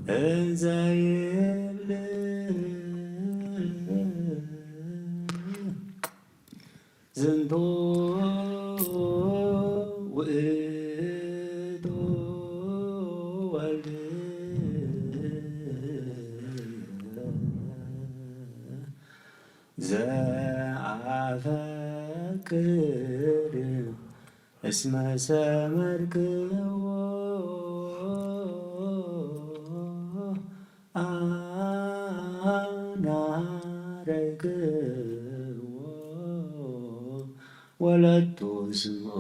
እንዘ ይብል ዝንቱ ውእቱ ወልድ ዘአፈቅር እስመ ሰመርክዎ አናረክዎ ወለቱ ስምዖ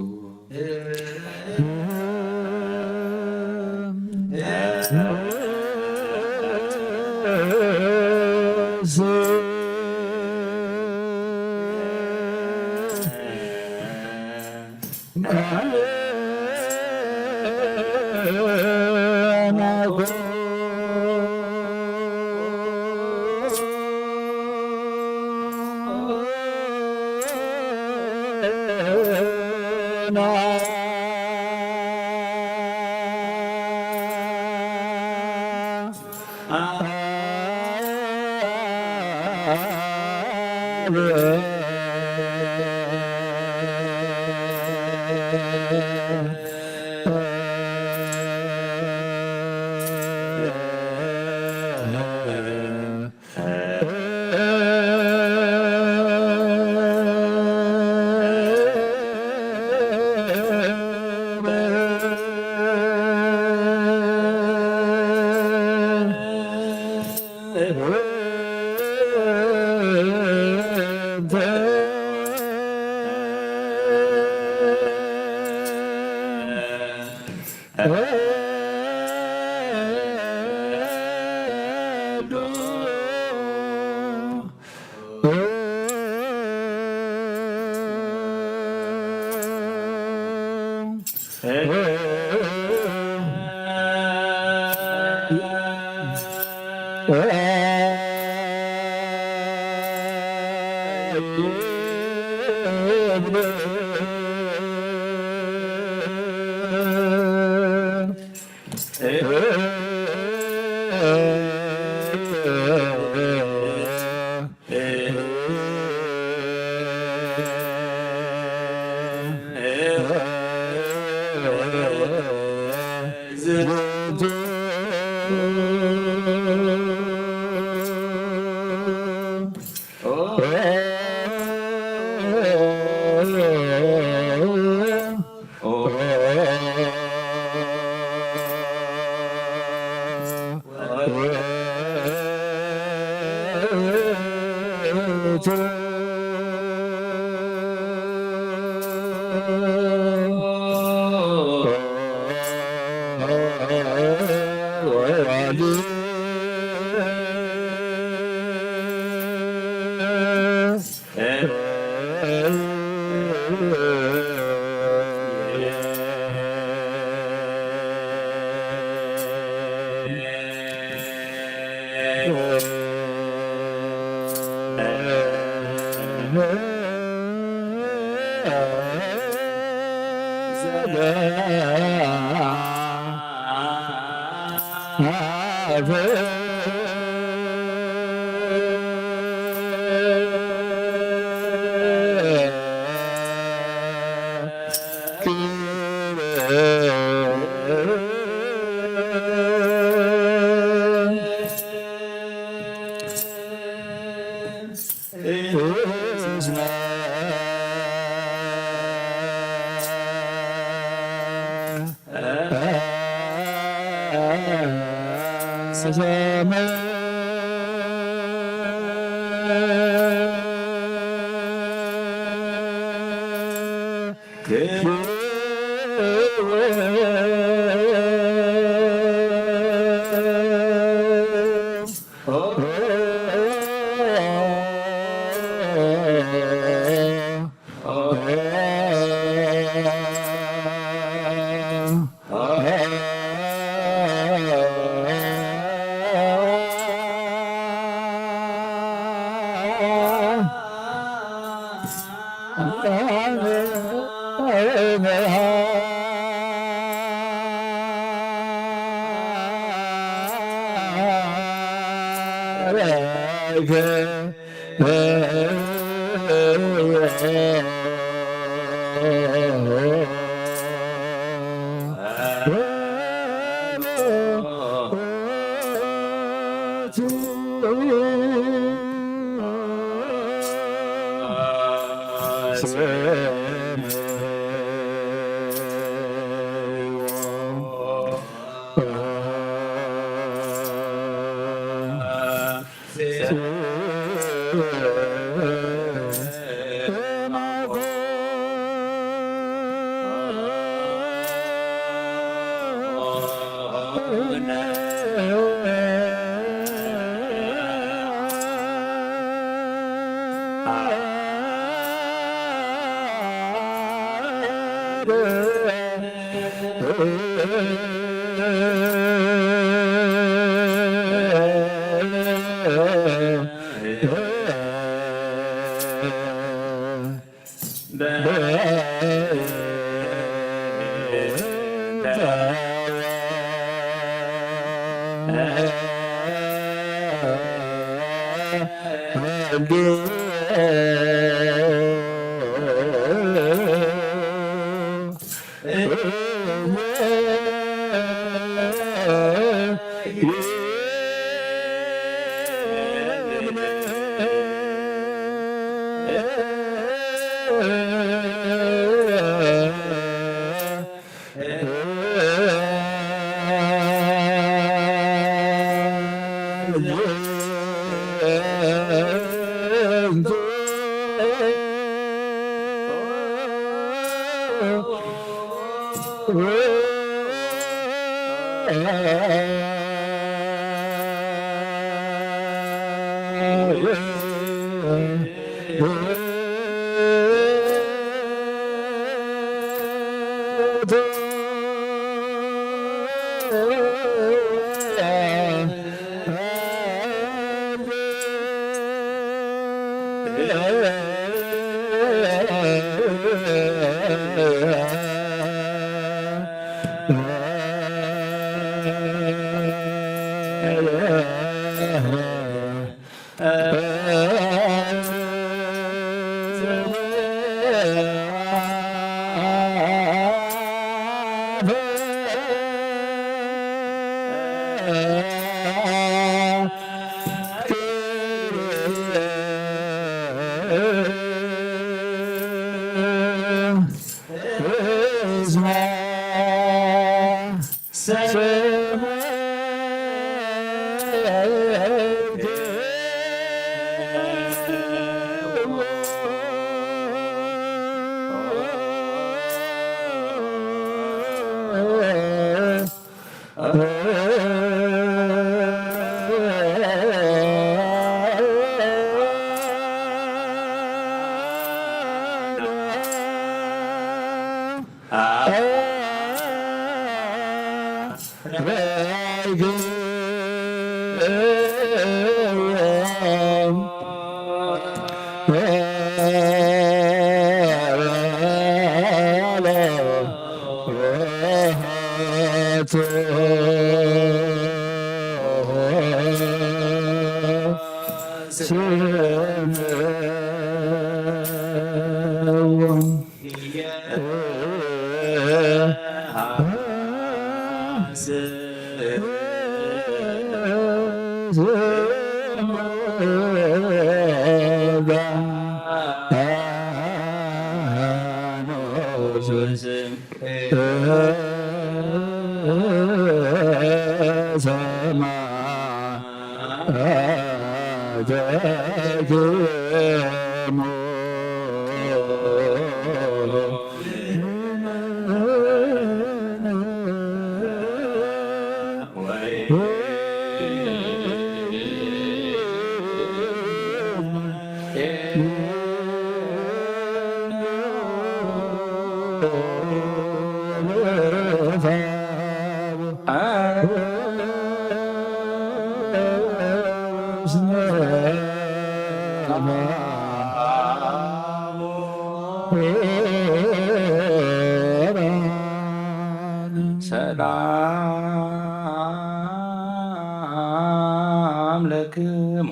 ሰላም ለክሙ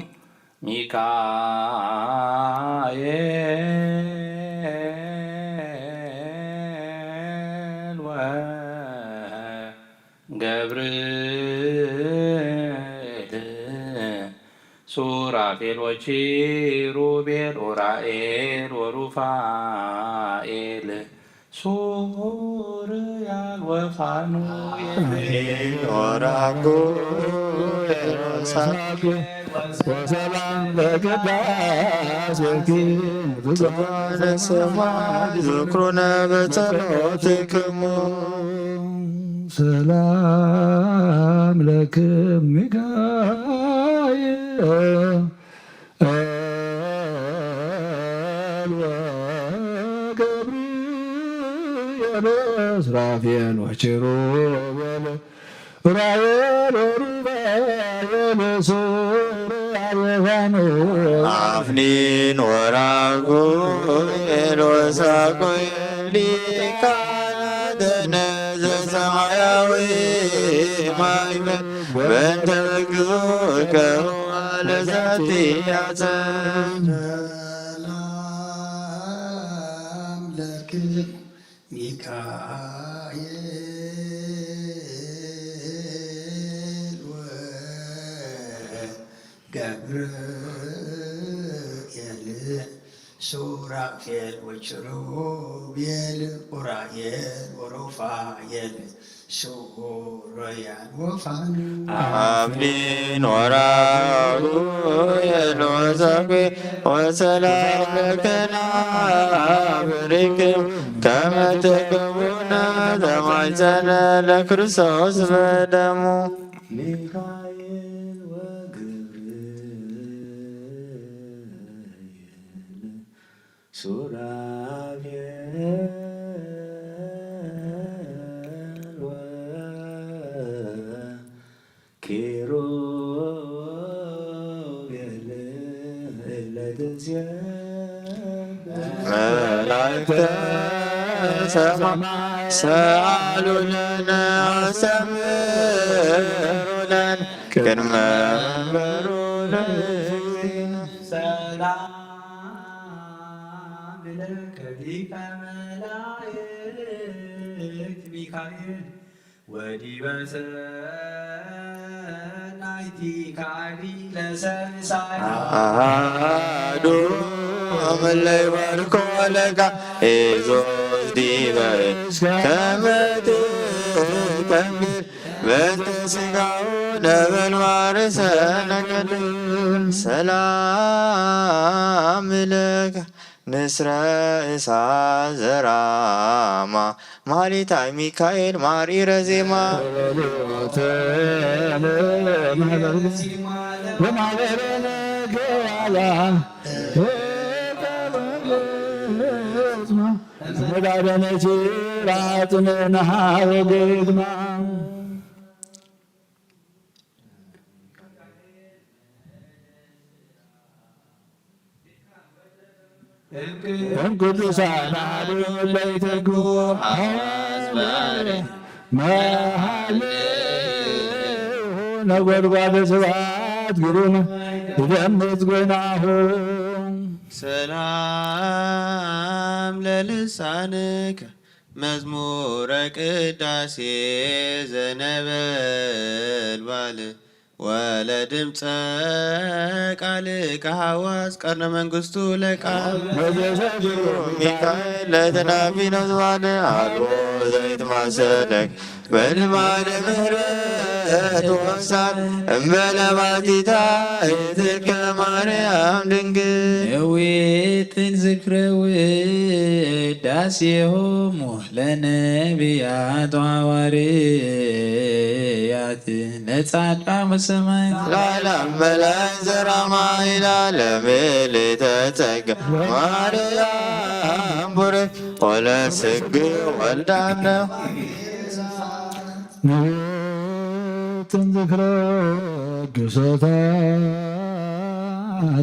ሚካኤል ወገብርኤል ሱራፌል ወኪሩቤል ኡራኤል ወሩፋኤል ሱርያል ወፋኑኤል ወራጉኤል ወሰላም በቅዳሴክሙ ሰማይ ዝክሩነ በጸሎትክሙ ሰላም ለክሙ ሚካኤል ወገብርኤል ሱራፌል ወኪሩቤል ኡራኤል ወሩፋኤል ሱርያል ወፋኑኤል አፍኒን ወራጉኤል ወሳጉኤል ሊቃነ ዘሰማያዊ ማእመን በእንተ ግዙርከ ለዛቲ ያዘን ሰላም ለክሙ ሚካኤል ወገብርኤል ሱራፌል ወኪሩቤል ኡራኤል ወሩፋኤል ሱርያል ወፋኑኤል አፍኒን ወራጉኤል ወሳጉኤል ወሰላም ለከናብርክሙ ከመ ትክሙነ ተማኅፀነ ለክርስቶስ በደሙ ሚካኤል ወገብርኤል ሱራፌል ወኪሩቤል መላእክተ ሰማይ ሰአሉ ለነ አስተምሩ ለነ ቅድመ መንበሩ ለእግዚእነ ሰላም ለከ ሊቀ መላእክት ሚካኤል ወዲበ ሰናይቲከ ለሰንሳይ አሐዱ እምእለ ይባርኮ ለከ ኢየሱስ ዲበ ከመ ትከብር በእንተ ሥጋሁ ነበልባለ ሰነቀል ሰላም ለከ ንስረ እሳት ዘራማ ማኅሌታይ ሚካኤል ማሪረ ዜማ ቅዱሳን ለይተጉ ነጎድጓደ ስብሐት ግሩም ይደምጽ ጎይናሁ ሰላም ለልሳንከ መዝሙረ ቅዳሴ ዘነበልባል ወለድምፀ ቃልከ ሐዋስ ቀርነ መንግሥቱ ለቃል ሚካኤል ለተናቢ ነዝባለ አልቦ ዘይትማሰለክ በልማደ ምሕረት ወምሳል እምበለ ባቲታ እትከ ማርያም ድንግል እዊትን ዝክረ ውዳሴሆሙ ለነቢያት ሐዋርያት ለጻድቃን በሰማያት ለዓለም በላይ ዘራማ ይላለም ልተጸጋ ማርያም ቡርክ ወለስግ ወልዳነ ዝክረ ግሰታ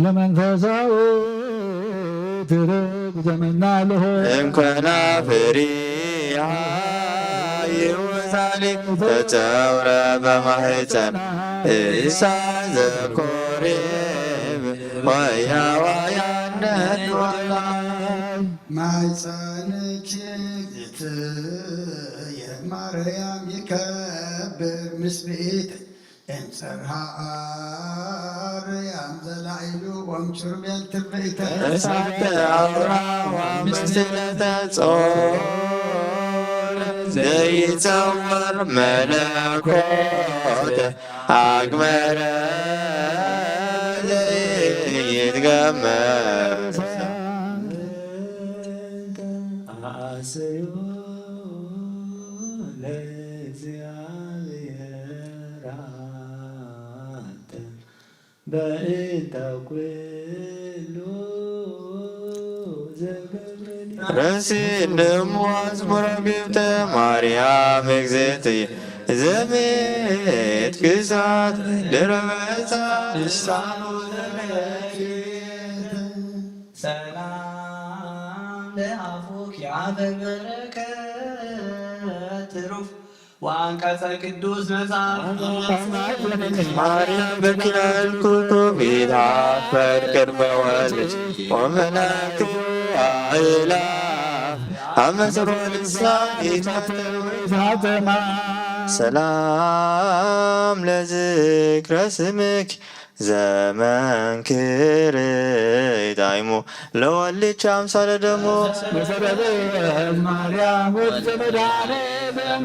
ለመንፈሳዊ ትርግ ዘመናለሆ እንኳና ፍሪያ ይወሳሌ ተጸውረ በማህፀን እሳ ዘኮ ኮሬብ ወያዋያነት ሞላይ ማኅፀንኪ እግዝእትየ ማርያም ይከብር ምስብእት እምጽርሐ አርያም ዘላዕሉ ወእምኪሩቤል ትርብእተ እሳተ አውራ ወምስለተ ጾር ዘይጸውር መለኮት አግመረ ዘይትገመር አስዮ ለእግዚአብሔር አንተ በእንተ ኩሉ ዘገብረኒ ረሲንድም መዝሙረ ግብተ ማርያም እግዝእትየ ዘሜት ግሳት ድረበፃ ልሳኑ ሰላም ለአፉኪ አፈ በረከት ትሩፍ ወአንቀጸ ቅዱስ መጽሐፍ ማርያም በኪናል ኩቱብ ይትሐፈር ቅድመ ወልድኪ ወመላእክቱ አእላፍ አመጽሮ ልሳን ይትሐተማ ሰላም ለዝክረ ስምኪ ዘመንክር ጣዕሙ ለወልድኪ አምሳለ ደሞ መሰረተ ማርያም ወልደ መድኃኒዓለም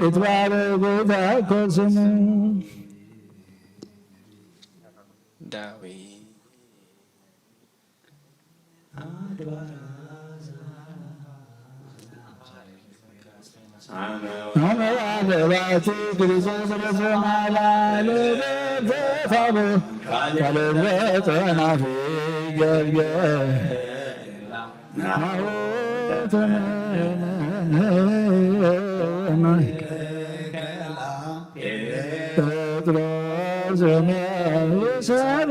ይትባረክ ስሙ አመባቲ ክርስቶስ ረሰማላለ ዘፋቡ ካለዘጠናፊ ገብገ ጴጥሮስን ሰበሰከላ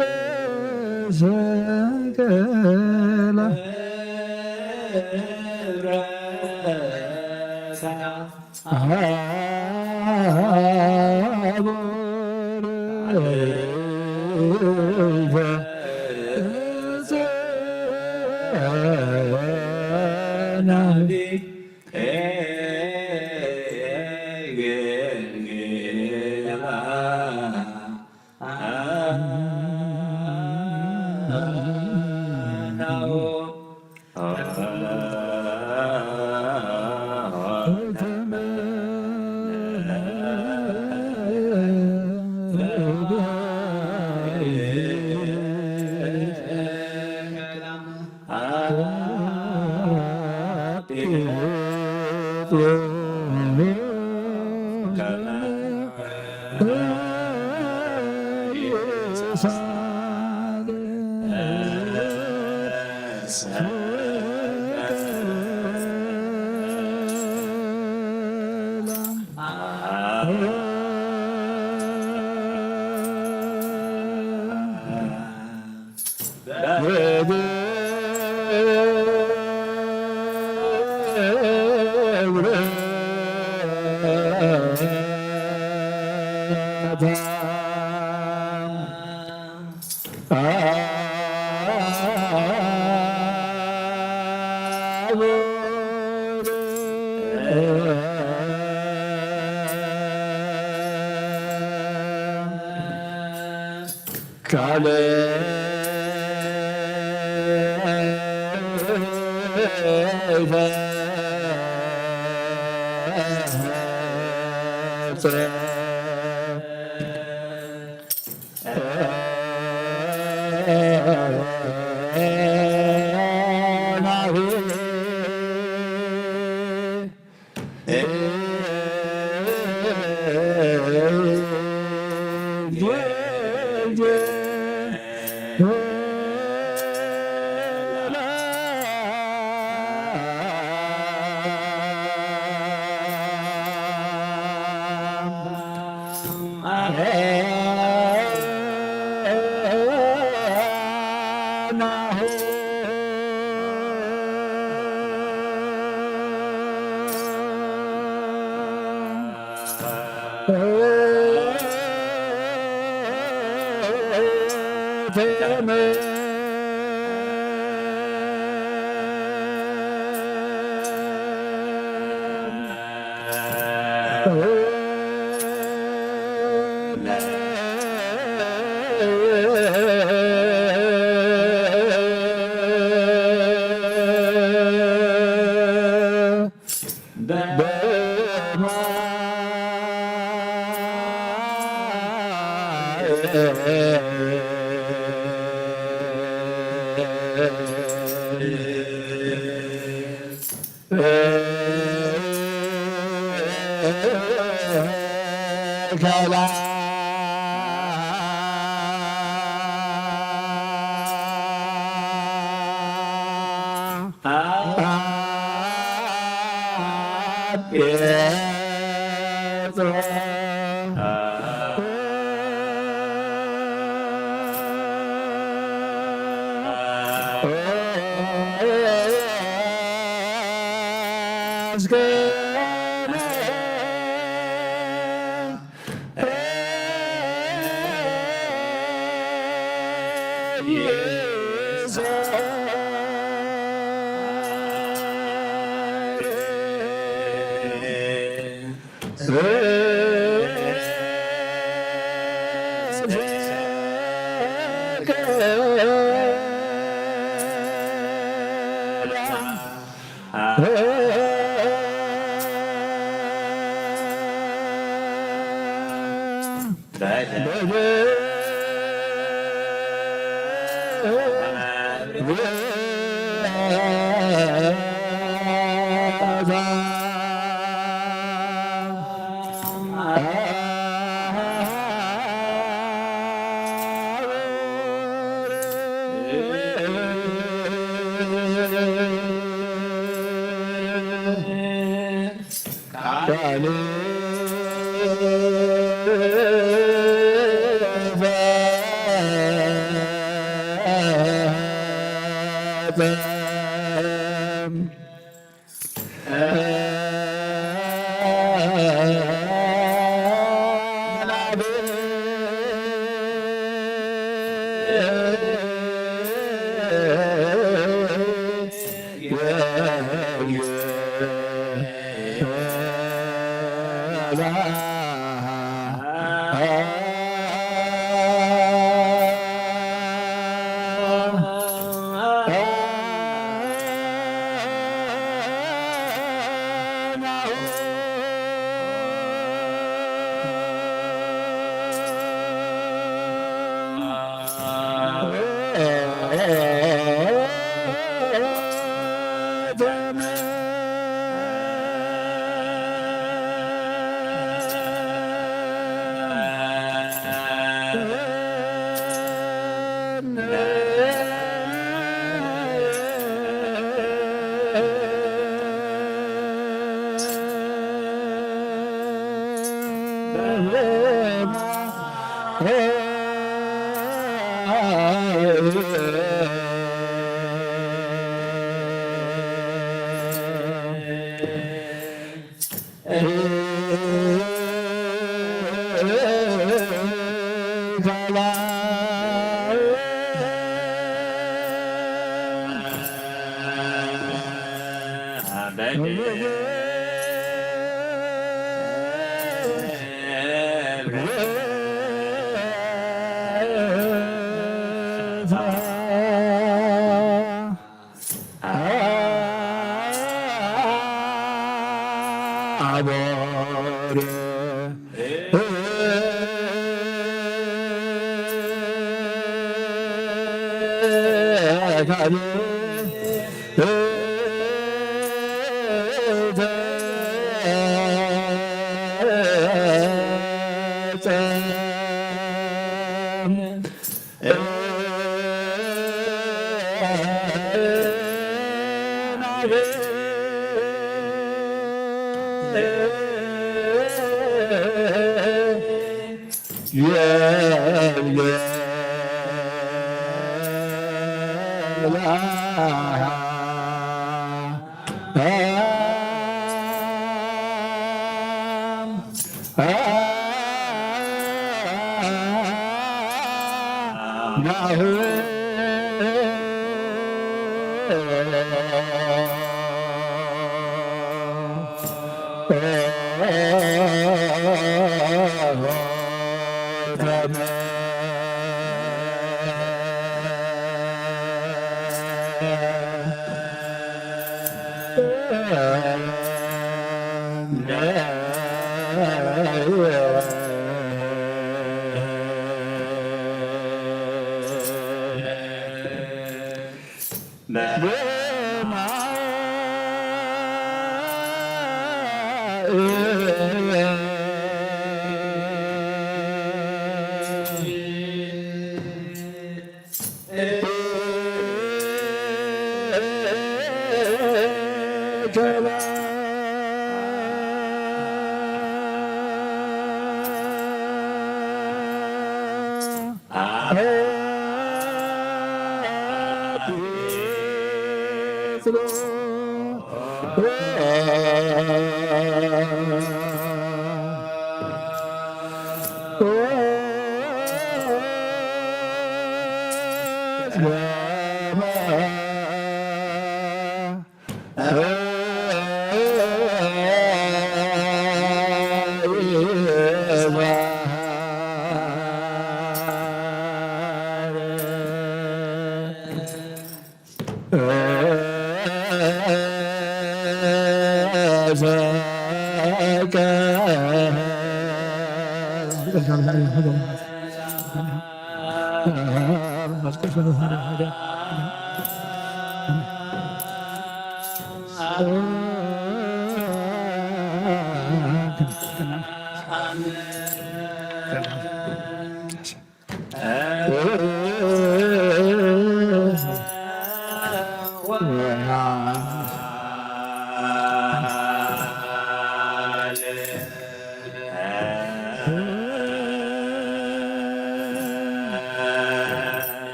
Ah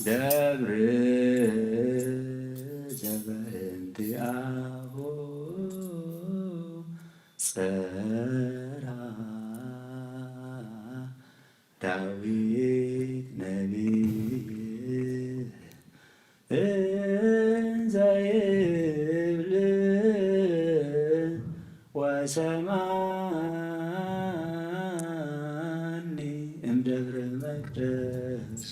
ደብር ዘበእንቲአሁ ጸራ ዳዊት ነቢይ እንዘ ይብል ወሰማኒ እምደብረ መቅደሱ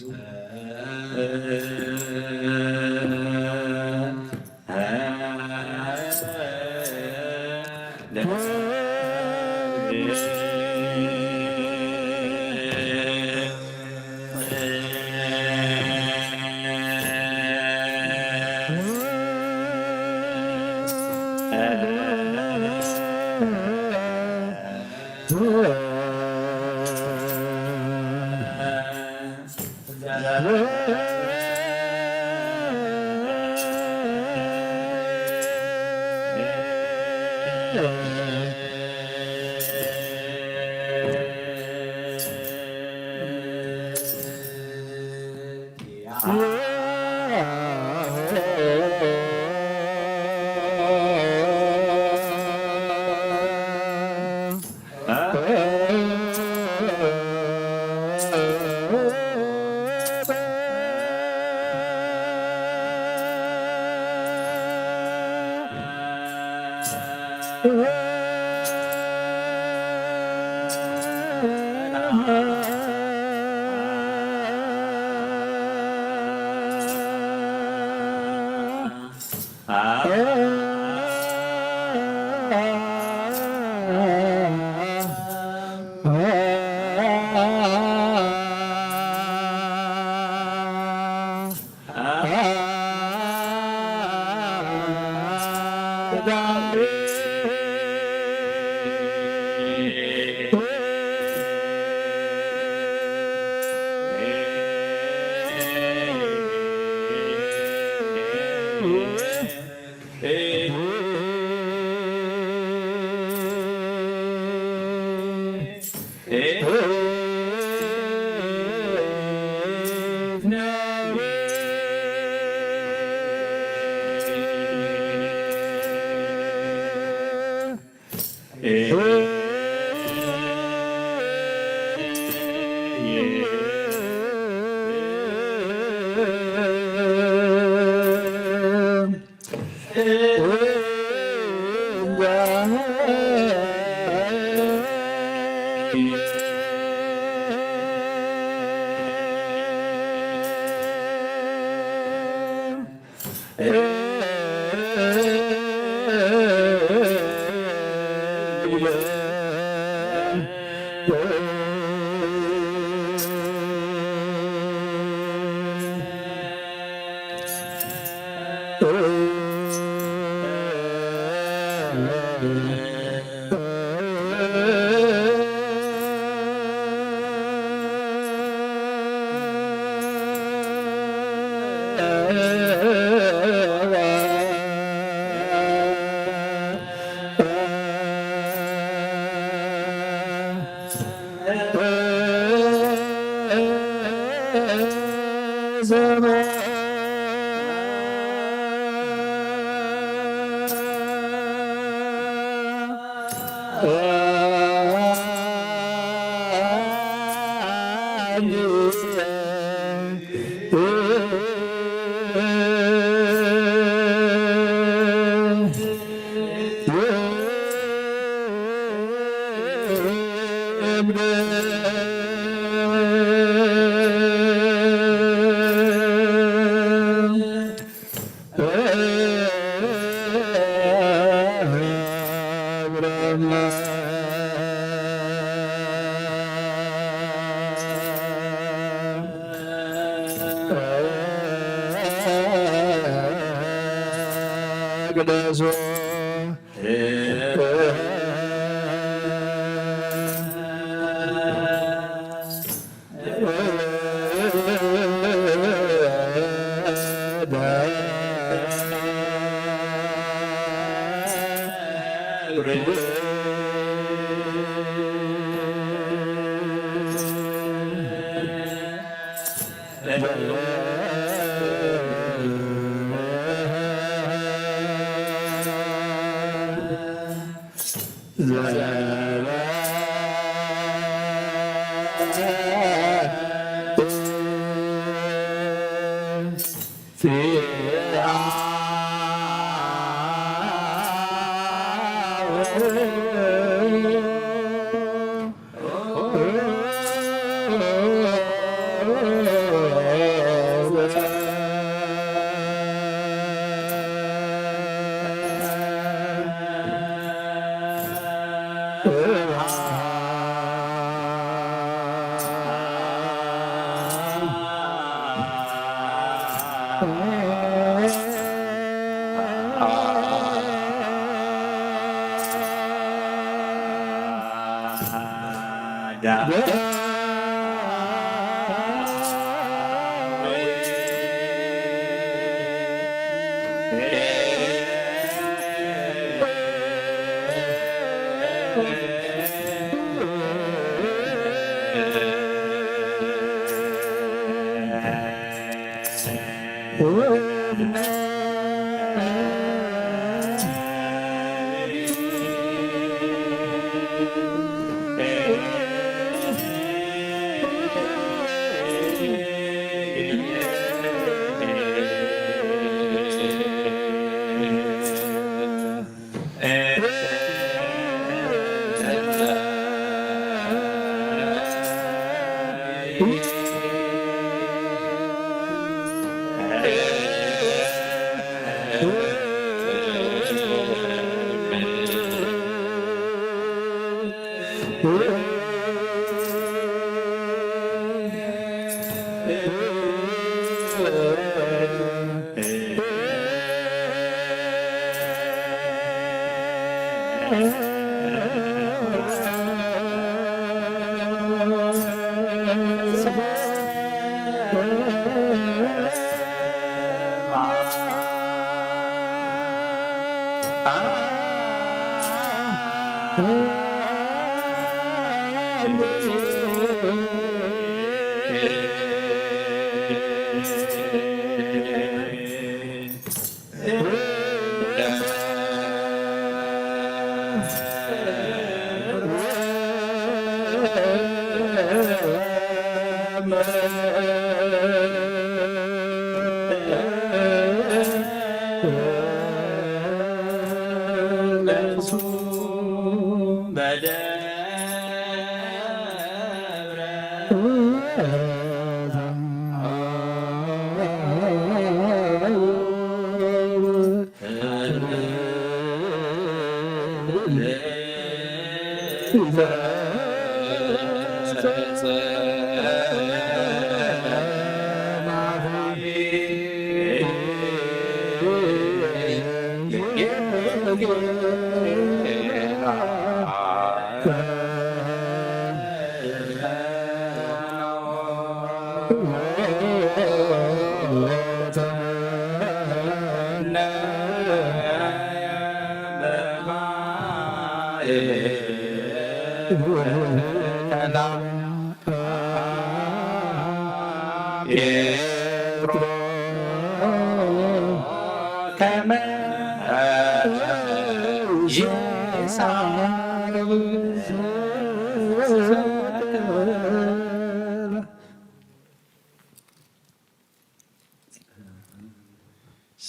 Yeah.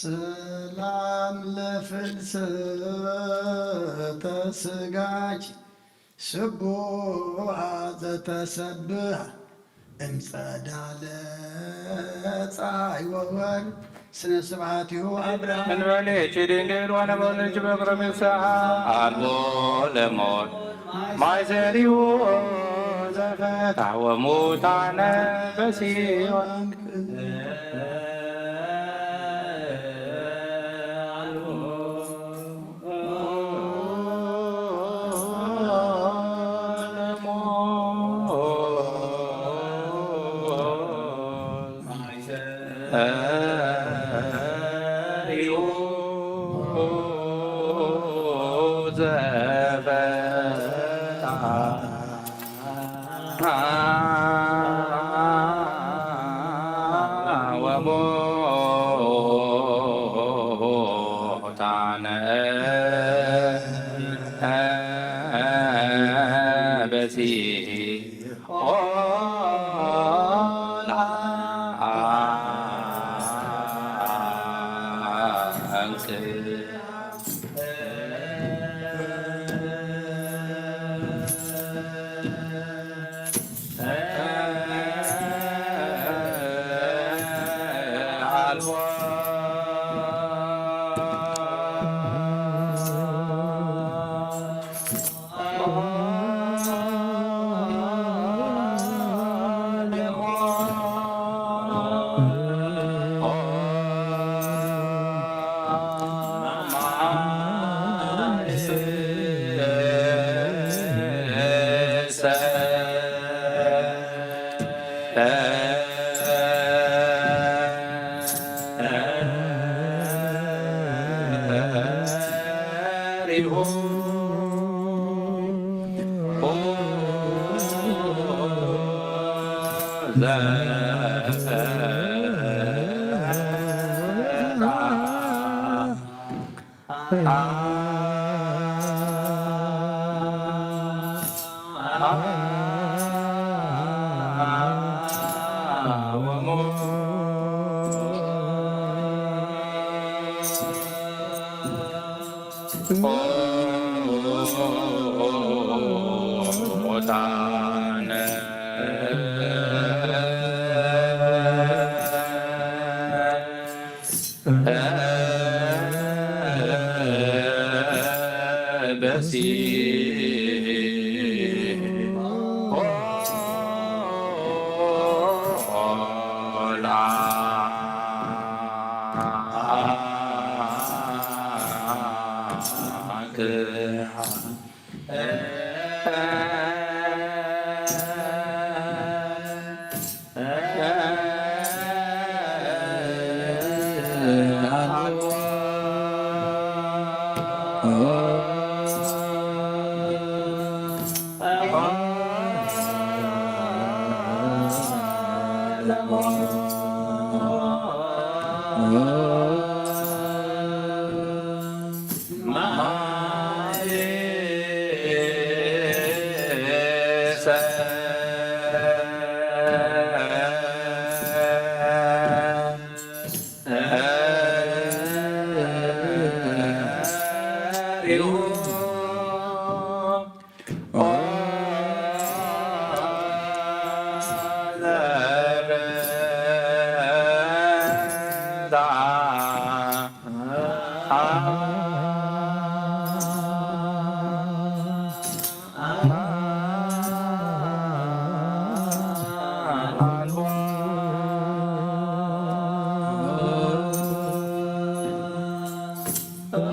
ሰላም ለፍልሰተ ስጋች ስቡሐ ዘተሰብሐ እምጸዳለ ፀሐይ ወወርቅ ስነ ስብሐቲሁ አብርሃም እንበሌች ድንግል ወነበለች በቅረ ምሳሐ አልቦ ለሞት ማይሰሪው ዘፈታ ወሙታነ በሲኦል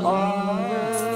Oh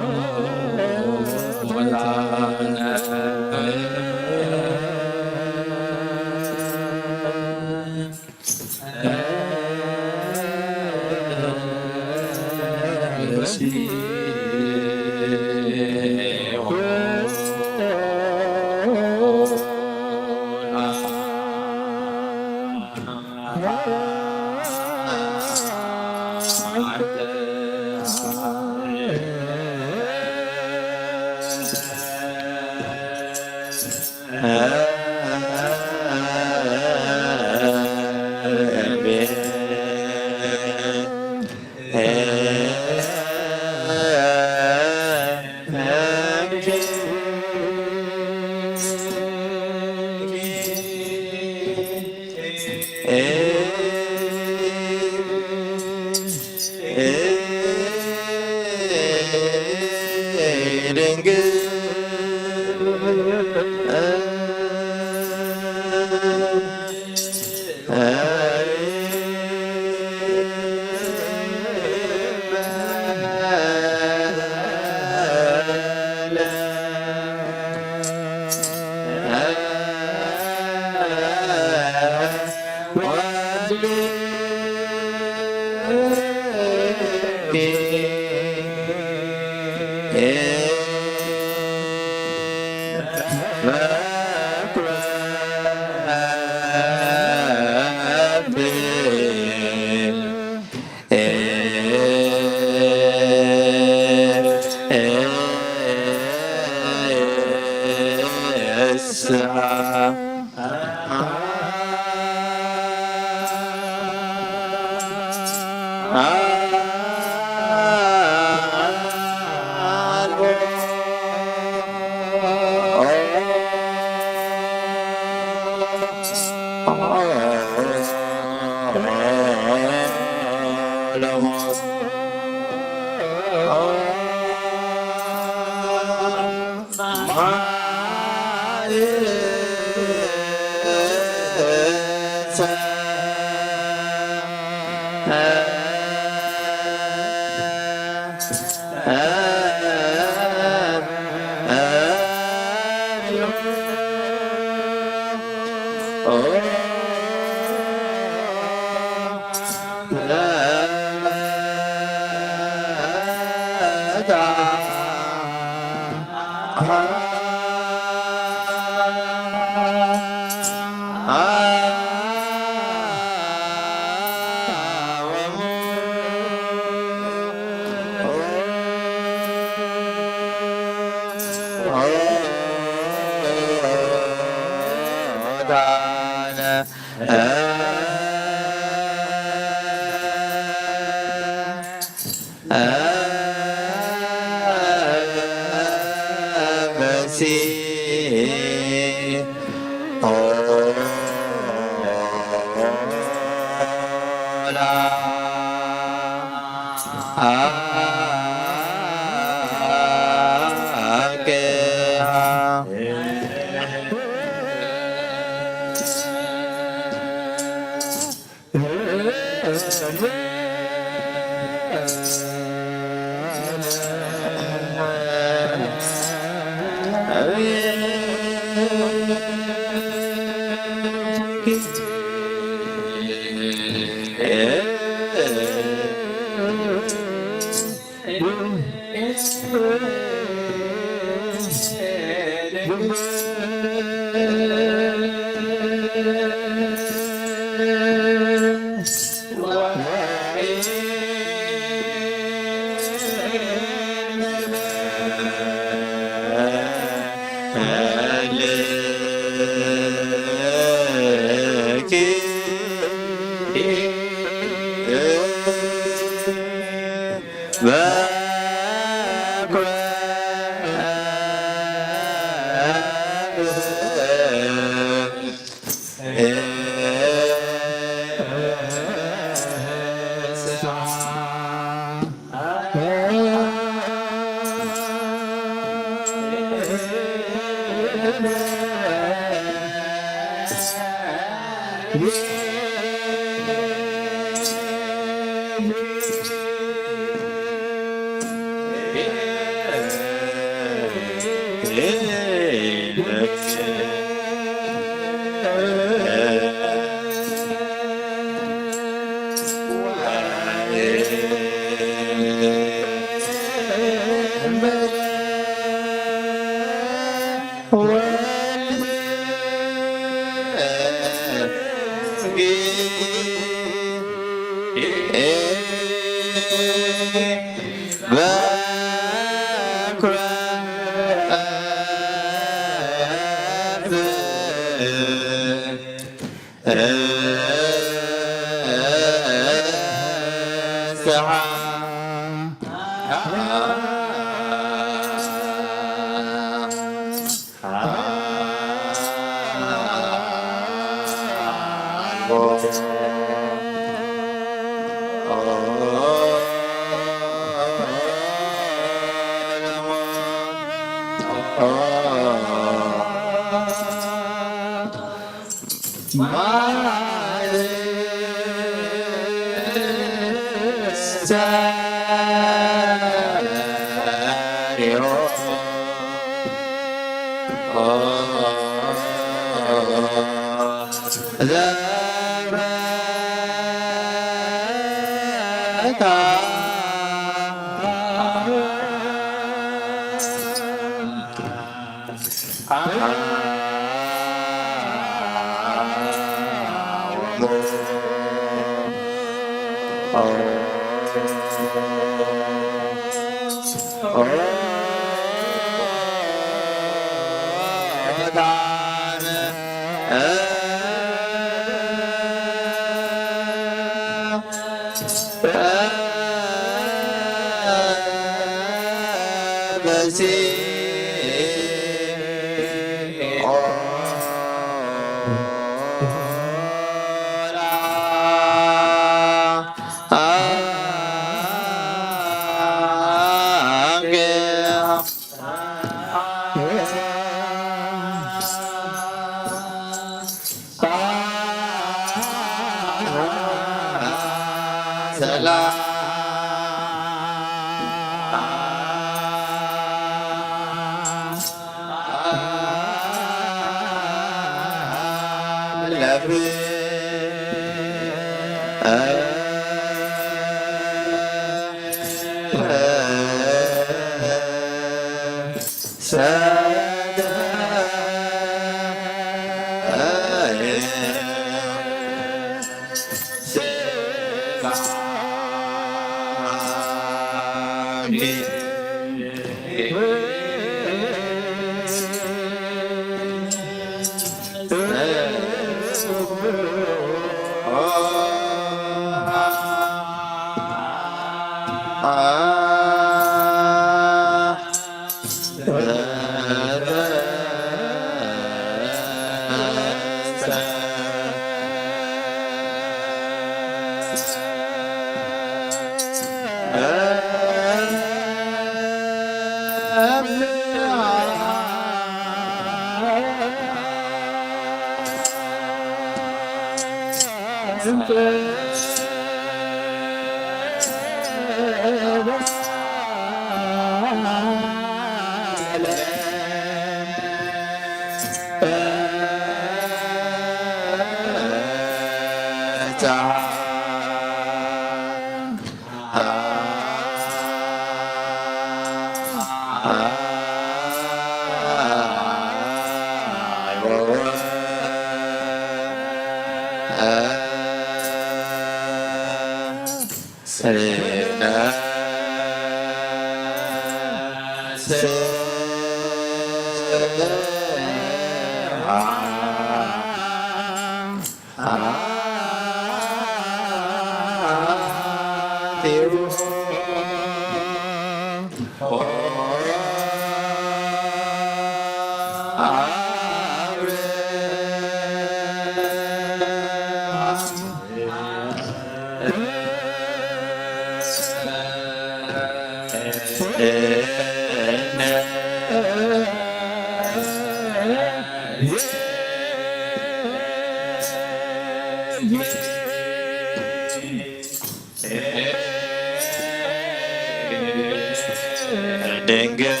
ድንግል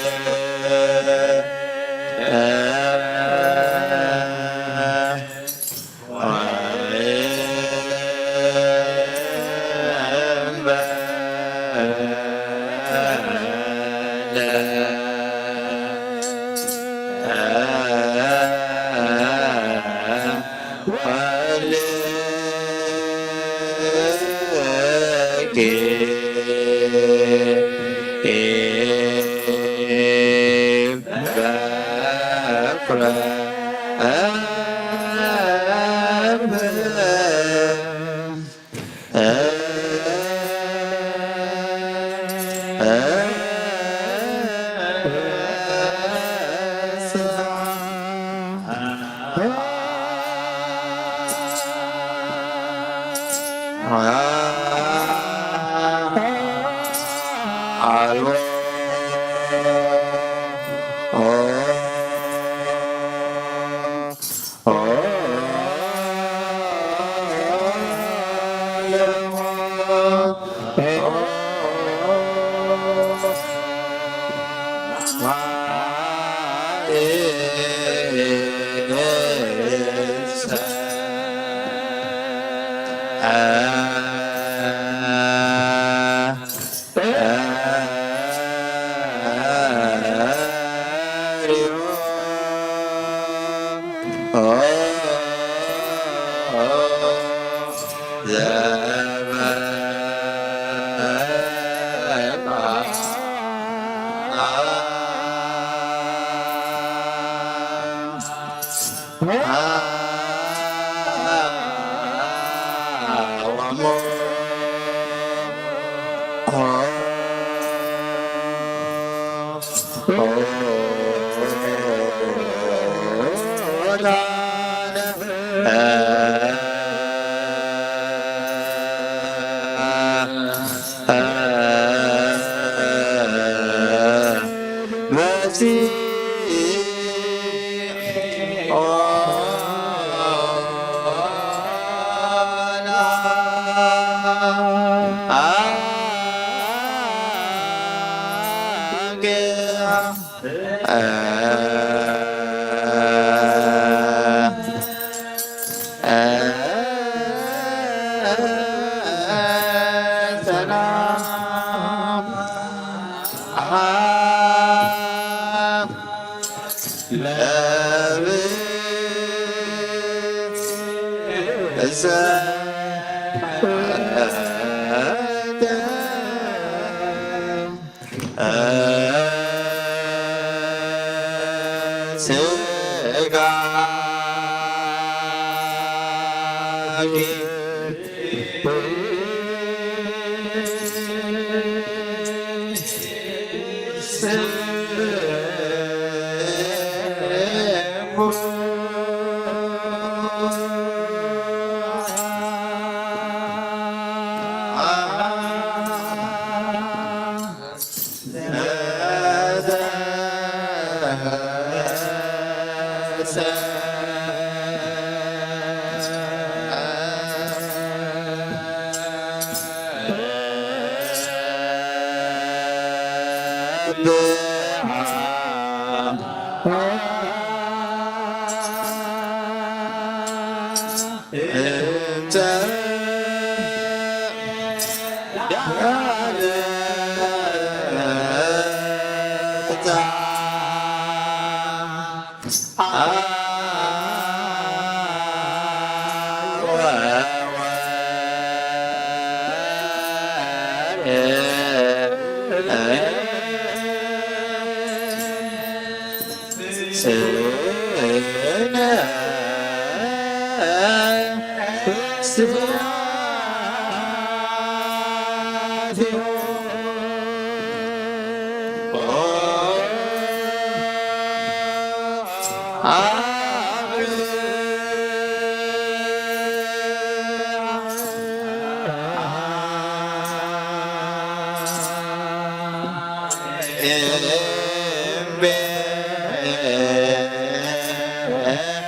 Amen.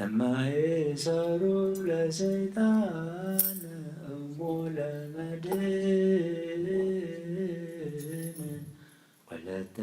እማይሰሩ ለሰይጣን እሙ ለመድን ወለተ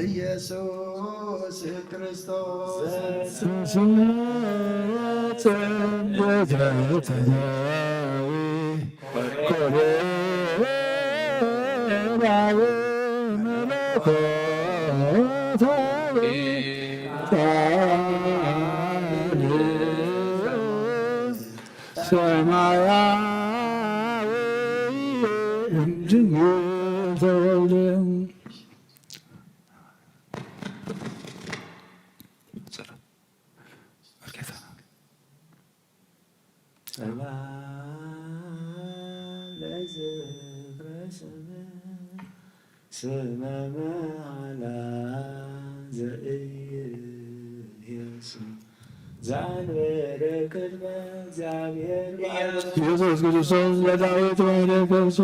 ኢየሱስ ክርስቶስ ኢየሱስ ክርስቶስ ለዳዊት ወደቀርሶ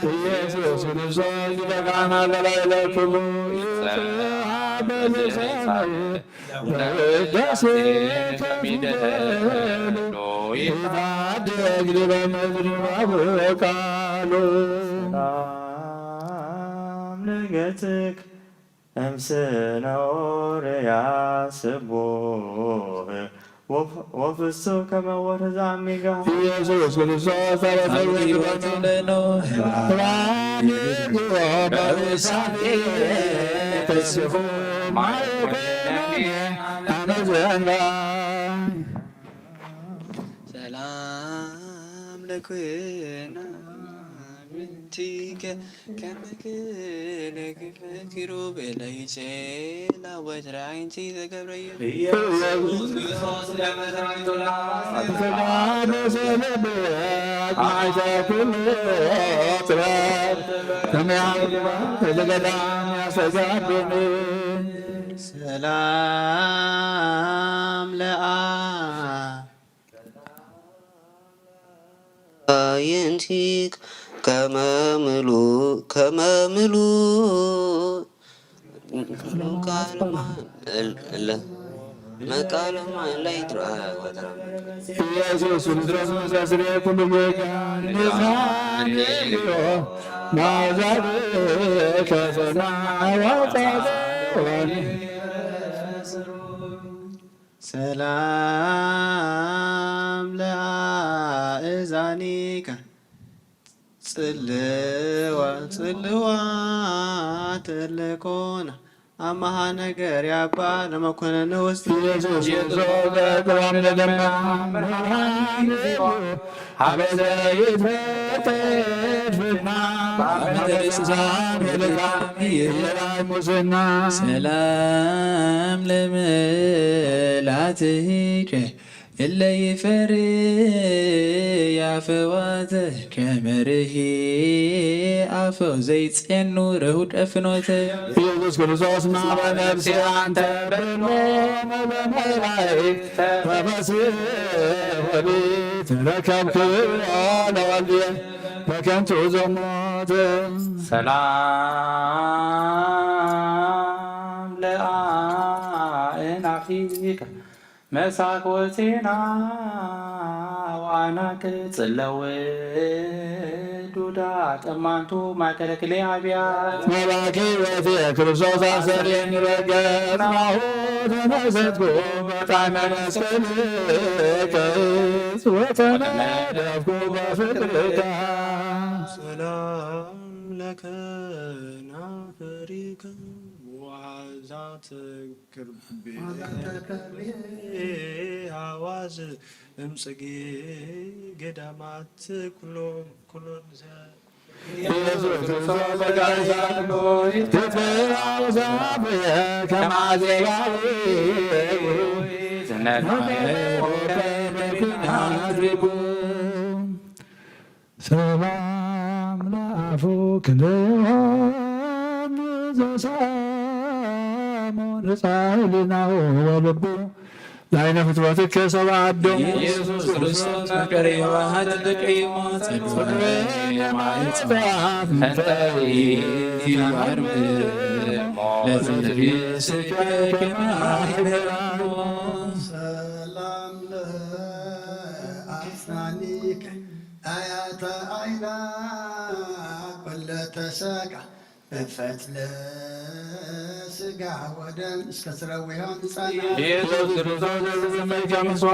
ኢየሱስ ክርስቶስ ሊበቃና ለላይለቱ በልሳነ ይታደግ በምድር በቃሉ ሰላም ለገጽክ እምስነወርያ ስቡህ ወፍስሕ ከመ ወተዛሚጋ ኢየሱስ ክርስቶስ ሰላም ለኩና ምንቲከ ከመክነ ክፈኪሩ በለይጼላ ወትራይንቲ ዘገብረየ ሰላም ይንቲክ ከመምሉ መቃለማ ላይ ኢየሱስ ክርስቶስ መሳስሬ ኩሉ ናዛሬ ከሰማይ ሰላም ለአእዛኒከ ጽልዋ ትልኮነ አማሃ ነገር ያባ ለመኮንን ውስጥ ኢየሱስ ክርስቶስ ለደማ ሀበዘ ይትፈተፍና ሙስና ሰላም ለመላትከ እለ ይፈር ያፈዋተ ከመርሂ አፈው ዘይጼኑ ረሁድ ፍኖተ ኢየሱስ ክርስቶስ በነፍሴ አንተ በሎ መለመላእክት በመስህ ወዲት ረከብክብ ለወልድየ በከንቱ ዘሞት ሰላም ለአእናፊከ መሳኮቴና ዋናክ ጽለወ ዱዳ ጠማንቱ ማከለክሌ አብያት መላኪ ቤቴ ክርስቶስ አሰሬን ረገጥናሁ ተመሰጥኩ በጣዕመ መስቀልከ ወተነደፍኩ በፍቅርከ ሰላም ለከናፍሪከ ወዓዛተ ክርቤ አዋዝ እምጽጌ ገዳማት ኩሎን ኢየሱስ ክርስቶስ በጋሻሎ ትትአውዛፍ ከማዜጋዊ አድሪጉ ሰላም ለአፉ ክልዮን ዘሳሞን ጻይልናሁ ወልቡ ላይነ ፍትወትከ ሰብአ አዶም ኢየሱስ ክርስቶስ ፍቅር የዋሃት ተቀይሞ ጸሎተ የማይጽፋት እንተይ ያርምር ለትርቢስከ ከማይበራሞ ሰላም ለአስናኒከ አያተ አይና ወለተሰቃ በፈትለ ስጋ ወደም እስከ ስረዊሆን ጻና ኢየሱስ ክርስቶስ መልካም መስዋ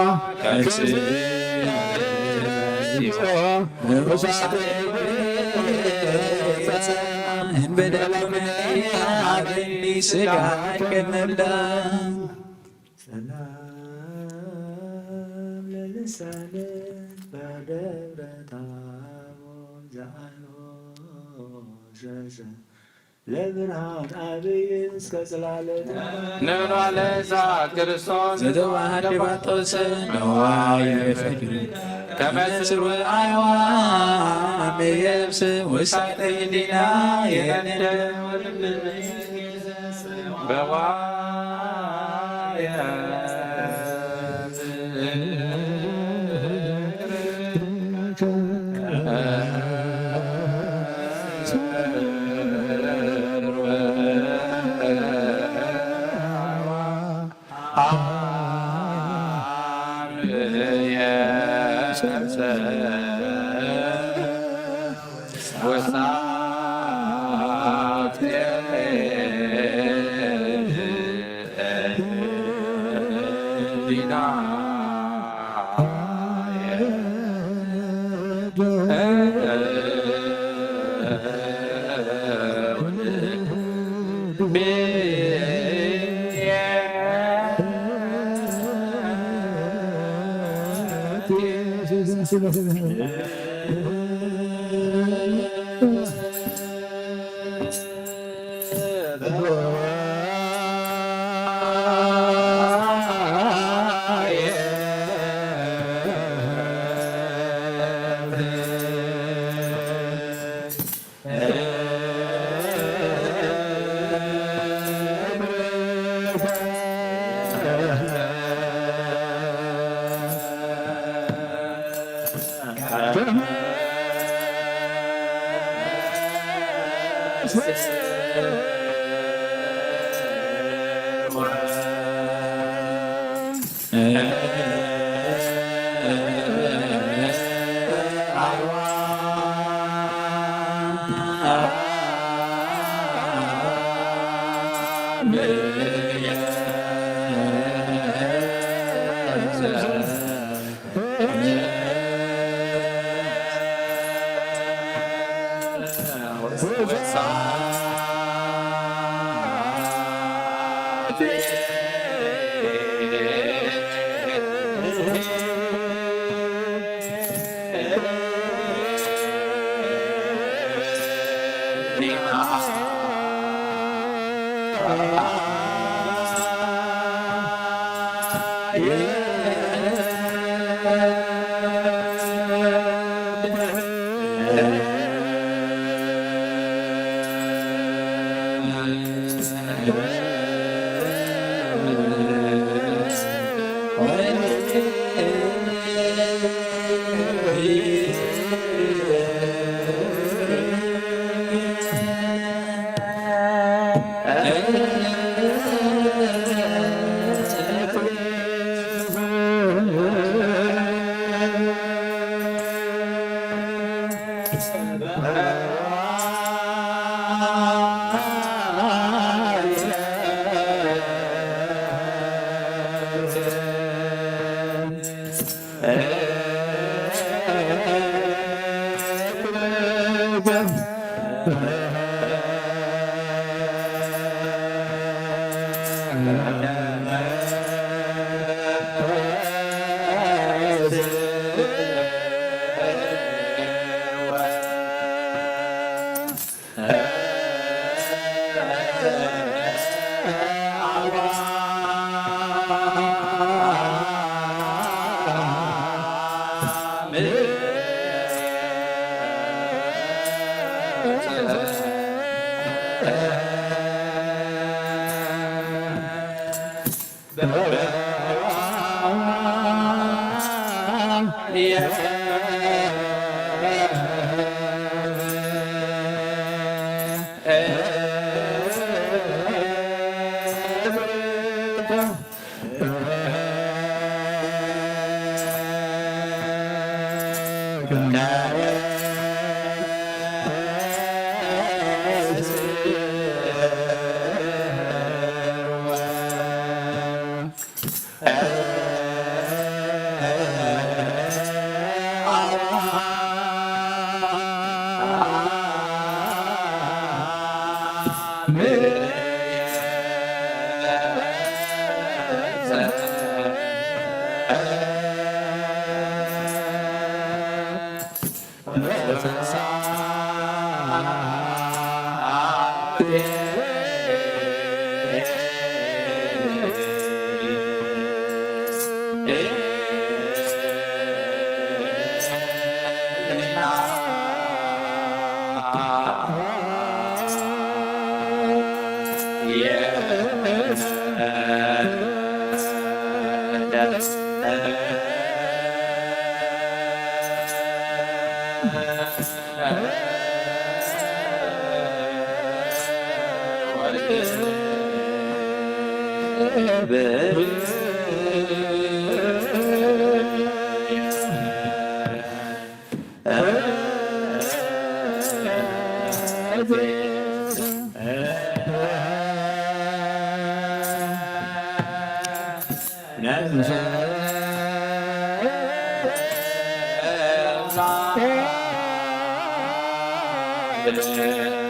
ሰላም ለልሳነ በደብረ ታቦር ዘአልቦ ሸሸ ለብርሃን አብይ እስከ ጽላለት ንብሎ ለእሳት ክርስቶስ ዘተዋሃደ ባጦስ ነዋየ ፍቅር ከመስር አይዋም የብስ ውሳጠ ዲና የንደ በዋየ Yeah. Amen.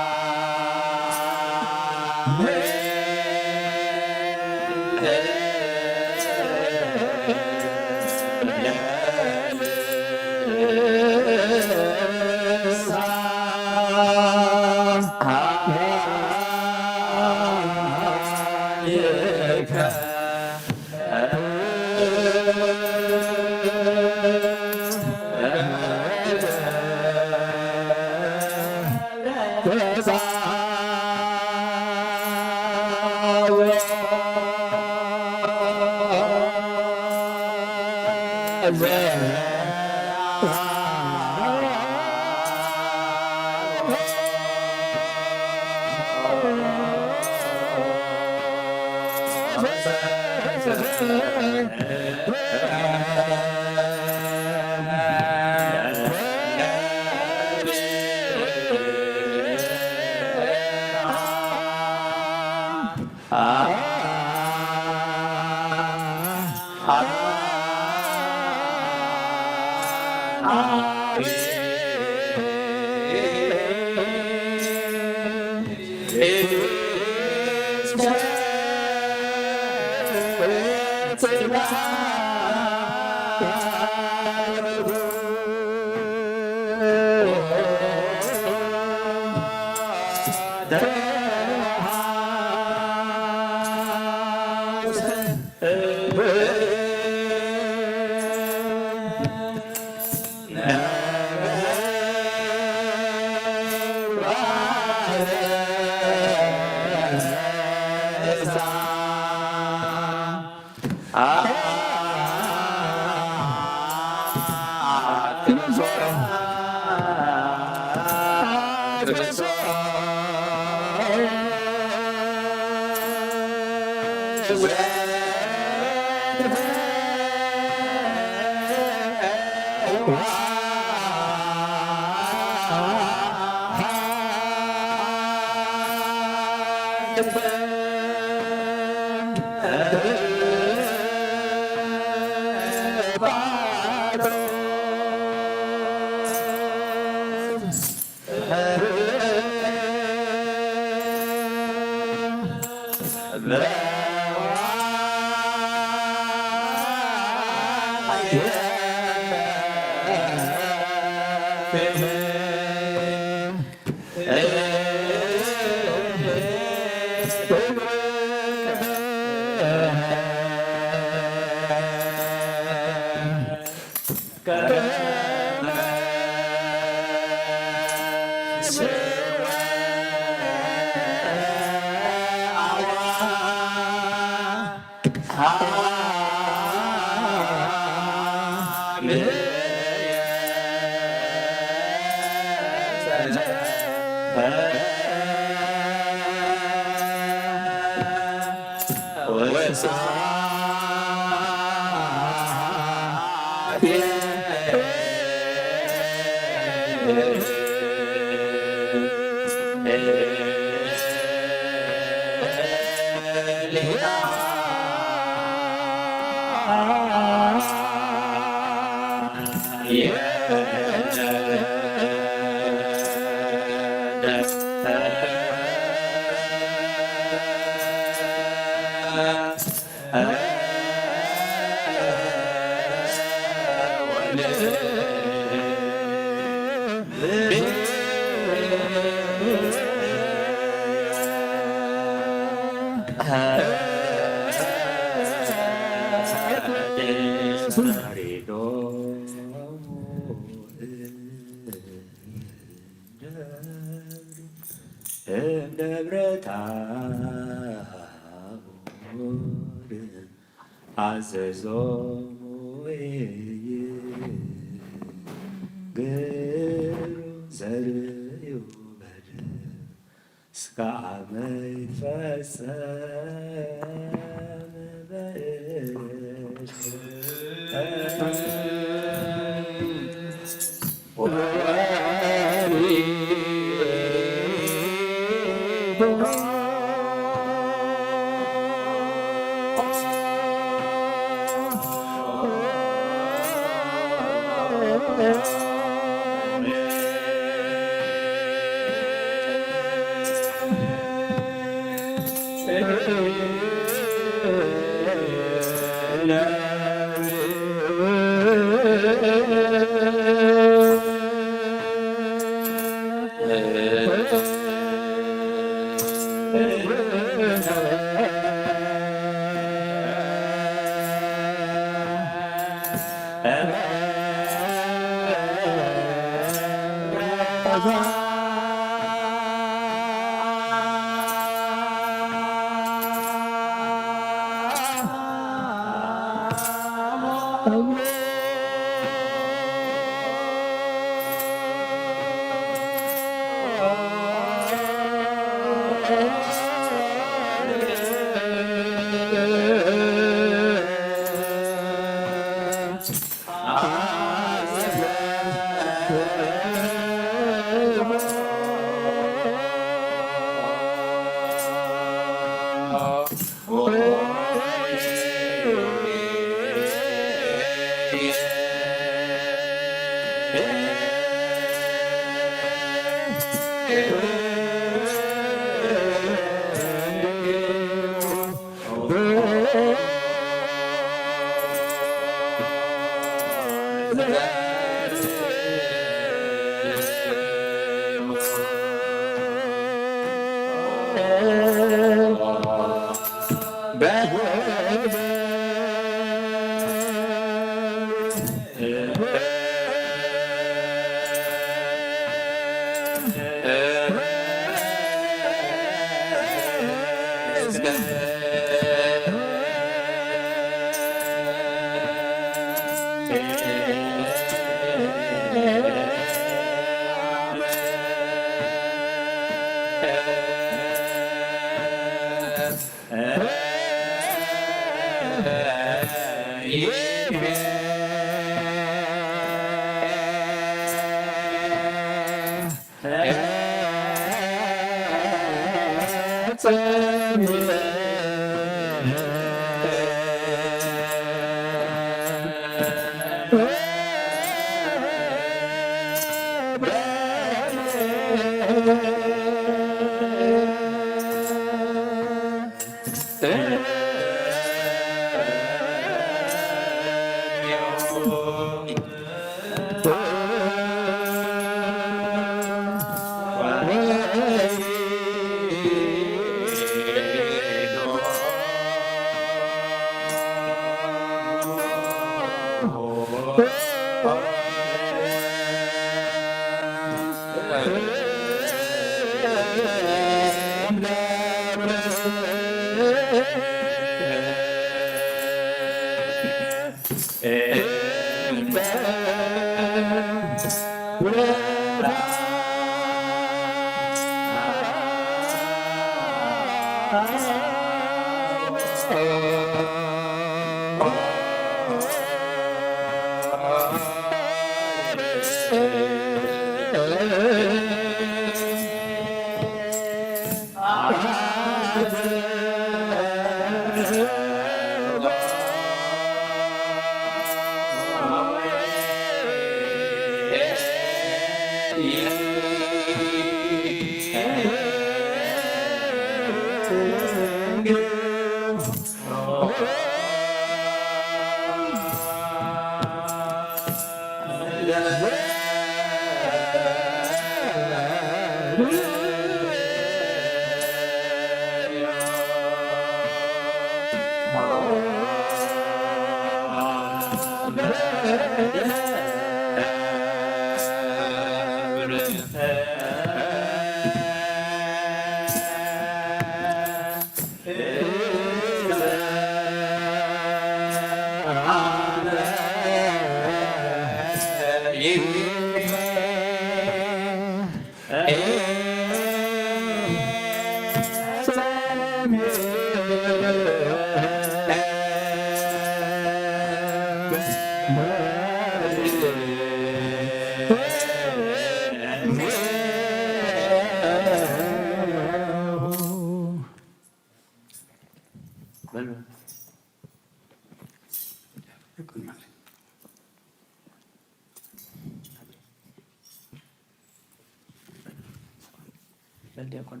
ዲያቆን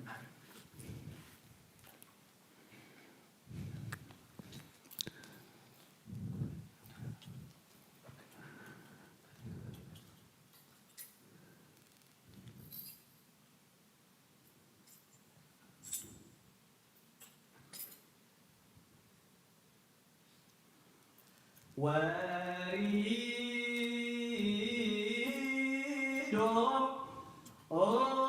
Oh,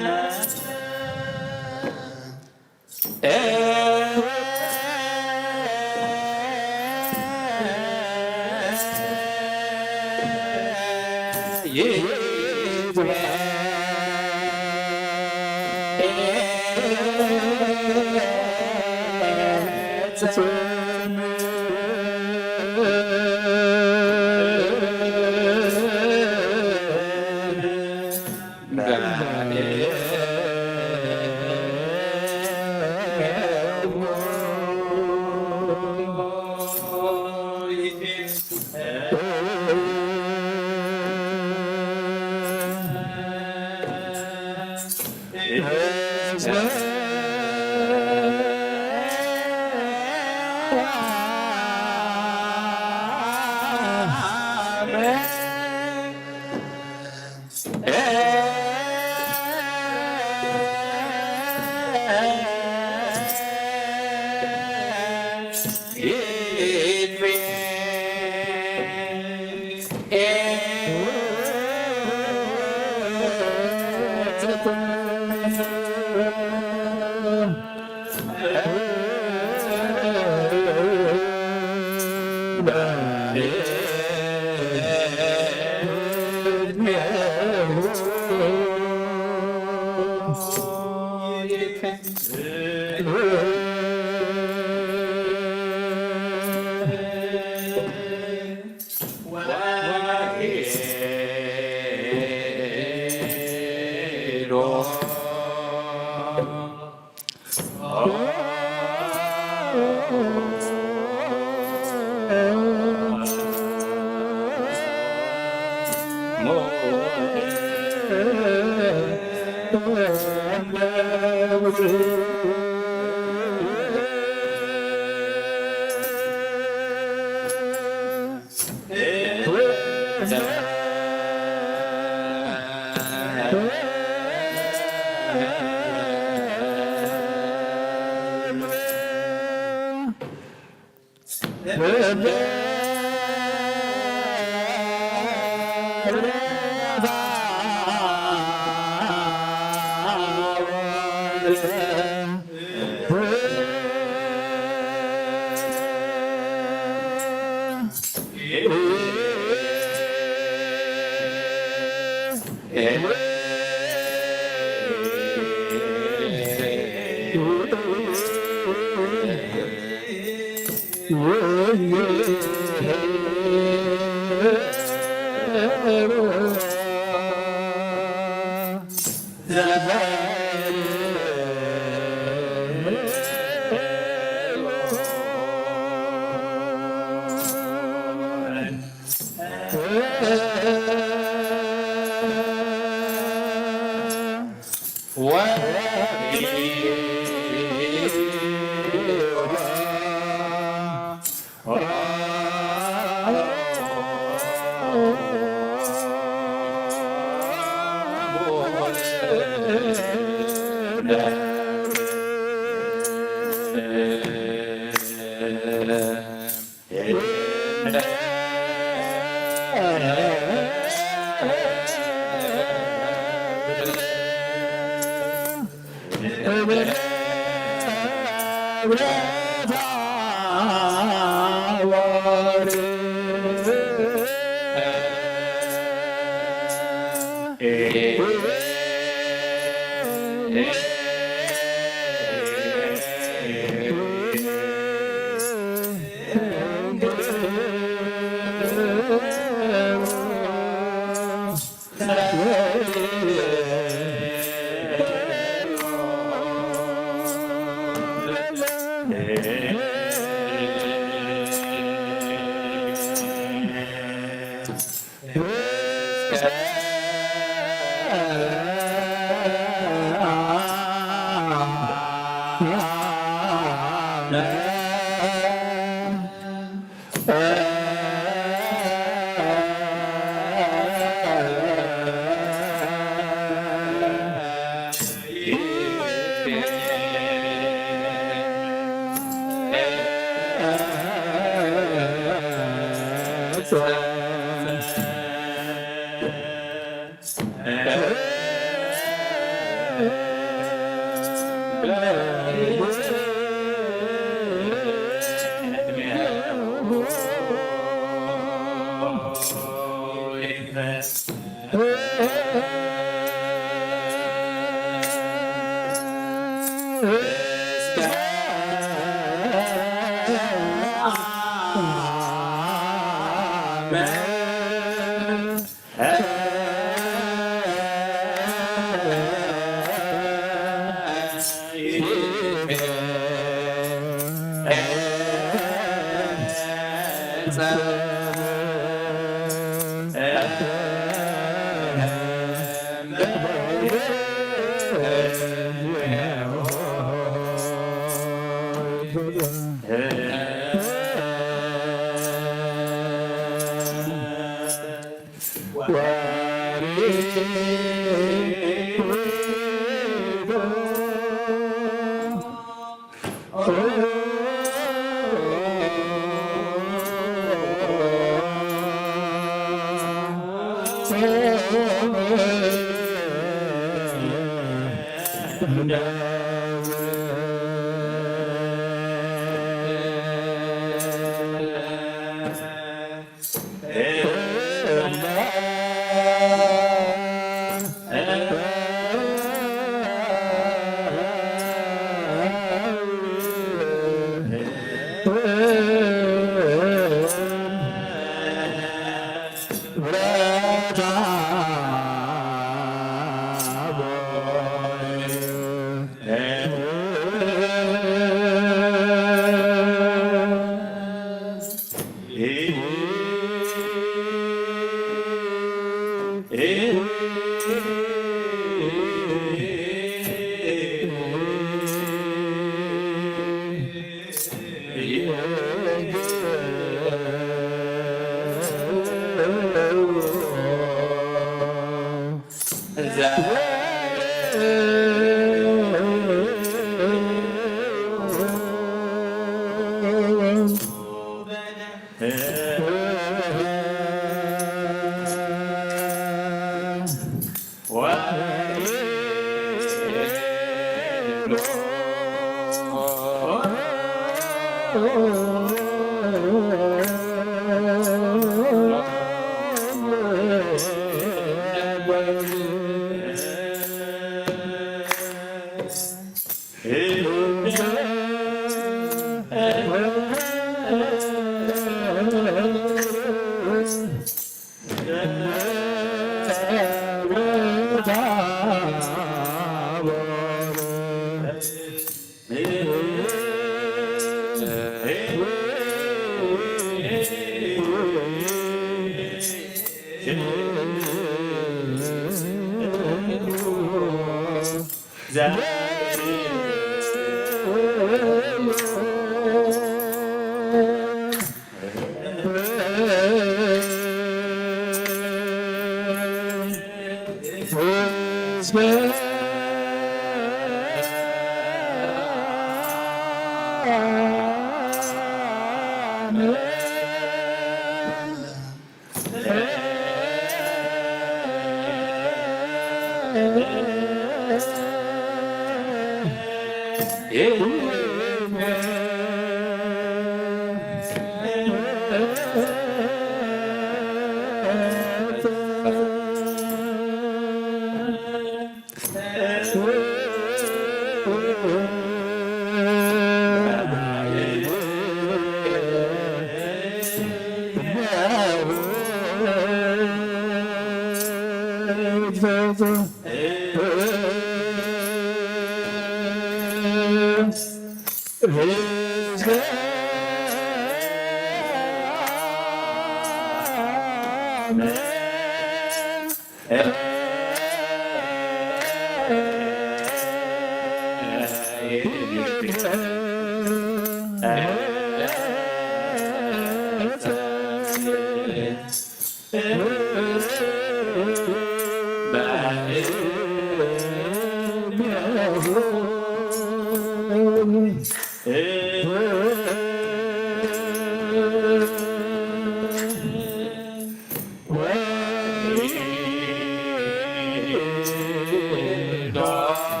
Lord.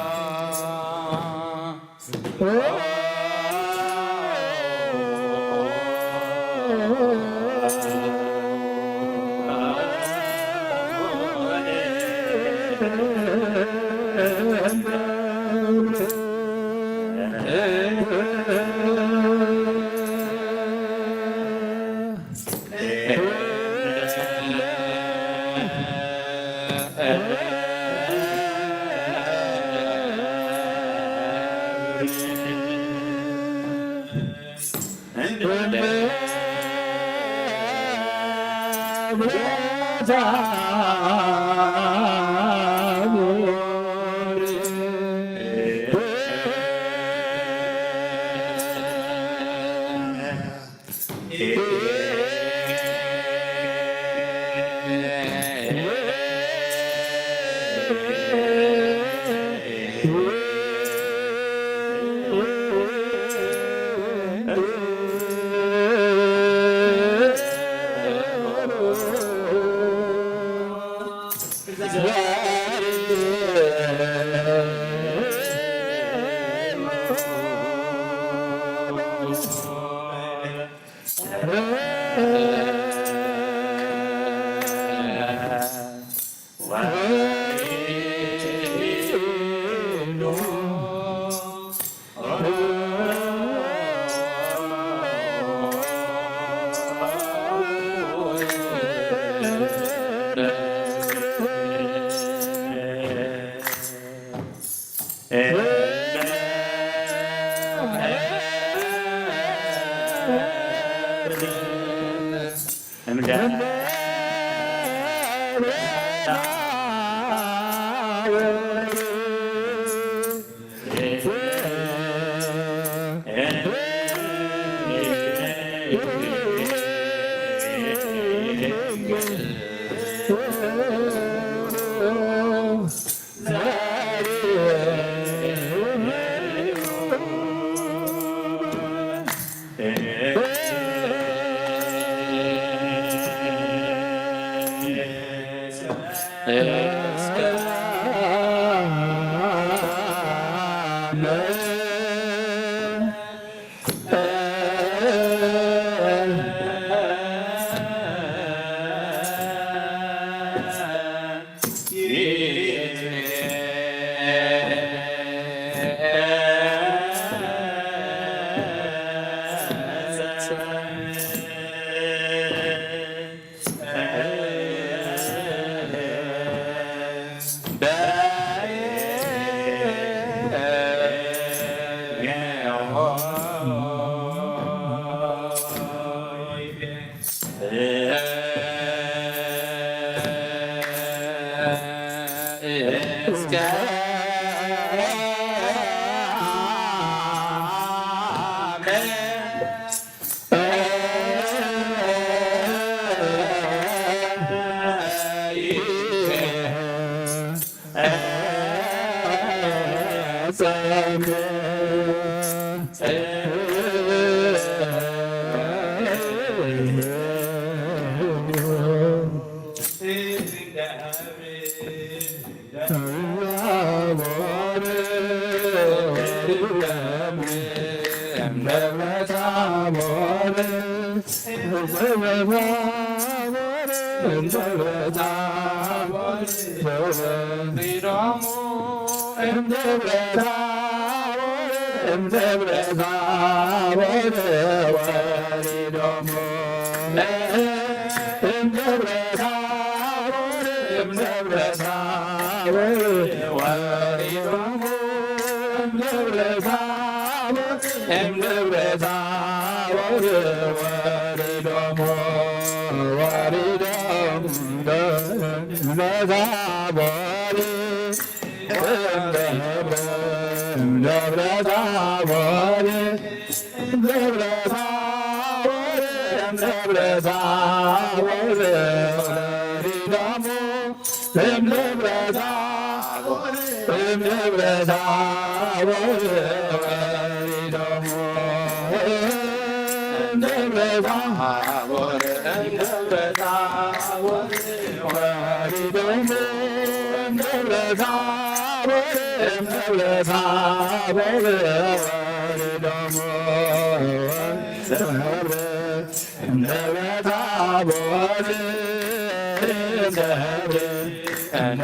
And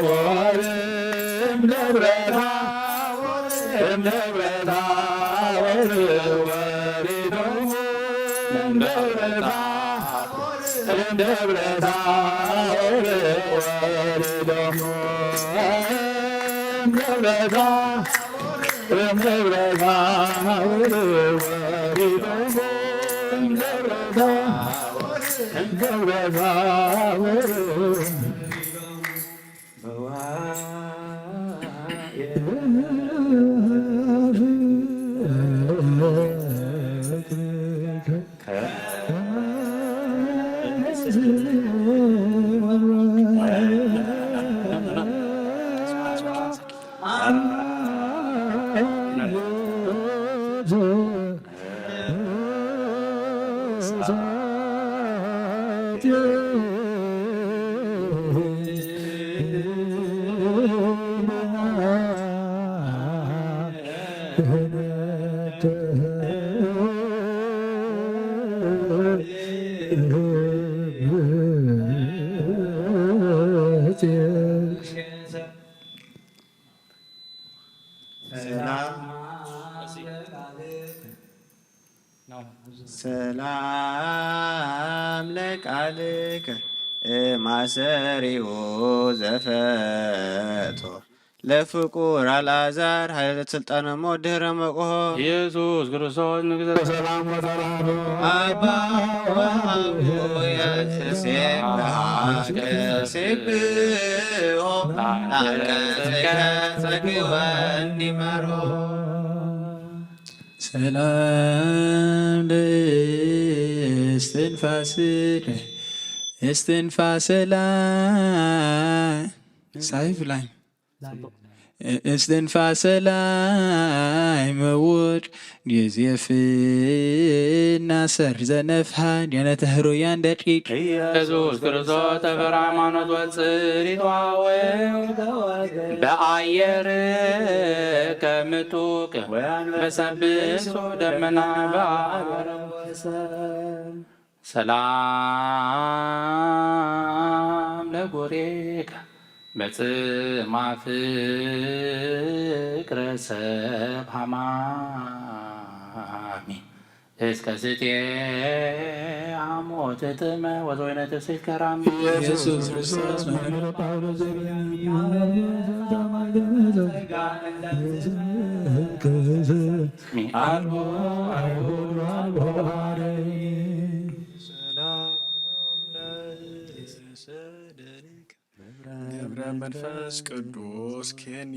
ታቦር እምደብረ ታቦር እምደብረ ታቦር ወሪዶሙ እምደብረ ታቦር እምደብረ ታቦር ወሪዶሙ እምደብረ ታቦር እምደብረ ታቦር ወሪዶሙ እምደብረ ታቦር እምደብረ ታቦር ሰላም ለቃልከ ማሰሪሁ ዘፈቶ ለፍቁር አልዓዛር ኃይለ ስልጣነ ሞት ድህረ መቆሆ ኢየሱስ ክርስቶስ ንግዘ ሰላም ወሰላም አባ ወአቡየ ተሴብሖ ላቀጸከ ጸግወ እንዲመሮ ሰላም ለእስትንፋስከ እስትንፋሰ ላይ ሳይፍ ላይ እስትንፋሰ ላይ መውድ የዜፍና ሰር ዘነፍሃን የነተህሩያን ደቂቅ ኢየሱስ ክርስቶስ ተፈራ ሃይማኖት ወፅሪት ዋወው በአየር ከምጡቅ በሰብሶ ደመና ሰላም ለጎሬከ በጽማ ፍቅረ ሰብ ሃማሚ እስከ ስቴ አሞት ጥመ ወዘወይነ ትፍስሕት ከራሚ ኢየሱስ ክርስቶስ መምህረ ጳውሎስ አልቦ ገብረ መንፈስ ቅዱስ ኬኒ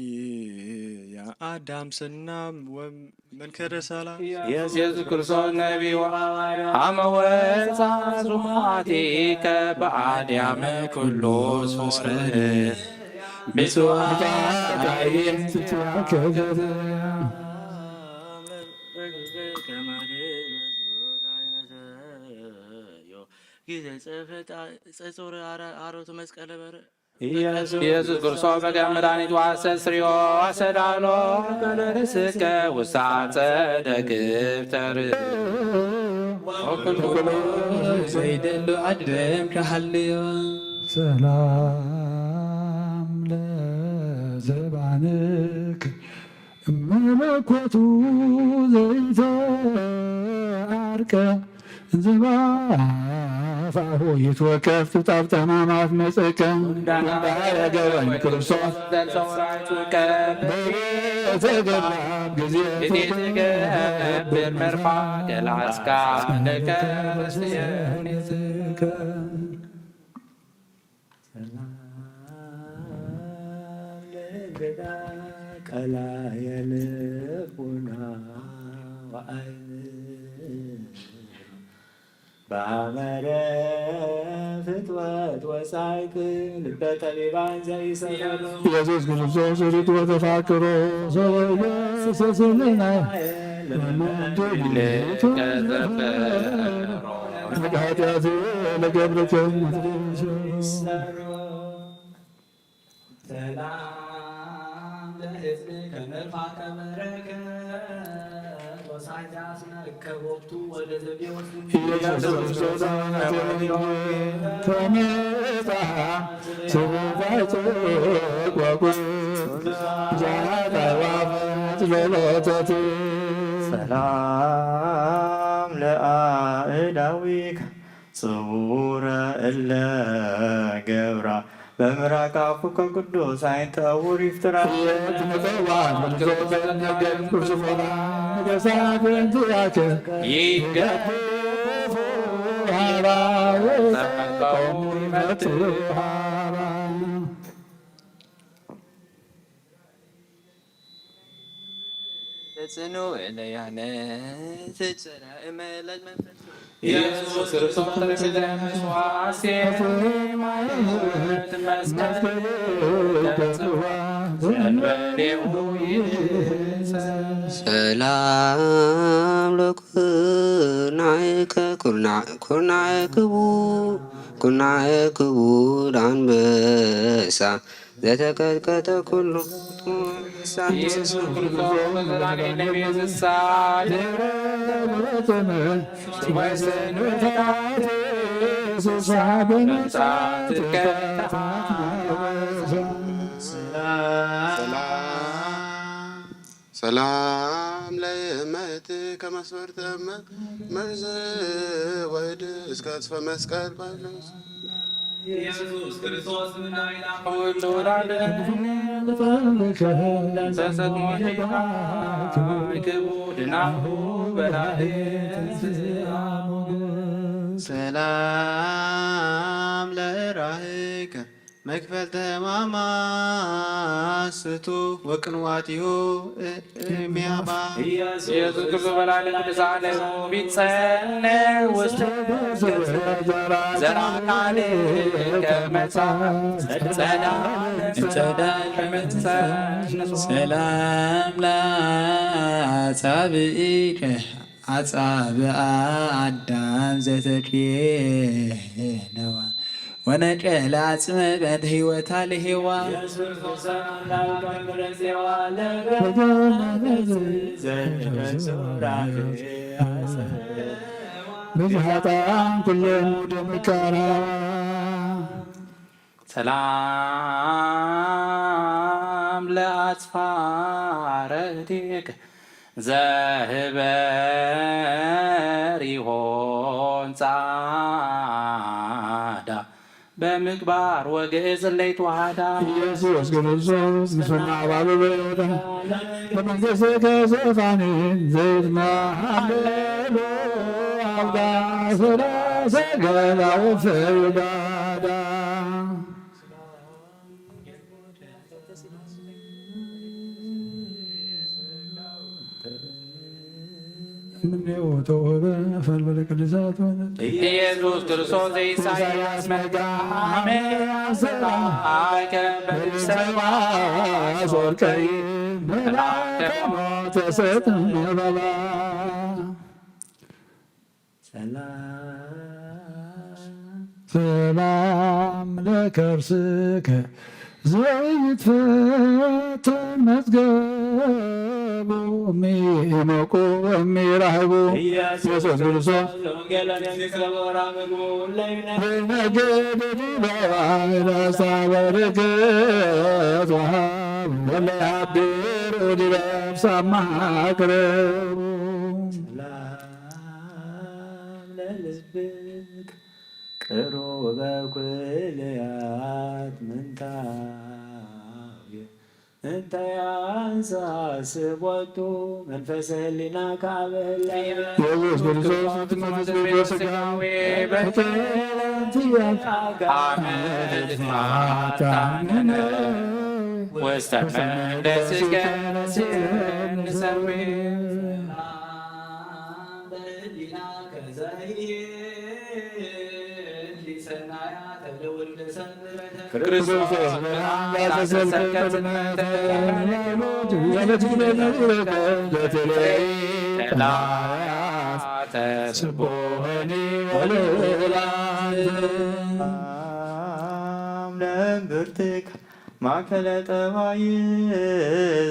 የአዳም ስናም መንከረ ሰላም ኢየሱስ ክርስቶስ ነቢዩ አመ ወፃ ዙማቲከ በአድያመ ኩሉ ሶረ ብፁዓን ኢየሱስ ክርስቶስ በገ መድኃኒቱ አሰስርዮ አሰዳሎ በለርስከ ውሳፀ ደግብተር ዘይደሉ አድረም ከሃልዮ ሰላም ለዘባንክ መለኮቱ ዘይተአርቀ ዘባፋሁ ይትወከፍ ትጣብ ጠማማት መጸቀም እንዳያገባኝ ክርስቶስ በተገባም ጊዜ ትገብር መርፋ ገላስካ ለከ ቀላየ ልቡና ወአይን በአመረ ፍትወት ወጻይቅ ልበ ጠቢባን ዘይሰፈሩ ኢየሱስ ክርስቶስ ሪት ወተፋቅሮ ሰሰሰልና ኃጢአት ለገብረከም ከመጣ ወሎተቱ ሰላም ለአእዳዊከ ጽቡረ እለ ገብራ በምራቅ አፉከ ቅዱስ አይንተ ዕውር ይፍጥራ ትመጠዋን በልዞተን ነገር ኩርሱፎና ገሳፍንትያከ ይገቡ ሃራዌ ተቀሙ ይመት ሃራ ጽኑ እለያነ ትጽራ እመላጅ መንፈስ ኢየሱስ ክርስቶስ ተረፈዘ መስዋዕት ማይሞት መስቀል ተጽዋ ዘንበሌው ሰላም ለኩርናዕከ ኩርናዕ ክቡድ አንበሳ ዘተቀጥቀጠ ኩሉ ኢየሱስ ክርስቶስ በዘላለም ነቢይ ዝሳድ ሰላም ለእመትከ መስፈርተ መርዘ ወህድ እስከ ጽፈ መስቀል ባለስ ኢየሱስ ክርስቶስ ምናይና ሁሉ ሰሰት ሞቴታ ክቡድናሁ በላይ ሰላም ለራህከ መክፈልተ ማማስቱ ወቅንዋቲሁ እሚያባ ኢየሱስ ክርስቶስ በላለ ቅዱሳን ቢጸነ ውስጥ ዘራካል ከመጻ ሰላም ለአጻብዕከ አጻብአ አዳም ዘተኬነዋ ወነቀለ አጽመ በእንተ ሕይወታ ለሔዋን ብዝሃጣን ኩሎም ደምካራ ሰላም ለአጽፋረቲከ ዘህበሪሆን ጻዳ በምግባር ወግዕዝ ለይትዋሃዳ ኢየሱስ ክርስቶስ ምስና ባበበታ በመንግሥትከ ዘፋኒ ዘይትመሃለሉ አብዳ ሰላሰ ገላው ፈርዳዳ ኢየሱስ ክርስቶስ ዘኢሳይያስ መጋሜ አሰራከ በሰባ ሶርከይ መላከሞ ተሰጥመበላ ሰላም ለከርስከ ዘይትፈተን መዝገቡ እሚሞቁ እሚራህቡ ኢየሱስ ክርስቶስ በነገድ ዲበዋይራሳ በረከት ወሃብ ወለያድር ዲበብሳ ማቅረቡ ቅሩበ ኩልያት ምንታየ እንተ ያንሳስቦቱ መንፈሰ ህሊና ካበህላ ኢየሱስ ክርስቶስ ትመዝገበ ሥጋዌ በተለምትያት አመድማታንነ ውስተ መቅደስከ ንሰርዌ ክርስቶስ ለእምብርትከ ማእከለ ጠባይ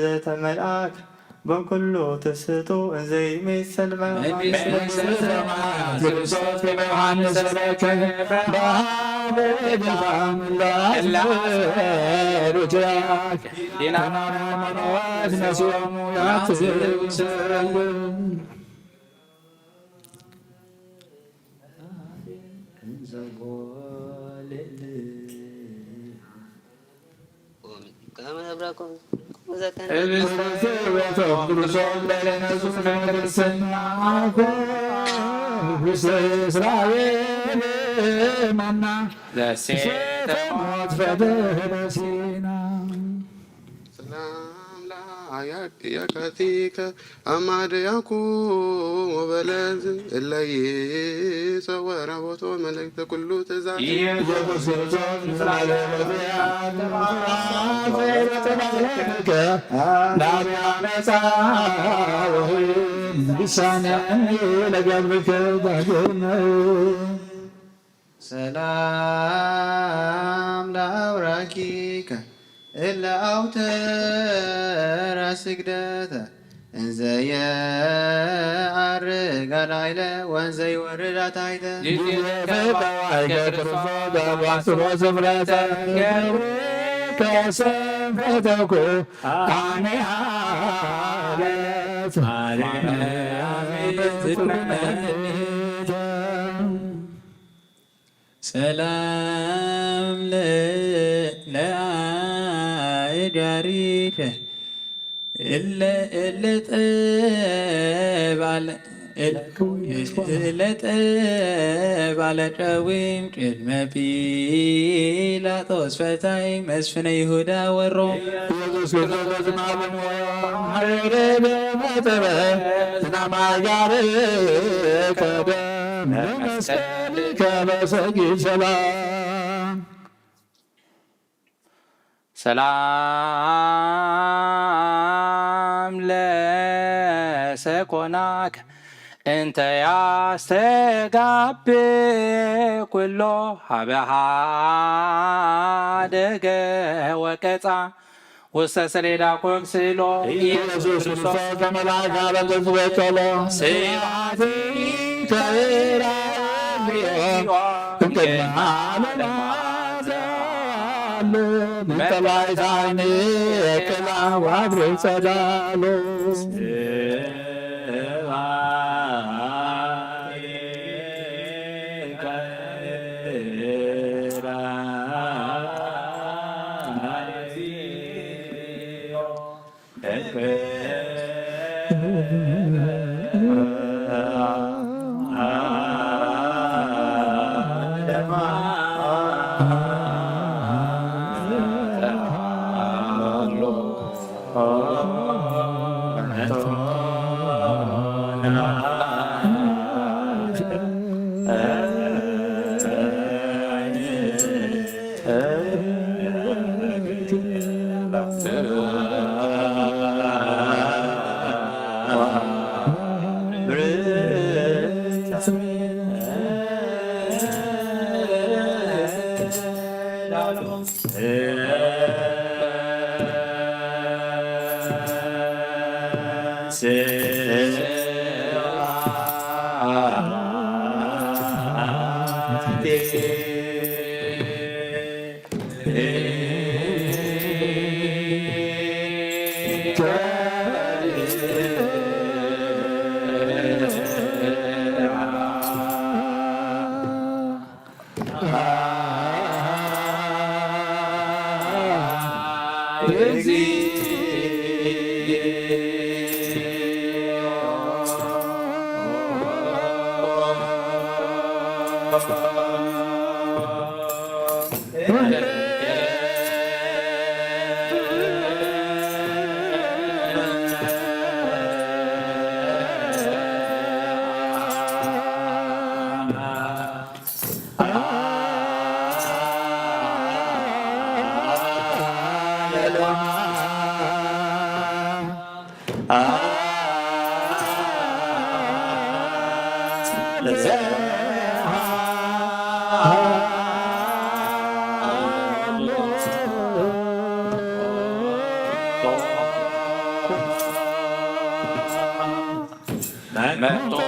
ዘተመልአክ በኩሉ ትስቶ እንዘይ ሚሰልመ ክርስቶስ በዮሐንስ ሰበከ በአበግዛም ላስሩጃክ ዲናናማኖት ነሲዮሙ ያትስረሉ ያካቲከ አማድያኩ ወበለዝ እለይ ሰወረ ቦቶ መልእክተ ኩሉ ትእዛዝ ሰላም ለአብራኪከ እለ አውተረ ስግደተ እንዘ የዐርግ ላዕለ ወንዘ ይወርድ ታሕተ ከሰንፈተኩ ሰላም ለአእዳሪከ እለ ጠባለ ጨዊም ቅድመ ጲላጦስ ፈታይ መስፍነ ይሁዳ ወሮ ሰላም ለሰኮናከ እንተ ያስተጋብ ኩሎ ሀበሃ ደገ ወቀጻ ውስተ ሰሌዳ ኮክስሎ ኢየሱስ ክርስቶስ ከመላእክት አበገዝ ወከሎ ስብሐት መጠላይታይን ቅላ ዋብሮ ጸዳሎ መቶ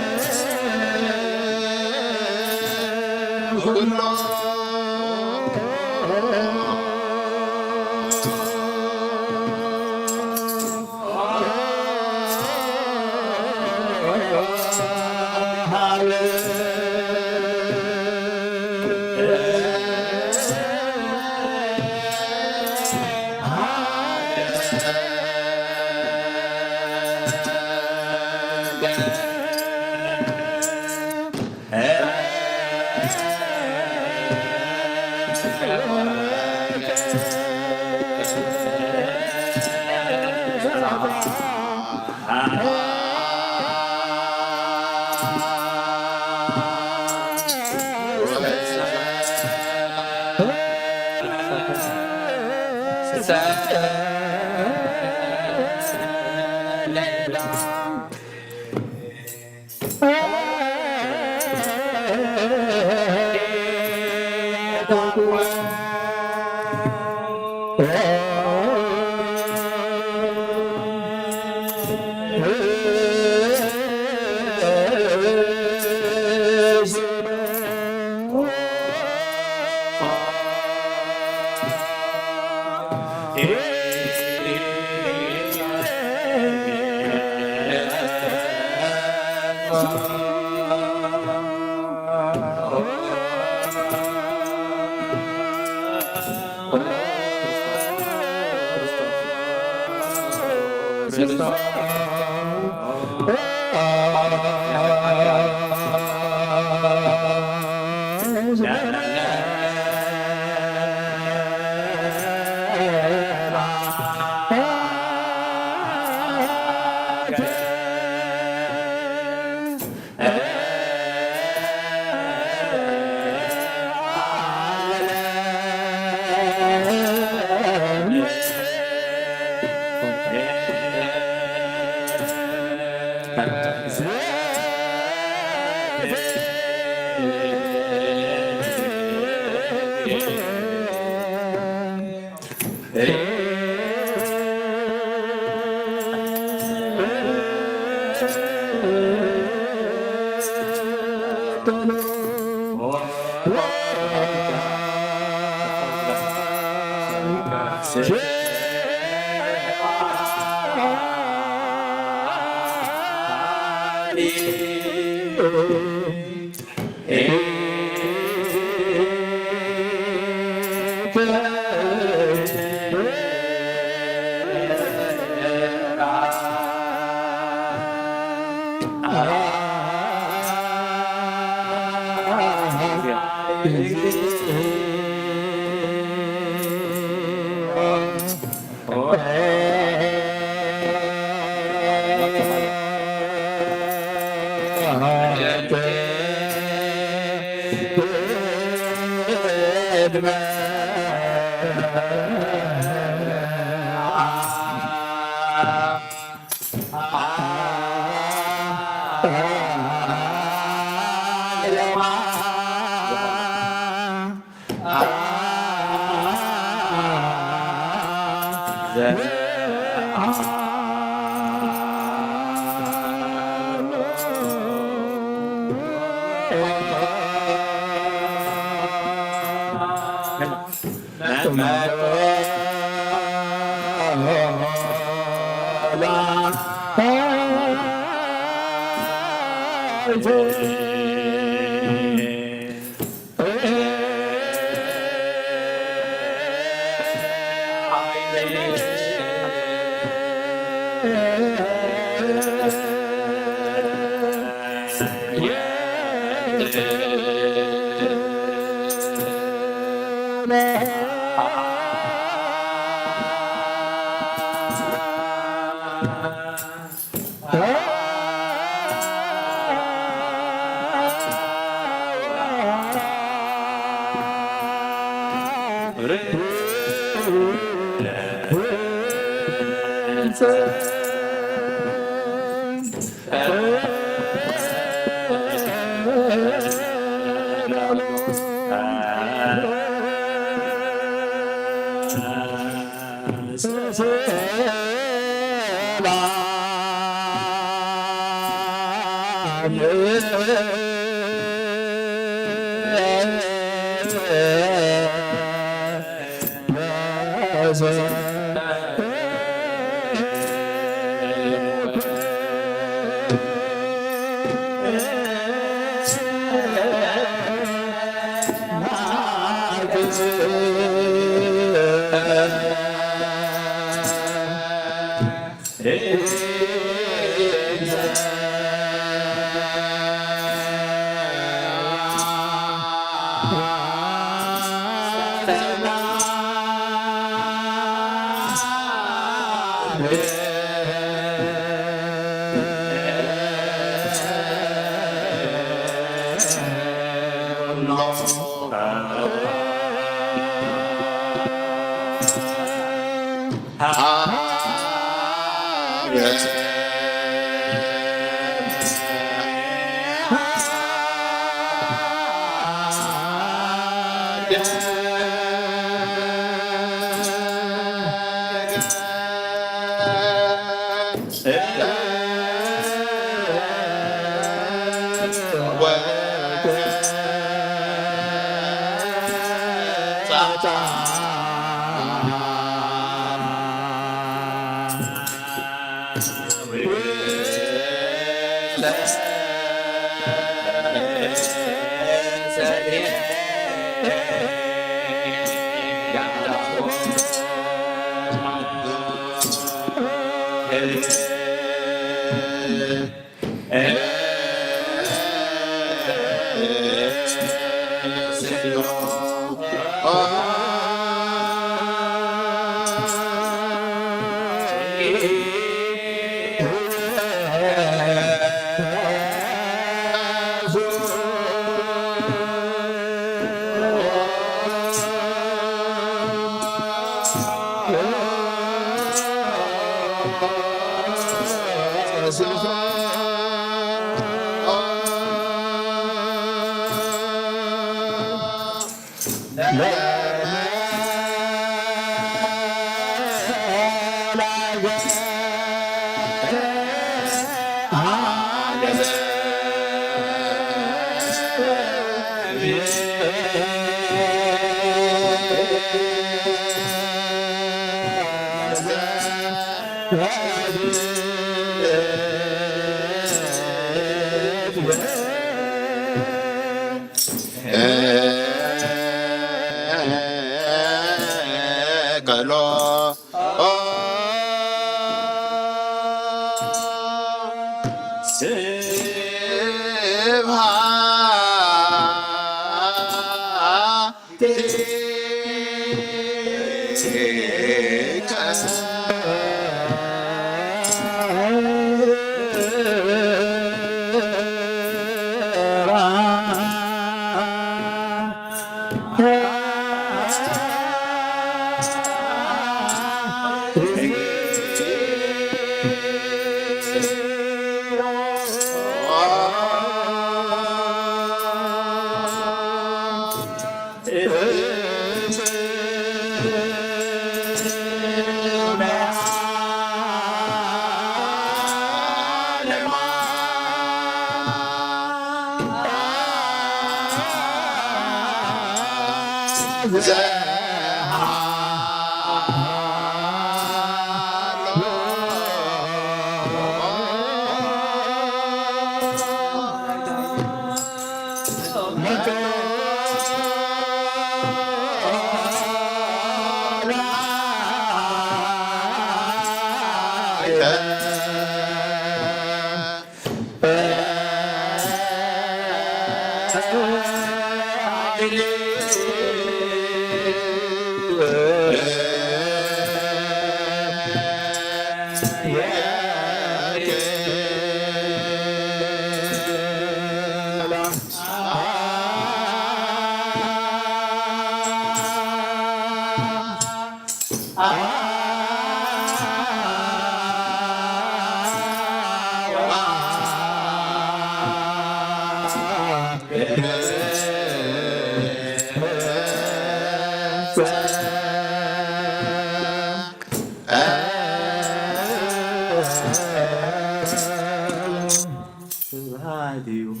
ስብሐቲሁ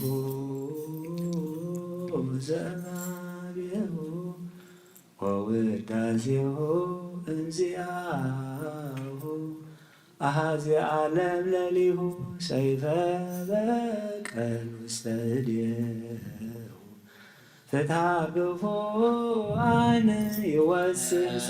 ዘናብየሁ ወውዳሴሁ እንዚአሁ አሐዜ ዓለም ለሊሁ ሰይፈ በቀል ውስተ እዴሁ ፍትሐ ግፉዓን ይወስድ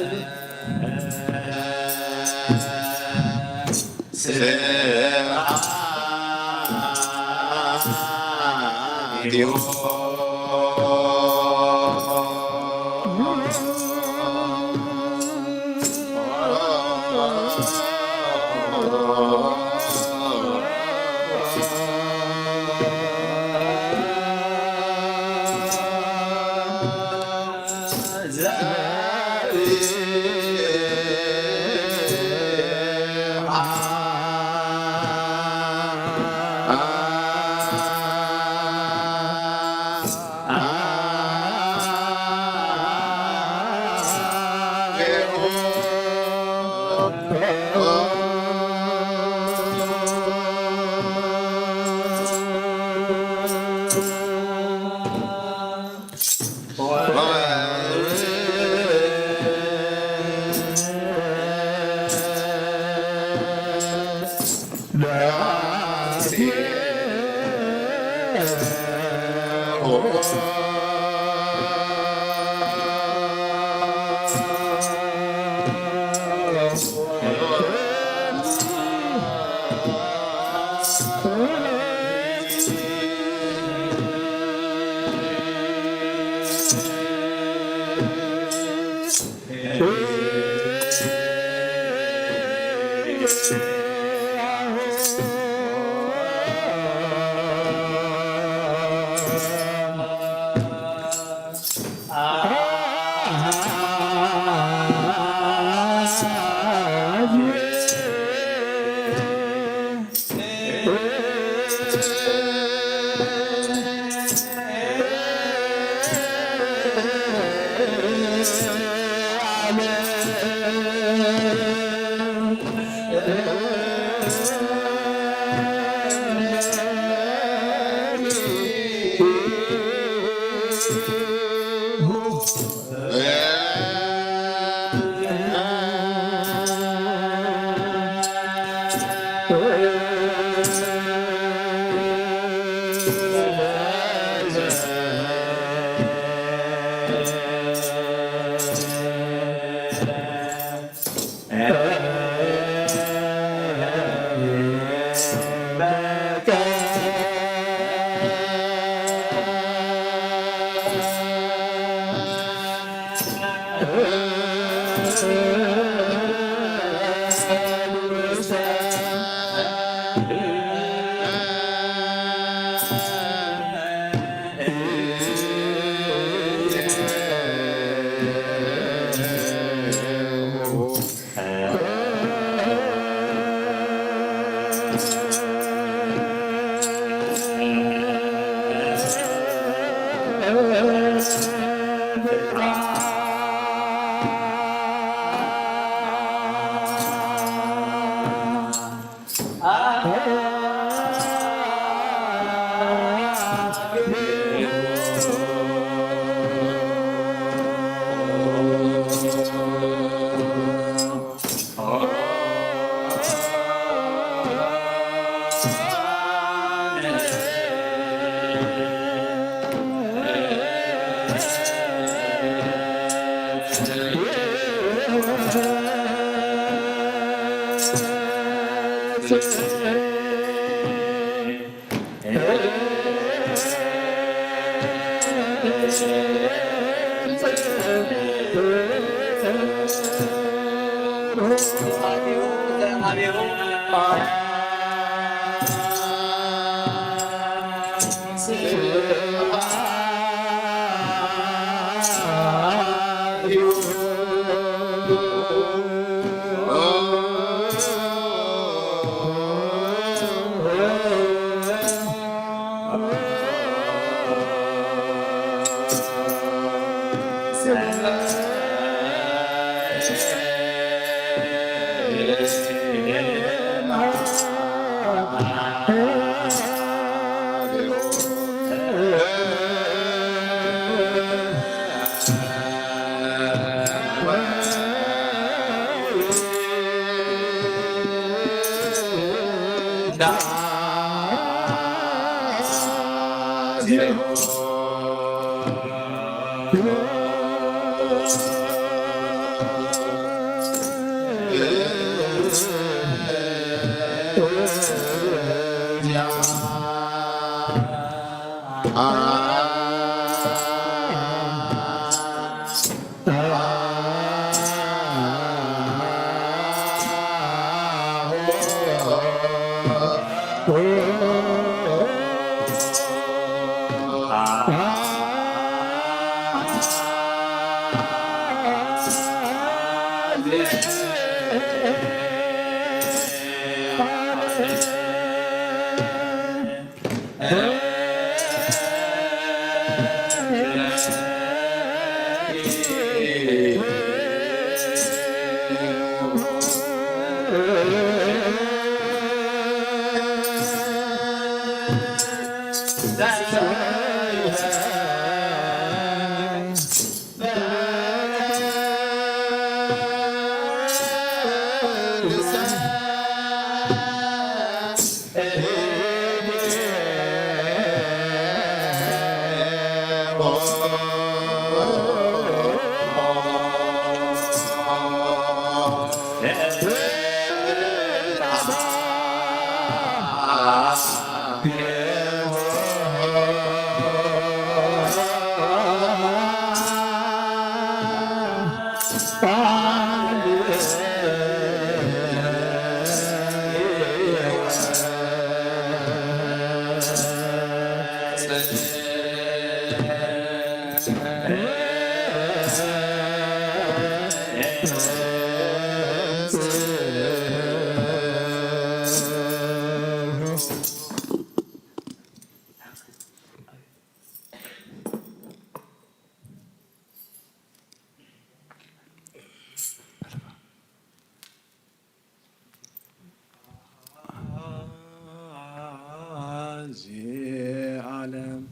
ዓለም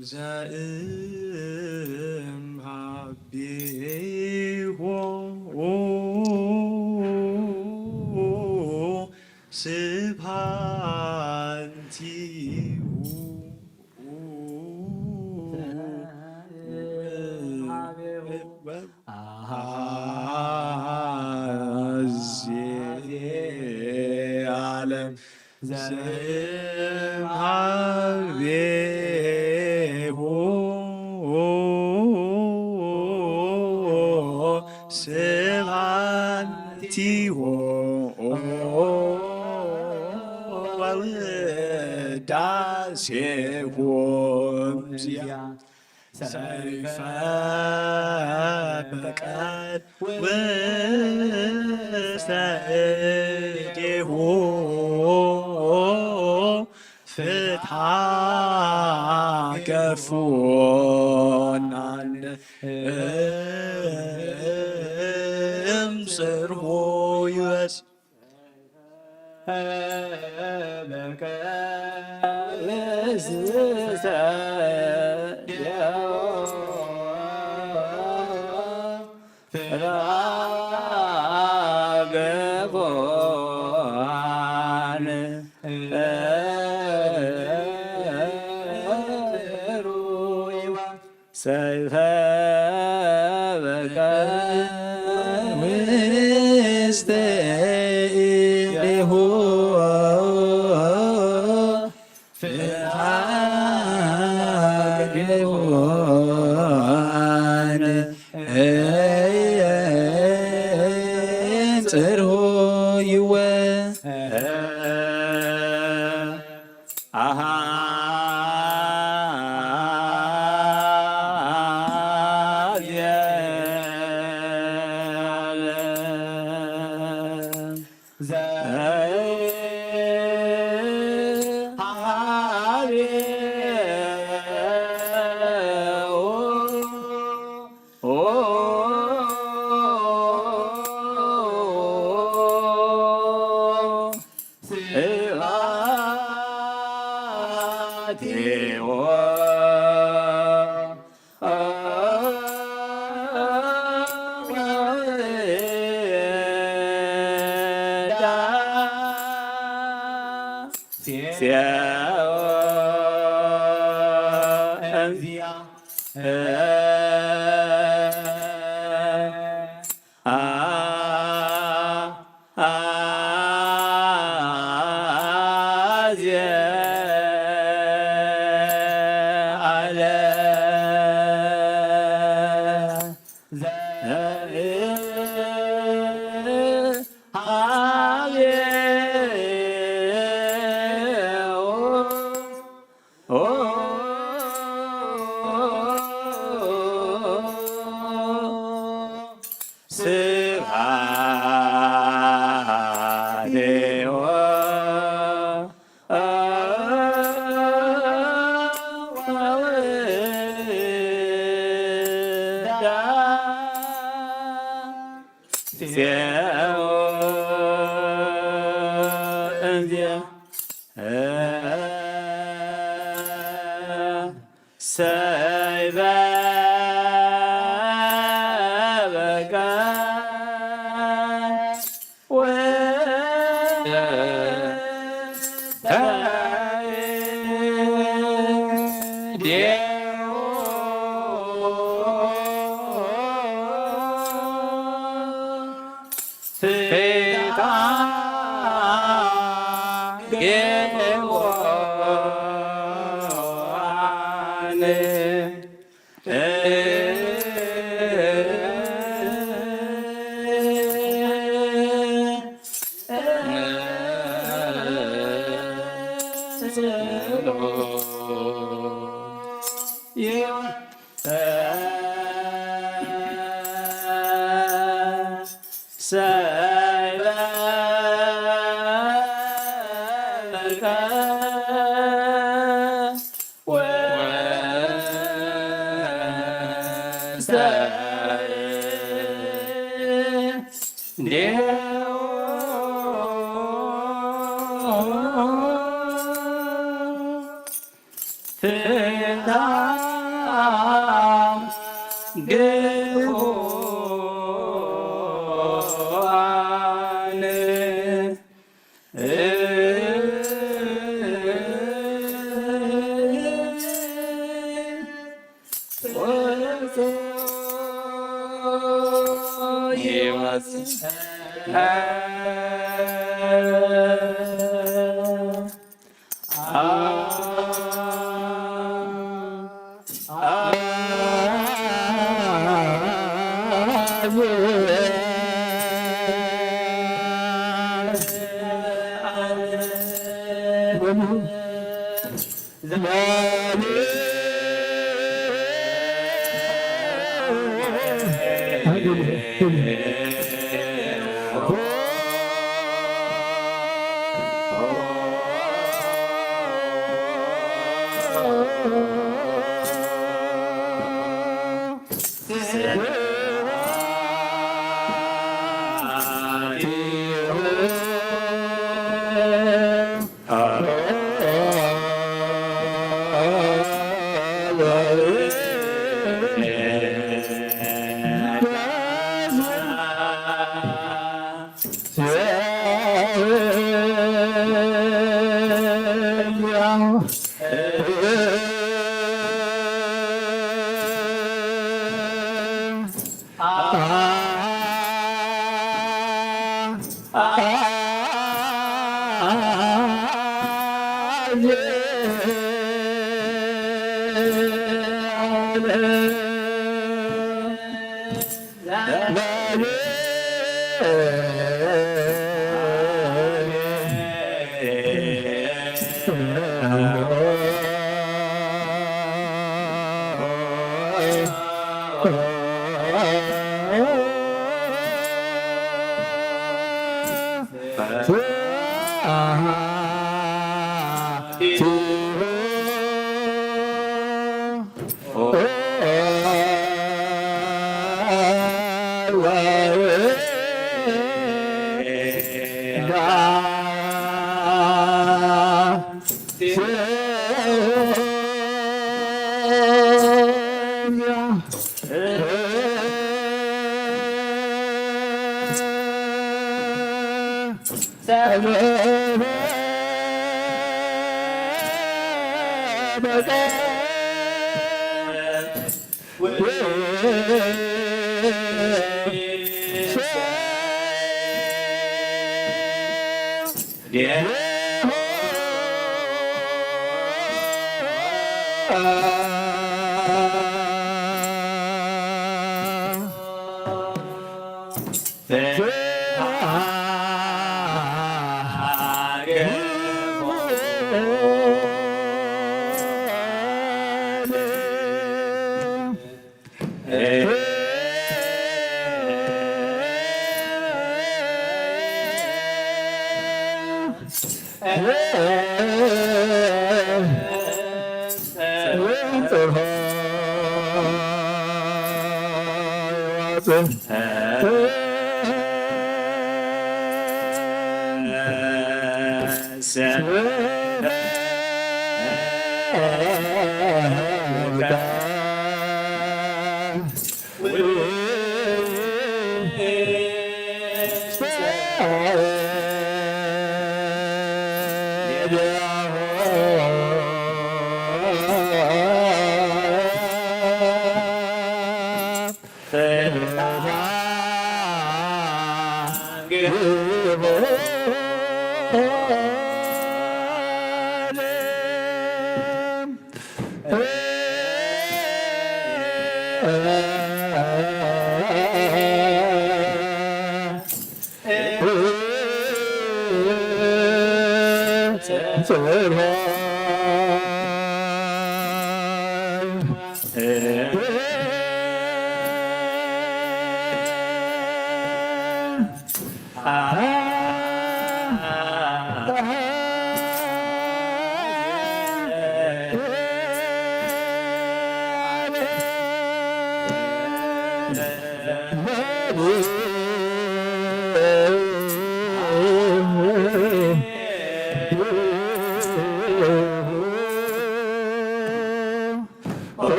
ዘእም ሀቢሆ ስብሐቲሁ ዓለም ዘእም ሀቢሁ ስብሐቲሁ ወውዳሴሁ ሰይፈ በቀል ውስተ እዴሁ ፍትሐ ገርፎናል እምጽርሖ ይወፅ ሰይፈ በቀል ውስተ እዴሁ ፍትሐ ገርፎናል እምጽርሖ ይወፅ Yeah.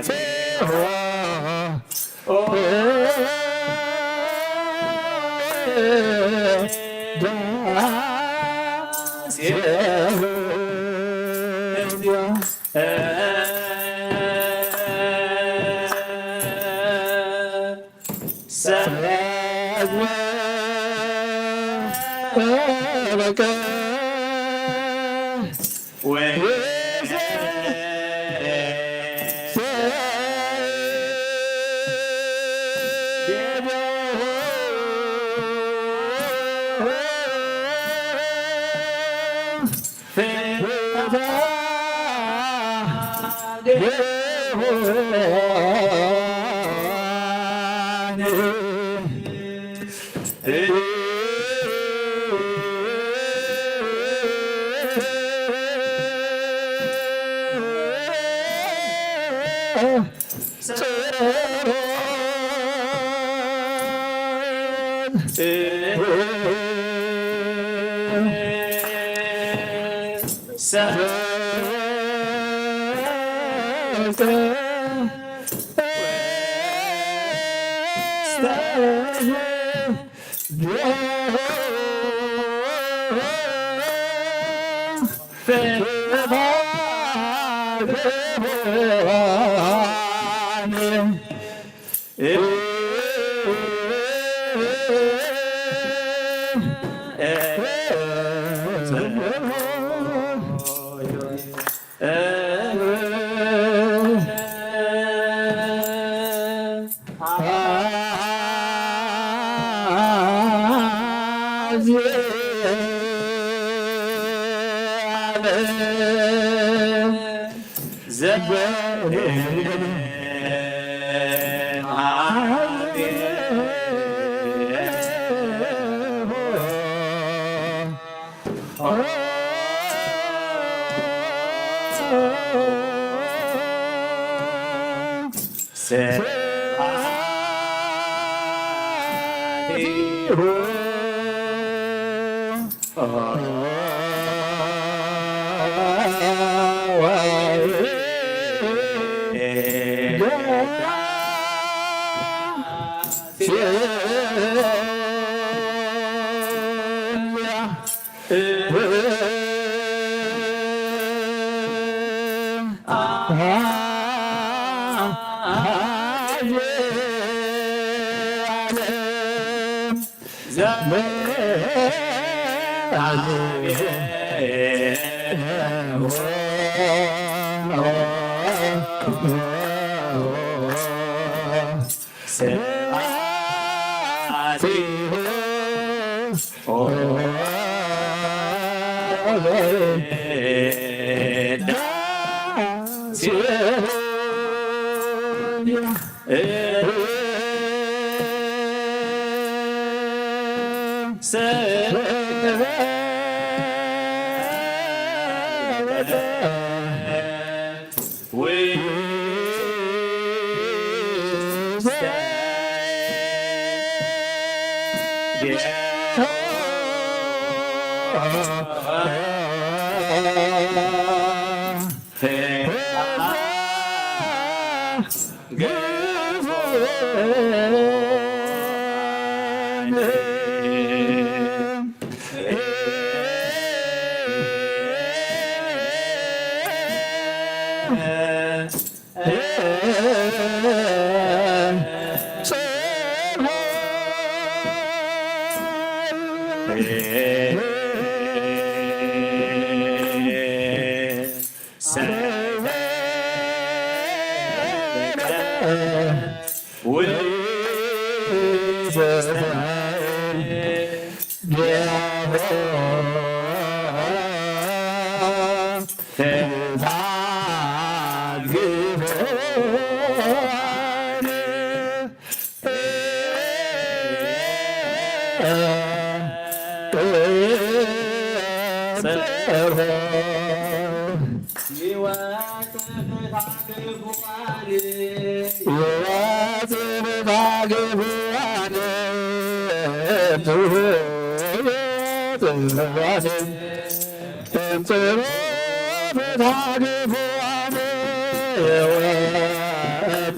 Say Thank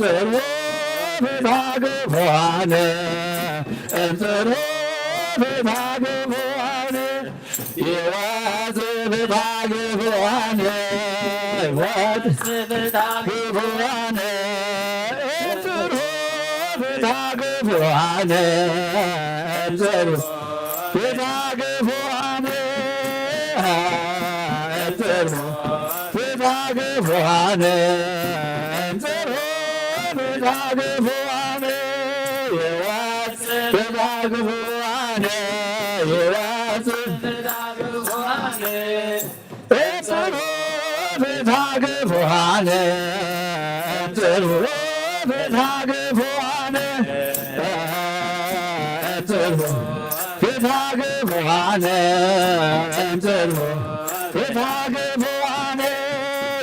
you. ፍታግፏነ እንጽሮ ፍታግፏነ ይወፅ ፍታግፏነ ይወፅ ፍታግፏነ እንጽሮ ፍታግፏነ እንጽሮ ፍታግፏነ እንጽሮ ፍታግፏነ እንጽሮ ፍታግፏነ ይወፅ ፍታግፏነ ይወፅ ፍታግፏነ እንጽሮ ፍታግፏነ እንጽሮ ፍታግፏነ እንጽሮ ፍታግፏነ እንጽሮ ፍታግፏነ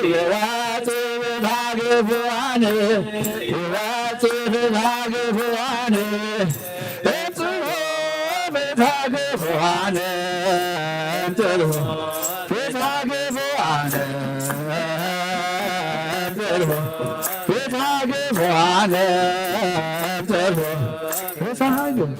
ይወፅ ፍታግፏነ ይወፅ ፍታግፏነ እንጽሮ ፍታግፏነ እንጽሮ ፍታግፏነ እንጽሮ ፍታግፏነ እንጽሮ ፍታግፏነ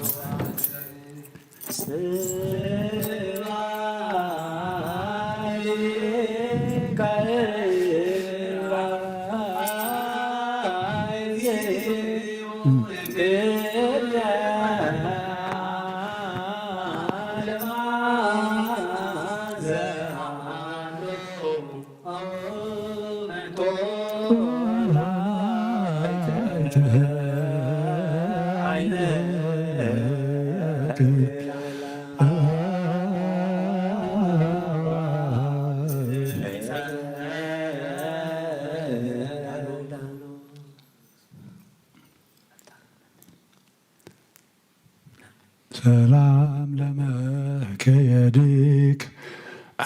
ሰላም ለመከየድክ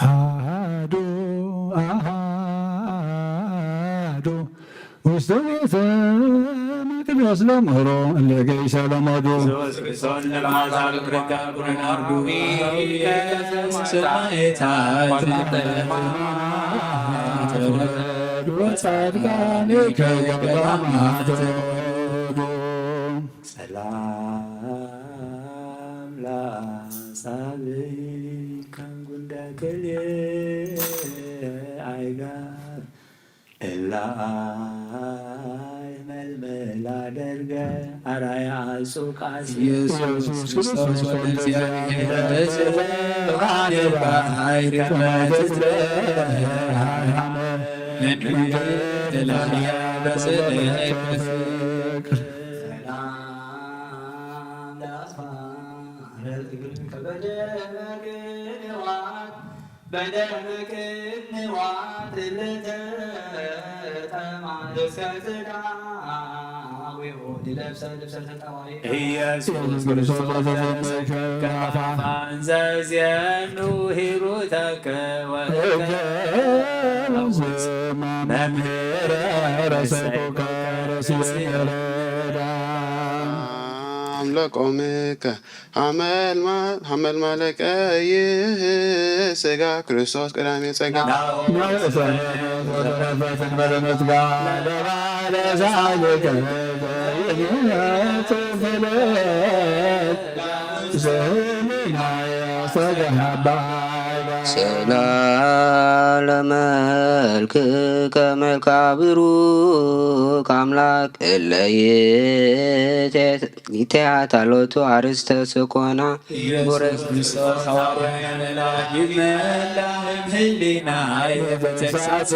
አሐዱ አሐዱ ውስተ ቤተ መቅደስ ለምህሮ እለገይሰ ለመዱ ጻድቃኔከ ገዳማት ሰላም ላሳብከን ጉንዳከል አይጋር እላይ መልመል አደርገ አራያ ሱቃስ ኢየሱስ ክርስቶስ ወደ እግዚአብሔር ስብሐት ባሕር ከመትትረ ለድንግል በስልክ ኢየሱስ ክርስቶስ ዘዚያኑ ሂሩተከ መምህረ ረሰቶከ ለቆምከ ሐመልማለ ቀይህ ሥጋ ክርስቶስ ቀዳሜ ጸጋ ሰላም ለመልክከ መልክዐ ብሩክ አምላክ እለ ይትሃታሎቱ አርእስተ ሰኮና ኢየሱስ ክርስቶስ ሐዋርያነ ይመላህም ህሊና የበተግሳጽ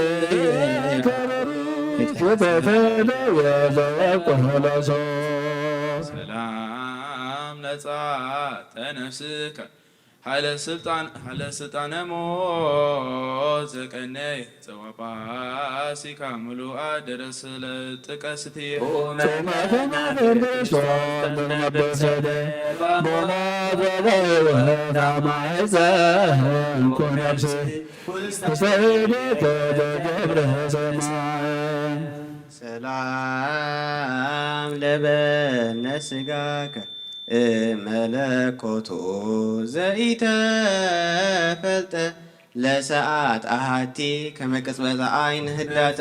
ሰላም ነጻተ ነፍስከ ኃይለ ስልጣነ ሞት ዘቀነይ ዘዋጳሲካ ምሉአ ደረሰ ለጥቀስት ሰላም ለበነ ሥጋከ መለኮቱ ዘኢተፈልጠ ለሰዓት አሃቲ ከመቅጽበተ አይን ህዳጠ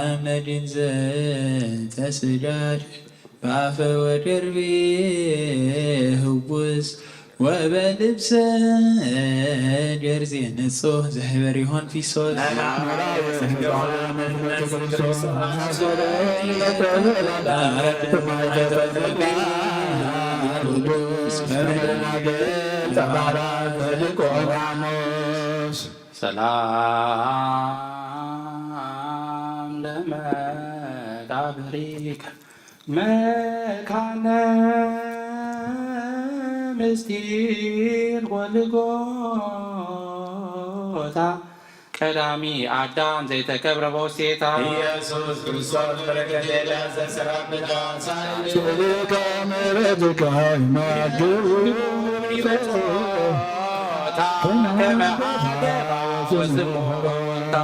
አምነድን ዘተስዳድ በአፈ ወደርቤ ህውስ ወበልብሰ ደርዜ ንጹህ ዘህበር ይሆን ፊሶት ሰላም ለመቃብሪከ መካነ ምስጢር ጎልጎታ ቀዳሚ አዳም ዘይተከብረ በውስቴታ ኢየሱስ ክርስቶስ በረከት ለዘሰራ ብዳሳ ቸርከ ምሕረትከ ይመግቡ ይበታ ከመሃደባ ወስሞታ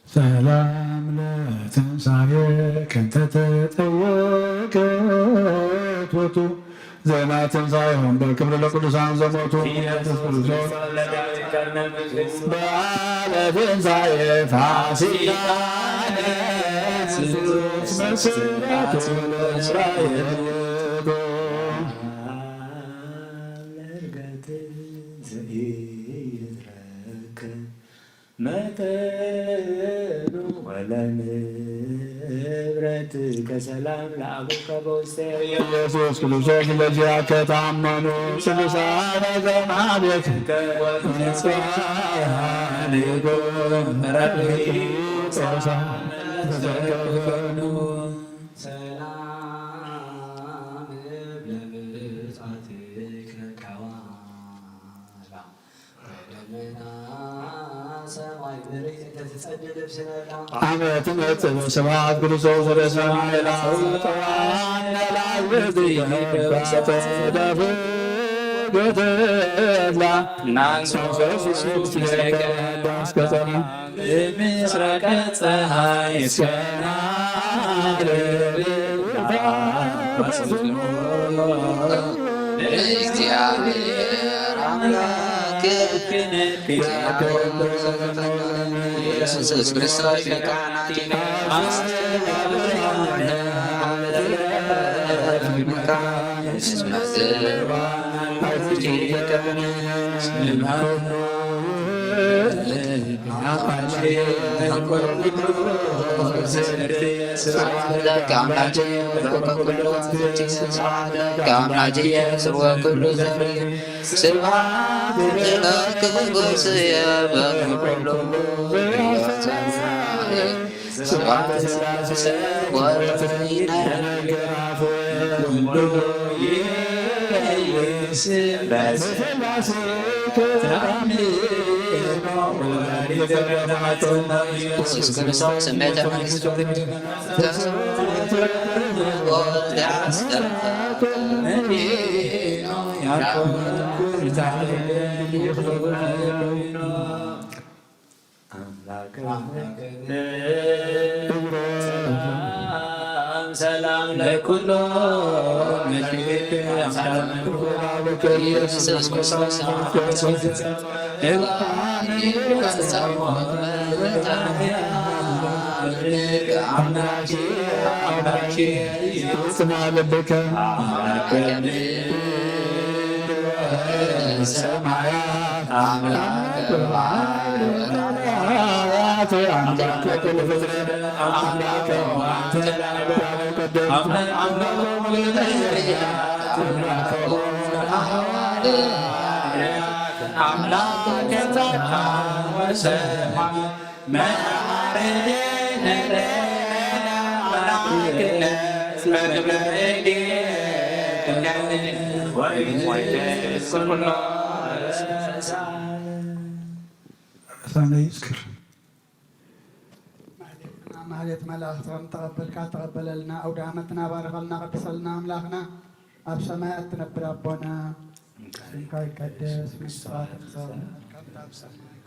ሰላም ለትንሣኤከ ተጠወቀት ወቱ ዜና ትንሣኤሆም በክብር ለቅዱሳን ዘሞቱ በዓለ ትንሣኤ ፋሲካ መስራቱ ለእስራኤል መጠኑ ወለንብረት ከሰላም ለአቡከ በውስተ ኢየሱስ ክርስቶስ ለዚያ ከታመኑ ቅዱሳን ዘማቤት ዓመት መጽእ ስብሐት ክርስቶስ ወደ ሰማይ ምስራቀ ፀሐይ እግዚአብሔር አምላክ ኢየሱስ ክርስቶስ ሰላም ለኩሎ ኢየሱስ ክርስቶስ አምላከ ጻድቃን ወሰማይ መሐረነ አምላክነ በግብረ ማህሌት መላእክትም ተቀበለልና አውደ ዓመትና ባረኸልና ቀድሰልና አምላክና ኣብ ሰማያት ትነብር አቦና ስምካ ይቀደስ ምጽአትከ ኣብ ሰማይ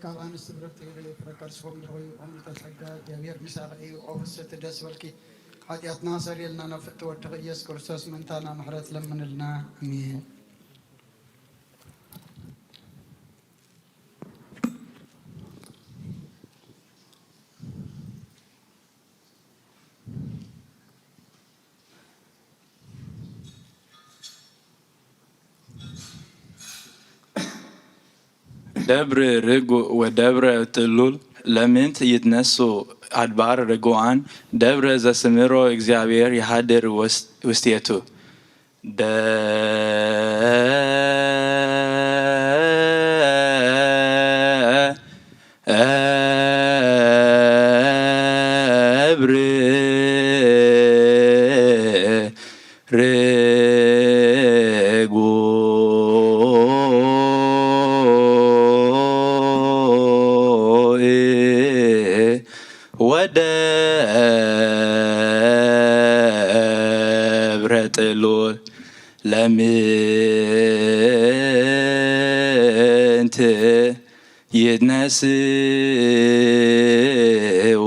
ካብ ኣንስቲ ብረክቲ ፍረቀርስፎም ንኾዩ ኦም ተጸጋ እግዚአብሔር ምሳኺ እዩ ኦፍሰት ደስ በልኪ ኃጢአትና ሰሪልና ነፍቲ ወድኺ ኢየሱስ ክርስቶስ ምንታና ምሕረት ለምንልና አሜን። ደብረ ርጉእ ወደብረ ጥሉል ለምንት ይትነሱ አድባር ርጉዓን ደብረ ዘስምሮ እግዚአብሔር ይሃድር ውስቴቱ ደብረ ወደብረ ጥሉል ለምንት ይትነስኡ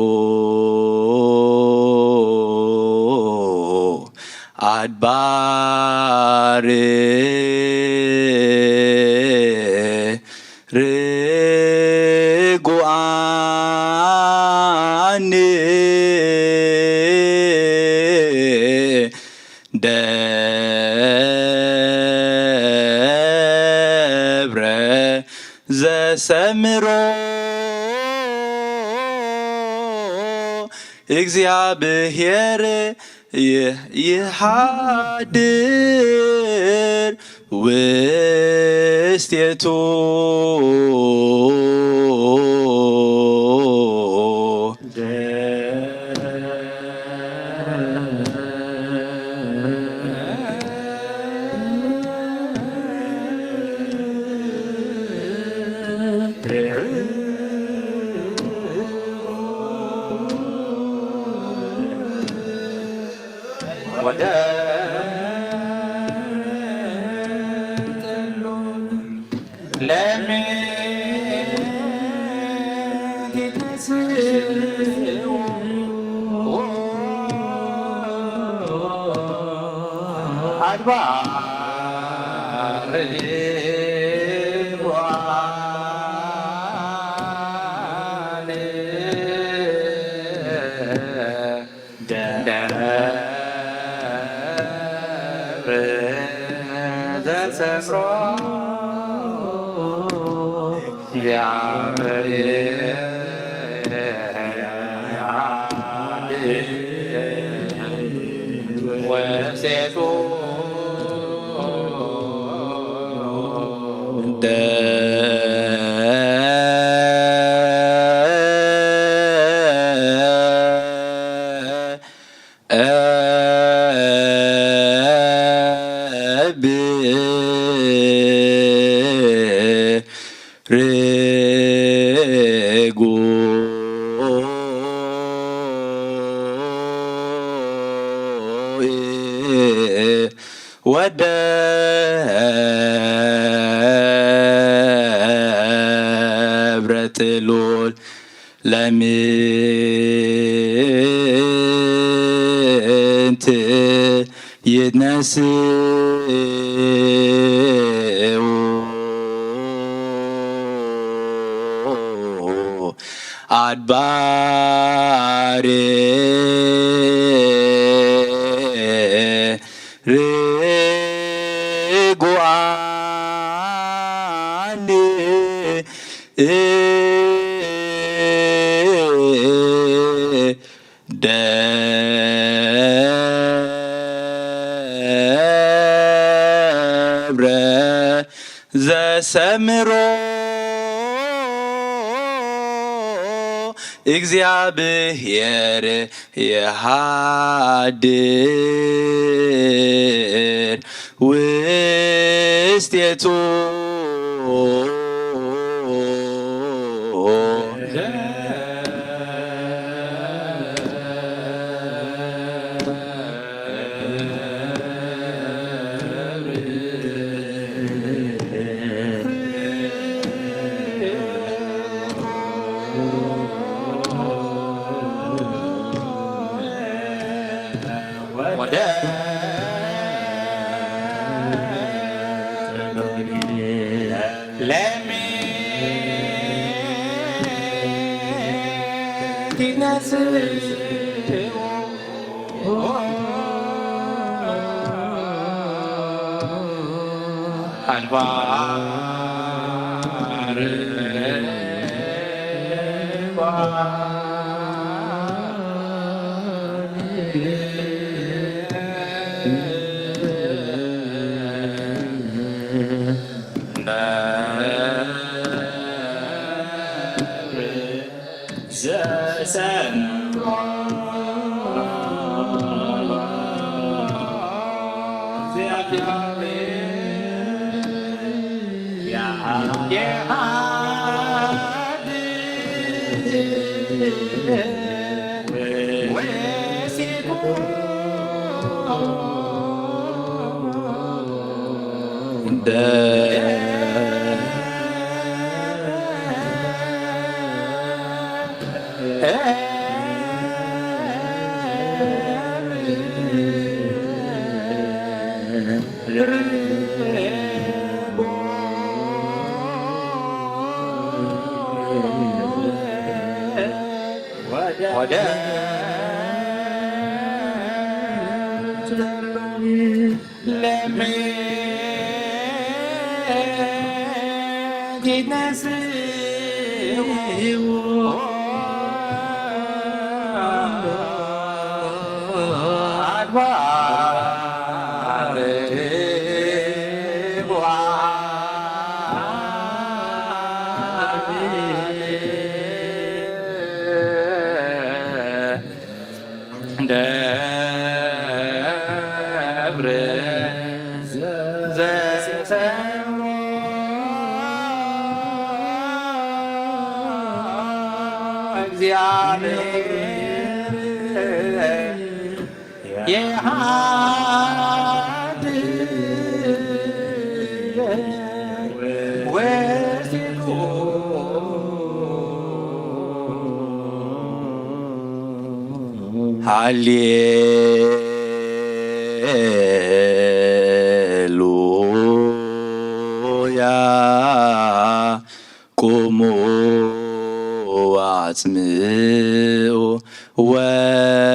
አድባር ርጉዓን ደብረ ዘሰምሮ እግዚአብሔር ይሃድር ውስቴቱ ወደብረ ጥሉል ለምንት ይትነስኡ አድባር ደብረ ዘሰምሮ እግዚአብሔር የሃድር ውስቴቱ ሃሌሉያ ቁሙ አጽምዑ ወንጌለ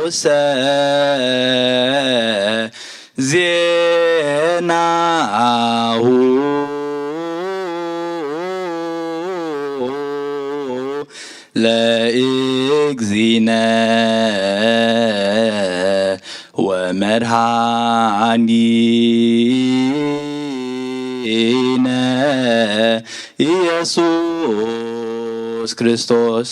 ቅዱሰ ዜናሁ ለእግዚእነ ወመድኃኒነ ኢየሱስ ክርስቶስ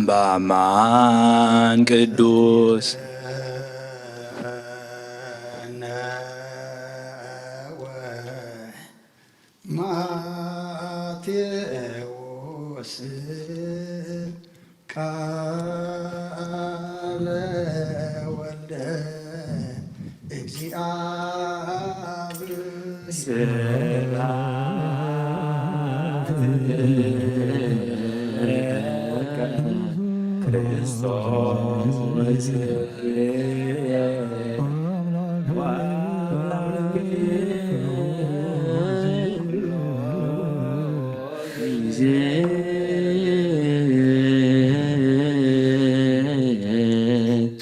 በአማን ቅዱስ ማቴዎስ ቃለ ወልደ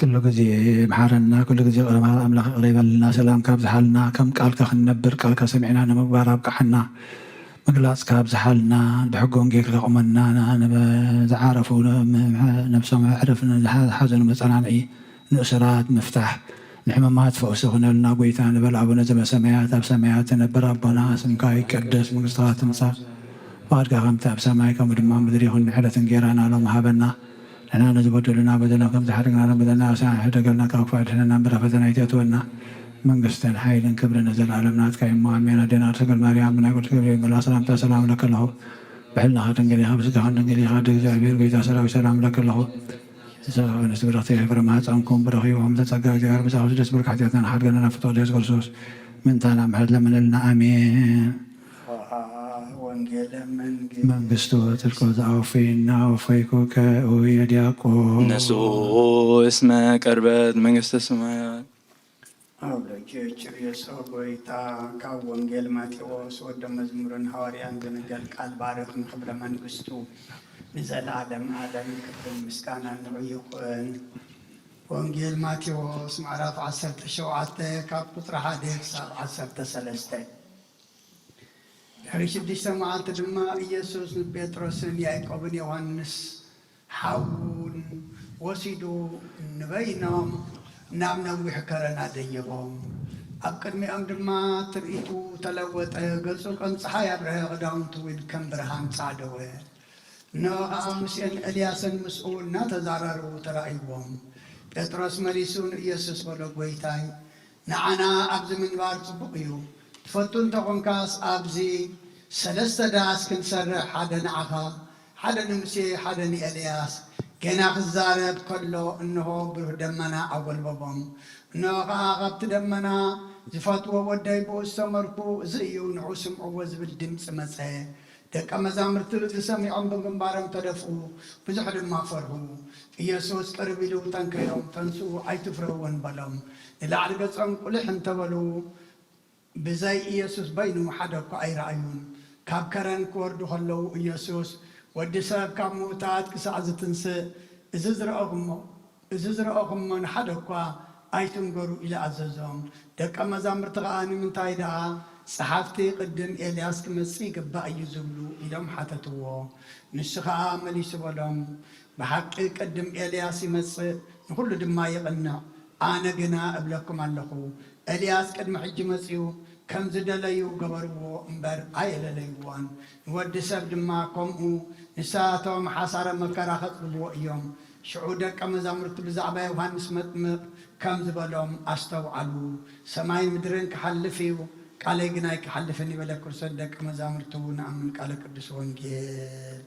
كل جزء محارنا كل جزء أملاك قريبا لنا سلام كابز حالنا كم قال كخنبر قال كسمعنا نمقبار بكحنا مقلاص كابز حالنا بحقهم جيك لقمنا أنا بزعارفون نفسهم عرفنا هذا حزن مثلا أي نسرات مفتاح نحمامات فوسخنا لنا قويتان بلعبنا زم سمايات بسمايات نبر ربنا سمكاي قدس مقصات مصار وارجع غمت بسماي كم دم مدري هن حدث غيرنا لهم هبنا لنا نزبط لنا بدنا كم زحرنا بدنا ساعة حدقنا كوفات لنا برفتنا يتونا من قستن حيل كبر نزل عالمنا كاين مؤمنا دينار سقل مريم من قلت كبر بلا سلام لك له بحلنا هتنقلي خبز هتنقلي خادق زعبير قيت سلام لك له سلام نستبرختي فرمات عنكم برخي وهم تتقى جار بس عاوز تسبرك حتى حرقنا نفتو ليس قرصوص من تانا محل لمن لنا امين መንግስቱ ትልቆት አውፊና አውፈይኩ ከውየ ዲያቆን ንጹሕ እስመ ቀርበት መንግሥተ ሰማያት። አውለጆች የሰው ጎይታ ካብ ወንጌል ማቴዎስ ወደ መዝሙርን ሐዋርያን ዝንገል ቃል ባረኽን ክብረ መንግስቱ ንዘለዓለም ዓለም ክብርን ምስጋና ንዕይኹን። ወንጌል ማቴዎስ ምዕራፍ 17 ካብ ቁጥሪ 1 ክሳብ 13 ድሕሪ 6 መዓልቲ ድማ ኢየሱስ ንጴጥሮስን ያዕቆብን ዮሃንስ ሓውን ወሲዱ ንበይኖም ናብ ነዊሕ ከረና ደየቦም። ኣብ ቅድሚኦም ድማ ትርኢቱ ተለወጠ። ገጹ ከም ፀሓይ ኣብርሀ፣ ክዳውንቱ ከም ብርሃን ፃዕደወ። እነሆ ከዓ ሙሴን ኤልያስን ምስኡ እናተዛረሩ ተራእይዎም። ጴጥሮስ መሊሱ ንኢየሱስ በሎ ጎይታይ ንዓና ኣብዚ ምንባር ፅቡቕ እዩ። ትፈቱ እንተኾንካስ ኣብዚ 3 ዳስ ክንሰርሕ፣ ሓደ ንዓኻ፣ ሓደ ንሙሴ፣ ሓደ ንኤልያስ ገና ክዛረብ ከሎ እንሆ ብሩህ ደመና ኣጐልበቦም። እንሆ ከዓ ካብቲ ደመና ዝፈትዎ ወደይ ብኡ ዝተመርኩ እዚ እዩ ንዑ ስምዕዎ ዝብል ድምፂ መፀ። ደቀ መዛሙርቲ ዝሰሚዖም ብግንባሮም ተደፍኡ፣ ብዙሕ ድማ ፈርሁ። ኢየሱስ ቅርብ ኢሉ ጠንከዮም ተንስኡ ኣይትፍረውን በሎም። ንላዕሊ ገጾም ቁልሕ እንተበሉ ብዘይ ኢየሱስ በይኑ ሓደ እኳ ኣይረኣዩን። ካብ ከረን ክወርዱ ከለዉ ኢየሱስ ወዲ ሰብ ካብ ምውታት ክሳዕ ዝትንስእ እዚ ዝረአኹሞ ንሓደ እኳ ኣይትንገሩ ኢሉ ኣዘዞም። ደቀ መዛሙርቲ ከዓ ንምንታይ ደኣ ጸሓፍቲ ቅድም ኤልያስ ክመጽእ ይግባእ እዩ ዝብሉ ኢሎም ሓተትዎ። ንሱ ከዓ መሊሱ በሎም ብሓቂ ቅድም ኤልያስ ይመጽእ ንኹሉ ድማ ይቕንዕ። ኣነ ግና እብለኩም ኣለኹ ኤልያስ ቅድሚ ሕጂ መጺኡ ከም ዝደለዩ ገበርዎ እምበር ኣይለለይዎን። ንወዲ ሰብ ድማ ከምኡ ንሳቶም ሓሳረ መከራ ከጽልብዎ እዮም። ሽዑ ደቀ መዛሙርቲ ብዛዕባ ዮሃንስ መጥምቕ ከም ዝበሎም ኣስተውዓሉ። ሰማይን ምድርን ክሓልፍ እዩ ቃለይ ግን ኣይክሓልፍን ይበለ ክርስቶስ ደቀ መዛሙርቱ ንኣምን ቃለ ቅዱስ ወንጌል።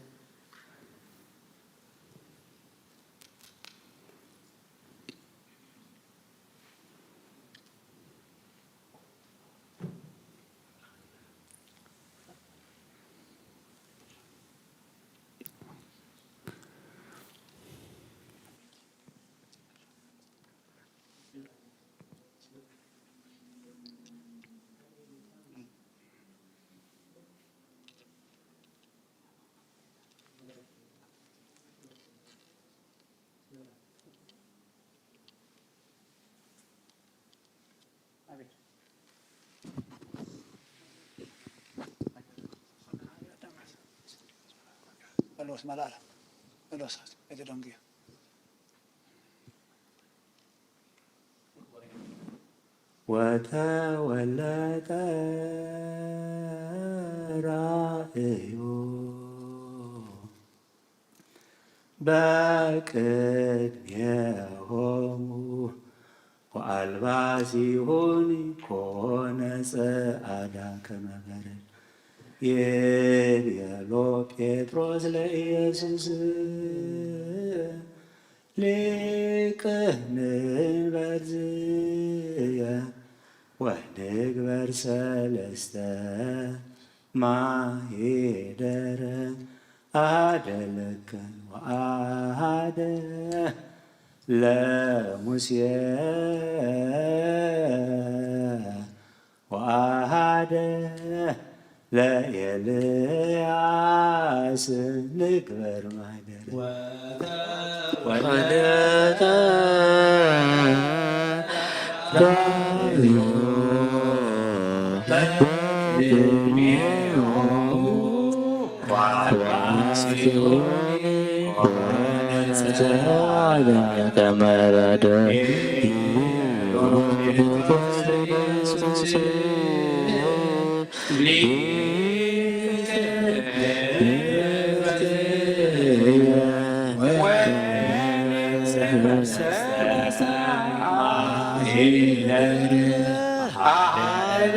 Los malala, los itu donggi. ወተወለጠ ራእዩ በቅድሜሆሙ ወአልባሲሁን ኮነ ጸዓዳ ከመ በረድ ይቤሎ ጴጥሮስ ለኢየሱስ ሊቀ ንንበር ዝየ ወንግበር ሰለስተ ማኅደረ አሐደ ለከ ወአሐደ ለሙሴ ወአሐደ ለኤልያስ ንግበር ማኅደረ ወለተ ራእዩ በቅድሜሆሙ ወአልባሲሁን ኮነ ጸዓዳ ከመ በረድ ይቤሎ ጴጥሮስ ለኢየሱስ ሊቀ ንንበር ዝየ ወንግበር ሰለስተ ማኅደረ አሐደ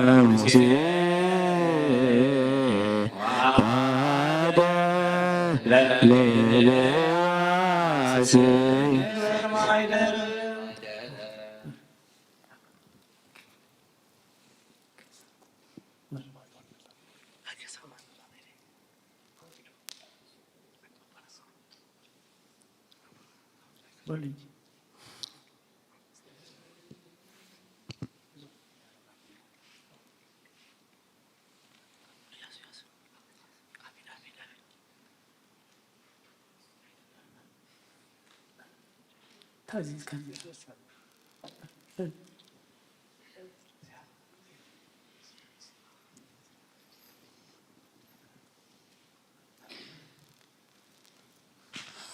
ለሙሴ ወአሐደ ለኤልያስ ንግበር ማኅደረ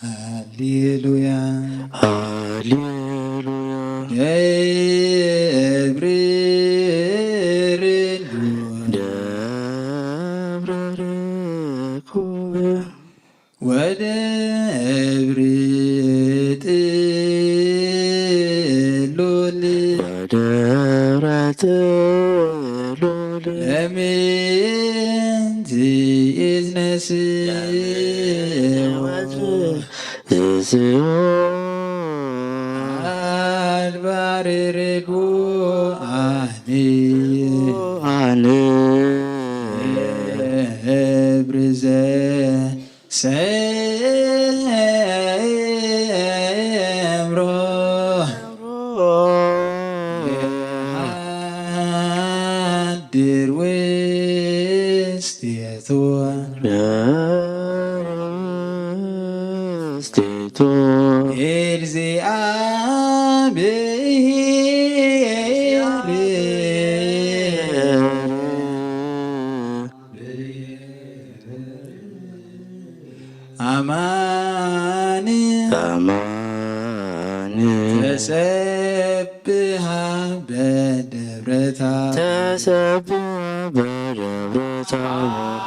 ሃሌሉያ ሃሌሉያ ደብረ ደብረ ወደብረ ጥሉል ወደብረ ጥሉል ለምንት ዝስዮ አድባር ርጉዓን አነ ደብረ ዘሰምሮ የሃድር ውስቴቱ ደስቴቶ አማን አማን ተሰብሃ በደብረታ ተሰብሐ በደብረ ታቦር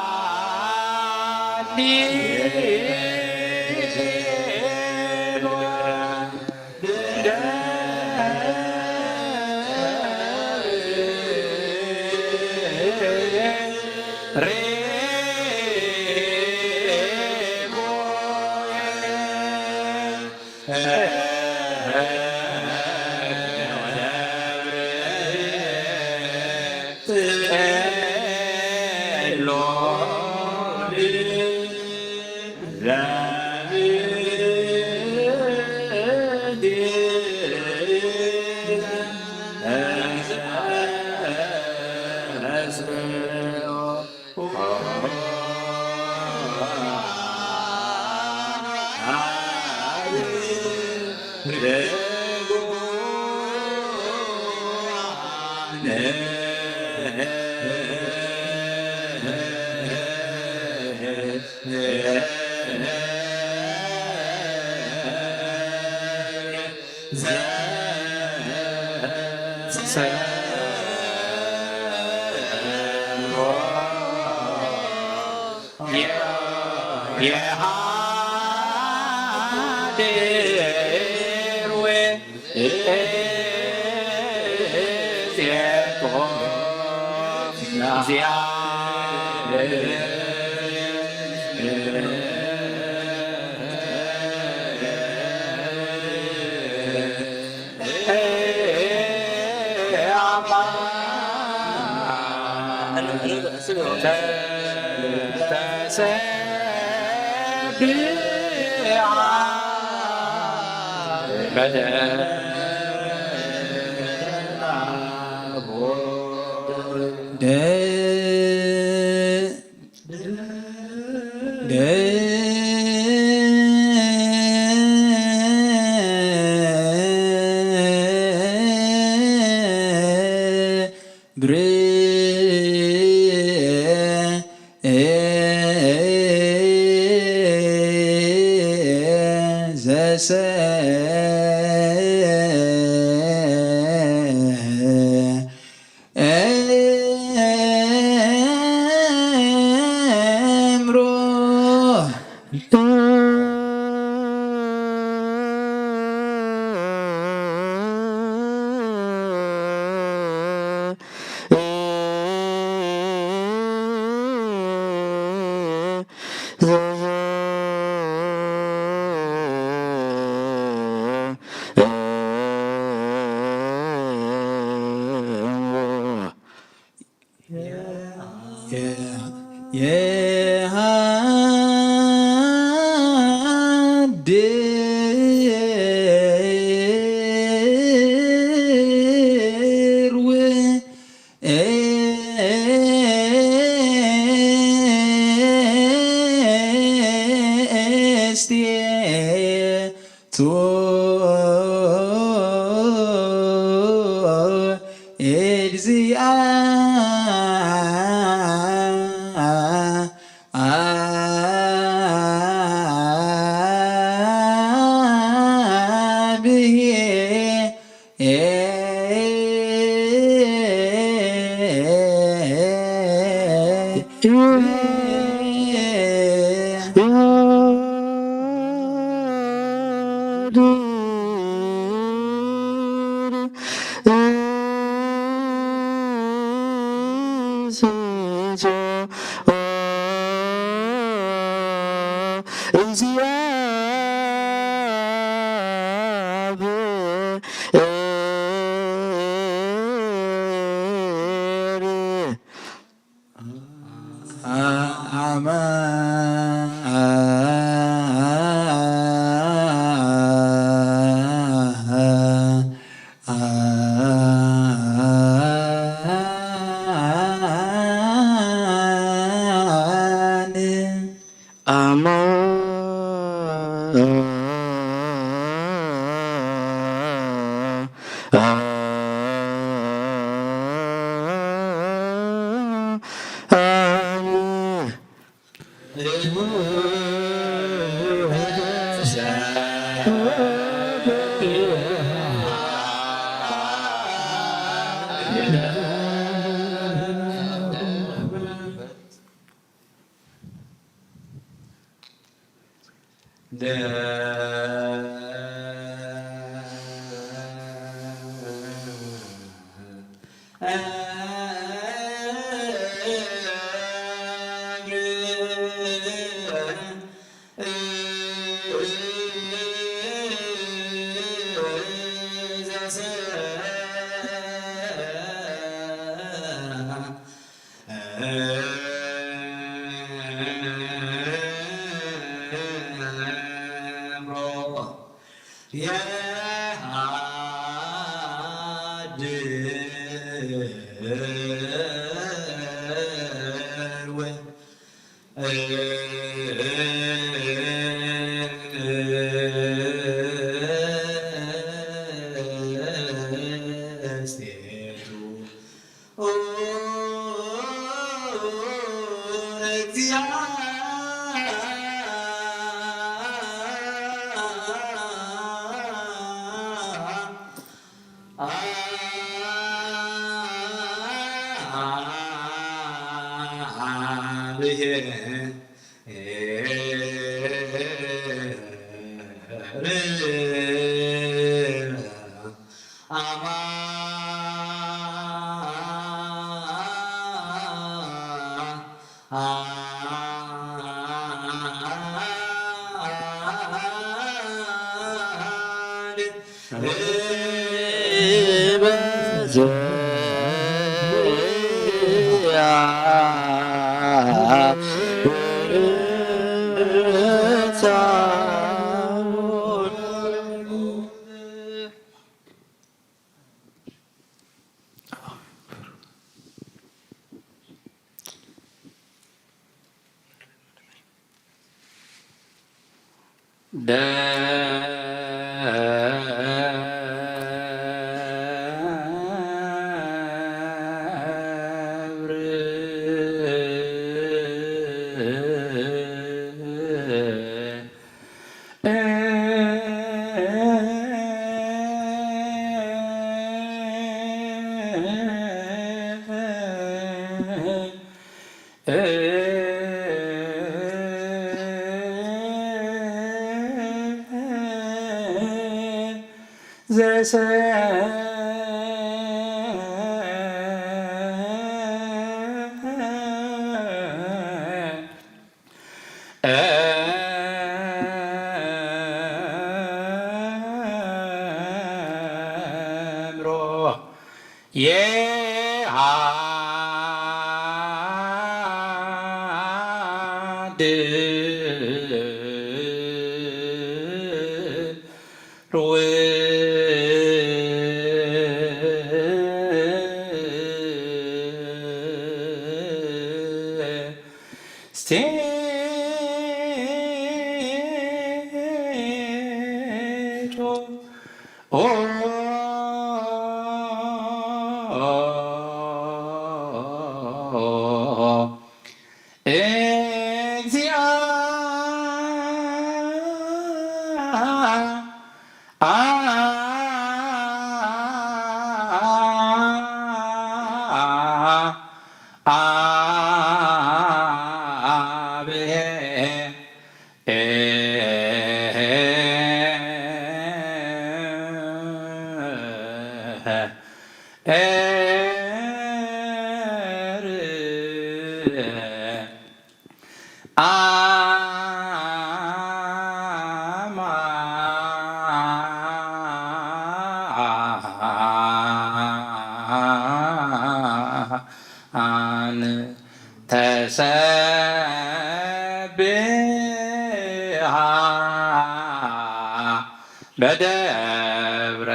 በደብረ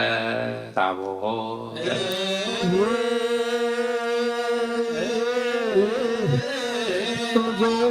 ታቦር Thank you.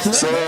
Bada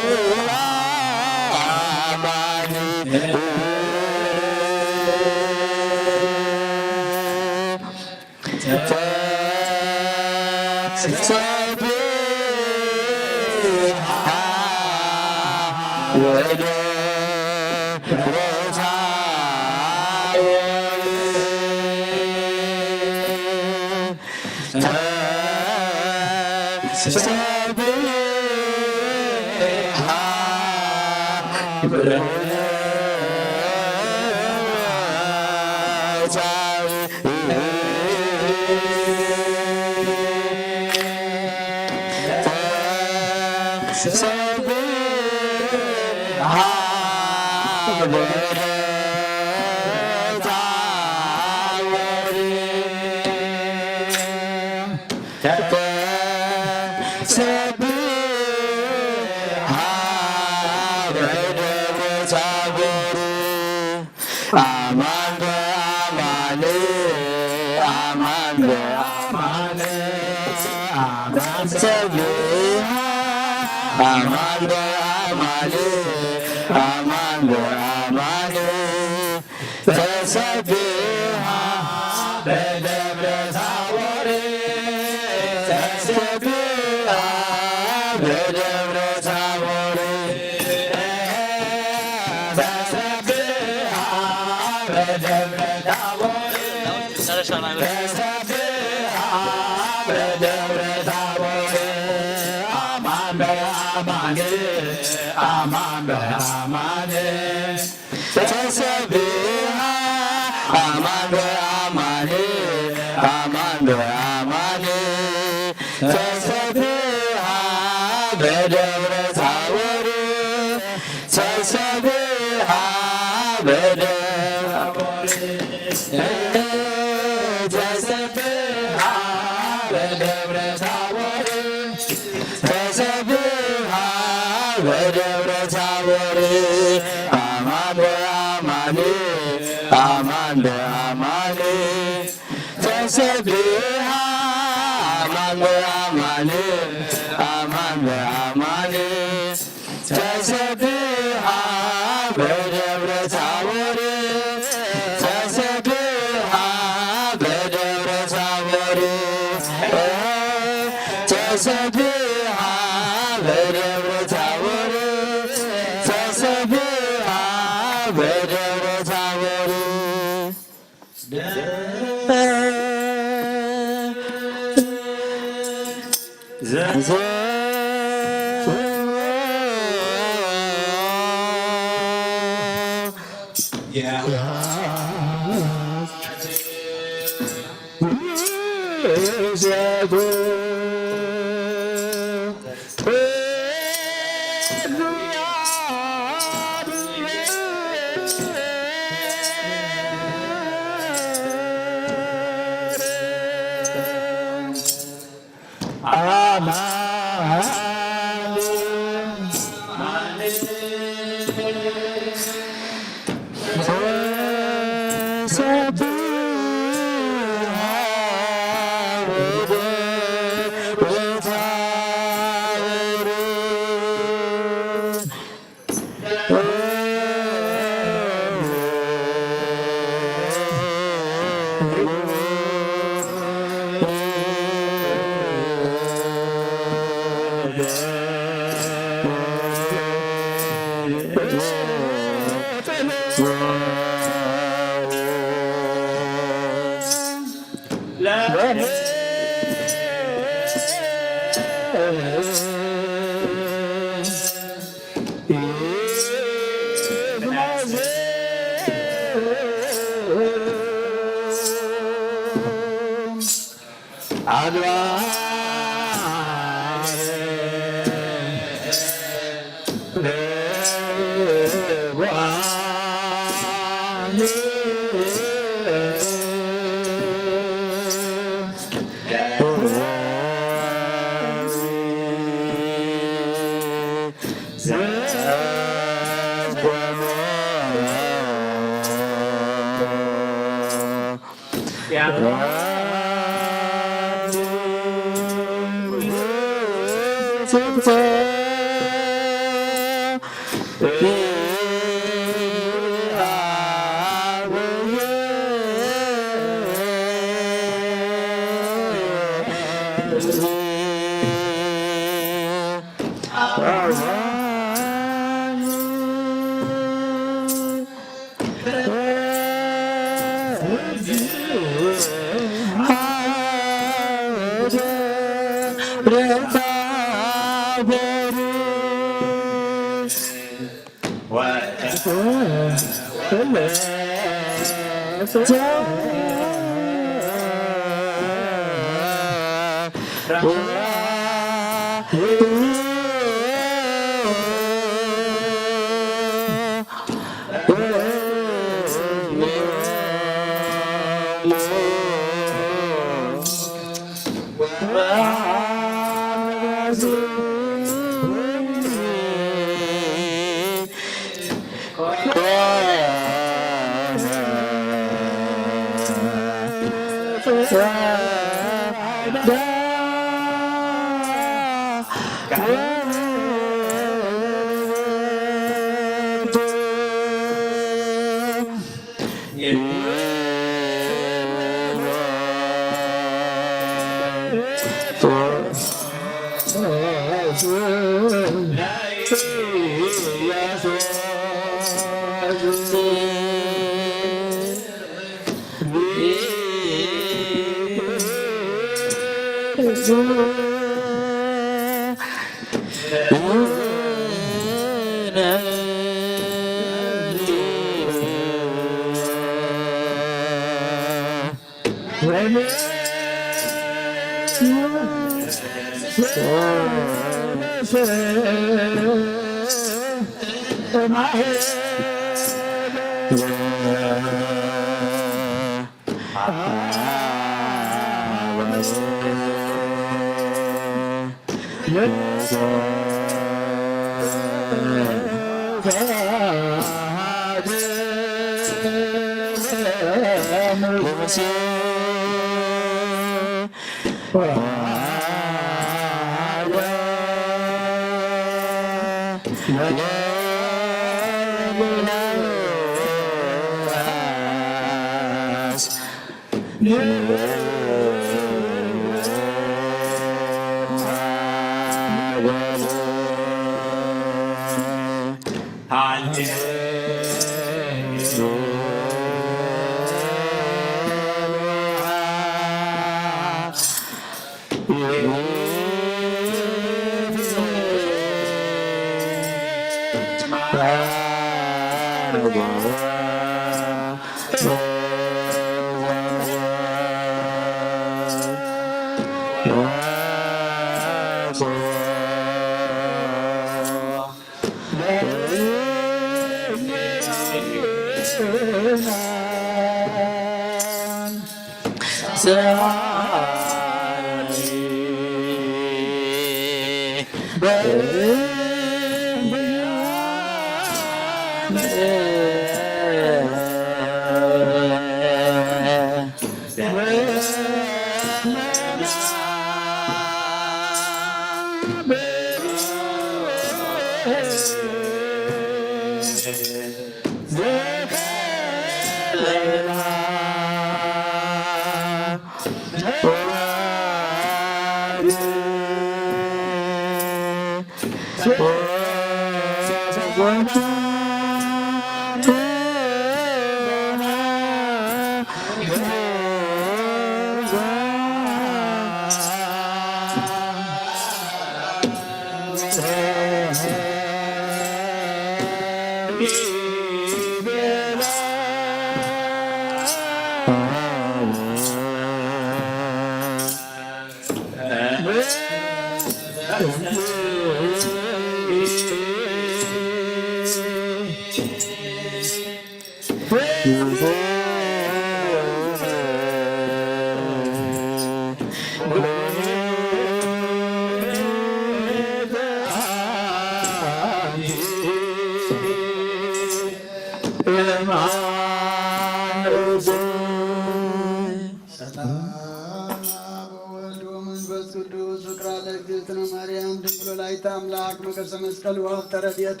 አምላክ መቀሰ መስቀል ወሀብተ ረድኤቱ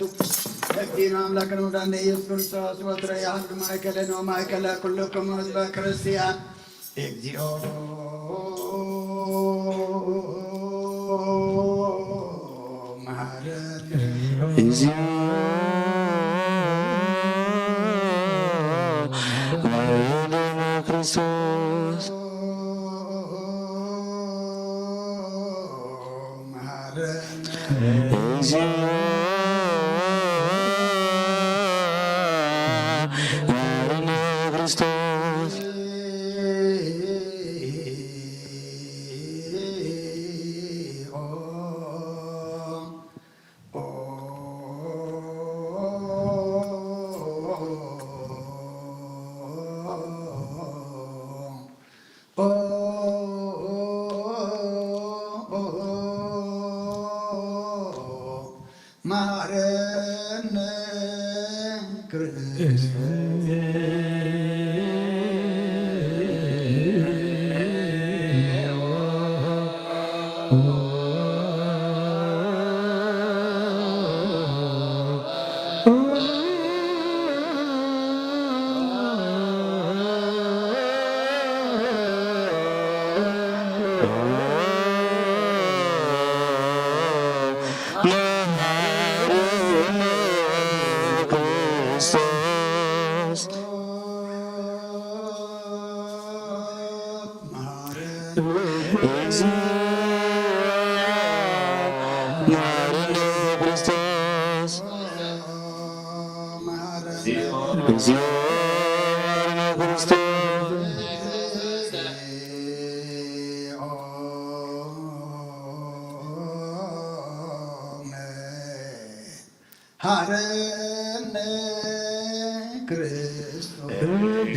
እግዚእነ አምላክነ ወዳነ ኢየሱስ ክርስቶስ ወትረ ያህል ማእከለ ነው ማእከለ ኩልክሙ ህዝበ ክርስቲያን እግዚኦ መሐረነ እግዚኦ መሐረነ ክርስቶስ መሐረነ ክርስቶስ ሐረነ ክርስቶስ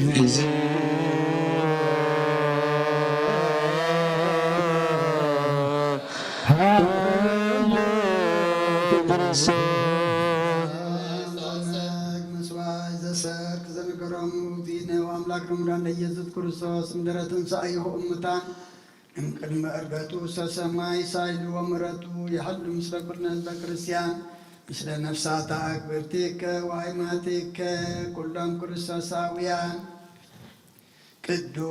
መስዋዕት ዘሰርክ ዘነገሮሙ እግዚእነ ወአምላክነ ወመድኃኒነ ኢየሱስ ክርስቶስ እምድኅረ ትንሣኤሁ እሙታን እምቅድመ ዕርገቱ ውስተ ሰማይ ሳይሉ ወምሕረቱ ይሐሉ ምስለ ኩልነ ህዝበ ክርስቲያን ምስለ ነፍሳተ አክብርቲከ ወአእማቲከ ኩሎም ክርስቶሳውያን ቅዱስ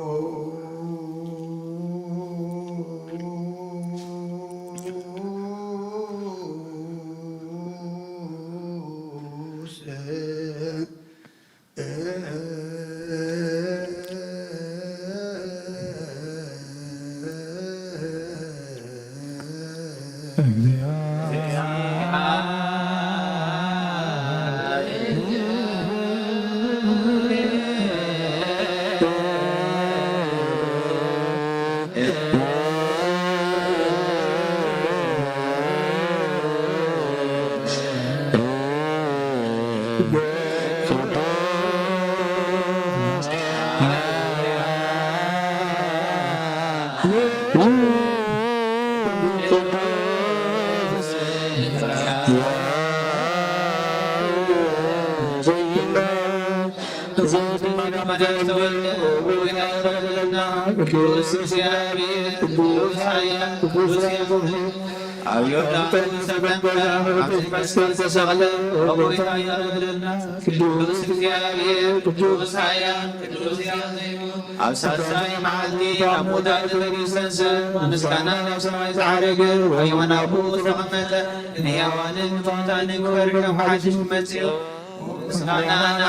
ቅዱስ እግዚአብሔር ቅዱስ ኃያል ቅዱስ አብዮና ሰበንበላ መስቀል ተሰቅለ ወቦታ ያለልና ቅዱስ እግዚአብሔር ቅዱስ ኃያል ቅዱስ አብሳሳይ መዓልቲ አሞታት በሪሰንሰ ምስጋና ናብ ሰማይ ዝዓረገ ወየመናሁ ዝተቐመጠ ንሕያዋንን ሙታንን ክበር ከም ሓድሽ መጺኡ ምስጋናና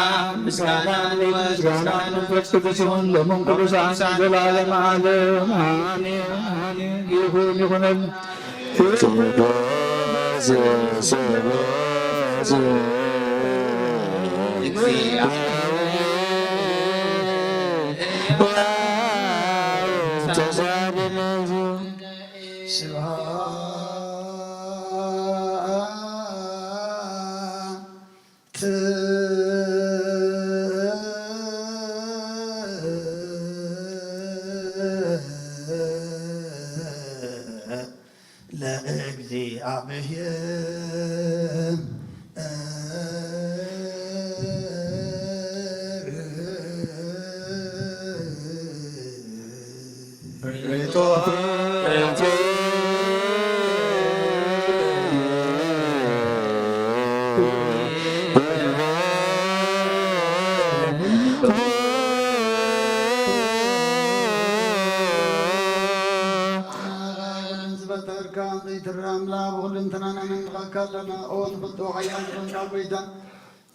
ምስጋና ንመስጋና መንፈስ ቅዱስ ይሁን ለሞን ቅዱሳን ዘላለም ዓለም አሜን። ይሁን ይሁነን። ስብሐት አብየ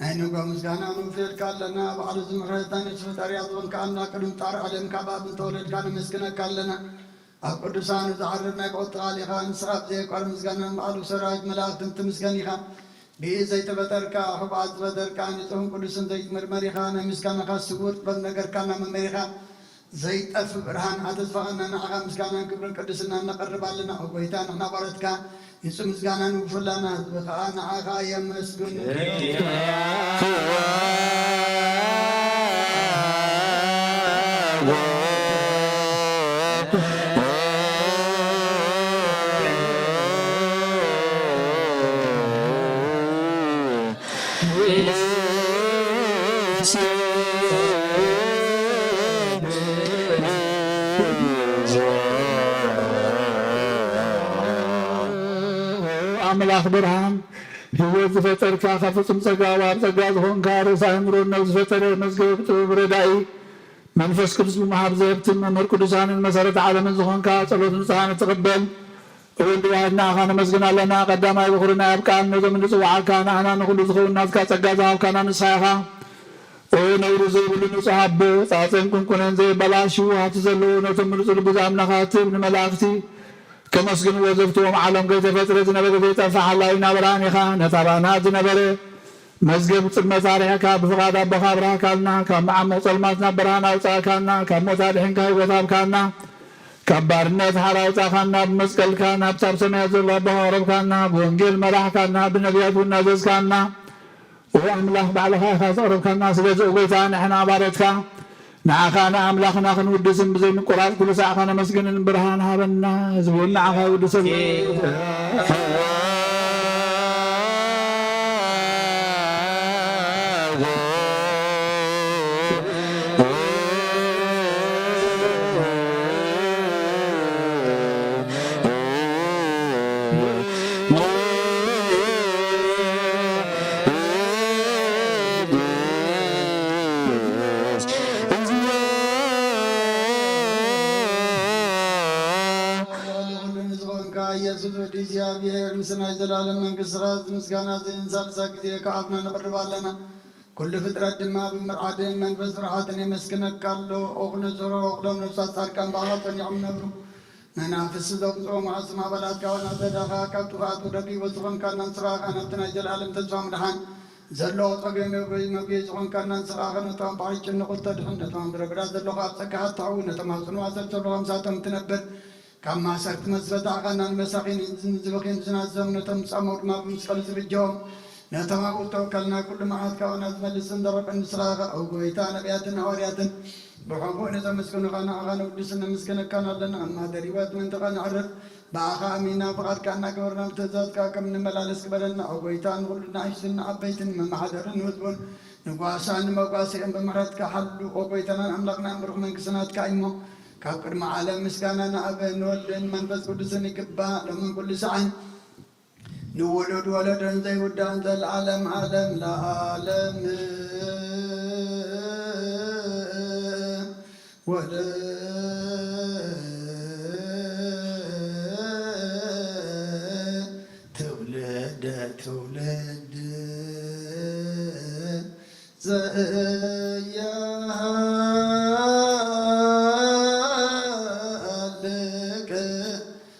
أنا قام زعنا نفير كلنا بعد زمرتنا نشوف ترياض كأننا كلهم طار علم كباب تولد كان مسكنا كلنا أقول سان زعرنا قط على خان سراب زي كلام زعنا بعد سراج ملاك تمسكني خان بيزاي تبترك حبات تبترك نتهم كل سن زي مرمري خان مسكنا خاص سقوط بنجر كان مرمري خان زي أف برهان عدد فأنا نعم مسكنا كبر كدسنا نقرب علينا أقويتان إحنا بردك يسوع مسكنا نوفلنا بخان عايا مسكون أملاك برهان هو زفتر كافة سمسكوا وابسكوا هون كارو سايمرون نزفتر مزجوب تبرداي منفس كبس محابزة ممر كدسان المسارة عالم الزهون كاسلوت نسان تقبل ولدنا خان مسجنا لنا قدام يبخرنا يبكان نزم نسوع كان أنا نقول زخون الناس كاسجازا كان نساها ونور زي بلون صحاب ساسن كن زي بلاشو هاتزلو نتمر زل بزام نخاتب نملاكتي كمسجن وظفتهم عالم كي تفترة نبغي في تفاحل نبراني خان تبانات نبرة مسجد المزارع بفقاد بخابرها كنا كمع مسلمات نبرانا وساكنا كمتابعين كاي وثاب كنا كبارنات حراوتا كنا بمسكل كنا بسبسمية الله بهارب كنا بونجيل ملاح كنا بنبيات والنزز كنا وأملاح بعلها خاصرب كنا سبزو قيتان احنا بارتك نعخانا أملاخنا خنودسن بزين القرآن كل ساعة خانا مسجن برهان هابنا زبون نعخا ودسن زلالم من قصرات مسكانات إنسان ساكتي كعبنا نقرب لنا كل فترة دما بمرعاد من بزرعات مسكنك كالو أغن زرو أغلم نفسات ساركان بعض يعم نبرو ننافس دوم زوم عصما بلاد كوانا تدخا كبتغات ودقي وزغن كان نصراغ أنا بتنجل عالم تجفام دحان زلو طقي مبي زغن كان نصراغ نتام بعيش النقطة دحن نتام برقرات زلو خاب سكهات تعوين نتام سنوازل زلو خمساتم تنبر كما سرت مزبط عقنا المساقين زبقين زنازم نتمس أمور ما بمسقل زبجهم نتما قلت توكلنا كل معاد كونا زمل السندرق النسراغ أو قويتان بياتنا ورياتن بحبون نتمسكن غانا غانا ودسنا مسكن كان لنا أما دريوات من تغانا عرف باخا أمينا فقط كأننا كورنا متزاد كاكم نملالس قبلنا أو قويتان غلنا عيشنا عبيتن من محضر نوزبون نقواسان مقاسين بمرات كحلو أو قويتان أملقنا أمرق من كسنات كايمو كاكر مع عالم مسكانا نعبن ولن منفس قدسني كبا لمن كل سعين نولد ولدا زي ودان ذا العالم عالم لا عالم ولا تولد زيها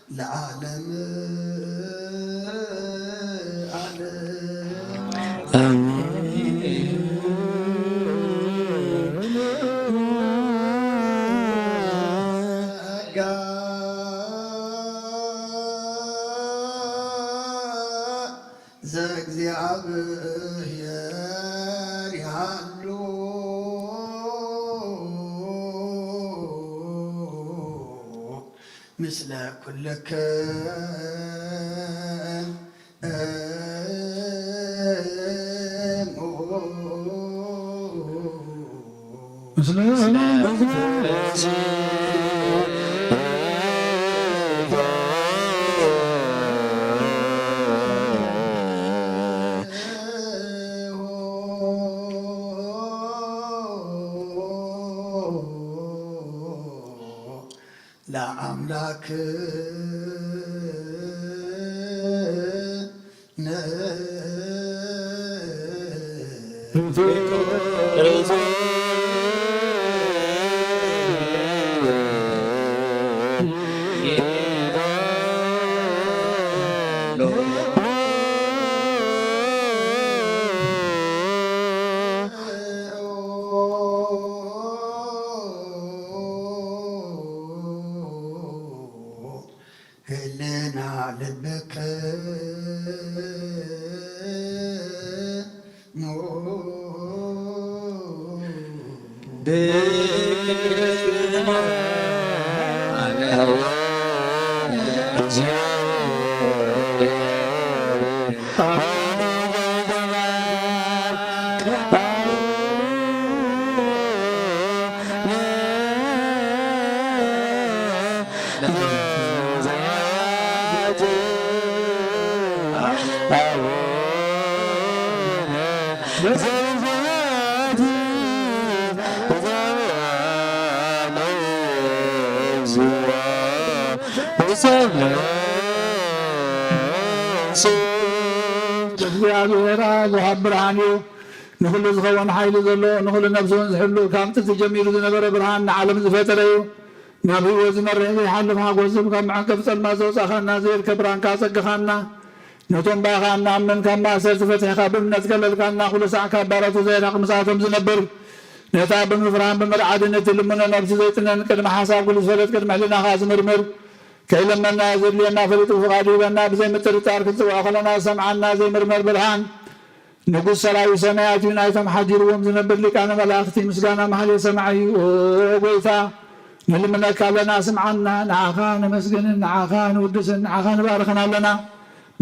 العالم مثل كل كان ለአምላክ ህልና ልብክ እግዚአብሔር ወሃብ ብርሃን እዩ ንኩሉ ዝኸውን ሓይሊ ዘሎ ንኩሉ ነብስን ዝሕሉ ካብ ጥንቲ ጀሚሩ ዝነበረ ብርሃን ንዓለም ዝፈጠረ እዩ ናብ ህይወት ዝመርሕ ዘይሓልፍ ሓጎስም ካብ መዐንቀፍ ፀልማት ዘውፃእኻና ዘይርከብ ብርሃንካ ፀግኻና ነቶም ባኻ እናኣምን ካብ ማእሰር ዝፈትሕኻ ብእምነት ከለልካና ኩሉ ሳዕ ካብ ባረቱ ዘይራቕ ምሳቶም ዝነብር ነታ ብምፍራን ብምርዓድነት ልሙነ ነብሲ ዘይጥነን ቅድሚ ሓሳብ ኩሉ ዝፈለጥ ቅድሚ ሕሊናኻ ዝምርምር ከይለመና ዘድልየና ፈሊጡ ፍቓዱ ይበና ብዘይ ምጥርጣር ክንፅውዖ ከለና ሰምዓና ዘይምርመር ብርሃን ንጉስ ሰራዊ ሰማያት እዩ ናይቶም ሓዲርዎም ዝነብር ሊቃነ መላእኽቲ ምስጋና መሃሌ ሰማዕ እዩ ጎይታ ንልምነካ ኣለና ስምዓና ንዓኻ ነመስግንን ንዓኻ ንውድስን ንዓኻ ንባርኽን ኣለና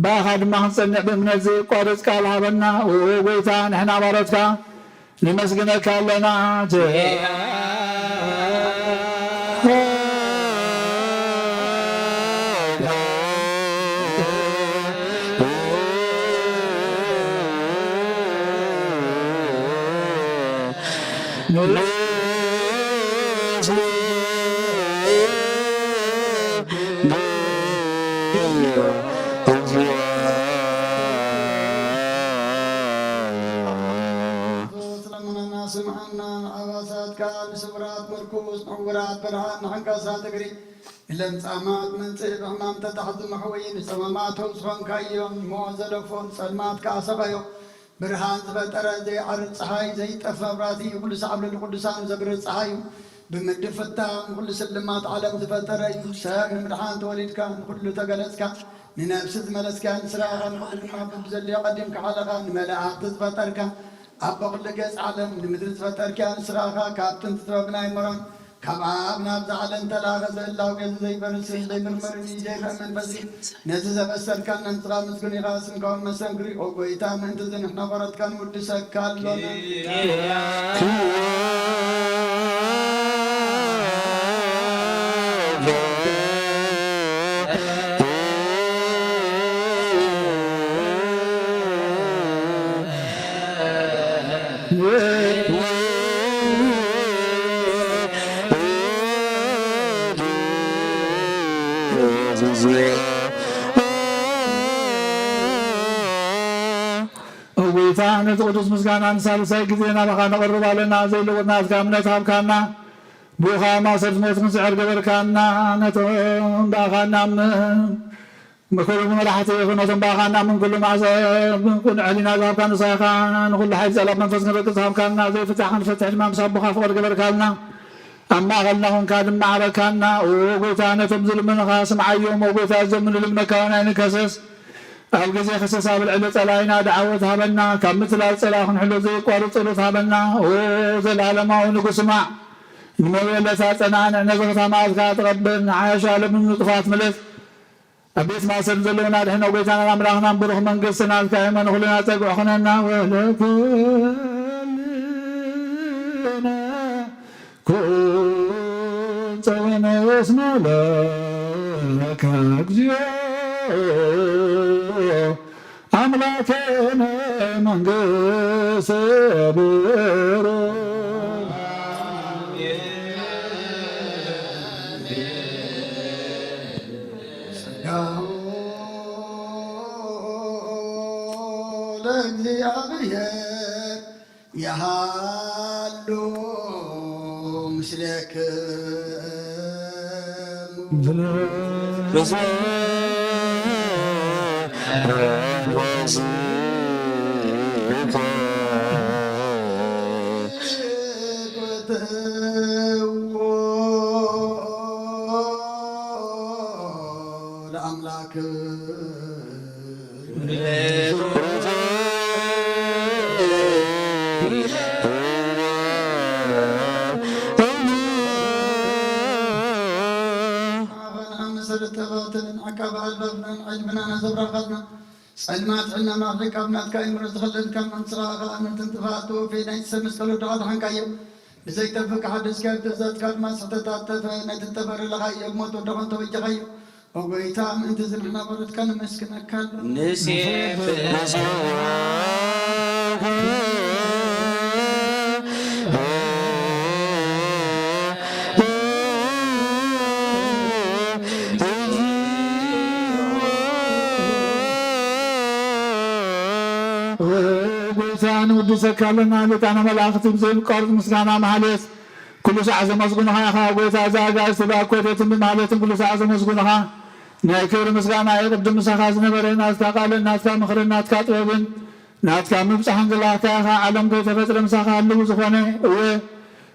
ባኻ ድማ ክንፀንዕ ብእምነት ዘይቋረፅ ቃል ሃበና ጎይታ ንሕና ባሮትካ ንመስግነካ ኣለና ንስብራት ምርኩስ ንዕውራት ብርሃን ንሕንቀሳት እግሪ ለምፃማት መንፅእ ብሕማም ተታሕቲ መሕወይ ንፀመማቶም ዝኾንካዮም ሞት ዘለፎን ፀልማት ካሰኸዮ ብርሃን ዝፈጠረ ዘይዓርፅ ፀሓይ ዘይጠፍእ መብራህቲ ኩሉ ሰዓብ ንቅዱሳን ዘብርህ ፀሓይ እዩ ብምድብ ፍታሕ ንኩሉ ስልማት ዓለም ዝፈጠረ እዩ ሰብ ንምድሓን ተወሊድካ ንኩሉ ተገለፅካ ንነብሲ ዝመለስካ ንስራኻ ንኩሉ ድማ ብዘልዮ ቀዲምካ ሓለኻ ንመላእኽቲ ዝፈጠርካ ኣብ በቕሊ ገፅ ዓለም ንምድሪ ዝፈጠርካ ንስራኻ ካብ ጥንቲ ጥበብና ይምሮን ካብ ኣብ ናብ ዝዓለም ተላኸ ዘእላው ገዝ ዘይበርስን ዘይምርምርን ዘይረአ መንፈሲ ነዚ ዘበሰርካ ነንፅኻ ምስግን ኢኻ ስምካውን መሰንክሪ ኦ ጎይታ ምእንቲ ዝንሕና ቆረትካ ንውድሰካ ኣሎና ጎይታ ነቲ ቅዱስ ምስጋና ንሳልሳይ ግዜ ናባኻ ነቕርብ ኣለና ዘይለወጥናትካ እምነት ሃብካና ብኡኻ ማእሰር ሞት ክንስዕር ገበርካና ነቶም ባኻና ምክሩ መራሕቲ ነቶም ባኻና ምን ኩሉ ማዕሰር ዕሊና ዝሃብካ ንሳይኻ ንኩሉ ሓይሊ ፀላእ መንፈስ ክንረግፅ ሃብካና ዘይፍታሕ ክንፈትሕ ድማ ምስ ኣቦኻ ፍቅር ገበርካልና ኣብ ማእኸልና ኮንካ ድማ ዓረካና ጎይታ ነቶም ዝልምንኻ ስምዓዮም ጎይታ ዘምኑ ልምነካ ናይ ንከሰስ ኣብ ግዜ ክሰስ ኣብ ልዕሊ ፀላኢና ደዓወት ሃበና ካብ ምትላል ፀላኢ ክንሕሎ ዘይቋርፅ ጸሎት ሃበና ዘለዓለማዊ ንጉስ ስማዕ ንመበለታ ፀናንዕ ነዚ ከተማትካ ትቐብል ንዓያሻ ለምን ንጥፋት ምልት ኣብ ቤት ማእሰር ዘለውና ድሕና ጎይታና ኣምላኽናን ብሩኽ መንግስቲ ናትካ የመን ኩልና ፀግዑ ኽነና ወለኩልና كن صونا واسمع لك أجزيو أملاكنا من قصبر يا هالو مسلك لأملاك عقب البابنا علمنا نزبر خدنا علمات عنا ما في كابنات كاين من تخلد كم من صراخ من تنتفاتو في نيت سمس كلو دغد حنكايو بزي تفك حدث كاب تزات كاد ما ستتات نيت تبر لغاي موت ودغن تو جغايو وغيتا من تزمنا برد كان مسكنا كال نسيف ودسك لنا لتانا ملاخت بزين قرض مسكانا مالس كل ساعة مزغونها يا خا غويتا زاغا سبا كويت مالت كل ساعة مزغونها نايكر مسكانا يقدم مسخاز نبرنا استقال الناس مخرنا تكاتبن ناس مبصحن غلاتا عالم كيف فتر مسخا لو زخونه و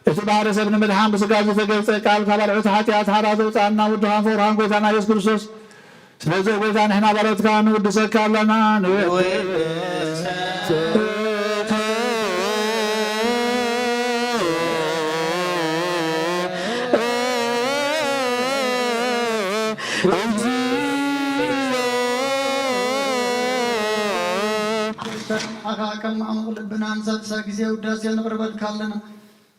اتبارس ابن مدحان بسقاج تغلص قال كبرعت حاتيات حرازو صانا ودهان فوران غويتانا يسوع كريستوس ስለዚህ ጎይታን ህና ባረትካን ወድሰካለና ነው አካከም አምል ብናን ሰብሰ ጊዜ ውዳሴ ንቅርበል ካለና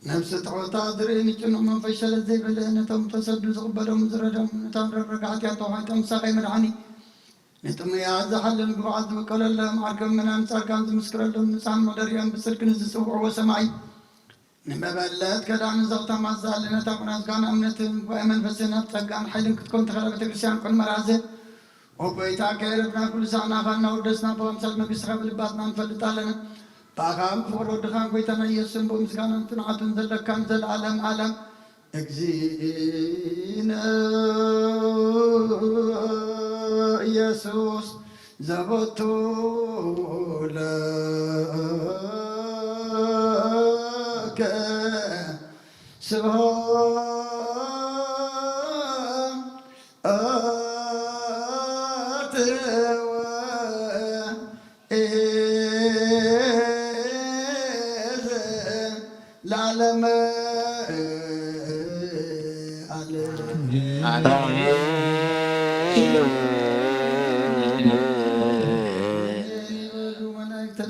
ነፍስ ተቆጣ ድሬን ጭኑ መንፈሸለ ዘይበለነ ተም ተሰዱ ዝቅበሎም ዝረደም ታምረጋት ያተዋይተም ሳይ መድኃኒ ነጥመያ ዘሐለን ግባዓት በቀለለ ማርከም ምናን ጻርካን ዝምስክረሎም ንጻን መደሪያን ብስልክን ዝጽውዑ ወሰማይ ንመበለት ከዳን ዘውታ ማዛለነ ታቁናት ጋና እምነትን ወመንፈስን ተጋን ኃይልን ክትኮን ተኸለ ቤተክርስቲያን ቆን መራዘ ወበይታ ከረብና ኩል ሳና ኻና ወደስና በአምሳል መንግስት ከብልባትና እንፈልጣለን باقام فورو دخان كويتنا يسن بمسكان تنعتن زلكان زل عالم عالم اكزينا يسوس زبطو لك سبحان العالم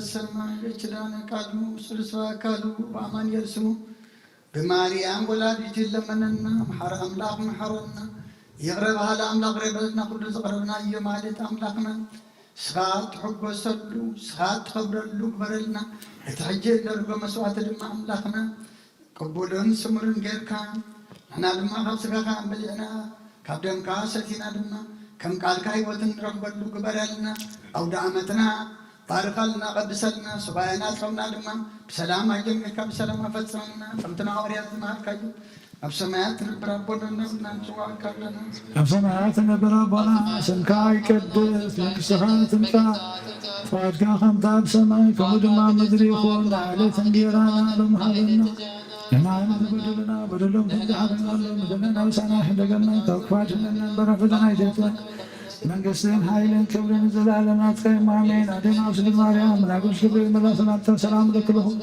السماء يجلانا كادمو سلسوا كادو وأمان يرسمو بماريام ولادي لمننا محر أملاق محرنا يغرب على أملاق ربنا قدس قربنا يمالت أملاقنا سخات حب وسلو سخات خبر اللوك برلنا اتحجي لرقو مسوات لما أملاقنا قبولون سمرن غير كان أنا لما خبسك كان بلعنا كابدم كاستينا لما كم قال كاي وطن رقب اللوك برلنا أو دعمتنا بارقلنا قدسلنا سباينا تخمنا لما بسلام أجمعك بسلام أفتسنا فمتنا ورياض ما كايو أبسمات ربنا نبنا نسوع كلنا أبسمات ربنا سنكاي كدس لك سخانة انفا فاتكا خمتا بسماي كمدما مدري خون على تنجيرانا لمحرنا لما بدلنا بدلهم تنجحنا لمدلنا وسعنا حدقنا توقفاتنا برفتنا يجتنا من قسين حايلين كبرين زلالنا تخيم عمين عدينا وسلم مريم من أقول شكري ملاسنا سلام لك لهم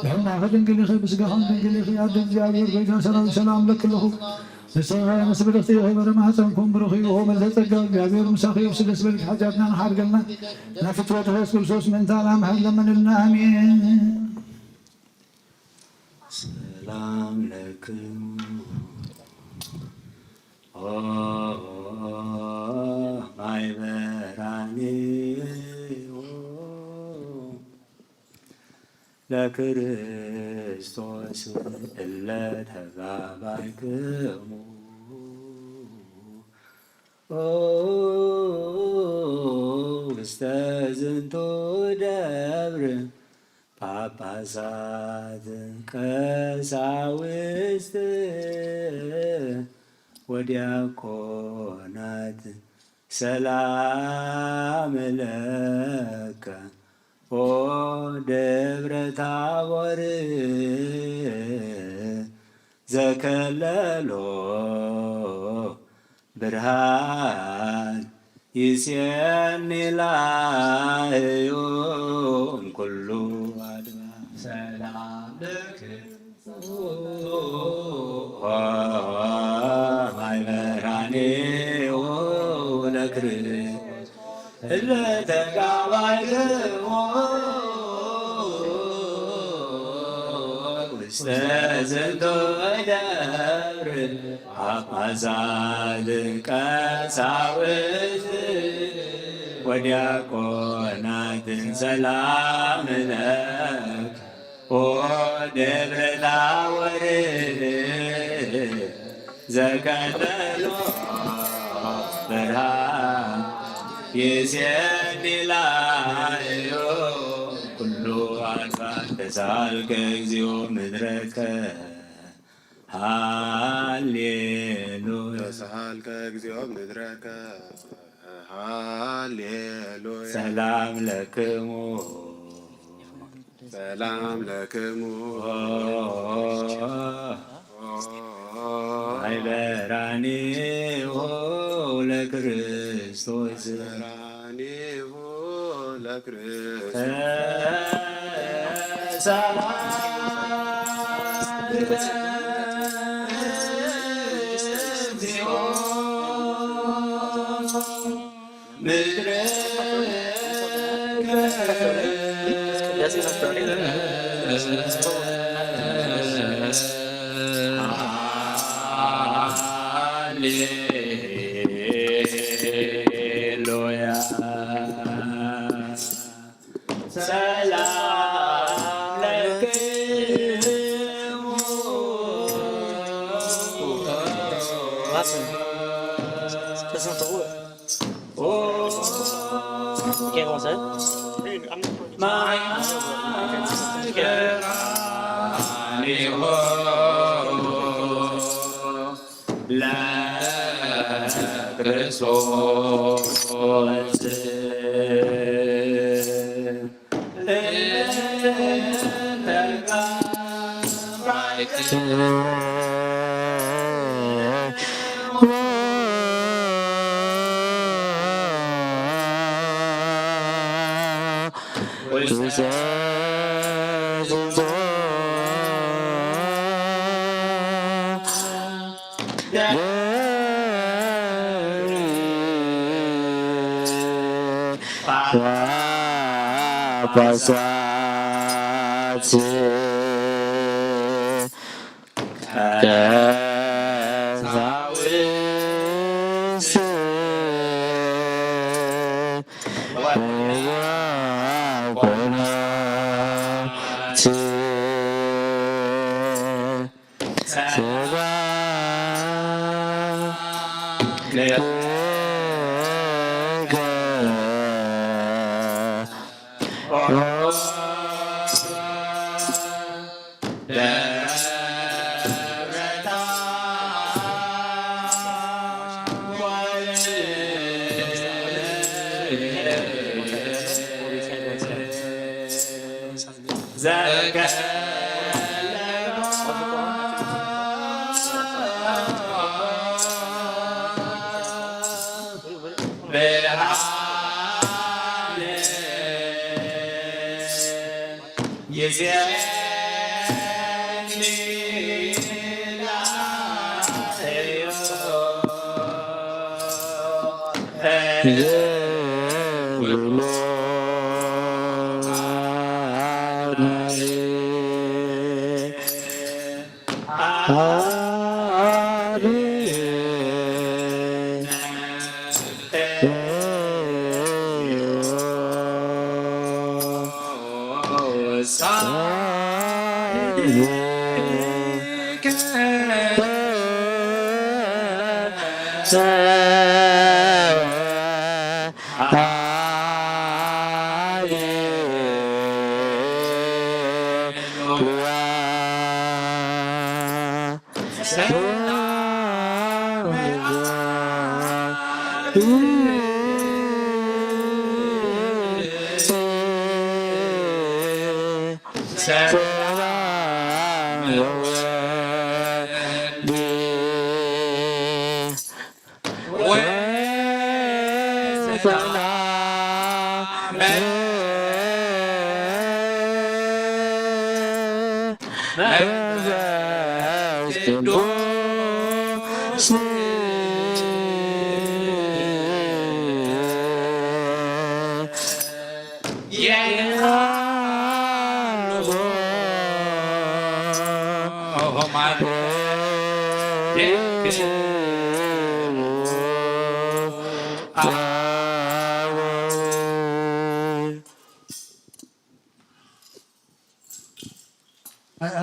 لحنا خدن قلي خي بس قهن قلي خي عدن جابر بيتا سلام لك لهم لسوها مسبل اختي خيبر ما حسنكم بروخي وهو من تلقى جابر مساخي وسلس بلك حاجاتنا نحرق لنا نفت وتخيص بالسوس من تعالى محل من لنا امين ሰላም ለክሙ ማይበራኒው ለክርስቶስ እለ ተጋባይክሙ ውስተ ዝንቱ ደብር ጳጳሳት ቀሳውስት ወዲያቆናት ሰላም ለከ ኦ ደብረ ታቦር ዘከለሎ ብርሃን ይሴኒ ላህዩ እምኩሉ አድባር ሰላም ለክሙ ማይበራኒው ለክርስቶስ እለ ተጋባይክሙ ውስተ ዝንቱ ደብር ጳጳሳት ቀሳውስት ወዲያቆናት ሰላም ለከ ኦ ደብረ ታቦር ዘከለሎ ብርሃን ይሴኒ ላህዩ ኩሉ አድባር ተሳልከ እግዚኦ ምድረከ ሃሌሉያ ተሳልከ እግዚኦ ምድረከ ሃሌሉያ ሰላም ለክሙ ሰላም ለክሙ ማይበራኒው ለክርስቶስ በራኒሁ ለክርስቶስ ሃሌሉያ ሰላም ለክሙ ጳጳሳት ቀሳውስት ወዲያቆናት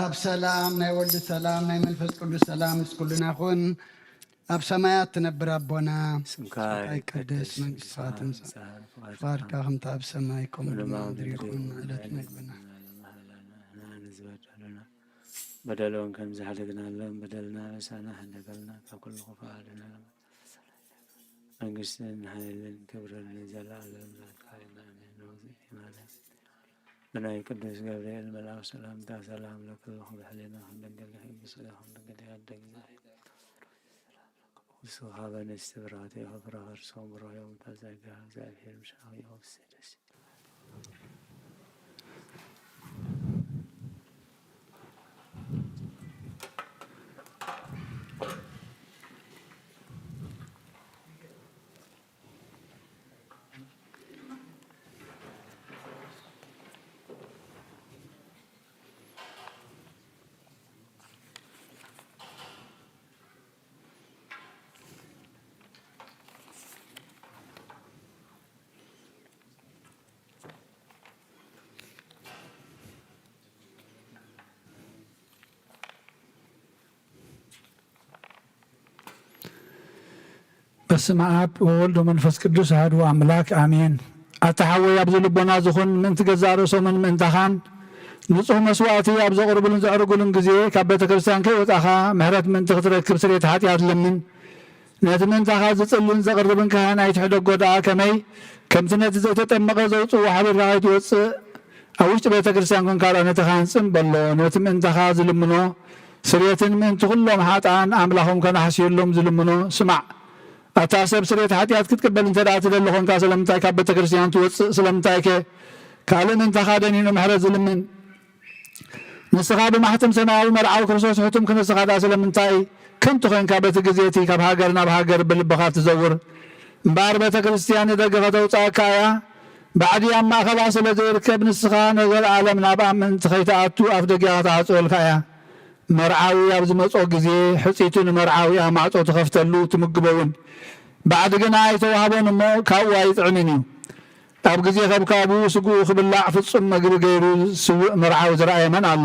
ኣብ ሰላም ናይ ወልድ ሰላም ናይ መንፈስ ቅዱስ ሰላም ምስኩልና ይኹን። ኣብ ሰማያት ትነብር ኣቦና ስምካ ይቀደስ መንግስትካ ትምጻእ ፍቃድካ ከምቲ ኣብ ሰማይ ከምኡ ድማ ምድሪ ይኹን። ዕለት ምግብና በደለውን ከም ዝሓለግናለን በደልና ነሳና ሕደገልና ካብ ኩሉ ክፋልና መንግስትን ሓይልን ክብርን ዘለዓለም ብናይ ቅዱስ ገብርኤል መልአክ ሰላምታ ሰላም ለክልኹም ብሕሊና ክንደንገል ብስእለ ክንደንገል ያደግና وسوها بنستبرات غفرة غرسهم برايهم تزاقها زافير مشاوي وفسدس በስመ አብ ወወልድ ወመንፈስ ቅዱስ አሐዱ አምላክ አሜን። አተሐወይ ኣብ ዝልቦና ዝኹን ምእንቲ ገዛእ ርእሶምን ምእንታኻን ንጹሕ መስዋዕቲ ኣብ ዘቕርቡልን ዘዕርጉልን ግዜ ካብ ቤተ ክርስቲያን ከይወፃኻ ምሕረት ምእንቲ ክትረክብ ስርየት ሓጢኣት ለምን። ነቲ ምእንታኻ ዝጽልን ዘቕርብን ካህናይ ትሕደጎ ደኣ ከመይ ከምቲ ነቲ ዘይተጠመቐ ዘውፅኡ ሓቢርካ ከይትወፅእ ኣብ ውሽጢ ቤተ ክርስቲያን ኮንካ ነቲ ካንፅም በሎ ነቲ ምእንታኻ ዝልምኖ ስርየትን ምእንቲ ኩሎም ሓጥኣን ኣምላኾም ከናሕስየሎም ዝልምኖ ስማዕ። ኣታ ሰብ ስርየት ሓጢኣት ክትቅበል እንተ ደኣ ትደሊ ኮንካ ስለምንታይ ካብ ቤተ ክርስቲያን ትወፅእ? ስለምንታይ ከ ካልእ ምእንታኻ ደኒኑ ምሕረት ዝልምን? ንስኻ ብማሕተም ሰማያዊ መርዓዊ ክርስቶስ ሕቱም ክንስኻ ዳ ስለምንታይ ከንቱ ኮንካ በቲ ግዜቲ ካብ ሃገር ናብ ሃገር ብልብኻ ትዘውር? እምበር ቤተ ክርስቲያን ንደገ ከተውፃእካ እያ። ባዕዲ ኣብ ማእኸላ ስለ ዘይርከብ ንስኻ ንዘለዓለም ናብኣ ምእንቲ ከይተኣቱ ኣፍ ደጊኻ ተዓፅወልካ እያ። መርዓዊ ኣብ ዝመጾ ግዜ ሕፂቱ ንመርዓዊ ኣብ ማዕፆ ትኸፍተሉ ትምግበውን ባዕዲ ግና ኣይተዋህቦን እሞ ካብኡ ኣይጥዕምን እዩ። ኣብ ግዜ ከብካቡ ስጉኡ ክብላዕ ፍጹም መግቢ ገይሩ ስውእ መርዓዊ ዝረኣየ መን ኣሎ?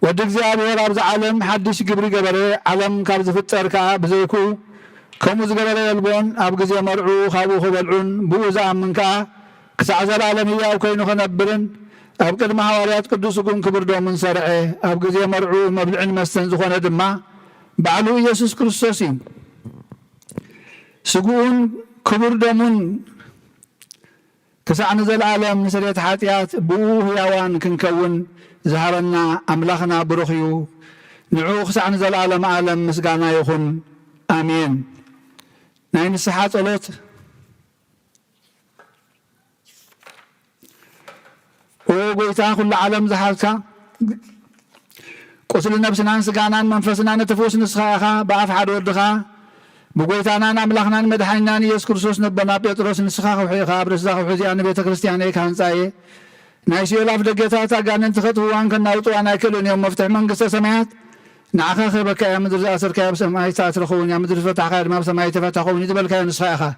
ወዲ እግዚኣብሔር ኣብዚ ዓለም ሓድሽ ግብሪ ገበረ። ዓለም ካብ ዝፍጠር ከዓ ብዘይኩ ከምኡ ዝገበረ የልቦን። ኣብ ግዜ መርዑ ካብኡ ክበልዑን ብኡ ዝኣምን ከዓ ክሳዕ ዘላለም ህያው ኮይኑ ክነብርን ኣብ ቅድሚ ሃዋርያት ቅዱስ ጉን ክብር ዶምን ሰርዐ። ኣብ ግዜ መርዑ መብልዕን መስተን ዝኾነ ድማ ባዕሉ ኢየሱስ ክርስቶስ እዩ። ስጉኡን ክቡር ደሙን ክሳዕ ንዘለዓለም ንስርየት ሓጢኣት ብኡ ህያዋን ክንከውን ዝሃበና ኣምላኽና ብሩኽ እዩ። ንዑ ክሳዕ ንዘለዓለም ዓለም ምስጋና ይኹን ኣሜን። ናይ ንስሓ ጸሎት ኦ ጎይታ ኩሉ ዓለም ዝሓዝካ ቁስሊ ነብስናን ስጋናን መንፈስናን እትፍውስ ንስኻ ኢኻ ብኣፍ ሓደ ወድኻ ብጎይታናን ኣምላኽናን መድሓኒናን ኢየሱስ ክርስቶስ ነቦና ጴጥሮስ ንስኻ ክውሒኻ ኣብ ርእስኻ ክውሒ እዚኣ ንቤተ ክርስቲያነይ ካህንፃየ ናይ ሲኦል ኣፍ ደገታት ኣጋንንቲ ከጥፍዋን ከናውፅዋን ኣይክእሉን እዮም። መፍትሒ መንግስተ ሰማያት نعخا خبك يا مدر أسرك يا بسماي تاترخون يا مدر فتح خير ما بسماي تفتحون يتبلك يا نسخاخا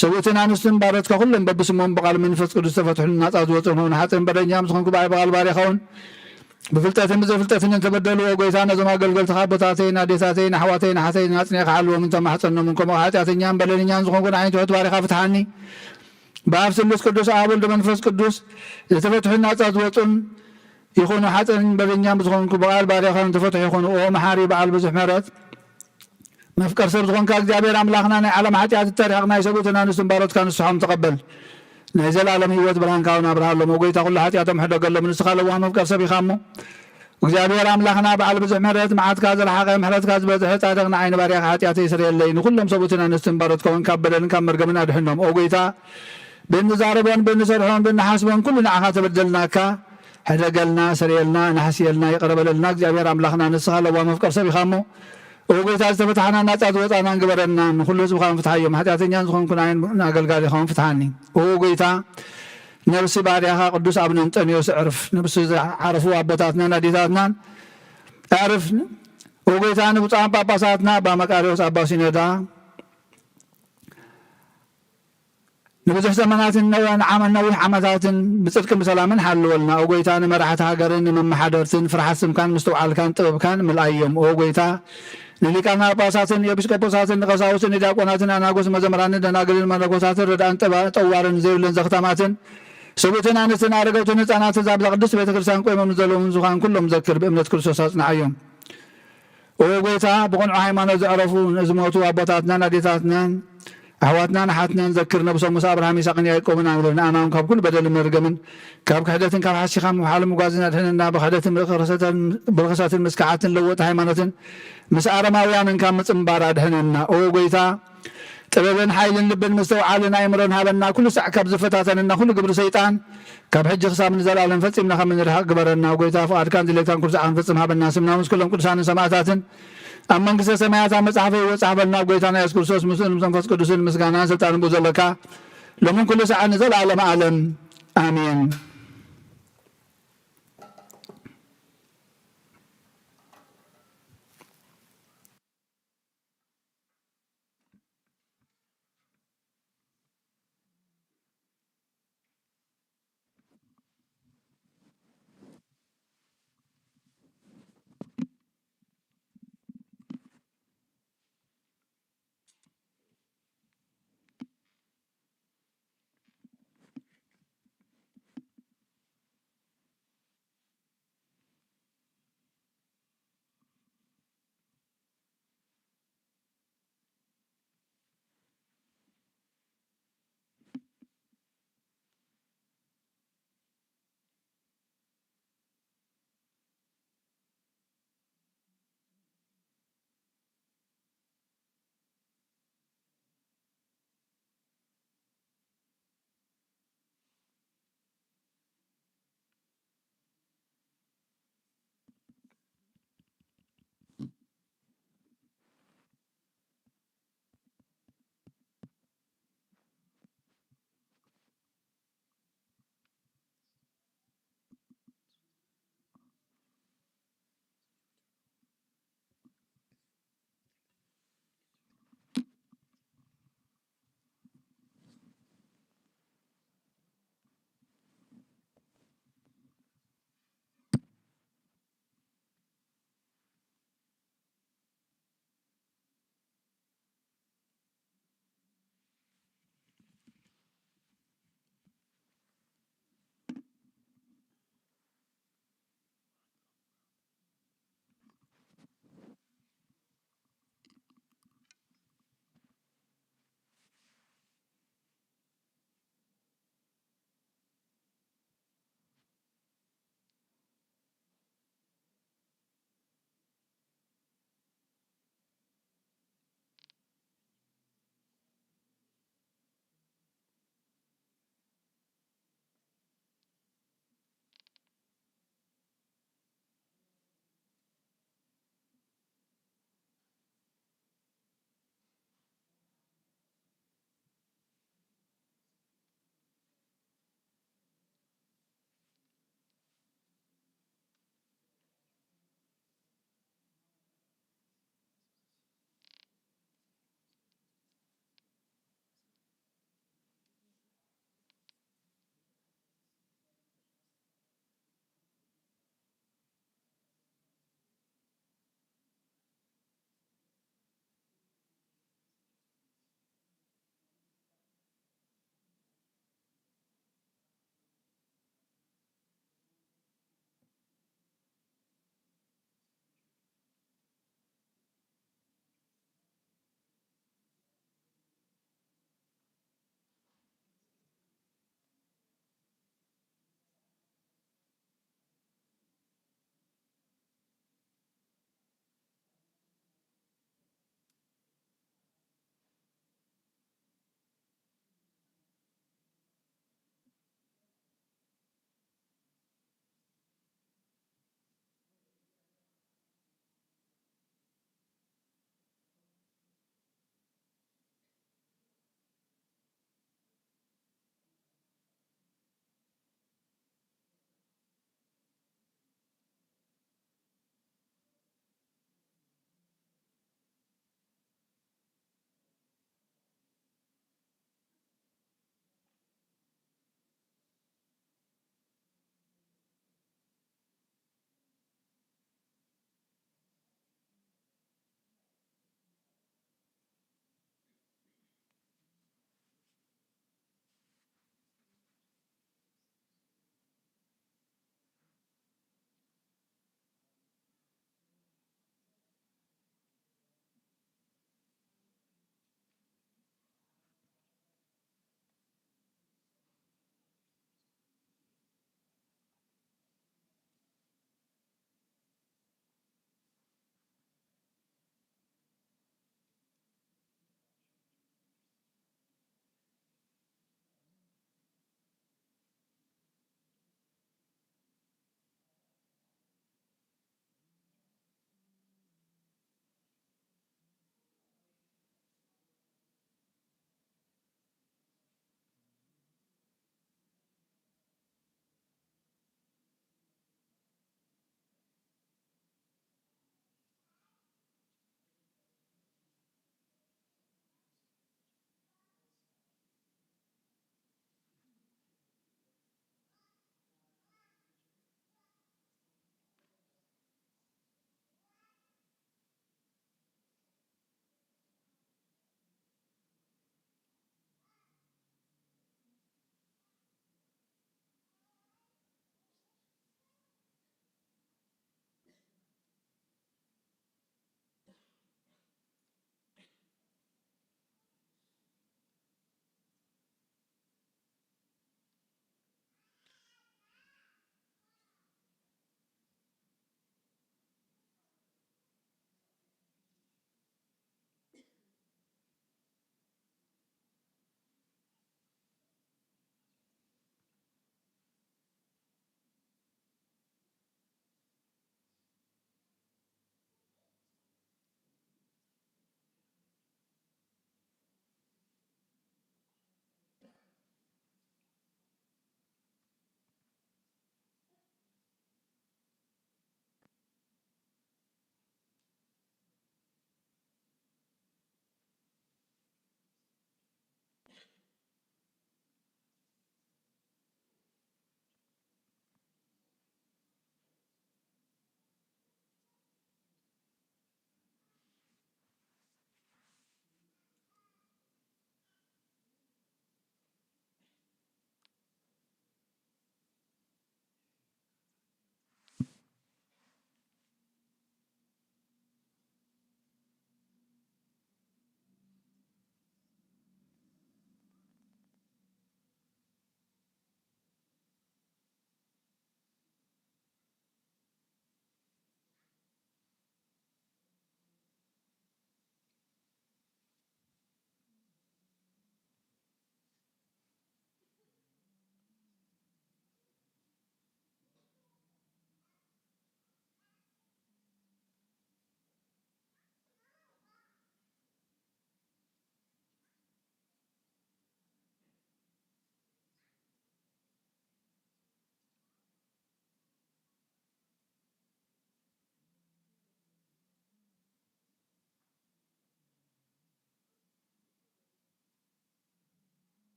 سويتنا نسلم بارتك كلهم ببسمهم بقال من فتح قدس تفتح لنا تأذوتهم هنا حتى بدن يام سخنكم بقال باريخون بفلتاتين بزفلتاتين تبدلوا وقيتانا زما قلقل تخابطاتين أديتاتين حواتين حتين ناتنيق حلوا من تم حسن منكم وحاتاتين يام بلن يام سخنكم عين توت باريخا فتحاني باب سلس قدس آبل دمنفس قدس يتفتح لنا تأذوتهم يكونوا حتى بدن يام سخنكم بقال باريخون تفتح يكونوا أو محاري بعال بزح مرات مفكر سر زغون كاك جابير أملاخنا على محاتيات التاريخنا يسبوتنا نسن بارد كان السحام تقبل نزل عالم هيوت برهان كاونا برهان لما وقيت أقول لحاتياتهم حدا قال من استخال الله مفكر سبي خامو وجابير أملاخنا بعال بزح مرات معات كاز الحاقة محلات كاز بزحت عدغنا عين باريخ حاتياتي سري الليل كلهم سبوتنا نسن بارد كون كابلن كام مرقمنا دحنهم وقيتا بين زاربون بين سرحون بين حاسبون كلنا عخا تبدلناك حدا قالنا سريلنا نحسيلنا يقرب لنا جابير أملاخنا نسخال الله مفكر سبي خامو وقيتا استفتحنا ناتات وطانا نقبرنا نخلو سبخان فتحيهم حتى أتنيان سخون كن عين ناقل قالي خون فتحاني وقيتا نفسي باريخا قدوس ابن انطونيوس عرف نفسي عرفوا أبطاتنا ناديتاتنا عرف وقيتا نبطان باباساتنا بامكاريوس أباسي ندا نبزح زمانات النوان عمل نوي عمتات بصدق بسلام حلو لنا وقيتا نمرحة هاقرين من محادرتين فرحة سمكان مستوعال كان طبب كان من الأيام وقيتا نلقانا باساتن يبسكبوساتن قساوسن داقوناتن اناغوس مزمران دناغلن ملكوساتن ردان طوارن زيبلن زختماتن سبوتنا نسنا رغوتن هጻናት ዛብ ቅዱስ ቤተክርስቲያን ቆይመም ዘለውን ዙኻን ኩሎም ዘክር በእምነት ክርስቶስ አጽናዮም ወጌታ በቆንዑ ሃይማኖት ዘዕረፉ ዝሞቱ አባታትና ናዴታትና أحواتنا نحاتنا نذكر نبصر موسى أبراهيم يساق يعقوب نعملون أمام كاب كل بدل مرقمن كاب كحدة كاب حشيخام وحال مقازنا دحنا بخدة برخصات المسكعات لوت هيمانة مسأرة ما ويان كام مصنبارا دحنا أو قيتا تبين حيل لبن مستوى علينا يمرون هالنا كل ساعة كاب زفتاتنا كل قبر سيطان كاب حج خصام نزل على نفتم نخمن رح قبرنا وقيتا فؤاد كان دليتان كل ساعة نفتم هذا الناس منامس كلهم كل ساعة سماعاتن أما إنك سمعت عن مصحفه وصحبنا وقيتنا يذكر سوس مسلم سنفس قدس المسكانة سلطان بوزلكا لمن كل ساعة نزل على معلم آمين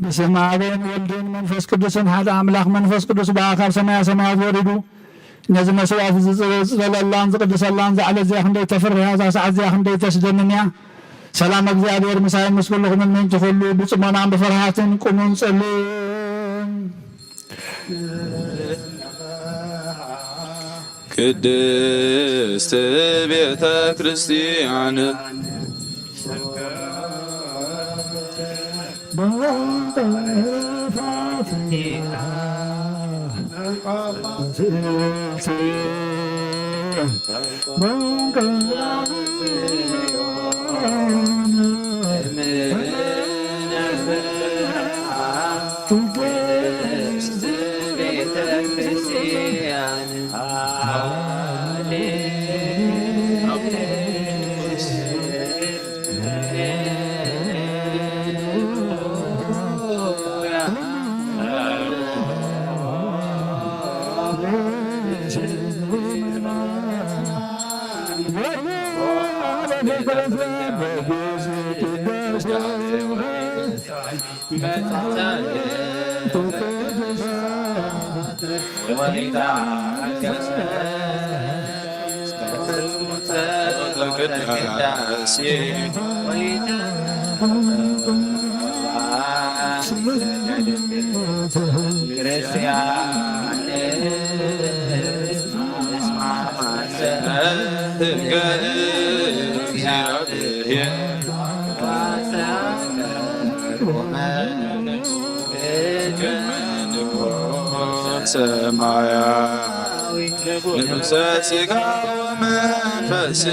بسم አብን ወልድን መንፈስ ቅዱስን ሓደ አምላክ መንፈስ ቅዱስ በአካል ሰማያት ወሪዱ ነዚ መስዋዕት ዝፅለላን ዝቅድሰላን ዝዓለ እዚኣ ክንደይ ተፍርያ እዛ ሰዓት እዚኣ ክንደይ ተስደንያ ሰላም እግዚአብሔር ምሳይ ምስ ኩልኩም ምን ትኽሉ ብፅሞናን ብፍርሃትን ቁሙን ጸልዩ ቅድስት ቤተ ክርስቲያን ሰማያዊ ንጉሠ ሥጋ ወመንፈስ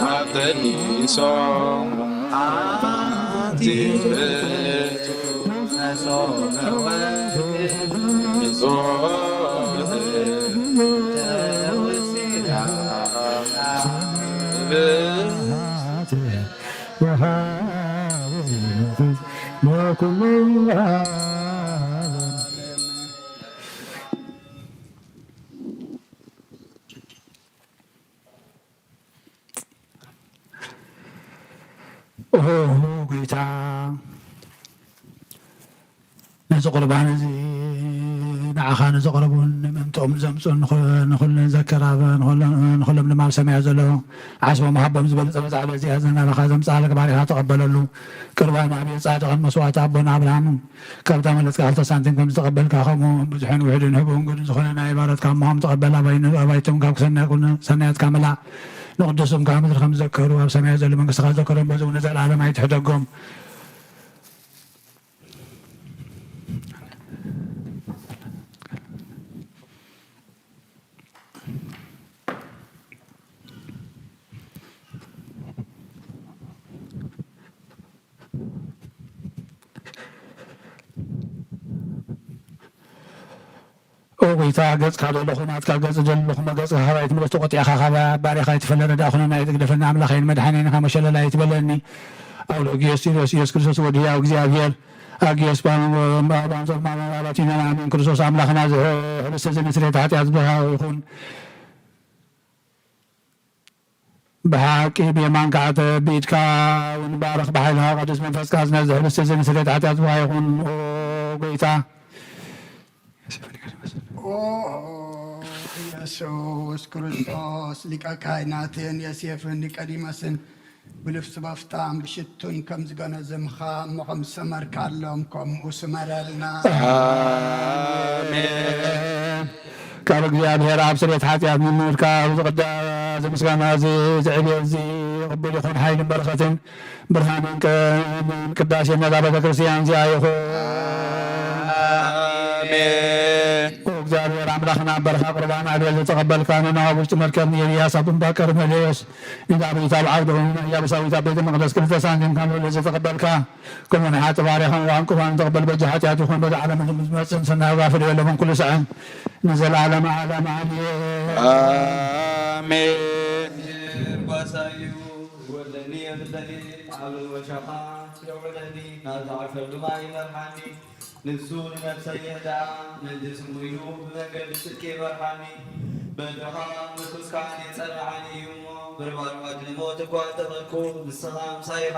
አብተኒሶ ጌታ ነዚ ቁርባን እዚ ንዓኻ ንዘቕረቡን ምእንትኦም ዘምፁን ንኩሉ ዘከራብ ንኩሎም ድማ ኣብ ሰማይ ዘለዉ ዓስቦም ሃቦም ዝበልፀ መፃዕበ እዚኣ ዝነበኻ ዘምፃለክ ባሪኻ ተቐበለሉ ቅርባን ኣብየ ፃድቕን መስዋዕቲ ኣቦና ኣብርሃም ካብታ መለፅካ 2 ሳንቲም ከም ዝተቐበልካ ከምኡ ብዙሕን ውሕድን ህቡን ጉድን ዝኾነ ናይ ባሮትካ እሞም ተቐበል ኣባይቶም ካብ ሰናያትካ መላእ ንቅዱሶም ካብ ምድሪ ከም ዝዘከሩ ኣብ ሰማይ ዘሎ መንግስትኻ ዘከሮም በዚ እውን ዘለዓለም ኣይትሕደጎም ወይታ ገጽ ካደሎ ኹናትካ ገጽ ደሎ ኹመ ገጽ ሃባይት ምለስተ ቆጢዕኻ ኻባ ባሪኻ ይትፈለረ ዳ ኹነና ይትግደፈና ኣምላኸይን መድሓኒን ከመሸለላ ይትበለኒ ኣውሎ ኢየሱስ ክርስቶስ ወዲ ሕያው እግዚአብሔር ኣጊዮስ ባባቲና ኣሜን ክርስቶስ ኣምላኽና ዝሕልስተ ዘንስሬት ሓጢኣት ዝብሃ ይኹን ብሓቂ ብየማን ከዓተ ብኢድካ እውን ባረኽ ብሓይልኻ ቅዱስ መንፈስካ ዝነዚ ሕልስተ ዘንስሬት ሓጢኣት ዝብሃ ይኹን ጎይታ ኢየሱስ ክርስቶስ ሊቀ ካህናትን ዮሴፍን ኒቆዲሞስን ብልብሲ በፍታም ብሽቱን ከም ዝገነዘምኻ እሞ ከም ዝሰመርካሎም ከምኡ ስመረልና ኣሜን ካብ እግዚኣብሔር ኣብ ስርየት ሓጢኣት ምምርካብ ዝቕዳእ ዝምስጋና እዚ ዝዕብየ እዚ ቅቡል ይኹን ሓይልን በረኸትን ብርሃንን ቅዳሴ ነዛ ቤተክርስትያን እዚኣ ይኹን አሜን እግዚአብሔር አምላክና በረኻ ቁርባን አቤል ተቀበልካ ነና ውስጥ መርከብ የኢያስ አቡን ባቀር መለስ ንዳብሪታ በዓብዶም ያበሳዊታ ቤተ መቅደስ ክልተ ሳንቲም ካምሎ ተቀበልካ كمن حات باريخا وانكم تقبل بجحاتي يكون بدا على مجمع سنة وافر لهم كل ساعة نزل على معالي آمين وسايو ولني أبدني على الوشقات يولدني نزع فردماء مرحاني نسون نفسي يدعى نجسم ويوب نقل سكي مرحاني በድኻ ምኩስካን የጸንዓኒ እዩ እሞ ብርባርባት ንሞት እኳ ተኸልኩ ንስኻ ምሳይኻ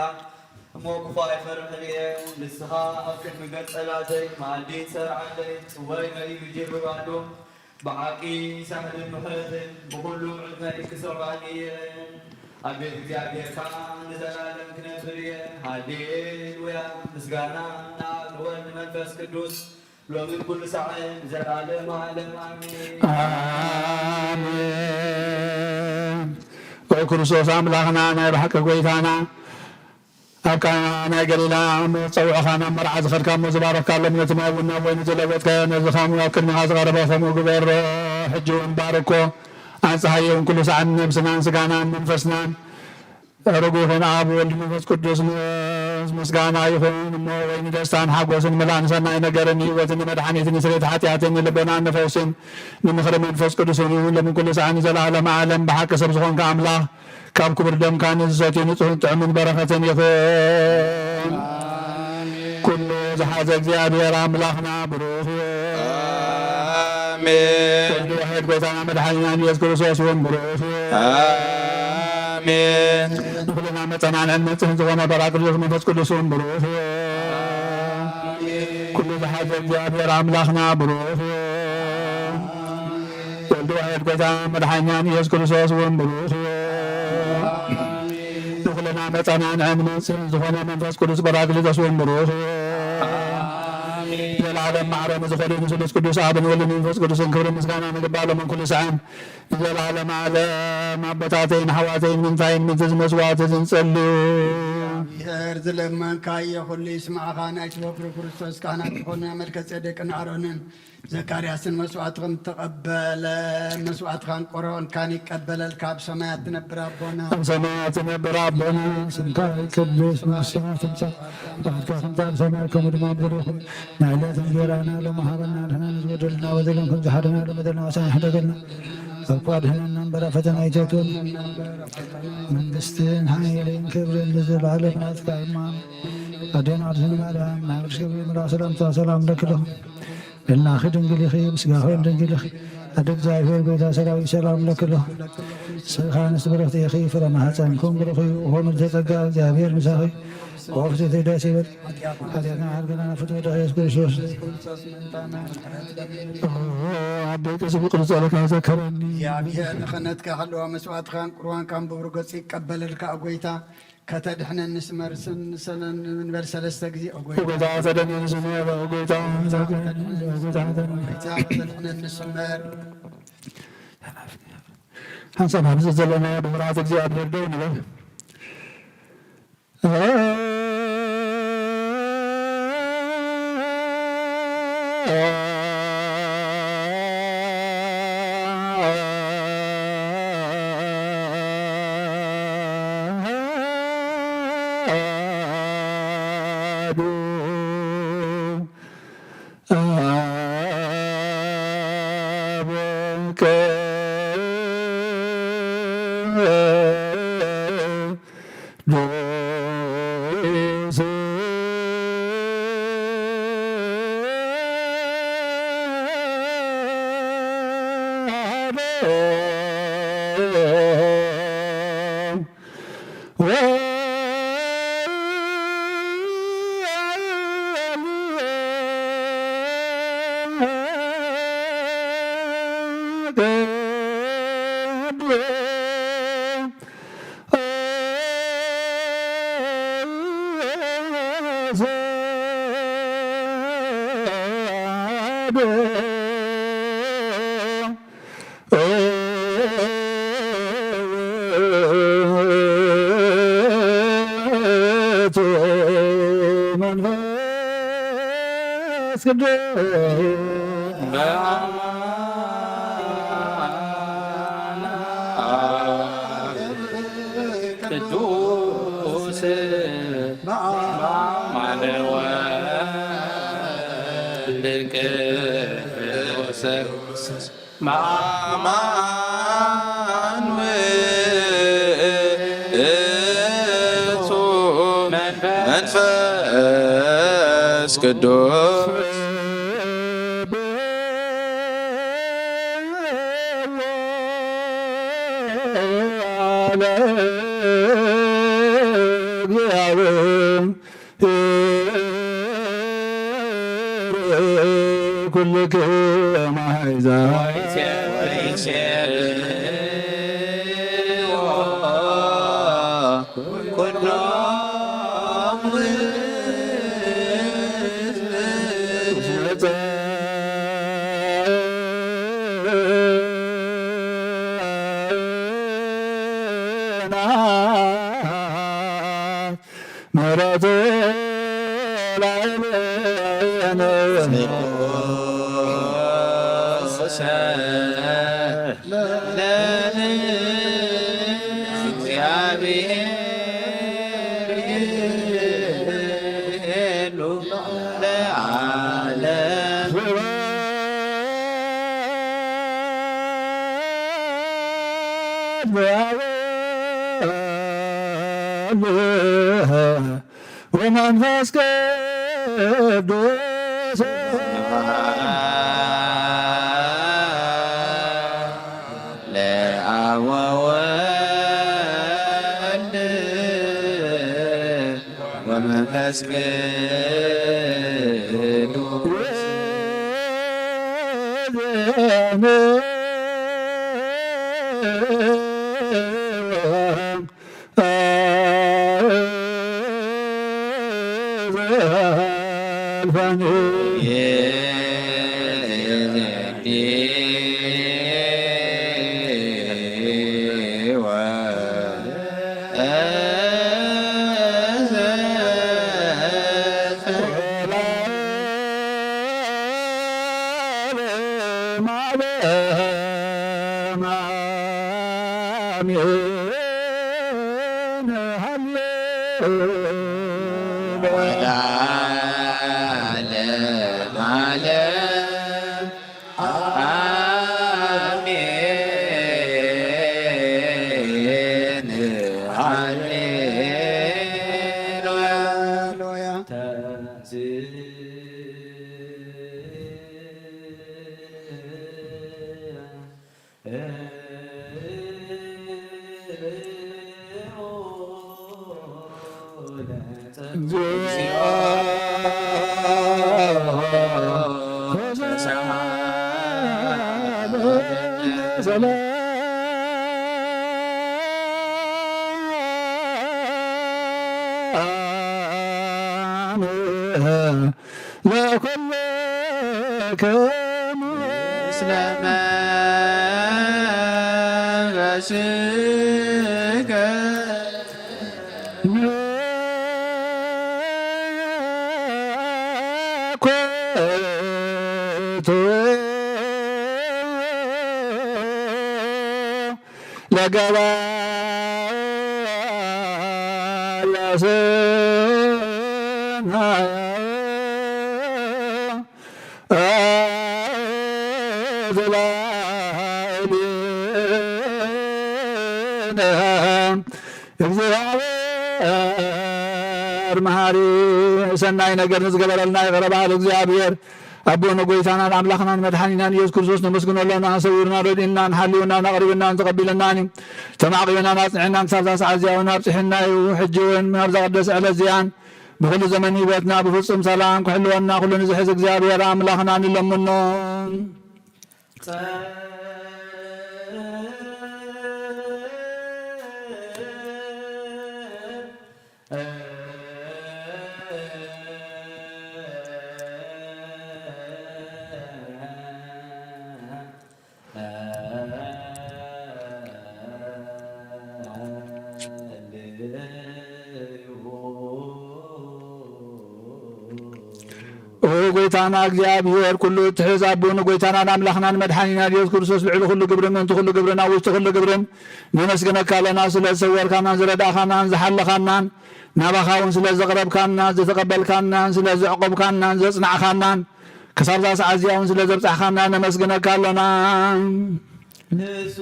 እሞ ክፉ ኣይፈርሕን እየ ንስኻ ኣብ ቅድሚ ገጽ ጸላተይ መኣዲ ሰርዓለይ ጽዋይ መሪብ ይጅርባሉ ብሓቂ ሳሕልን ምሕረትን ብኩሉ ዕድመይ ክሰርባኒ እየ ኣብ ቤት እግዚኣብሔርካ ንዘላለም ክነብር እየ ሃሌሉያ ምስጋና ናብ ንወልድ መንፈስ ቅዱስ ሎሚ ኩሉ ሰዓት ዘለዓለም ዓለም ኣሜን አሜን። ክርስቶስ አምላኽና ናይ ባሕቂ ጎይታና ኣብ ካና ናይ ገሊላ ፀውዕኻ ናብ መርዓ ዝኸድካ እሞ ዝባረኽካሎም ነቲ ማይ ቡና ወይኒ ዘለበጥካዮ ነዚ ከምኡ ኣብ ቅድሚኻ ዝቐረበ ከምኡ ግበሮ ሕጂ እውን ባርኮ ኣንፀሃየውን ኩሉ ሰዓት ነብስናን ስጋናን መንፈስናን ርጉኽን ኣብ ወልድ መንፈስ ቅዱስ ምስጋና ይኹን እሞ ወይኒ ደስታን ሓጎስን ምላእን ሰናይ ነገርን ህይወትን ንመድሓኒትን ንስሬት ሓጢኣትን ንልቦናን ንፈውስን ንምኽሪ መንፈስ ቅዱስን ይሁን ሎሚ ኩሉ ሰዓት ንዘለዓለም ዓለም ብሓቂ ሰብ ዝኾንካ ኣምላኽ ካብ ክቡር ደምካ ንዝሰትዩ ንጹህን ጥዑምን በረኸትን ይኹን ኩሉ ዝሓዘ እግዚኣብሔር ኣምላኽና ብሩኽ አሜን ወልዲ ዋሕድ ጎይታና መድሓኒና ኢየሱስ ክርስቶስ እውን ብሩኽ አሜን ንኩልና መፀናንዕን መፅን ዝኾነ ጰራቅሊጦስ መንፈስ ቅዱስ እውን ብሩኽ ኩሉ ዝሓዘ እግዚኣብሔር ኣምላኽና ብሩኽ ወልዲ ዋሕድ ጎይታና መድሓኒና ኢየሱስ ክርስቶስ እውን ብሩኽ ንኩልና መፀናንዕን መፅን ዝኾነ መንፈስ ቅዱስ ጰራቅሊጦስ እውን ብሩኽ ዘለዓለም ማዕረም ዝኸዱ ንስሉስ ቅዱስ ኣብን ወልድን መንፈስ ቅዱስን ክብሪ ምስጋና ንግባሎምን ኩሉ ሰዓት ዘለዓለም ዓለም ኣቦታተይን ኣሕዋተይን ምንታይን ምትዝ መስዋዕቲ ዝንጸልዩ እግዚአብሔር ዝለመንካ የኹሉ ይስማዕኻ ናይቲ ወክሪ ክርስቶስ ካህናት ዝኾኑ መልከ ጼዴቅን ኣሮንን ዘካርያስን መስዋዕትኽን ተቐበለ መስዋዕትኻን ቆርበንካን ይቀበለልካ ኣብ ሰማያት ትነብር ኣቦና ኣብ ሰማያት ትነብር ኣቦና ስምካ ይቅደስ ወስምካ ትምጻእ ፈቃድካ ከምቲ ኣብ ሰማይ ከምኡ ድማ ምድሪ ይኹን ናይ ዕለት እንጀራና ሎሚ ሃበና ንሕና ንዝበደልና በደልና ከም ዝሓደና በደልና ወሰን ይሕደገልና ካብ ኣድሕነና እምበራ ፈተና ኣይተትወና መንግስትን ሓይልን ክብርን ንዘለዓለም ናትካ ድማ ኣዴና ኣድህን ማርያም ናይ ቅዱስ ገብርኤል መልኣክ ሰላምታ ሰላም ለክለኹም በልናኺ ድንግል ኢኺ ምስጋኾን ድንግል ኢኺ ኣደ እግዚኣብሔር ጎይታ ሰራዊት ሰላም ለክለኹም ስኻ ንስ በረኽቲ ኢኺ ፍረ ማሕፀንኩም ብሩኽ እዩ ሆ ምልዕተ ጸጋ እግዚኣብሔር ምሳኺ ወፍቲ ደስ ይበል ሓጢአትና ሓርገና ፍትወ ኢየሱስ ክርስቶስ ኣበይ ቅፅቢ ቅርፂ ለካ ዘከረኒ እግዚኣብሔር ንኽነትካ ሃለዋ መስዋዕትኻን ቁርባንካን ብብሩ ገጽ ይቀበለልካ ጎይታ ከተድሕነን ንስመርስን ንበል ሰለስተ ግዜ ጎይታ ተደንየን ስመር ጎይታ ተድሕነን ንስመር ሓንሳብ ሃብዚ ዘለና ብምርዓት እግዚኣብሔር ደው ንበል ቅዱስ ማነወ ድንቅ ማማን ውእቱ መንፈስ ቅዱስ እግዚአብሔር ኩልክሙ አሕዛብ ምሕረቱ ላዕሌነ ወመንፈስ ቅዱስ ለአብ ወወልድ ወመንፈስ ቅዱስ ለኩልክሙ ምስለ መንፈስከ ኮቱ እግዚአብሔር መሐሪ ሰናይ ነገር ንዝገበረልና ይቀረባል። እግዚአብሔር አቦነ ጎይታናን አምላኽናን መድኃኒናን ኢየሱስ ክርስቶስ ነመስግኖለና ሰዊርና ረዲእናን ሓልዩናን ኣቕሪብናን ተቐቢለናን ተማዕቂብናን ኣፅዕናን ክሳብ ሰዓት እዚያውን ኣብፅሕና እዩ ሕጂ እውን ኣብ ዘቐደሰ ዕለት እዚያን ብኩሉ ዘመን ሂወትና ብፍፁም ሰላም ክሕልወና ኩሉ ንዝሕዝ እግዚአብሔር ኣምላኽና ንለምኖ። ጎይታና እግዚአብሔር ኩሉ ትሕዝ ኣቦኑ ጎይታናን ኣምላኽናን መድሓኒናን ኢየሱስ ክርስቶስ ልዕሊ ኩሉ ግብርን ምንቲ ኩሉ ግብርን ኣብ ውሽጢ ኩሉ ግብርን ንመስግነካ ኣለና ስለ ዝሰወርካናን ዝረዳእኻናን ዝሓለኻናን ናባኻ እውን ስለ ዘቕረብካናን ዝተቐበልካናን ስለ ዘዕቆብካናን ዘፅናዕኻናን ክሳብ ዛ ሰዓት እዚኣ እውን ስለ ዘብፃሕኻና ነመስግነካ ኣለና። ንሱ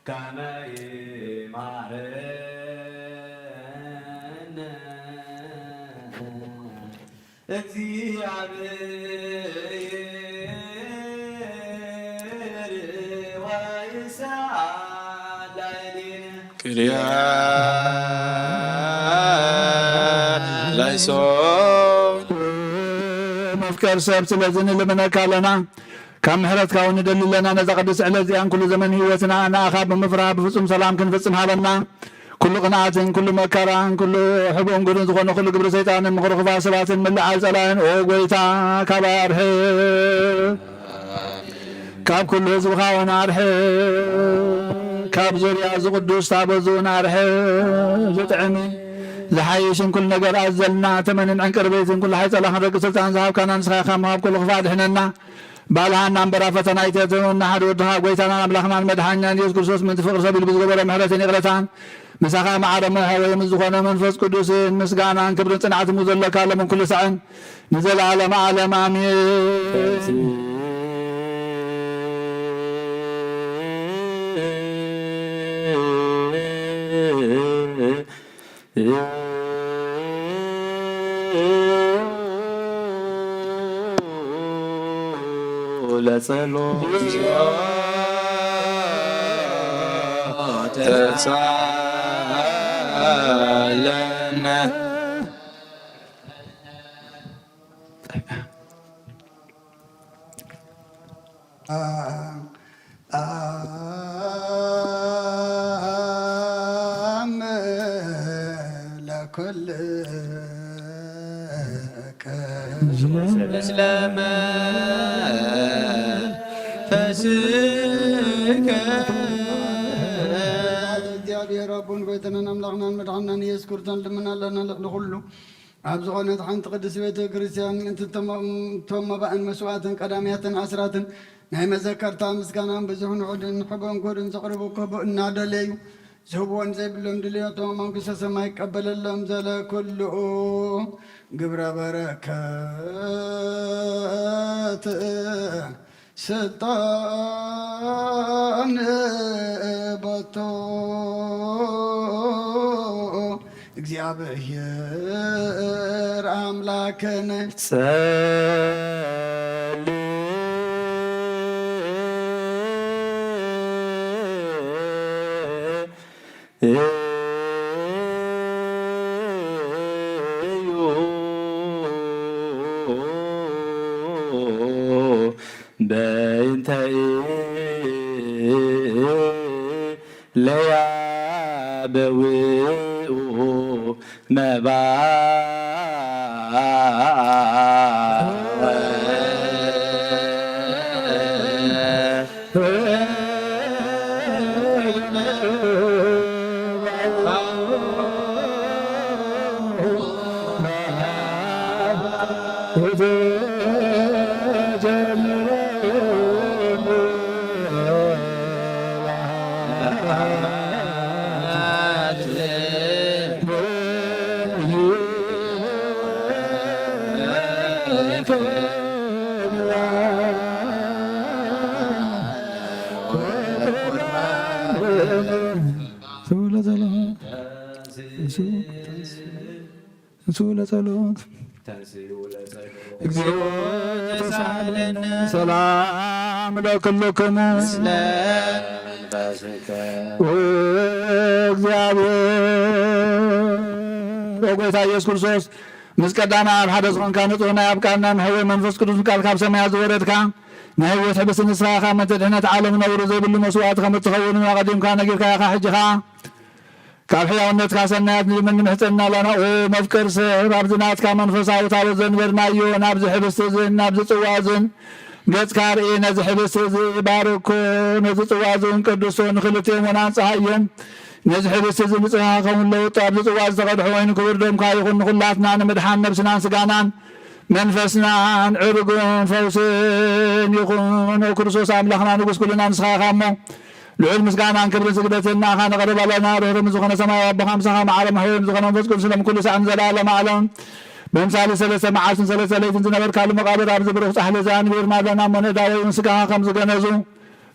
ከመ ይምሃረነ እግዚአብሔር ቅሪያ ላይሶን መፍቀር ሰብ ስለዝን ልምነካለና ካብ ምሕረትካ እውን ንደሊ ለና ነዛ ቅዱስ ዕለት እዚኣን ኩሉ ዘመን ህይወትና ንኣኻ ብምፍራህ ብፍፁም ሰላም ክንፍፅም ሃለና ኩሉ ቅንዓትን ኩሉ መከራን ኩሉ ሕቡእን ጉድን ዝኾነ ኩሉ ግብሪ ሰይጣንን ምኽሪ ክፋ ሰባትን ምልዓል ጸላእን ኦ ጎይታ ካብ ኣርሕ ካብ ኩሉ ህዝብኻ እውን ኣርሕ ካብ ዙርያ ዝቅዱስ ታበዙን ኣርሕ ዝጥዕሚ ዝሓይሽን ኩሉ ነገር ኣዘልና ተመንን ዕንቅር ቤትን ኩሉ ሓይፀላ ክንረግ ስልጣን ዝሃብካና ንስኻ ኢኻ ምሃብ ኩሉ ክፋ ድሕነና ባልሃና እምበራ ፈተና ይተትውና ሓደ ወድኻ ጎይታናን ኣምላኽናን መድሓኛን ኢየሱስ ክርስቶስ ምንቲ ፍቅሪ ሰቢሉ ብዝገበሮ ምሕረትን ይቕረታን ምሳኻ ማዕረመ ሃወየም ዝኾነ መንፈስ ቅዱስን ምስጋናን ክብርን ጽንዓትን ዘለካ ለምን ኩሉ ሰዕን ንዘለዓለመ ዓለም ኣሜን። ለጸሎት ተሳለነ እስለመ ፈስከ እግዚአብሔር አቡን ጎይተናን አምላኽናን መድኃኒናን ኢየሱስ ክርስቶስ ልምናለና ለኹሉ ኣብ ዝኾነት ሓንቲ ቅድስት ቤተ ክርስቲያን እንቶም መባእን መስዋዕትን ቀዳምያትን ኣስራትን ናይ መዘከርታ ምስጋናን ብዙሕ ንዑድን ሕቦን ጎድን ዘቕርቡ ከብኡ እናደለዩ ዝህብዎን ዘይብሎም ድልዮቶም መንግሥተ ሰማይ ይቀበለሎም ዘለ ኩሉ ግብረ በረከት ስልጣን ቦቶ እግዚአብሔር አምላክነ ለያበውኡ መባ ሰላም ለኩልክሙ እግዚአብሔር ጌታ ኢየሱስ ክርስቶስ ምስ ቀዳና ኣብ ሓደ ዝኾንካ ንጹህ ናይ ኣብ ቃልና ምሕወይ መንፈስ ቅዱስ ቃል ካብ ሰማያ ዝወረድካ ናይ ህይወት ሕብሲ ንስኻ መተ ድሕነት ዓለም ነብሩ ዘይብሉ መስዋዕት ከም እትኸውን ቀዲምካ ነጊርካ ኢኻ ሕጂ ኸ ካብ ሕያውነትካ ሰናያት ንልምን ንምሕፀና ኣለና ኦ መፍቅር ሰብ ኣብዚ ናትካ መንፈሳዊ ታቦት ዘንበርናዮ ናብዚ ሕብስቲ እዝን ናብዚ ጽዋ እዝን ገጽካ ርኢ ነዚ ሕብስቲ እዚ ባርኮ ነዚ ጽዋ እዝን ቅዱሶ ንክልቴን ወናንፀሃየን ነዚ ሕብስቲ እዚ ንጽሃ ኸውን ለውጡ ኣብዚ ጽዋ ዝተቐድሖ ወይኑ ክቡር ደምካ ይኹን ንኹላትና ንምድሓን ነብስናን ስጋናን መንፈስናን ዕርጉን ፈውስን ይኹን ክርስቶስ ኣምላኽና ንጉስ ኩልና ንስኻ ኢኻ እሞ ልዑል ምስጋናን ክብርን ስግደትን ናኻ ነቕርብ ኣለና ርህሩም ዝኾነ ሰማያዊ ኣቦኻ ምሳኻ ማዕረም ሕወይም ዝኾነ መንፈስ ቅዱስ ለምኩሉ ሰዓን ዘለዓለመ ዓለም በምሳሌ 3 መዓልትን 3 ለይትን ዝነበርካሉ መቃብር ኣብዚ ብሩኽ ፃሕሊ ዘንቢርና ኣለና እሞ ንእዳወይን ስጋኻ ከም ዝገነዙ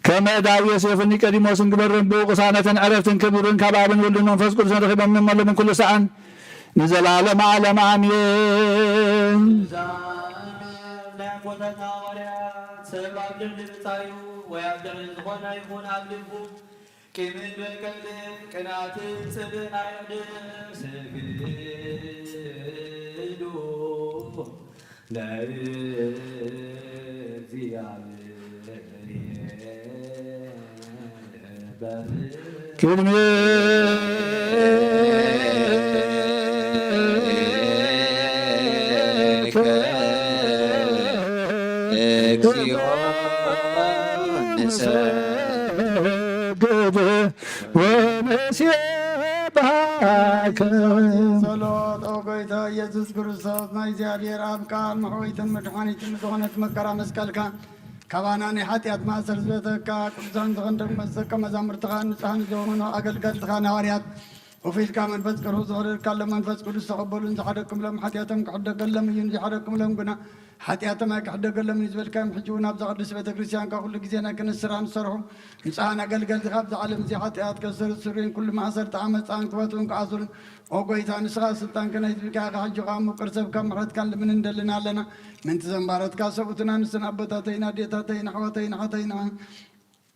ከም እዳዊ ዮሴፍን ኒቆዲሞስን ግበርን ብቅሳነትን ዕረፍትን ክብርን ካብ ኣብን ወልድን መንፈስ ቅዱስን ረኺቦም ይመለምን ኩሉ ሰዓን ንዘላለመ ዓለም ኣሜን። ሰብ ኣብ ልዕሊ ምፃዩ ወይ ኣብ ልዕሊ ዝኾነ ይኹን ኣብ ልቡ كمن بالكلم كنات سبنا يعدم سجدو لا ጸሎት ኦ ጌታ ኢየሱስ ክርስቶስ ናይ እግዚአብሔር አብ ቃል መሕወይትን መድኃኒትን ዝኾነት መከራ መስቀልካ ካባናኒ ኃጢአት ማእሰር ዝበተካ ቅዱሳን ዝኽንደቅ መሰከ መዛሙርትኻ ንጹሓን ዝኾኑ ኣገልገልትኻ ነዋርያት ወፊልካ መንፈስ ቅዱስ ዝኽደልካሎም መንፈስ ቅዱስ ተቐበሉን ዝሓደክምሎም ሓጢአቶም ክሕደገሎም እዩን ዝሓደክምሎም ግና ሓጢአቶም ኣይክሕደገሎም እዩ ዝበልካዮም ሕጂ እውን ኣብ ዘቕድስ ቤተ ክርስቲያንካ ኩሉ ግዜና ክንስራ ንሰርሑ ንጹሓን ኣገልገልትኻ ኣብዚ ዓለም እዚ ሓጢአት ከስርስርን ኩሉ ማእሰርቲ ዓመፃን ክበትኡን ክዓስሩን ኦ ጐይታ ንስኻ ስልጣን ከነ ህዝብካ ሕጂኻ ምቁር ሰብካ ምሕረትካን ልምን እንደልና ኣለና ምንቲ ዘንባረትካ ሰብኡትና ንስን ኣቦታተይና ዴታተይና ኣሕዋተይና ሓተይና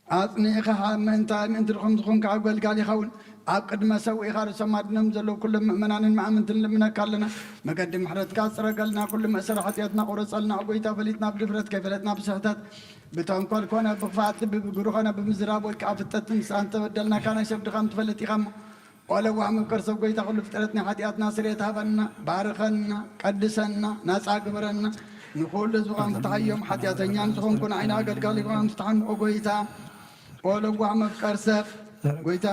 ኣጽኒዕኻ ምእንቲ ድኹም ዝኾንካ ኣገልጋሊ ይኸውን ኣብ ቅድመ ሰው ኢኻ ርእሶም ኣድኖም ዘለዉ ኩሎም ምእመናንን ማእምንትን ልምነካ ኣለና መገዲ ምሕረትካ ፅረገልና ኩሉ መእሰሪ ሓጢአትና ቁረፀልና ኦ ጐይታ ፈሊጥና ብድፍረት ከይፈለጥና ብስሕተት ብተንኰል ኮነ ብኽፋት ልቢ ብግሩ ኾነ ብምዝራብ ወይ ከዓ ፍጠት ንስኣን ተበደልናካ ናይ ሰብ ድኻም ትፈልጥ ኢኻ እሞ ወለዋዕ ምንቅር ሰብ ጐይታ ኩሉ ፍጥረት ናይ ሓጢአትና ስርየት ሃበና ባርኸና ቀድሰና ናፃ ግብረና ንኩሉ ህዝብኻን ፍትሓዮም ሓጢአተኛን ዝኾንኩን ዓይና ኣገልጋሊ ኾን ፍትሓን ኦ ጐይታ ወለዋዕ መፍቀር ሰብ ጐይታ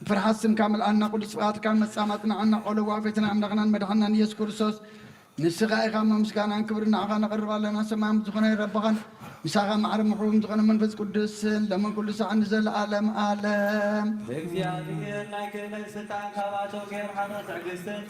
ፍርሃት ስምካ መልኣና ቅዱስ ፍቓድካ መፃማጥና ዓና ቆለዋ ቤትና ኣምላኽናን መድሓናን ኢየሱስ ክርስቶስ ንስኻ ኢኻ ምስጋናን ክብርን ንዓኻ ነቕርብ ኣለና ሰማያዊ ዝኾነ ይረብኻን ምሳኻ ማዕረ ምሕሩም ዝኾነ መንፈስ ቅዱስን ለመን ኩሉ ሰዓት ንዘለኣለም ኣለም እግዚአብሔር ናይ ክህነት ስልጣን ካባቶም ገይርሓነ ትዕግስትን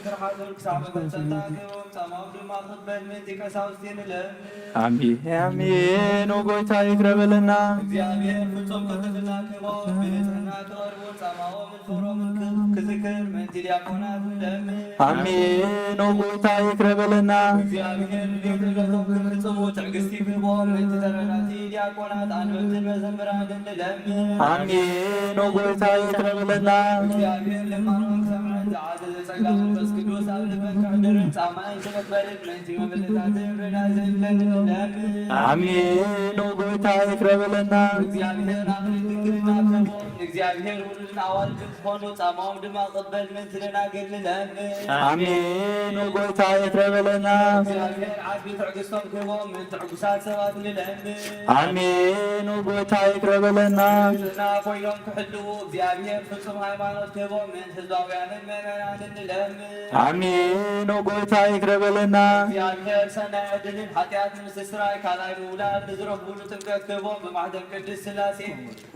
ፍርሓቱን ክሳብ መፈፀምታ ክህቦም ጸማው ድማ ክበል ምንቲ ቀሳውስቲ ንለምን አሜን አሜን። ኦ ጌታ ይቅረበልና እግዚአብሔር ፍጹም ቅድስና ክህቦም ብንጽሕና ክቐርቡን ጸማዎምን ፍቅሮምን ክዝክር ምንቲ ዲያቆናት ንለምን አሜን። ኦ ጌታ ይቅረበልና እግዚአብሔር ቤተገቶም ክፍጽሙ ትዕግስቲ ክህቦም ምንቲ ተረዳእቲ ዲያቆናት አንበብትን መዘምራንን ንለምን አሜን። ኦ ጌታ ይቅረበልና እግዚአብሔር ልማኖም ሰምዐን ዝዓዘዘ ጸጋ መንፈስ ቅዱስ ኣብ ልበን ክሕድርን ጻማእን ክመክበልን ምንቲ መምልታትን ርዳ ዘይብለን ንለምን አሜን። ኦ ጌታ ይቅረበልና እግዚአብሔር ኣኽሊል ድንግልና ክህቦም እግዚአብሔር ውሉድን ኣዋልድን ክኾኑ ጻማኦም ድማ ቅበል ምንቲ ደናግል ንለምን አሜን። ኦ ጌታ ይቅረበልና እግዚአብሔር ዓቢ ትዕግስቶም ክህቦም ምንቲ ዕጉሳት ሰባት ንለምን አሜን። ኦ ጌታ ይቅረበልና ንጽሕና ኮይኖም ክሕልው እግዚአብሔር ፍጹም ሃይማኖት ክህቦም ምንቲ ህዝባውያንን ምእመናንን ንለምን አሜን። ኦ ጌታ ይቅረበልና እግዚአብሔር ሰናይ ዕድልን ኃጢአት ንምስትስራይ ካልኣይ ምውላድ ንዝረኽቡሉ ጥምቀት ክህቦም ብማሕተም ቅድስ ሥላሴ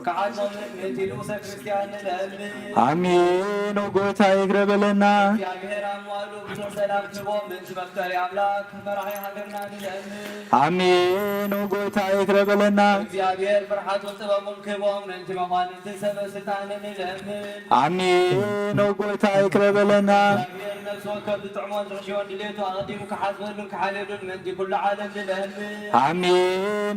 ክሓድሞምን ምንቲ ንኡሰ ክርስቲያን ንለምን አሜን። ኦ ጌታ ይቅረበልና እግዚአብሔር ኣብ መዋዕሉ ብትር ሰላም ክህቦም ምንቲ መፍቀሪ ኣምላክ መራሒ ሃገርና ንለምን አሜን። ኦ ጌታ ይቅረበልና እግዚአብሔር ፍርሓቱን ጥበቡን ክህቦም ምንቲ መኳንንትን ሰበ ስልጣንን ንለምን አሜን። ኦ ጌታ ይቅረበልና እግዚአብሔር ነፍሲ ወከፍ ዝጥዕሞን ዝሕሽዮን ድሌቱ ኣቐዲሙ ክሓዝበሉን ክሓልሉን ምንቲ ኩሉ ዓለም ንለምን አሜን።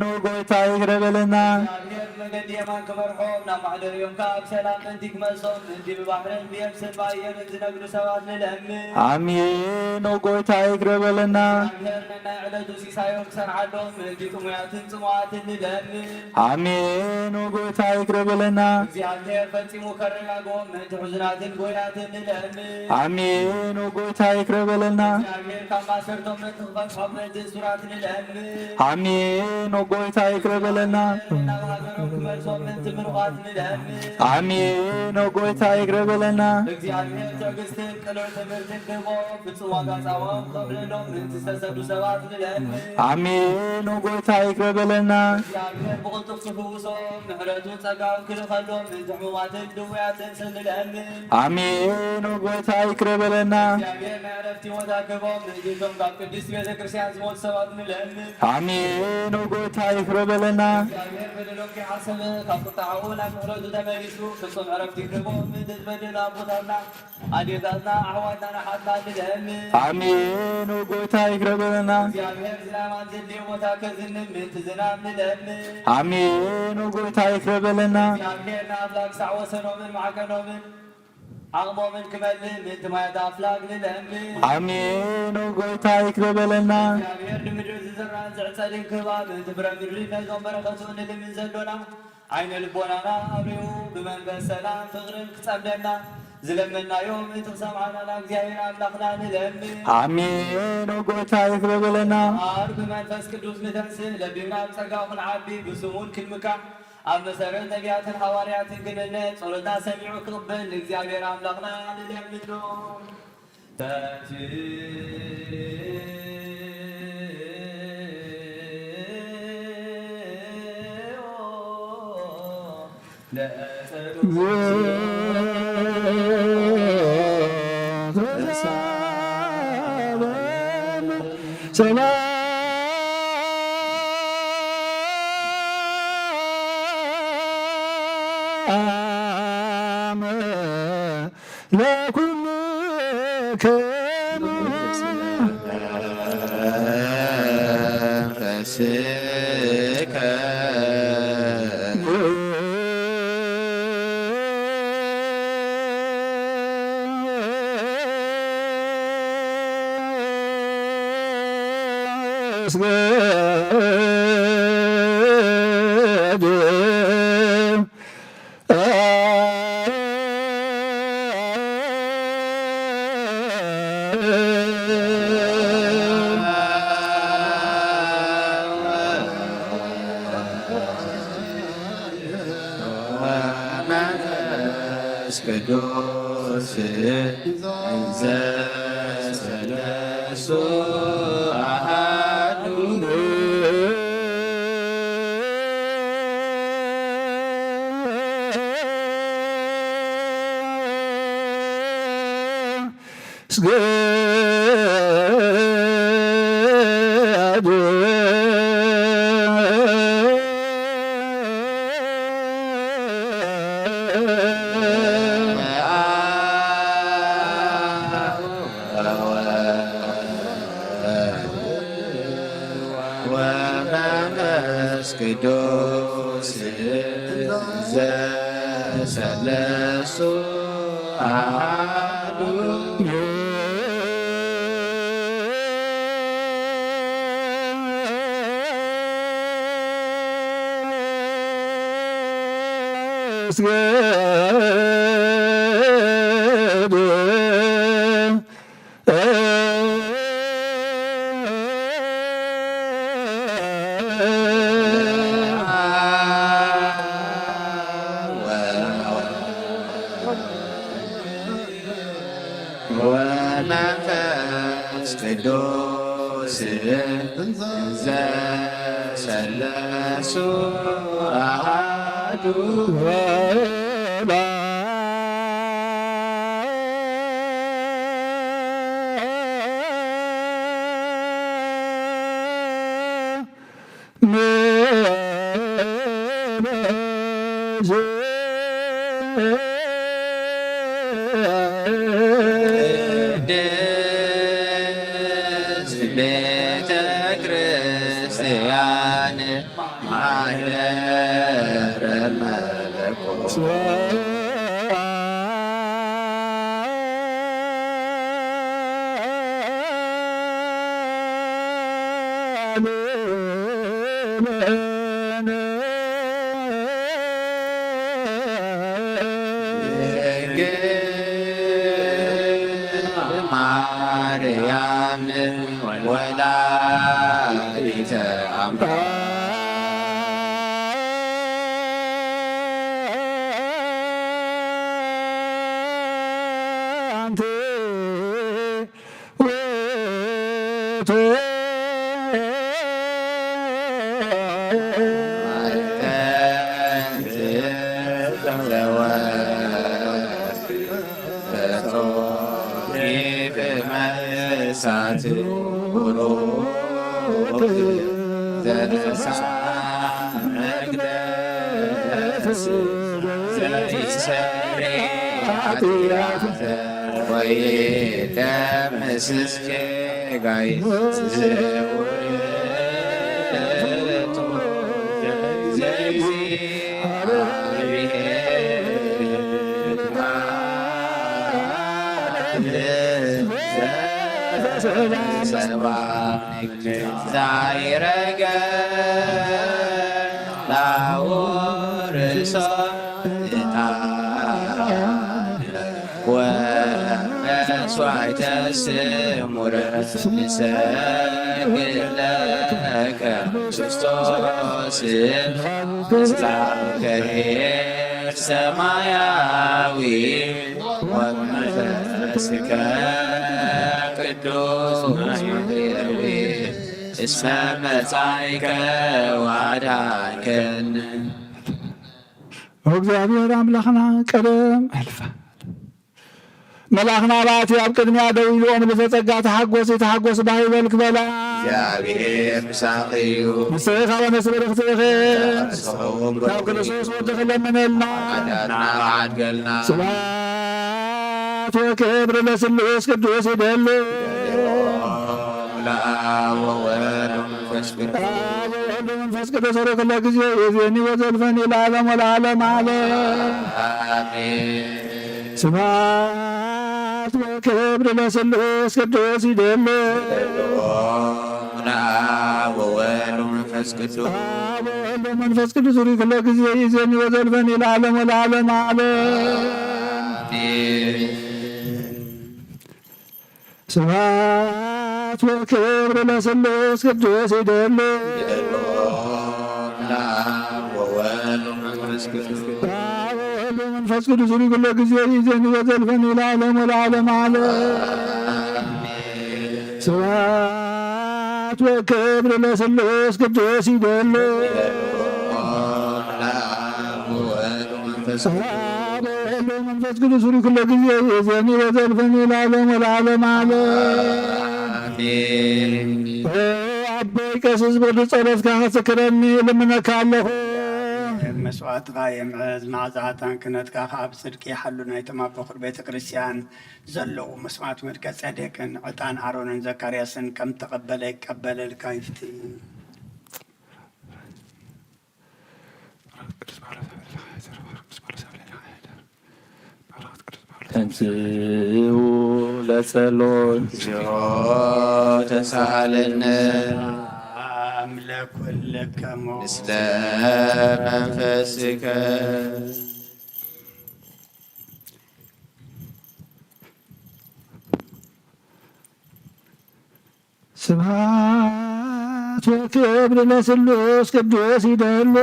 ኦ ጌታ ይቅረበልና እግዚአብሔር መገዲ የማን ክመርሖም ናብ ማሕደርዮም ካብ ሰላም ምንቲ ክመልሶም ምንቲ ብባሕርን ብየብስን ብኣየርን ዝነግዱ ሰባት ንለምን አሜን። ኦ ጌታ ይቅረበልና እግዚአብሔር ነናይ ዕለቱ ሲሳዮም ክሰርሓሎም ምንቲ ጥሙያትን ጽሙዓትን ንለምን አሜን። ኦ ጌታ ይቅረበልና እግዚአብሔር ፈጺሙ ከረጋግቦም ምንቲ ሕዙናትን ጎይናትን ንለምን አሜን። ኦ ጌታ ይቅረበልና እግዚአብሔር ካብ ማሰርቶም ምንቲ ክፈትሖም ምንቲ እሱራት ንለምን አሜን። ኦ ጌታ ይቅረበልና ናብ ሃገሮም ክመልሶም ምንቲ ምሩቓት ንለምን አሜን። ኦ ጌታ ይቅረበልና እግዚአብሔር ትዕግስትን ቅልዕ ትምህርትን ክህቦም ፍጹም ዋጋ ጻሞም ከብለሎም ምንቲ ዝተሰዱ ሰባት ንለምን አሜን። ኦ ጌታ ይቅረበልና እግዚአብሔር ብቕልጡፍ ክፍውሶም ምሕረቱን ጸጋውን ክልኸሎም ምንቲ ሕሙማትን ድውያትን ንለምን አሜን። ኦ ጌታ ይቅረበልና እግዚአብሔር ናይ ዕረፍቲ ቦታ ክህቦም ምእንቲቶም ካብ ቅድስቲ ቤተ ክርስቲያን ዝሞቱ ሰባት ንለምን አሜን። ኦ ጌታ ይቅረበልና እግዚአብሔር በደሎም ከይሓስብ ዝሓሰበ ካብ ቁጣዕኡ ናብ ምሕረቱ ተመሊሱ ፍጹም ዕረፍቲ ክህቦ ምትዝበድል ኣቦታትና ኣዴታትና ኣሕዋትና ናሓትና ንድህምን አሜን። ጎይታ ይቅር በለና። እግዚአብሔር ዝናማን ዘድልዮ ቦታ ከዝንም ምንቲ ዝናብ ንድህምን አሜን። ጎይታ ይቅር በለና። እግዚአብሔር ንኣምላክ ሳዕ ወሰኖምን ማዕከኖምን ዓቕሞምን ክመልእ ምንቲ ማያት ኣፍላግ ንድህምን አሜን። ጎይታ ይቅር በለና። እግዚአብሔር ንምድሪ ዝዝራእን ዝዕፀድን ክህባ ምንቲ ፍረ ምድሪ ነዞም በረኸቱ ንልምን ዘሎና ዓይነ ልቦናና ኣብርሁ ብመንፈስ ሰላም ፍቕርን ክጸምደና ዝለመናዮም እቲ ክሰምዓናና እግዚአብሔር ኣምላኽና ንለምን አሜን። ጎይታ ይቅር በለና። ኣብ ብመንፈስ ቅዱስ ንተንስእ ለቢብና ብጸጋው ክንዓቢ ብስሙን ክንምካዕ ኣብ መሰረት ነቢያትን ሐዋርያትን ክንነት ጸሎትና ሰሚዑ ክቕበል ንእግዚአብሔር ኣምላኽና ንለምኖ ሰላም ለኩልክሙ መንፈስከ ቅዱስ እንዘ ሰለስቱ አሐዱ ወመንፈስ ቅዱስ ዘሰለስቱ አሐዱ ወመንፈስ ቅዱስ ዘሰለስቱ አሐዱ ቅድስት ቤተ ክርስቲያን ማኅደረ መለኮት ማርያም ወላዲተ አምላክ ሳት ሆኖ ዘነሳ መግደል ዘይሰሪ ኃጢአት ወይደምስስ ጌጋይ ዝውእቱ ዛይረገ ላውርሶ ወመስዋዕተ ስሙረ ንሰግድ ለከ ክርስቶስ ምስላከ ሰማያዊ ወመንፈስከ ቅዱስ ማህየዊ እስመ መጻእከ ወአድኃንከነ። እግዚአብሔር አምላኽና ቀደም አልፋ መልአክና ባቲ ኣብ ቅድሚያ ደው ኢሎም ንዘጸጋ ተሓጐስ ተሓጐስ ባይበልክ በላ እግዚአብሔር ምሳኺ እዩ ምስኻ ወነስበ ረኽትኸ ናብ ክርስቶስ ወድኽ ለምነልና አዳና ዓድገልና ስብሐት ወክብር ለስሉስ ቅዱስ ይደሉ ለአብ ወወልድ ወመንፈስ ቅዱስ መንፈስ ቅዱስ ሆይ ኩሉ ጊዜ የዜኒ ወዘልፈኒ ለዓለም ወለዓለም ዓለም አሜን። ስብሐት ወክብር ለስሉስ ቅዱስ ይደሉ ለአብ ወወልድ ወመንፈስ ቅዱስ መንፈስ ቅዱስ ሆይ ኩሉ ጊዜ የዜኒ ወዘልፈኒ ለዓለም ወለዓለም ዓለም ስብሐት ወክብር ለስሉስ ቅዱስ ይደሉ ለአብ ወወልድ ወመንፈስ ቅዱስ መንፈስ ቅዱስ ሆይ ኩሉ ጊዜ ይእዜኒ ወዘልፈኒ ለዓለም ወለዓለም ዓለም ስብሐት ወክብር ለስሉስ ቅዱስ ይደሉ ለአብ ወወልድ ወመንፈስ መንፈስ ቅዱስ ሆይ ኩሉ ጊዜ ይእዜኒ ወዘልፈኒ ለዓለም ወለዓለም ዓለም አበይ ቀሲስ ብርዱ ጸሎትካ ከስክረኒ ልምነካለሁ መስዋዕትካ የምዕዝ ማዕዛታን ክነትካ ካብ ጽድቂ ሓሉ ናይቶም ኣብ በኩር ቤተ ክርስቲያን ዘለዉ መስዋዕት መልከ ጸዴቅን ዕጣን ኣሮንን ዘካርያስን ከም ተቐበለ ይቀበለልካ ይፍቲ ተንሥኡ ለጸሎት እግዚኦ ተሳሃለነ ለኩልከሙ ምስለ መንፈስከ ስብሐት ወክብር ለስሉስ ቅዱስ ይደሉ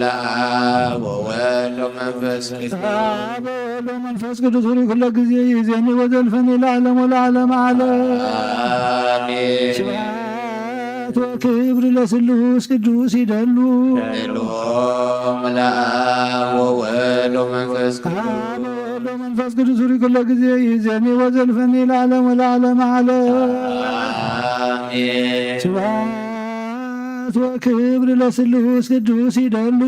ለአብ ወወልድ ወመንፈስ መንፈስ ቅዱስ ሆይ ኩሉ ጊዜ ይእዜኒ ወዘልፈኒ ለዓለም ወለዓለም ዓለም ስብሐት ወክብር ለስሉስ ቅዱስ ይደሉ ለአብ ወወልድ ወመንፈስ መንፈስ ቅዱስ ሆይ ኩሉ ጊዜ ይእዜኒ ወዘልፈኒ ለዓለም ወለዓለም ዓለም ስብሐት ወክብር ለስሉስ ቅዱስ ይደሉ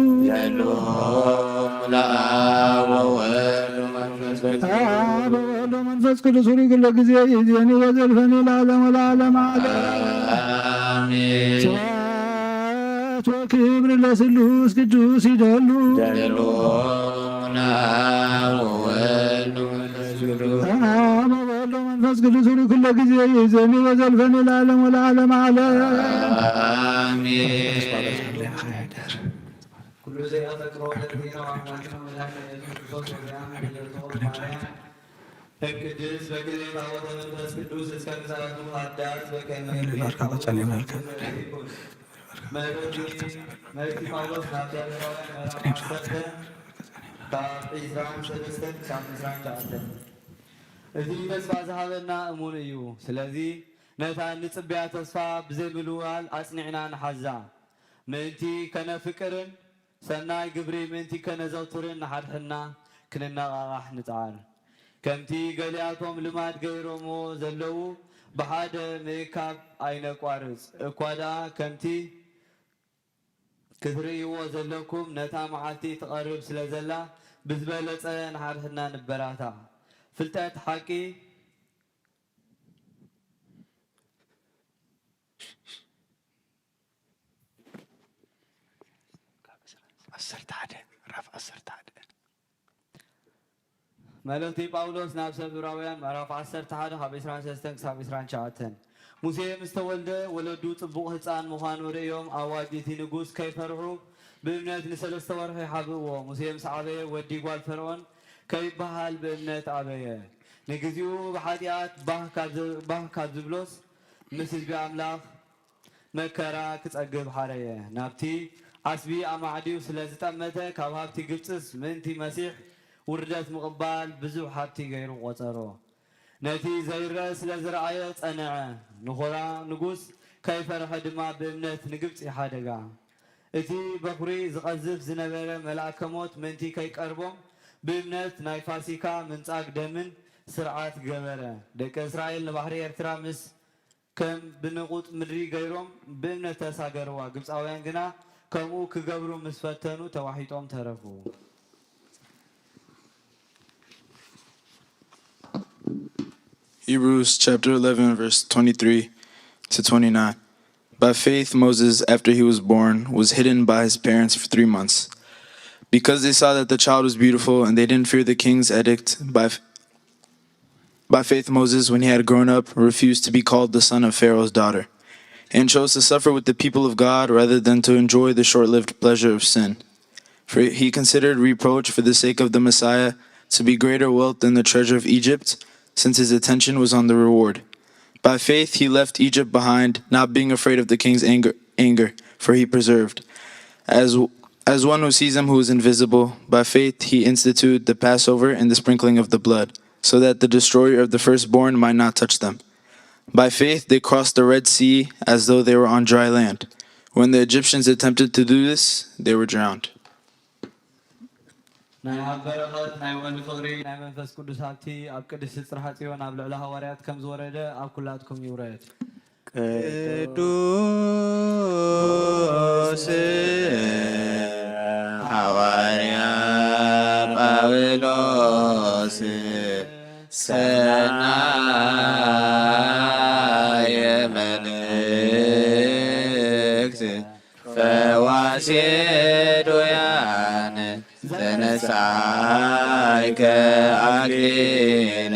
ለአብ ወወልድ ወመንፈስ መንፈስ ቅዱስ ሆይ ኩሉ ጊዜ ይእዜኒ ወዘልፈኒ ለዓለም ወለዓለም ዓለም ስብሐት ወክብር ለስሉስ ቅዱስ ይደሉ ለአብ ወወልድ ወመንፈስ ቅዱስ መንፈስ ቅዱስ ሆይ ኩሉ ጊዜ ይእዜኒ ወዘልፈኒ ለዓለም ወለዓለም ዓለም كل زي أذكر والذين وأمواتنا وملائكة يسوع القديس بكل تعوض المنفس قدوس اسكن ساعة مقدس بكلمة ملكي پاولوس نابدأ إزرائيل سدستن شام إزرائيل جاءتن እዚ ተስፋ ዝሃበና እሙን እዩ ስለዚ ነታ ንጽብያ ተስፋ ብዘይምልዋል ኣጽኒዕና ንሓዛ ምእንቲ ከነፍቅርን ሰናይ ግብሪ ምእንቲ ከነዘውትርን ንሓድሕና ክንነቓቓሕ ንጽዓር ከምቲ ገሊኣቶም ልማድ ገይሮሞ ዘለዉ ብሓደ ምእካብ ኣይነቋርጽ እኳ ደኣ ከምቲ ክትርእይዎ ዘለኩም ነታ መዓልቲ ትቐርብ ስለ ዘላ ብዝበለፀ ንሓድሕና ንበራታ ፍልጠት ሓቂ መልእክቲ ጳውሎስ ናብ ሰብ ዕብራውያን ምዕራፍ 11 ካብ 23 ክሳብ 29 ሙሴ ምስ ተወልደ ወለዱ ጽቡቕ ህፃን ምዃኑ ርእዮም ኣዋጅ እቲ ንጉስ ከይፈርሑ ብእምነት ንሰለስተ ወርሒ ሓብእዎ። ሙሴ ምስ ዓበየ ወዲ ጓል ፈርዖን ከይበሃል ብእምነት ኣበየ። ንግዚኡ ብሓጢኣት ባህ ካብ ዝብሎስ ምስ ህዝቢ ኣምላኽ መከራ ክጸግብ ሓረየ። ናብቲ ዓስቢ ኣማዕድዩ ስለ ዝጠመተ ካብ ሃብቲ ግብፅስ ምእንቲ መሲሕ ውርደት ምቕባል ብዙሕ ሃብቲ ገይሩ ቆፀሮ። ነቲ ዘይርአ ስለ ዝረኣየ ጸንዐ። ንኾራ ንጉስ ከይፈርሐ ድማ ብእምነት ንግብፂ ሓደጋ። እቲ በኩሪ ዝቐዝፍ ዝነበረ መልአከ ሞት ምእንቲ ከይቀርቦም ብእምነት ናይ ፋሲካ ምንጻግ ደምን ስርዓት ገበረ። ደቂ እስራኤል ንባሕሪ ኤርትራ ምስ ከም ብንቁጥ ምድሪ ገይሮም ብእምነት ተሳገርዋ። ግብፃውያን ግና ከምኡ ክገብሩ ምስ ፈተኑ ተዋሒጦም ተረፉ። Hebrews chapter 11, verse 23 to 29. By faith, Moses, after he was born, was hidden by his parents for 3 months, because they saw that the child was beautiful and they didn't fear the king's edict. By faith, Moses, when he had grown up, refused to be called the son of Pharaoh's daughter, and chose to suffer with the people of God rather than to enjoy the short-lived pleasure of sin. For he considered reproach for the sake of the Messiah to be greater wealth than the treasure of Egypt, since his attention was on the reward. By faith he left Egypt behind, not being afraid of the king's anger, for he preserved. As one who sees him who is invisible, by faith he instituted the Passover and the sprinkling of the blood, so that the destroyer of the firstborn might not touch them. By faith they crossed the Red Sea as though they were on dry land. When the Egyptians attempted to do this, they were drowned. ናይ ኣብ በረኸት ናይ ወልዲ ፍቕሪ ናይ መንፈስ ቅዱስ ሃብቲ ኣብ ቅድስቲ ጽርሐ ጽዮን ኣብ ልዕሊ ሃዋርያት ከም ዝወረደ ኣብ ኩላትኩም ይውረድ። ቅዱስ ሐዋርያ ጳውሎስ ሰናየ መልእክት ፈዋሴ ዶያን ተነሳይከ አክሊለ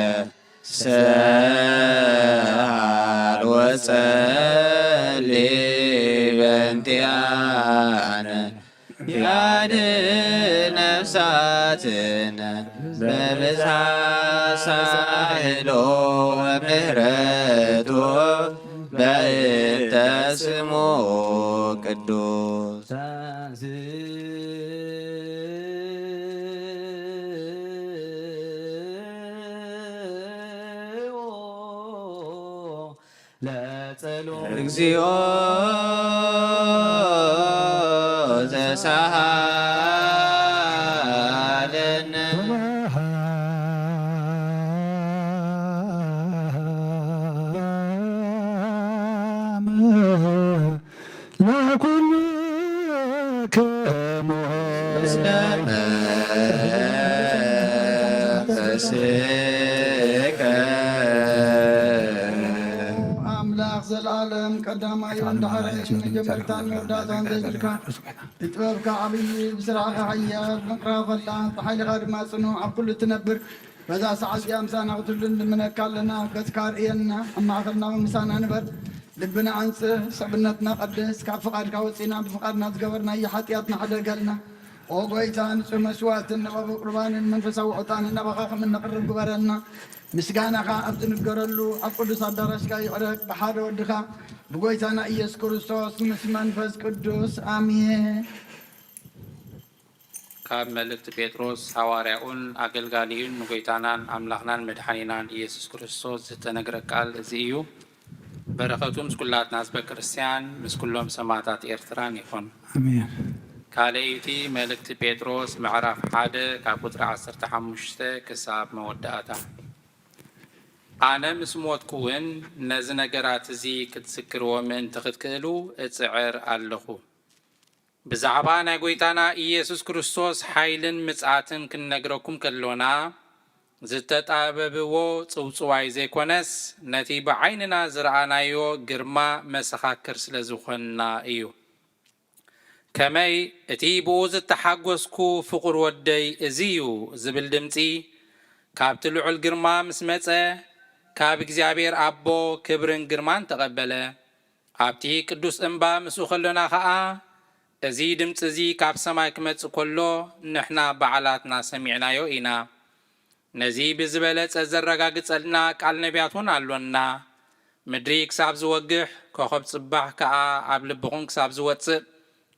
ሰአል ወጸልይ በእንቲአነ ያድኅን ነፍሳትነ በብዝኃ ሳህሎ ወምሕረቱ በእንተ ስሙ ቅዱስ እግዚኦ ዘሳሃለነ ለኩልክሙ ምስለ መንፈስከ አምላክ ዘለዓለም ቀዳማይ እንዳሕረ መጀመርታን መወዳእታን ዘይብልካ ብጥበብካ ዓብዪ ብስራዕኻ ሓያል ምቕራብ ኸላ ብሓይልኻ ድማ ጽኑዕ ኣብ ኩሉ ትነብር በዛ ሰዓት እዚኣ ምሳና ክትህሉ ንልምነካ ኣለና ገጽካ ርእየና ኣብ ማእኸልና ምሳና ንበር ልብና አንጽህ ሰብነትና ቀድስ ካብ ፍቓድካ ወፂና ብፍቓድና ዝገበርናዮ ሓጢኣትና ሓደገልና ኦ ጐይታ ንጹህ መስዋዕትን ንቐቡ ቁርባንን መንፈሳዊ ዕጣንን ናባኻ ከም እነቕርብ ግበረና ምስጋናኻ ኣብ ዝንገረሉ ኣብ ቅዱስ ኣዳራሽካ ይቕረብ ብሓደ ወድኻ ብጐይታና ኢየሱስ ክርስቶስ ምስ መንፈስ ቅዱስ አሜን። ካብ መልእክቲ ጴጥሮስ ሐዋርያኡን ኣገልጋሊኡን ንጐይታናን ኣምላኽናን መድሓኒናን ኢየሱስ ክርስቶስ ዝተነግረ ቃል እዚ እዩ። በረኸቱ ምስ ኩላትና ህዝበ ክርስቲያን ምስ ኩሎም ሰማዕታት ኤርትራን ይኹን አሜን። ካልእይቲ መልእክቲ ጴጥሮስ ምዕራፍ 1 ካብ ቁጥሪ 15 ክሳብ መወዳእታ። ኣነ ምስ ሞትኩ እውን ነዚ ነገራት እዚ ክትዝክርዎ ምእንቲ ክትክእሉ እጽዕር ኣለኹ። ብዛዕባ ናይ ጎይታና ኢየሱስ ክርስቶስ ሓይልን ምጽአትን ክንነግረኩም ከሎና ዝተጣበብዎ ጽውጽዋይ ዘይኮነስ ነቲ ብዓይንና ዝረኣናዮ ግርማ መሰኻክር ስለ ዝኾንና እዩ። ከመይ እቲ ብኡ ዝተሓጐስኩ ፍቑር ወደይ እዚ እዩ ዝብል ድምፂ ካብቲ ልዑል ግርማ ምስ መጸ ካብ እግዚኣብሔር ኣቦ ክብርን ግርማን ተቐበለ። ኣብቲ ቅዱስ እምባ ምስኡ ከሎና ኸዓ እዚ ድምፂ እዚ ካብ ሰማይ ክመጽእ ከሎ ንሕና በዓላትና ሰሚዕናዮ ኢና። ነዚ ብዝበለጸ ዘረጋግጸልና ቃል ነቢያት እውን ኣሎና። ምድሪ ክሳብ ዝወግሕ ኮኸብ ጽባሕ ከዓ ኣብ ልብኹም ክሳብ ዝወፅእ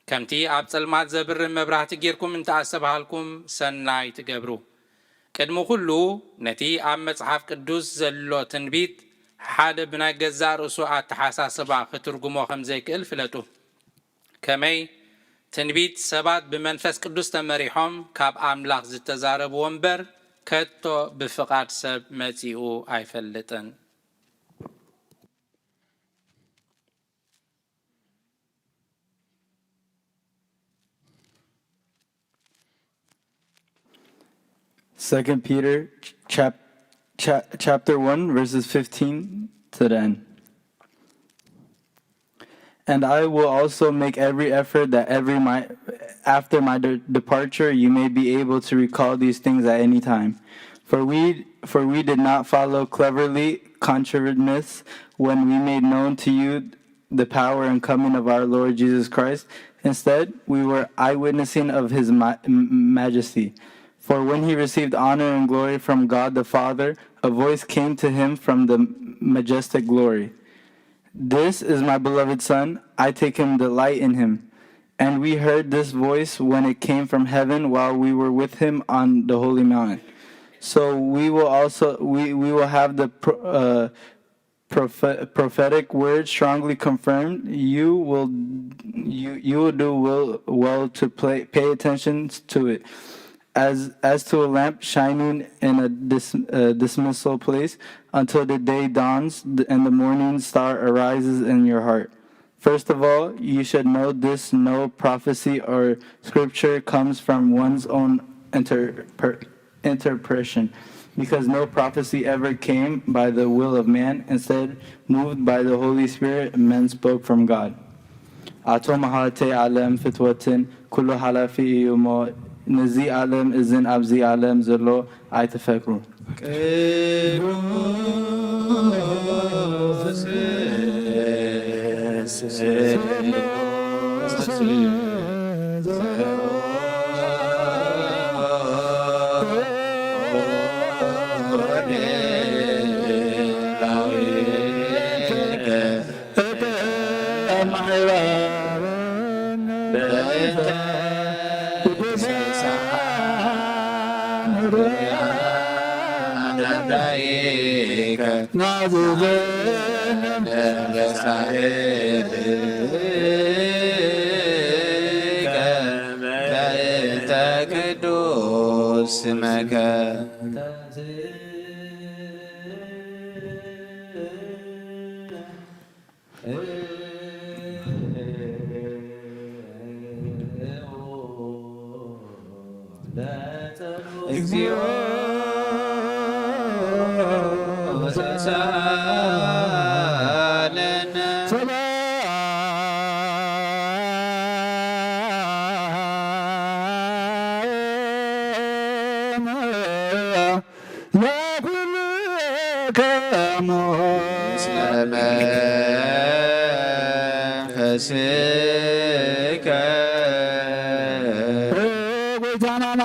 ከምቲ ኣብ ጸልማት ዘብርህ መብራህቲ ጌርኩም እንተኣሰብሃልኩም ሰናይ ትገብሩ። ቅድሚ ኩሉ ነቲ ኣብ መጽሓፍ ቅዱስ ዘሎ ትንቢት ሓደ ብናይ ገዛእ ርእሱ ኣተሓሳስባ ክትርጉሞ ከም ዘይክእል ፍለጡ። ከመይ ትንቢት ሰባት ብመንፈስ ቅዱስ ተመሪሖም ካብ ኣምላኽ ዝተዛረብዎ እምበር ከቶ ብፍቃድ ሰብ መጺኡ ኣይፈልጥን። Second Peter chapter 1 verses 15 to the end. And I will also make every effort that after my departure you may be able to recall these things at any time. For we did not follow cleverly contrived myths when we made known to you the power and coming of our Lord Jesus Christ. Instead, we were eyewitnessing of his majesty. For when he received honor and glory from God the Father, a voice came to him from the majestic glory. This is my beloved Son, I take him delight in him. And we heard this voice when it came from heaven while we were with him on the holy mountain. So we will have the prophetic word strongly confirmed. You will do well to pay attention to it. As to a lamp shining in a dismal place until the day dawns and the morning star arises in your heart. First of all, you should know this: no prophecy or scripture comes from one's own interpretation, because no prophecy ever came by the will of man. Instead, moved by the Holy Spirit, men spoke from God. Ato mahalate alam fitwatin kullu halafi yumo. نزي عالم إذن أبزي عالم زلو أي تفكروا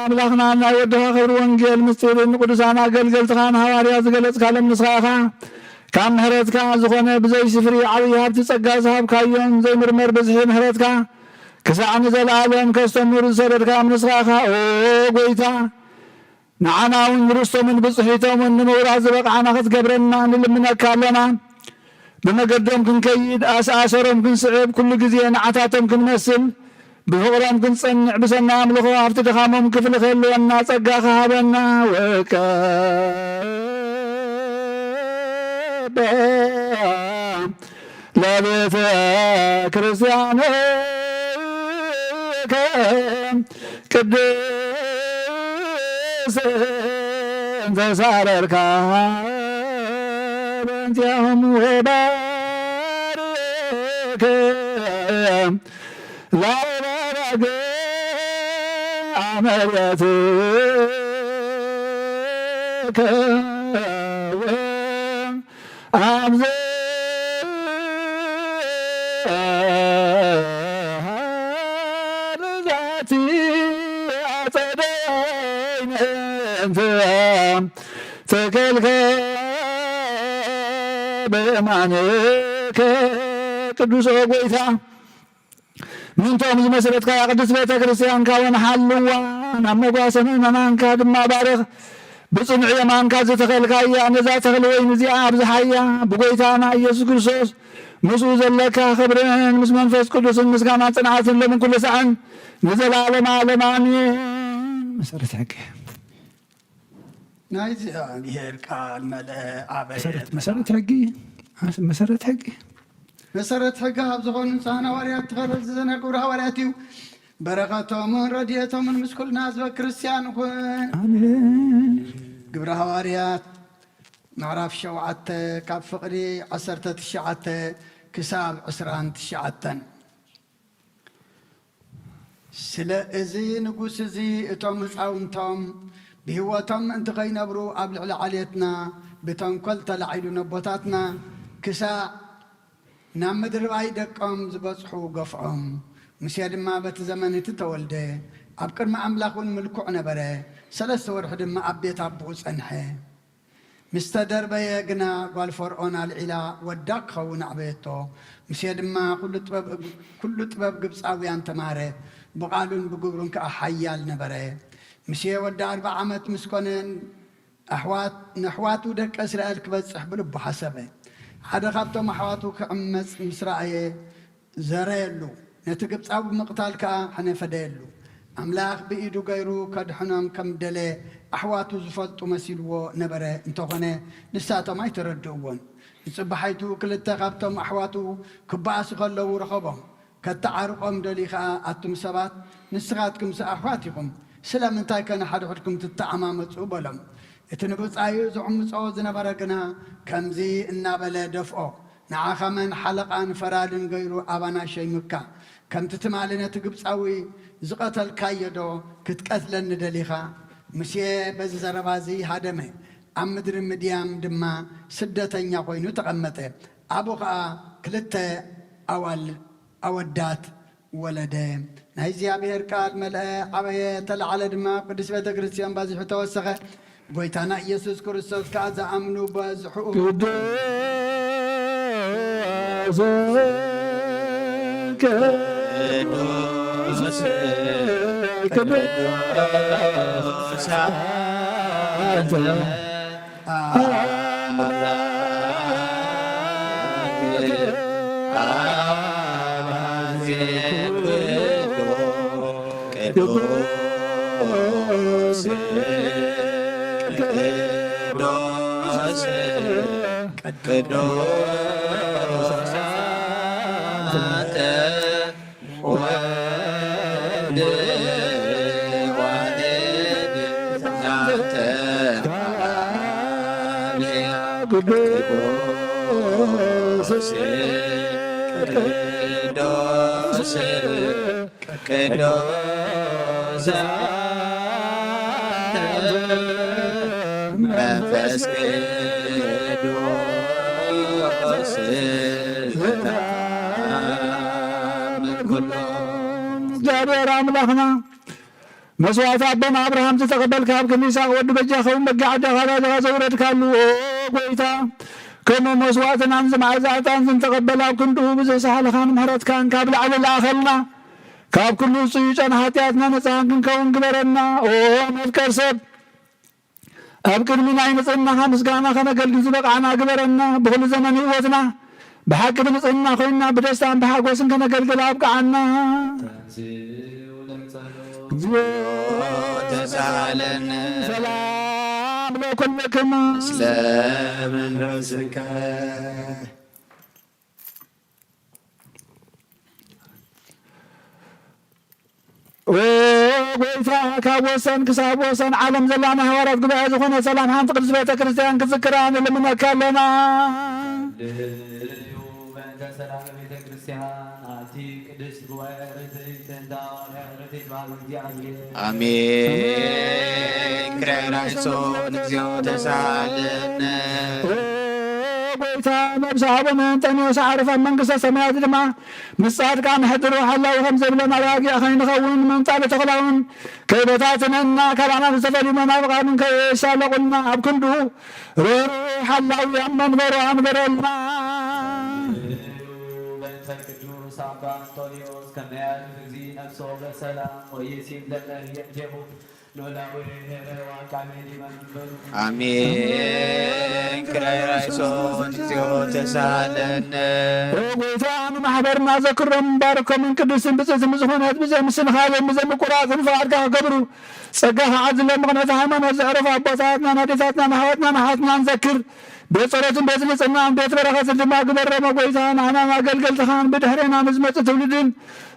አምላክና እና ወደኸ ክብር ወንጌል ምስጢርን ቅዱሳን አገልገልትኻን ሐዋርያት ዝገለጽካለም ንስኻኻ ካብ ምሕረትካ ዝኾነ ብዘይ ስፍሪ ዓብዪ ሃብቲ ጸጋ ዝሃብካዮም ዘይምርመር ብዝሒ ምሕረትካ ክሳዕ ንዘለኣለም ከስተምር ዝሰደድካ ንስኻኻ ኦ ጎይታ ንዓና እውን ርስቶምን ብፅሒቶምን ንምውራስ ዝበቕዓና ክትገብረና ንልምነካ ኣለና። ብመገዶም ክንከይድ ኣሰኣሰሮም ክንስዕብ ኩሉ ግዜ ንዓታቶም ክንመስል بفقرام كن صنع بسنا أملخو عفت دخامهم كفل خلو أنا صقا خابنا وكابا لا بيت كريستيانو ቅዱስ ተሳረርካ በእንቲአሁም ወባርከ ላይባራገ አመርያትከ አብዘ ርዛቲ አጸደይነንተ ተከልከ በማንከ ቅዱስ ጎይታ ምንቶም ዝመሰረትካ ቅዱስ ቤተ ክርስቲያንካ ወንሓልዋ ናብ መጓሰ ምእመናንካ ድማ ባርኽ ብፅኑዕ የማንካ ዝተኸልካያ ነዛ ተኽሊ ወይኒ እዚኣ ኣብዝሓያ ብጎይታና ኢየሱስ ክርስቶስ ምስኡ ዘለካ ክብርን ምስ መንፈስ ቅዱስን ምስጋና ፅንዓትን ለምን ኩሉ ሰዓን ንዘላለም ዓለም ኣሜን። መሰረት ሕጊ ናይ እግዚኣብሔር ቃል መልአ ኣበየ መሰረት ሕጊ መሰረት ሕጊ መሰረት ሕጊ ኣብ ዝኾኑ ንሳን ሃዋርያት ተኸተልቲ ዝነበሩ ሃዋርያት እዩ። በረኸቶምን ረድኤቶምን ምስ ኩልና ህዝበ ክርስቲያን ይኹን ኣሜን። ግብረ ሃዋርያት ምዕራፍ 7 ካብ ፍቕዲ 19 ክሳብ 29 ስለ እዚ ንጉስ እዚ እቶም ህፃውንቶም ብህወቶም ምእንቲ ከይነብሩ ኣብ ልዕሊ ዓልየትና ብተንኰል ተላዒሉ ነቦታትና ክሳዕ ናብ ምድሪ ባይ ደቆም ዝበፅሑ ገፍዖም ሙሴ ድማ በቲ ዘመን እቲ ተወልደ ኣብ ቅድሚ ኣምላኽ እውን ምልኩዕ ነበረ 3 ወርሒ ድማ ኣብ ቤት ኣቦኡ ጸንሐ ምስ ተደርበየ ግና ጓል ፈርዖን ኣልዒላ ወዳ ክኸውን ኣዕበየቶ ሙሴ ድማ ኩሉ ጥበብ ግብፃውያን ተማሃረ ብቓሉን ብግብሩን ከዓ ሓያል ነበረ ሙሴ ወዳ 40 ዓመት ምስ ኮነ ንኣሕዋቱ ደቀ እስራኤል ክበፅሕ ብልቡ ሓሰበ ሓደ ካብቶም ኣሕዋቱ ክዕመፅ ምስ ረኣየ ዘረየሉ ነቲ ግብፃዊ ምቕታል ከዓ ሕነፈደየሉ ኣምላኽ ብኢዱ ገይሩ ከድሕኖም ከም ደለ ኣሕዋቱ ዝፈልጡ መሲልዎ ነበረ እንተኾነ ንሳቶም ኣይተረድእዎን ንፅባሓይቱ ክልተ ካብቶም ኣሕዋቱ ክበኣሱ ከለዉ ረኸቦም ከተዓርቆም ደሊ ከዓ ኣቱም ሰባት ንስኻትኩም ኣሕዋት ኢኹም ስለምንታይ ከነ ሓደ ሕድኩም ትተዓማመፁ በሎም እቲ ንብፃዩ ዝዕምፆ ዝነበረ ግና ከምዚ እናበለ ደፍኦ ንዓኸመን ሓለቓን ፈራድን ገይሩ ኣባና ሸይምካ ከምቲ ትማሊ ነቲ ግብፃዊ ዝቐተልካዮ ዶ ክትቀትለኒ ደሊኻ ሙሴ በዚ ዘረባ እዚ ሃደመ ኣብ ምድሪ ምድያም ድማ ስደተኛ ኮይኑ ተቐመጠ ኣቦ ከዓ 2 ኣወዳት ወለደ ናይ እግዚኣብሔር ቃል መልአ ዓበየ ተለዓለ ድማ ቅዱስ ቤተ ክርስቲያን ባዚሑ ተወሰኸ ጎይታና ኢየሱስ ክርስቶስ ከዓ ዝኣምኑ በዝሕኡ እግዚአብሔር አምላክና መስዋዕት አቦና አብርሃም ዝተቀበልካ ኣብ ከኒሳቅ ወዲ በጃኸውን በጋዓዳ ካዛ ዘውረድካሉ ጎይታ ከመ መስዋዕትናን ዝማዕዛዕታን ዝንተቀበል ኣብ ክንድኡ ብዘይሰሓልኻን ምሕረትካን ካብ ላዕሊ ላኸልና ካብ ኩሉ ፅዩ ጨና ሓጢኣትና ነፃን ክንከውን ግበረና ኦ መፍቀር ሰብ ኣብ ቅድሚ ናይ ንፅህናኻ ምስጋና ከነገልግል ዝበቕዓና ግበረና ብኩሉ ዘመን ህይወትና ብሓቂ ብንፅህና ኮይና ብደስታን ብሓጎስን ከነገልግል ኣብቅዓና ተሳለነ ሰላም ለኩልክም ምስለ መንፈስከ ጎይታ ካብ ወሰን ክሳብ ወሰን ዓለም ዘላና ሃዋርያት ጉባኤ ዝኾነ ሰላም ሓንቲ ቅዱስ ቤተ ክርስቲያን ክዝክራ ንልምነካ ኣለና። ሰላም ቤተ ክርስቲያን አቲ ቅድስት ጉባኤ ርትዕት ርትዕት ባህል እግዚአብሔር አሜን። ክራይራይሶን እግዚኦ ተሳለነ ጎይታ ነብሰ አቡነ እንጦንዮስ ዓረፈ መንግስተ ሰማያት ድማ ምስ ጻድቃን ሕድሩ ሓላዊ ከም ዘብለና ራጊዕ ከይንኸውን ምንጣለ ተኽላውን ከይበታትነና ካባና ዝተፈልዩ መናፍቃንን ከየሳለቁልና ኣብ ክንዱ ርኅሩኅ ሓላዊ ኣብ መንበሩ ኣንበረልና። ቅዱስ አባ አንጦንዮስ ከመያልፍ ጊዜ ነፍሶ በሰላም ወይሲም ለለየጀሙ ኖላዊ ዋቃሜ ሊመንበሩ አሜን። ክራይራይሶን እግዚኦ ተሳለነ ጎይታ ንማሕበርና ዘክሮም ባርኮምን ቅዱስን ብፅዕትን ዝኾነት ብዘይ ምስንኻልን ብዘይ ምቁራፅን ፍቓድካ ክገብሩ ጸጋ ከዓዝሎም ምኽንያት ሃይማኖት ዘዕረፉ ኣቦታትና ናዴታትና ናሕወትና ናሓትና ንዘክር ቤት ጸሎትን ቤት ንጽሕናን ቤት በረኸትን ድማ ግበረመ ጎይታ ንዓናን ኣገልገልትኻን ብድሕሪና ንዝመጽእ ትውልድን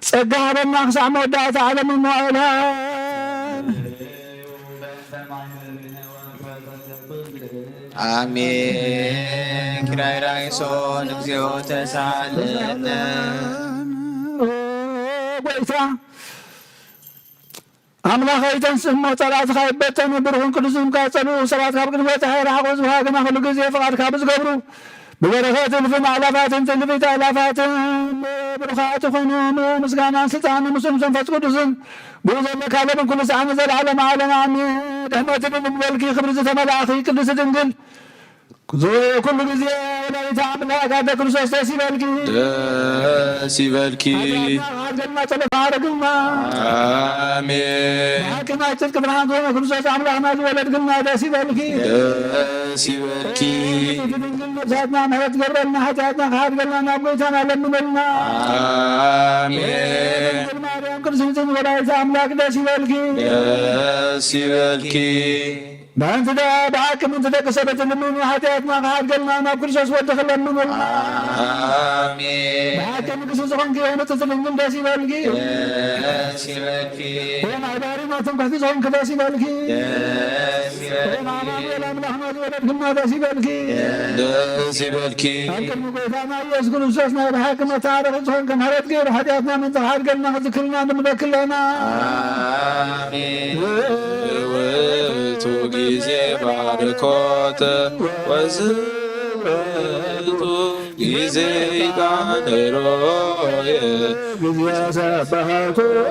ጸጋ ሃበና ክሳዕ መወዳእታ ዓለምን መዋዕልሃን አሜን። ክራይራይሶን እግዚኦ ተሳለነ ጎይታ አምላኽ ይተንስሞ ጸላእትኻ ይበተኑ ብሩኽን ቅዱስን ካጸሉ ሰባት ካብ ቅድሚ ቤትኻ ይረሓቑ ዝውሃግና ኩሉ ግዜ ፍቓድካ ብዝገብሩ ብበረኸት እልፍን ኣእላፋትን ትልፊት ኣእላፋትን ብሩኻት ይኹኑ ምስጋናን ስልጣን ምስኡም መንፈስ ቅዱስን ብኡ ዘለካ ለምን ኩሉ ሰዓት ንዘለዓለም ዓለም አሜን። ድሕነትን ንበልኪ ክብሪ ዝተመላእኺ ቅድስት ድንግል ኩሉ ግዜ ወላዲተ አምላክ ኣደ ክርስቶስ ደስ ይበልኪ ደስ ይበልኪ ገና ጸሎት አረግና አሜን። ሐኪማ ጽድቅ ብርሃን ዝኾነ ክርስቶስ አምላክና ዝወለድግና ደስ ይበልኪ ደስ ይበልኪ ድንግል ነፍሳትና ምሕረት ገብረልና ኃጢአትና ካድገልና ናብ ጎይታና ለምነልና አሜን። ማርያም ቅድስት ወላዲተ አምላክ ደስ ይበልኪ ደስ ይበልኪ በአንተ በሐኪም ደቂ ሰበት ለምን ኃጢአትና ካድገልና ናብ ክርስቶስ ወድኽ ለምነልና አሜን። በሐኪም ቅዱስ ዝኾንኪ የሆነ ትትልኝም ደስ ይበልኪ ደስ ይበልኪ ወናባሪና ትንኳፊ ዝኾንክ ደስ ይበልኪ ደስ ይበልኪ ወናባሪና አምላክና ዝወለድክና ደስ ይበልኪ ደስ ይበልኪ አንተም ጎይታና ኢየሱስ ክርስቶስ ናይ በሐኪም ታሪኽ ዝኾንክ ምሕረት ገይሩ ኃጢአትና ምንጽሕ ሓድገልና ክዝክርና ንምለክለና አሜን። ውእቱ ጊዜ ባርኮተ ወዝበቱ ጊዜ ቃንሮየ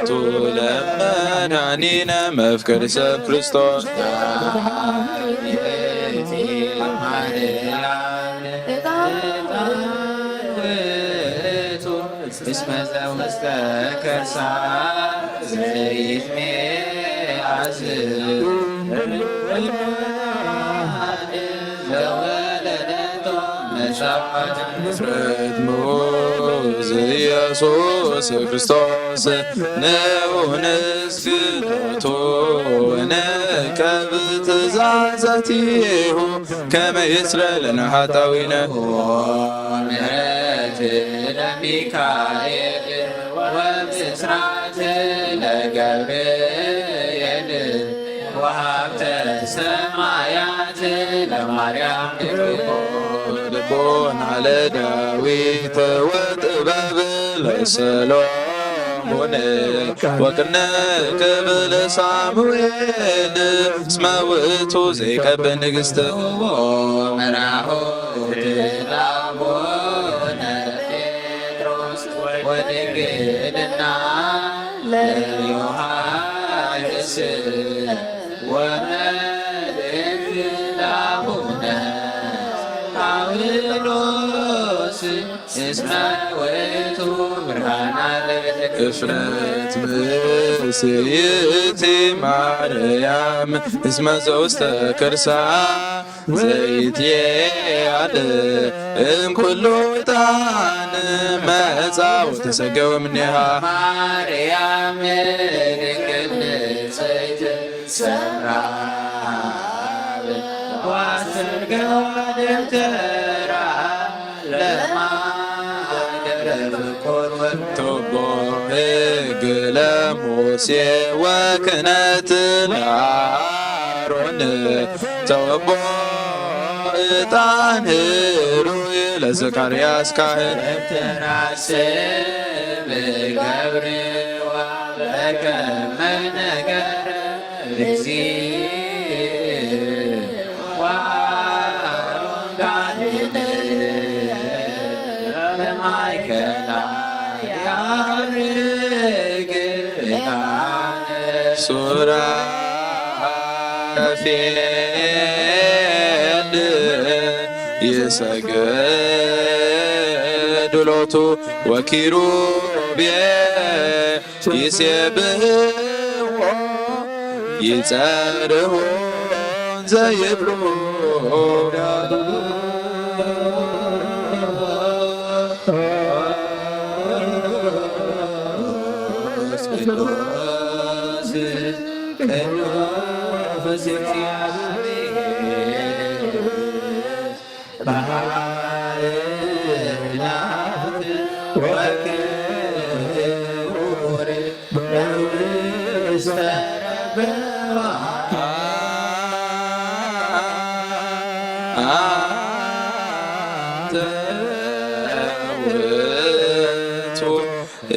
ቱ ለመድኃኒነ መፍቅር ሰብ ክርስቶስ እስመ ዘውስተ ከርሳ ዘይትሜአዝ ዘወለደቶ መጻት ፍረት ሙዝ ኢየሱስ ክርስቶስ ንውንስክሎቱ ወነቀብ ትእዛዛቲሁ ከመ ይስረለነ ኃጣዊነ ምሕረት ለሚካኤል ወብስራት ለገብርኤል ወሀብተ ሰማያት ለማርያም ልቦና ለዳዊት ወጥበብ ለሰሎሞን ወቅነ ቅብል ሳሙኤል እስመ ውእቱ ዘይቀብ ንግሥት መራሁ ትላቦነ ጴጥሮስ ወድንግልና ለዮሐንስ ወመልእክት ላቡነ ጳውሎስ እስመ ውእቱ ብርሃነ ለቤተ እፍረት ምስይእቲ ማርያም እስመ ዘውስተ ከርሳ ዘይትየአል እምኩሉ ዕጣን መጻው ተሰገወ እምኔሃ ማርያም ድንግል ንጽሕት ሰምራብ ዋስርገዋ ደብተራ ለማደረ ፍቁር ቶቦ ሕግ ለሙሴ ወክህነት ለአሮን ተወቦ ዕጣን ኅሩይ ለዘካርያስ ካህን ተናስብ ገብር ወበከመ ነገረ እግዚእ ወአሮን ጋኔን በማእከላ ያርግ ዕጣነ ሱራፌል ይሰግድ ሎቱ ወኪሩቤል ይሴብሕዎ ይጸርሑ ዘይብሉ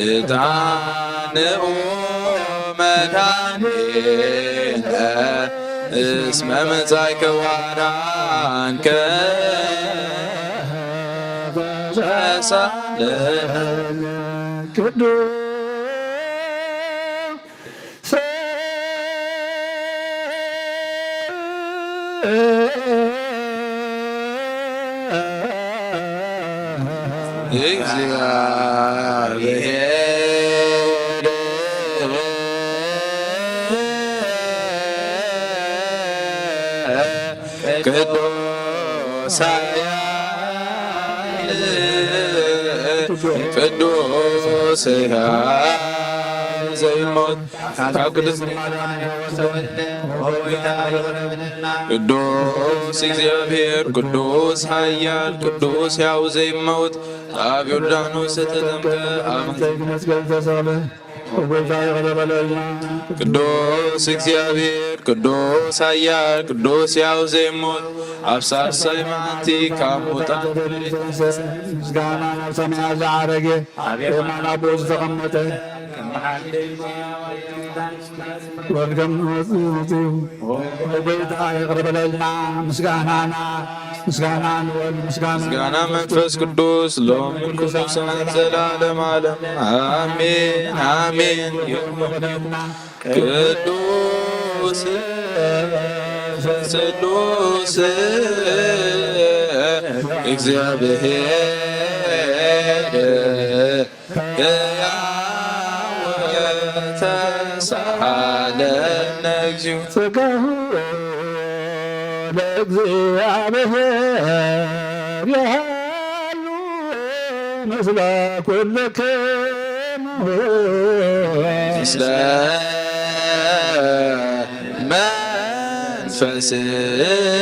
ዕጣንኡ መድኃኒነ እስመ መጻእከ ወአዳንከ በሳልህ ቅዱስ ቅዱስ ቅዱስ ዘይሞት ቅዱስ እግዚአብሔር ቅዱስ ኃያል ቅዱስ ሕያው ዘይሞት አብ ዮርዳኖስ ተጠምቀ ቅዱስ እግዚአብሔር ቅዱስ ኃያል ቅዱስ ሕያው ዘይሞት አብሳሳይ ማንቲ ካሙታን ምስጋና ናብ ሰማያ ዝዓረገ የማን አቦ ዝተቐመጠ ወርገም መፅኡ ጎይታ ይቅረበለልና ምስጋናና ምስጋና ንወልድ ምስጋና መንፈስ ቅዱስ ሎሚ ቅዱሳን ዘላለም ዓለም አሜን አሜን። ቅዱስ ቅዱስ እግዚአብሔር ተሳሃለነ እግዚኦ ሥጋሁ ለእግዚአብሔር ያሉ ምስለ ኩልክሙ ምስለ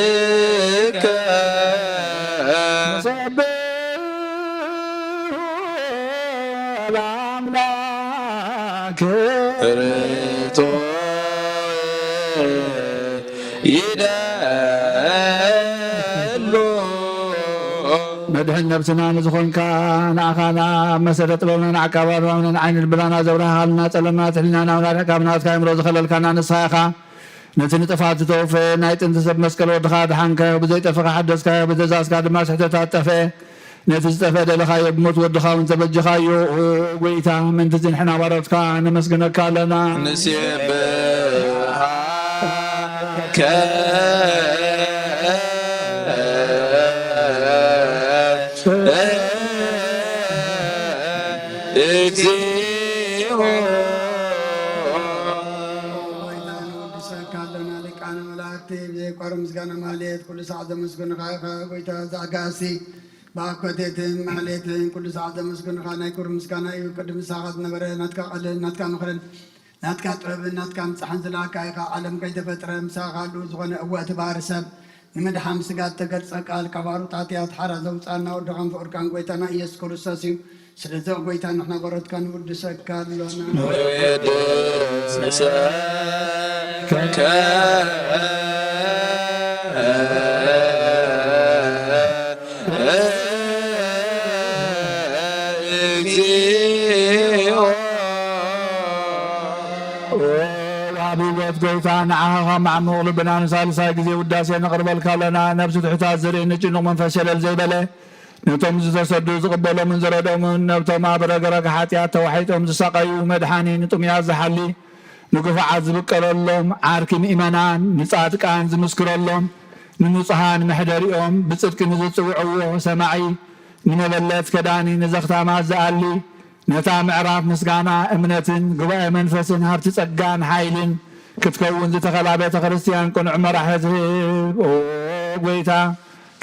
መንፈስከ ለአምላክ ርቶ ይደሎ መድሕን ነብስና ንዝኾንካ ንኣኻና መሰረት ጥበብና ንዓቃባርባምና ንዓይኒ ልብናና ዘብርሃልና ጸለምና ትሕሊና ናብናድሕካ ብናትካ እምሮ ዝኸለልካና ንስኻ ኢኻ ነቲ ንጥፋት ዝተወፈ ናይ ጥንቲ ሰብ መስቀል ወድኻ ድሓንካዮ ብዘይጠፍኻ ሓደስካዮ ብትእዛዝካ ድማ ስሕተታት ጠፍአ ነቲ ዝጠፍአ ደለኻዮ ብሞት ወድኻ እውን ዘበጅኻዮ ጎይታ ምንቲ ዝንሕና ባሮትካ ነመስግነካ ኣለና ንስብሃከ እግዚኦ ቋር ምስጋና ማለት ኩሉ ሰዓት ዘመስግንካ ኢኻ ጎይታ ዛጋሲ ብኣኮቴትን ማሕሌትን ኩሉ ሰዓት ዘመስግንካ ናይ ክብሪ ምስጋና እዩ ቅድሚ ንስኻ ዝነበረ ናትካ ቀልል ናትካ ምክርን ናትካ ጥበብን ናትካ ምፅሓን ዝለኣካ ኢኻ ዓለም ከይተፈጥረ ምሳኻ ካሉ ዝኾነ እዋእቲ ባህሪ ሰብ ንምድሓም ስጋ ተገልፀ ቃል ካብ ኣሩጣትያት ሓራ ዘውፃና ወድኻን ፍቅርካን ጎይታና ኢየሱስ ክርስቶስ እዩ ስለዚህ ጎይታ ንሕና ቆረትካ ንውድሰካ ኣለና ጎይታ ንዓኻ ማዕሙቕ ልብና ንሳልሳይ ግዜ ውዳሴ ነቕርበልካ ኣለና ነብሲ ትሑታት ዝርኢ ንጭኑቕ መንፈስ ሸለል ዘይበለ ነቶም ዝተሰዱ ዝቕበሎምን ዝረድኦምን ነብቶም ኣብ ረግረግ ሓጢኣት ተዋሒጦም ዝሰቐዩ መድሓኒ ንጥሙያት ዝሓሊ ንጉፍዓት ዝብቀለሎም ዓርኪ ምእመናን ንጻድቃን ዝምስክረሎም ንንጹሃን መሕደሪኦም ብጽድቂ ንዝጽውዕዎ ሰማዒ ንመበለት ከዳኒ ንዘኽታማት ዝኣሊ ነታ ምዕራፍ ምስጋና እምነትን ጉባኤ መንፈስን ሃብቲ ጸጋን ሓይልን ክትከውን ዝተኸላ ቤተ ክርስቲያን ቅኑዕ መራሒ ዝህብ ጎይታ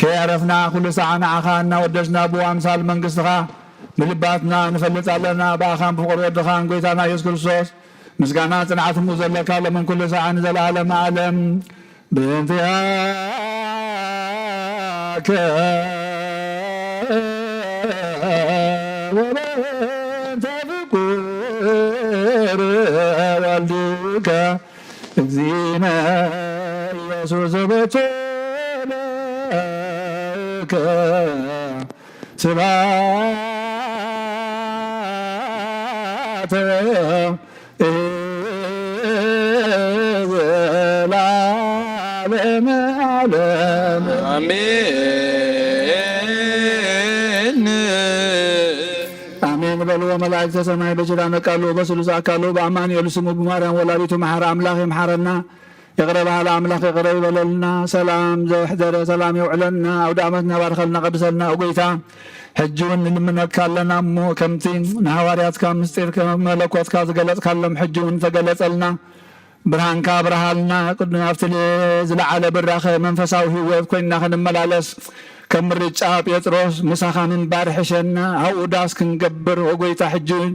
ከያረፍና ኩሉ ሰዓ ንዓኻ እናወደስና ብኣምሳል መንግስትኻ ብልባትና ንፈልጥ ኣለና ብኣኻን ብፍቕሪ ወድኻን ጎይታና ኢየሱስ ክርስቶስ ምስጋና ጽንዓት እሙ ዘለካ ለመን ኩሉ ሰዓ ንዘለዓለመ ዓለም ብእንቲአከ ወበእንተ ፍቁር ወልድከ እግዚእነ ኢየሱስ በቸለከ ስብሐት ለዓለመ ዓለም አሜን አሜን በሉ መላእክተ ሰማይ በጅራነ ቃሉ በስሉስ አካሉ በአማኑኤል ስሙ በማርያም ወላዲቱ መሐረ አምላክ ይምሐረና يقرب على أملاك يقرب لنا سلام زوحدر سلام يوعلنا أود أمتنا بارخلنا قبسلنا أقويتا حجون منك لنا مو كمتين نهواريات كامستير كملكوت كاز قلت كلم حجون فقلت لنا برهان كابرهالنا قدنا افتلي زلع على براخة منفساو هو كنا خنملالس كم رجاب يتروس مساخا من بارحشنا أو داس كنقبر أقويتا حجون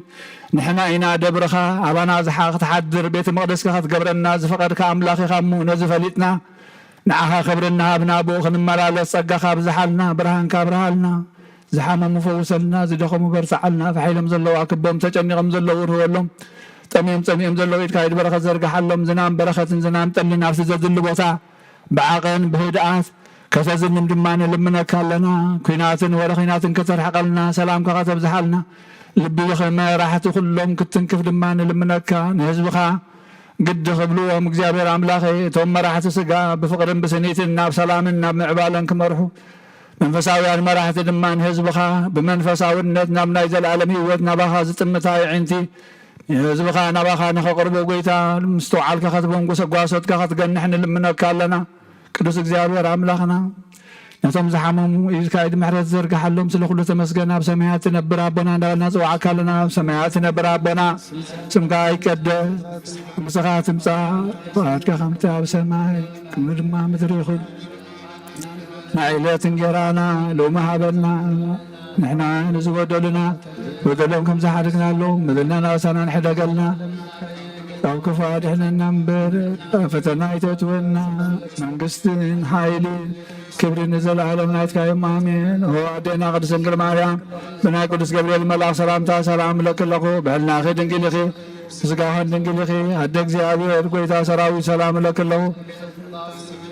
نحنا إنا دبرخا أبانا زحاق تحدر بيت مقدس كخت قبرنا زفقر كأملاخي خامو نزفلتنا نعها خبرنا ابنا بوخ نملالس سقخا بزحالنا برهان كابرهالنا زحاما مفوسلنا زدخم برسعلنا فحيلم زلو عكبهم تجنغم زلو ورهولهم تميم زلو يتكايد برخة زرقح اللهم زنام برخة زنام تلنا في زلو بوتا بعقن بهدآت كسزن دمان لمنا كالنا كينات ورخينات كتر حقلنا سلام كغتب زحالنا لبي ما راحت كلهم كتنكف دمان لمنكا نهزبخا قد خبلوهم እግዚአብሔር አምላክ ቶም መራሕቲ ስጋ ብፍቅርን ብስኒትን ናብ ሰላምን ናብ ምዕባለን ክመርሑ መንፈሳውያን መራሕቲ ድማን ህዝብኻ ብመንፈሳውነት ናብ ናይ ዘለዓለም ህይወት ናባኻ ዝጥምታ ይዕንቲ ህዝብኻ ናባኻ ንኸቅርቡ ጎይታ ምስተውዓልካ ኸትቦም ጎሰጓሶትካ ኸትገንሕ ንልምነካ ኣለና ቅዱስ እግዚአብሔር አምላኽና نتوم زحمهم يكايد محرز زرق حلهم سلخلو تمسجنا بسماعات نبر ربنا دلنا زوعك لنا بسماعات نبر ربنا سمكاي كد مسخات مسا فاتك خمسة بسماعي كمل ما مدريخل نعيلات جرانا لو ما هبلنا نحنا نزود لنا ودلهم كم زحدنا لهم مدلنا ناسنا نحدا قلنا لو كفاد احنا نمبر فتنا يتوتونا منقستين حايلين كبر نزل على منايتك يا امين هو عدينا قدس انقل مريم بنا قدس جبريل ملاك سلامتا سلام لك لكو بهلنا خي دنقل خي سقاهن دنقل خي هدك زيابير قويتا سراوي سلام لك لكو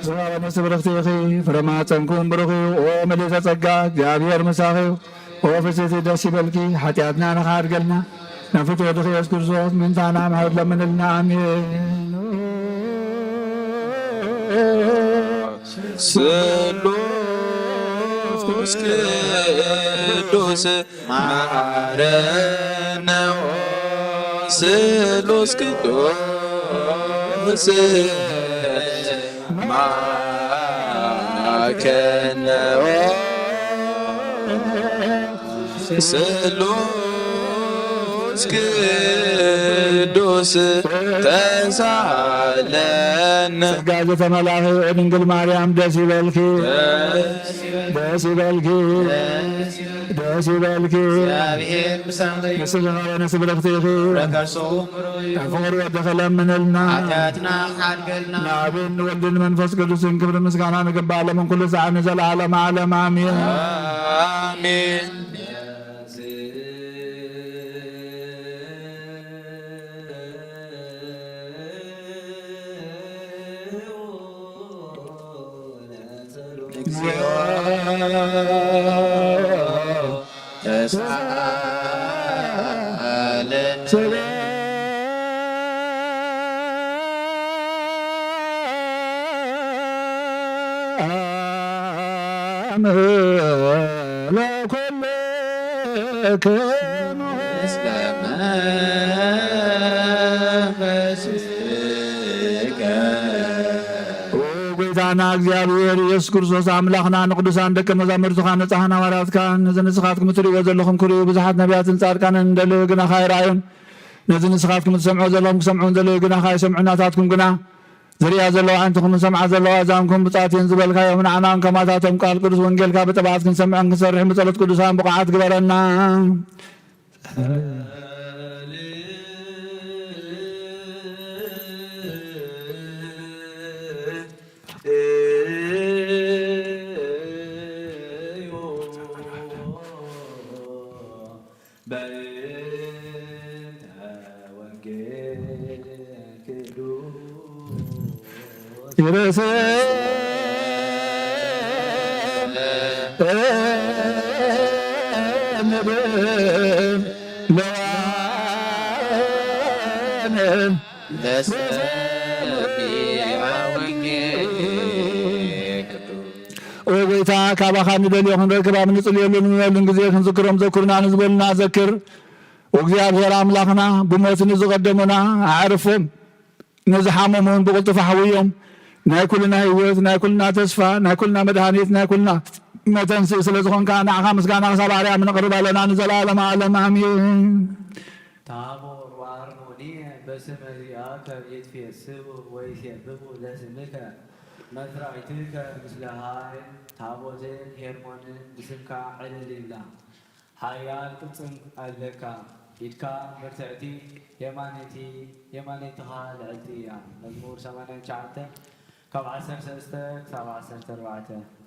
سلام نسب رختي خي فرما تنكون برخي ومليتا تقا زيابير مساخي وفسيتي داسي بلكي حتياتنا نخار قلنا نفتو دخي يذكر صوت من تانا محمد لمن النامين سلوس كدوس معرنا سلوس كدوس معكنا سلوس كدوس تسعلن سقاجة ملاهي ودنقل مريم داسي بالكي داسي بالكي داسي بالكي نسل غاية نسب رختيخي أفور ودخل من النا نابين ودن منفس قدس كبر مسكانا نقبال من كل ساعة نزل على معلم آمين آمين እግዚኦ ተሳለነ ጌታና እግዚአብሔር ኢየሱስ ክርስቶስ አምላኽና ንቅዱሳን ደቀ መዛሙርትኻ ነፃሕና ሐዋርያትካ ነዚ ንስኻትኩም እትሪእዎ ዘለኹም ክሪኡ ብዙሓት ነቢያትን ጻድቃንን እንደልዩ ግና ካይረኣዩን ነዚ ንስኻትኩም እትሰምዑ ዘለኹም ክሰምዑን ዘለዩ ግና ካይሰምዑ ናታትኩም ግና ዝርያ ዘለዋ ዓይንትኩም ሰምዓ ዘለዋ እዛንኩም ብፃእትን ዝበልካዮም ንዓናን ከማታቶም ቃል ቅዱስ ወንጌልካ ብጥብዓት ክንሰምዕን ክንሰርሕ ብጸሎት ቅዱሳን ብቕዓት ግበረና ወይታ ካባኻ ንደልዮ ክንረክብ ኣብ ንጽልየሉ ንበልን ግዜ ክንዝክሮም ዘኩርና ንዝበልና ዘክር ወእግዚአብሔር አምላኽና ብሞት ንዝቐደሙና ኣዕርፎም ንዝሓመሙን ብቕልጡፍ ሓውዮም ናይ ኩልና ህይወት ናይ ኩልና ተስፋ ናይ ኩልና መድሃኒት ናይ ኩልና መተንስእ ስለ ዝኾንካ ንዓኻ ምስጋና ክሳብ ኣርያም ነቕርብ ኣለና ንዘላለም ዓለም አሜን። ታቦር ወአርሞኒ በስመ ዚአከ ይትፌስሑ ወይሴብሑ ለስምከ መስራዊትከ ምስለ ሃይል ታቦትን ሄርሞንን ብስምካ ዕልል ይብላ ሓያል ቅፅም ኣለካ ኢድካ ምርትዕቲ የማነይትኻ ልዕልቲ እያ። መዝሙር 89 ካብ 13 ክሳብ 14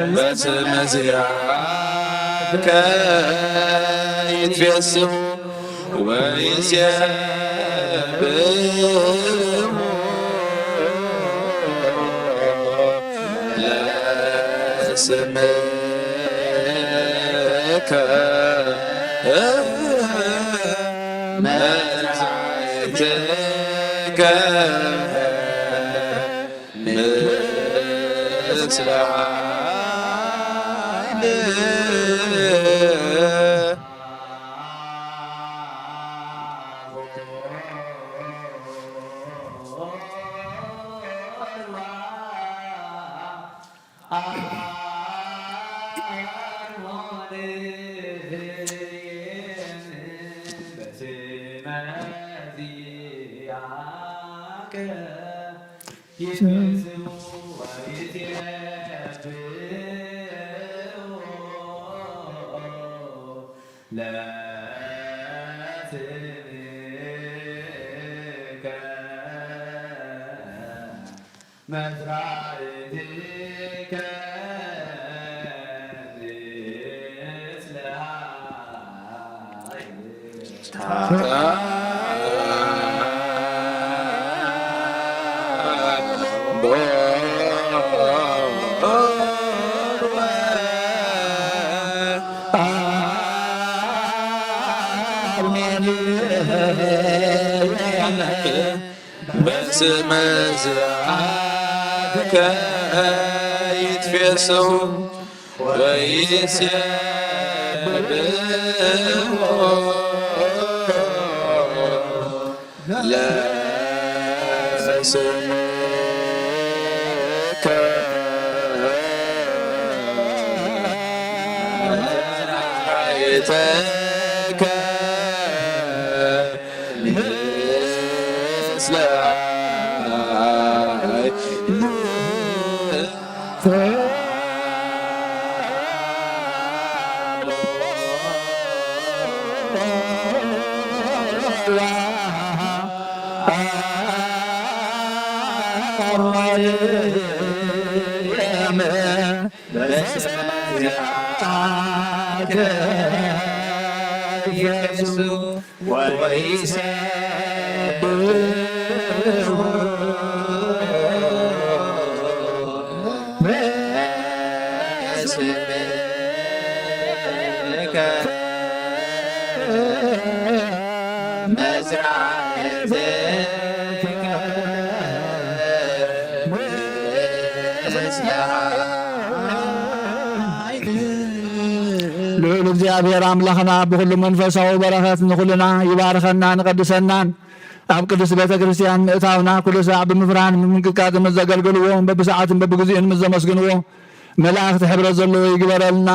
በስመ ዚአከ ይትፌስሑ ወይሴብሑ ለስምከ መላእክትከ ምስለ በስመ ዝራከ ይትፌሰው ወይሴብሖ ለስምከ መዝራዕተከ ምስለ ልዑል እግዚአብሔር አምላኽና ብኩሉ መንፈሳዊ በረኸት ንኹልና ይባርከና ንቀድሰናን ኣብ ቅዱስ ቤተ ክርስቲያን ምእታውና ኩሉ ሰዓት ብምፍራህን ብምንቅጥቃጥ ምስ ዘገልግልዎ በብሰዓትን በብግዚኡን ምስ ዘመስግንዎ መላእክቲ ሕብረት ዘለዎ ይግበረልና።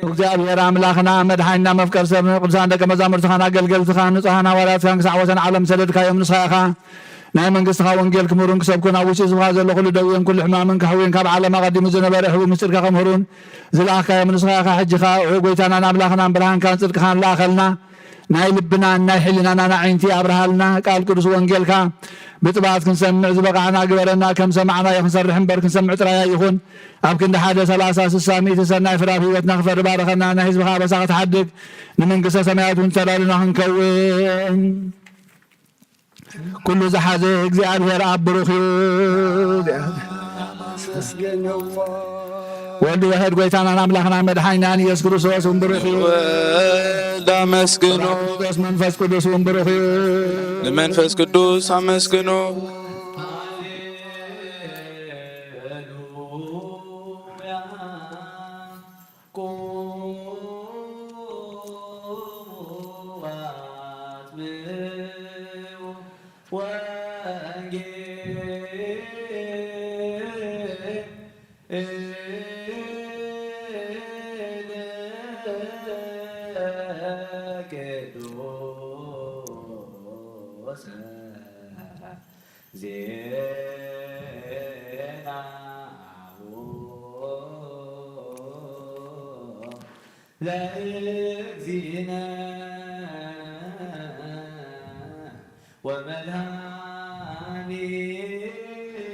እግዚአብሔር አምላኽና መድሓኒና መፍቀር ሰብን ቅዱሳን ደቀ መዛሙርትኻን ኣገልገልትኻ ንጹሓን ሃዋርያትካን ክሳዕ ወሰን ዓለም ሰደድካዮም ንስኻ ኢኻ ናይ መንግስትኻ ወንጌል ክምሩን ክሰብኩን ኣብ ውሽጢ ዝብኻ ዘሎ ኩሉ ደዌን ኩሉ ሕማምን ካሕዊን ካብ ዓለም ኣቐዲሙ ዝነበረ ሕቡእ ምስጢርካ ከምሁሩን ዝለኣኽካዮም ንስኻ ኢኻ ሕጂኻ ጎይታናን ኣምላኽናን ብርሃንካን ጽድቅኻን ለኣኸልና ናይ ልብናን ናይ ሕሊናና ዓይንቲ ኣብርሃልና ቃል ቅዱስ ወንጌልካ ብጥባት ክንሰምዕ ዝበቃዕና ግበረና ከም ሰማዕና ክንሰርሕ እምበር ክንሰምዕ ጥራያ ይኹን ኣብ ክንዲ 1 30 60 ሚእቲ ሰናይ ፍራፍ ሂወትና ክፈሪ ባረኸና ናይ ህዝብኻ በሳ ክትሓድግ ንመንግስተ ሰማያት እውን ተዳልና ክንከውን ኩሉ ዝሓዘ እግዚአብሔር ኣብ ብሩኽ እዩ ወልድ ዋሕድ ጎይታናን ኣምላኽናን መድሓኒናን ኢየሱስ ክርስቶስ እውን ብሩኽ እዩ ወልድ አመስግኑ መንፈስ ቅዱስ እውን ብሩኽ እዩ ንመንፈስ ቅዱስ አመስግኑ ለእግዚእነ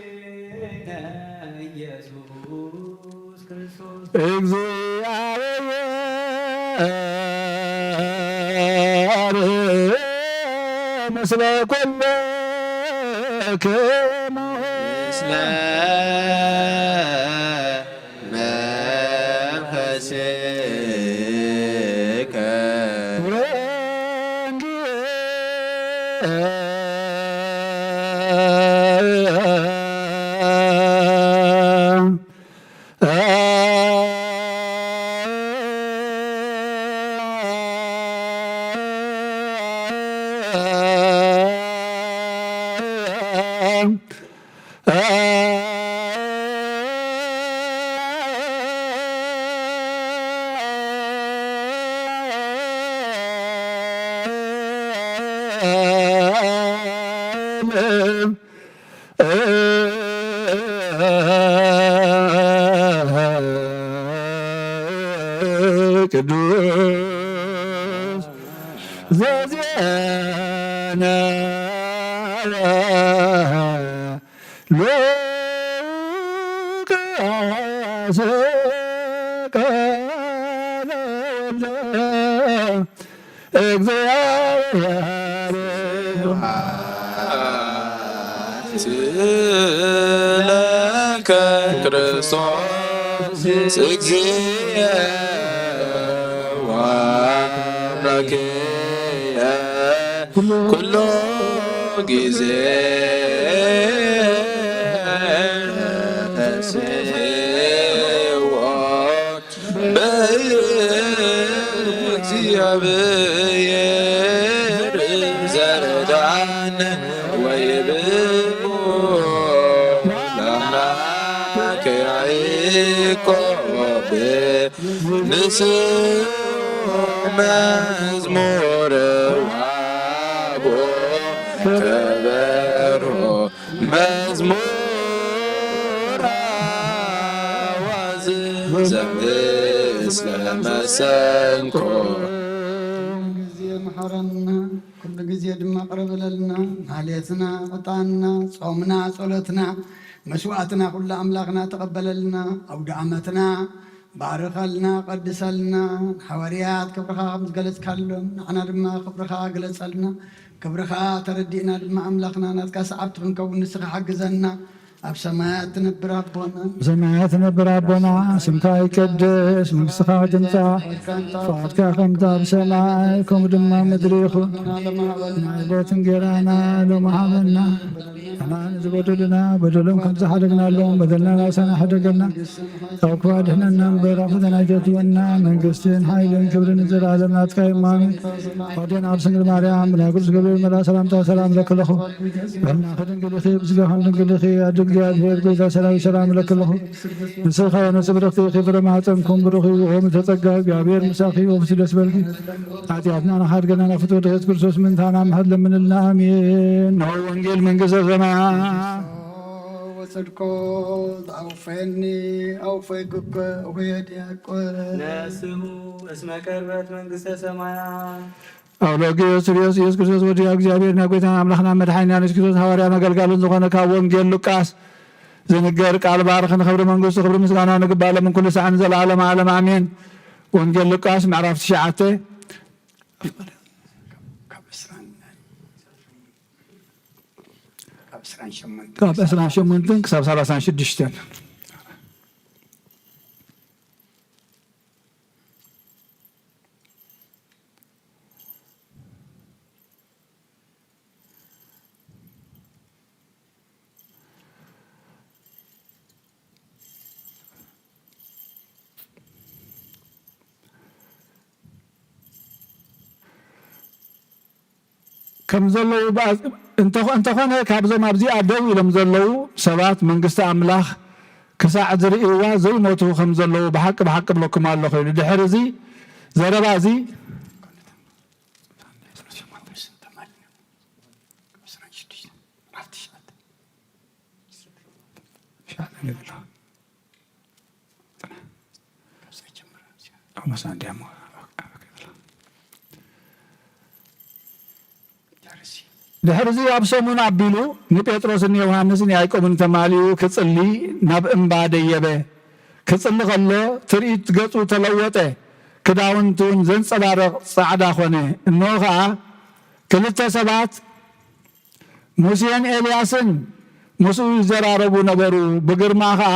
ወመድኃኒነ ኢየሱስ ክርስቶስ እግዚአብሔር ምስለ ኩልክሙ ምስለ መንፈስከ ቅዱስ ዘዜነ ሉቃስ ቃለ እግዚአብሔር ስለከ ክርስቶስ እግዚእ ዋራክየ ኩሎ ጊዜ ስዎን በእግዚአብሔር ዘረዳን ወይብሞ ለአምላከ ያዕቆብ ንስኡ መዝሙር ዋቦ ከበሮ መዝሙር አዋዝ ዘምስለ መሰንቆ ጊዜ መሐረና ኩሉ ጊዜ ድማ ቅረበለልና ማህሌትና ዕጣንና ጾምና ጸሎትና መስዋዕትና ኩሉ አምላክና ተቀበለልና አውደ ዓመትና ባርከልና ቀድሰልና ሐዋርያት ክብርኻ ከምዝገለጽካሎም ንዓና ድማ ክብርኻ ገለጸልና ክብርኻ ተረዲእና ድማ አምላክና ናትካ ሰዓብቲ ክንከውን ንስኻ ሓግዘና ኣብ ሰማያት ትነብር ኣቦና በሰማያት ትነብር ኣቦና ስምካ ይቀደስ መንግሥትኻ ትምጻእ ፈቃድካ ከምቲ ኣብ ሰማይ ከምኡ ድማ ምድሪ ይኹን ናይቦት እንጀራና ሎሚ ሃበና ሕናን ዝበደሉና በደሎም ከም ዝሓደግናሎም በደልና ናብሰና ሓደገና ካብ ክፉ ኣድሕነና እምበር ኣብ ፈተና ኣይተእትወና መንግስትን ሓይልን ክብርን ዘለዓለም ናትካ እዩ ኣሜን። ወዴን ኣብ ስንግል ማርያም ብናይ ቅዱስ ገብርኤል መልአክ ሰላምታ ሰላም ለክለኹ ብሕና ከድንግልኺ ብስጋኻ ድንግልኺ ኣድግ እግዚአብሔር ጌታ ሰላም ሰላም ለክለኹ ንስኻ ነጽብረኽቲ ኺፍረ ማኅፀንኩም ብሩኽ ወም ተጸጋ እግዚአብሔር ምሳኺ ወብሲ ደስ በልኪ ኃጢአትና ናኻድገና ናፍቶ ድኸት ክርስቶስ ምንታና ምሕድ ለምንልና አሜን። ነው ወንጌል መንግሥተ ሰማያት ወጽድቆ አውፈኒ አውፈይ ጉበ ወየዲያቆ ነስሙ እስመ ቀርበት መንግሥተ ሰማያት አውሎጊዮስ ሪዮስ ኢየሱስ ክርስቶስ ወዲያ እግዚአብሔር ናጎይታን አምላክና መድኃኒና ኢየሱስ ክርስቶስ ሐዋርያ መገልጋሉን ዝኾነ ካብ ወንጌል ሉቃስ ዝንገር ቃል ባርኽ ንኽብሪ መንግሥቱ ክብሪ ምስጋና ንግባ ለምን ኩሉ ሰዓን ዘለዓለም ዓለም አሜን። ወንጌል ሉቃስ ምዕራፍ 9 ካብ 28 ክሳብ 36 ከም ዘለዉ እንተኾነ ካብዞም ኣብዚ ደው ኢሎም ዘለዉ ሰባት መንግስቲ ኣምላኽ ክሳዕ ዝርእይዋ ዘይሞቱ ከም ዘለዉ ብሓቂ ብሓቂ ብለኩም ኣሎ ኮይኑ ድሕሪ እዚ ዘረባ እዚ ድሕሪ እዚ ኣብ ሰሙን ኣቢሉ ንጴጥሮስን ዮሃንስን ያዕቆብን ተማሊኡ ክጽሊ ናብ እምባ ደየበ። ክጽሊ ከሎ ትርኢት ገጹ ተለወጠ፣ ክዳውንቱ እውን ዘንጸባረቕ ጻዕዳ ኾነ። እነሆ ከዓ ክልተ ሰባት ሙሴን ኤልያስን ምስኡ ይዘራረቡ ነበሩ። ብግርማ ከዓ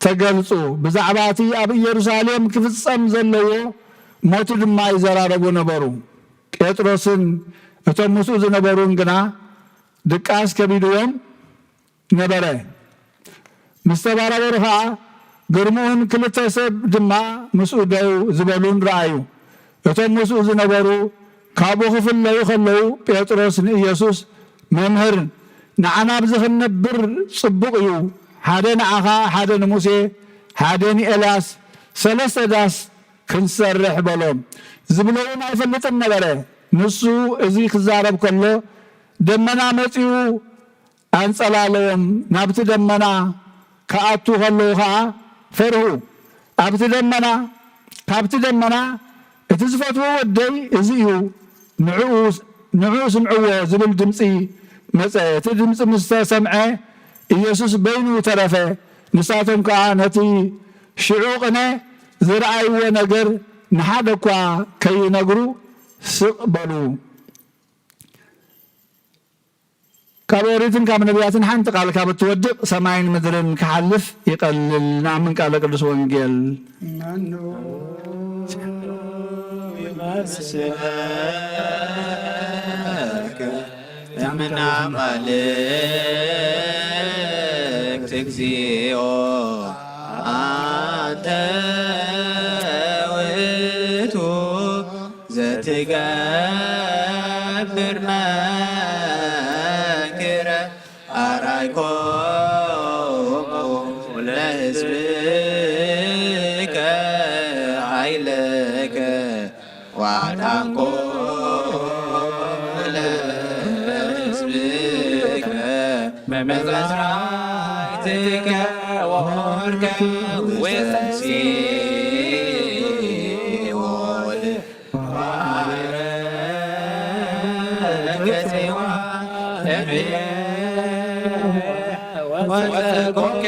ተገልጹ። ብዛዕባ እቲ ኣብ ኢየሩሳሌም ክፍጸም ዘለዎ ሞቱ ድማ ይዘራረቡ ነበሩ። ጴጥሮስን እቶም ምስኡ ዝነበሩን ግና ድቃስ ከቢድዎም ነበረ። ምስ ተባራበሩ ከዓ ግርሙኡን ክልተ ሰብ ድማ ምስኡ ደው ዝበሉን ረኣዩ። እቶም ምስኡ ዝነበሩ ካብኡ ክፍለዩ ከለዉ ጴጥሮስ ንኢየሱስ መምህር ንዓና ብዚ ክንነብር ጽቡቕ እዩ፣ ሓደ ንዓኻ፣ ሓደ ንሙሴ፣ ሓደ ንኤልያስ ሰለስተ ዳስ ክንሰርሕ በሎም። ዝብለውን ኣይፈልጥን ነበረ። ንሱ እዚ ክዛረብ ከሎ ደመና መጺኡ አንጸላለዎም። ናብቲ ደመና ከኣቱ ከለዉ ከዓ ፈርሁ። ካብቲ ደመና እቲ ዝፈትዎ ወደይ እዚ እዩ ንዕኡ ስምዕዎ ዝብል ድምፂ መፀ። እቲ ድምፂ ምስ ተሰምዐ ኢየሱስ በይኑ ተረፈ። ንሳቶም ከዓ ነቲ ሽዑ ቅነ ዝረኣይዎ ነገር ንሓደ እኳ ከይነግሩ ስቕ በሉ። ካብ ኦሪትን ካብ ነቢያትን ሓንቲ ቃል ካብ እትወድቕ ሰማይን ምድርን ክሓልፍ ይቐልል። ንኣምን ቃለ ቅዱስ ወንጌል አምና ማልክት እግዚኦ አንተ ውእቱ ዘትገብር መንክረ አርአይኮሙ ለሕዝብከ ኃይለከ ወአድኃንኮሙ ለሕዝብከ በመዝራዕትከ ወሆርከ ወሲኦል ወማዕረገ ጽዮን ወዘጎንከ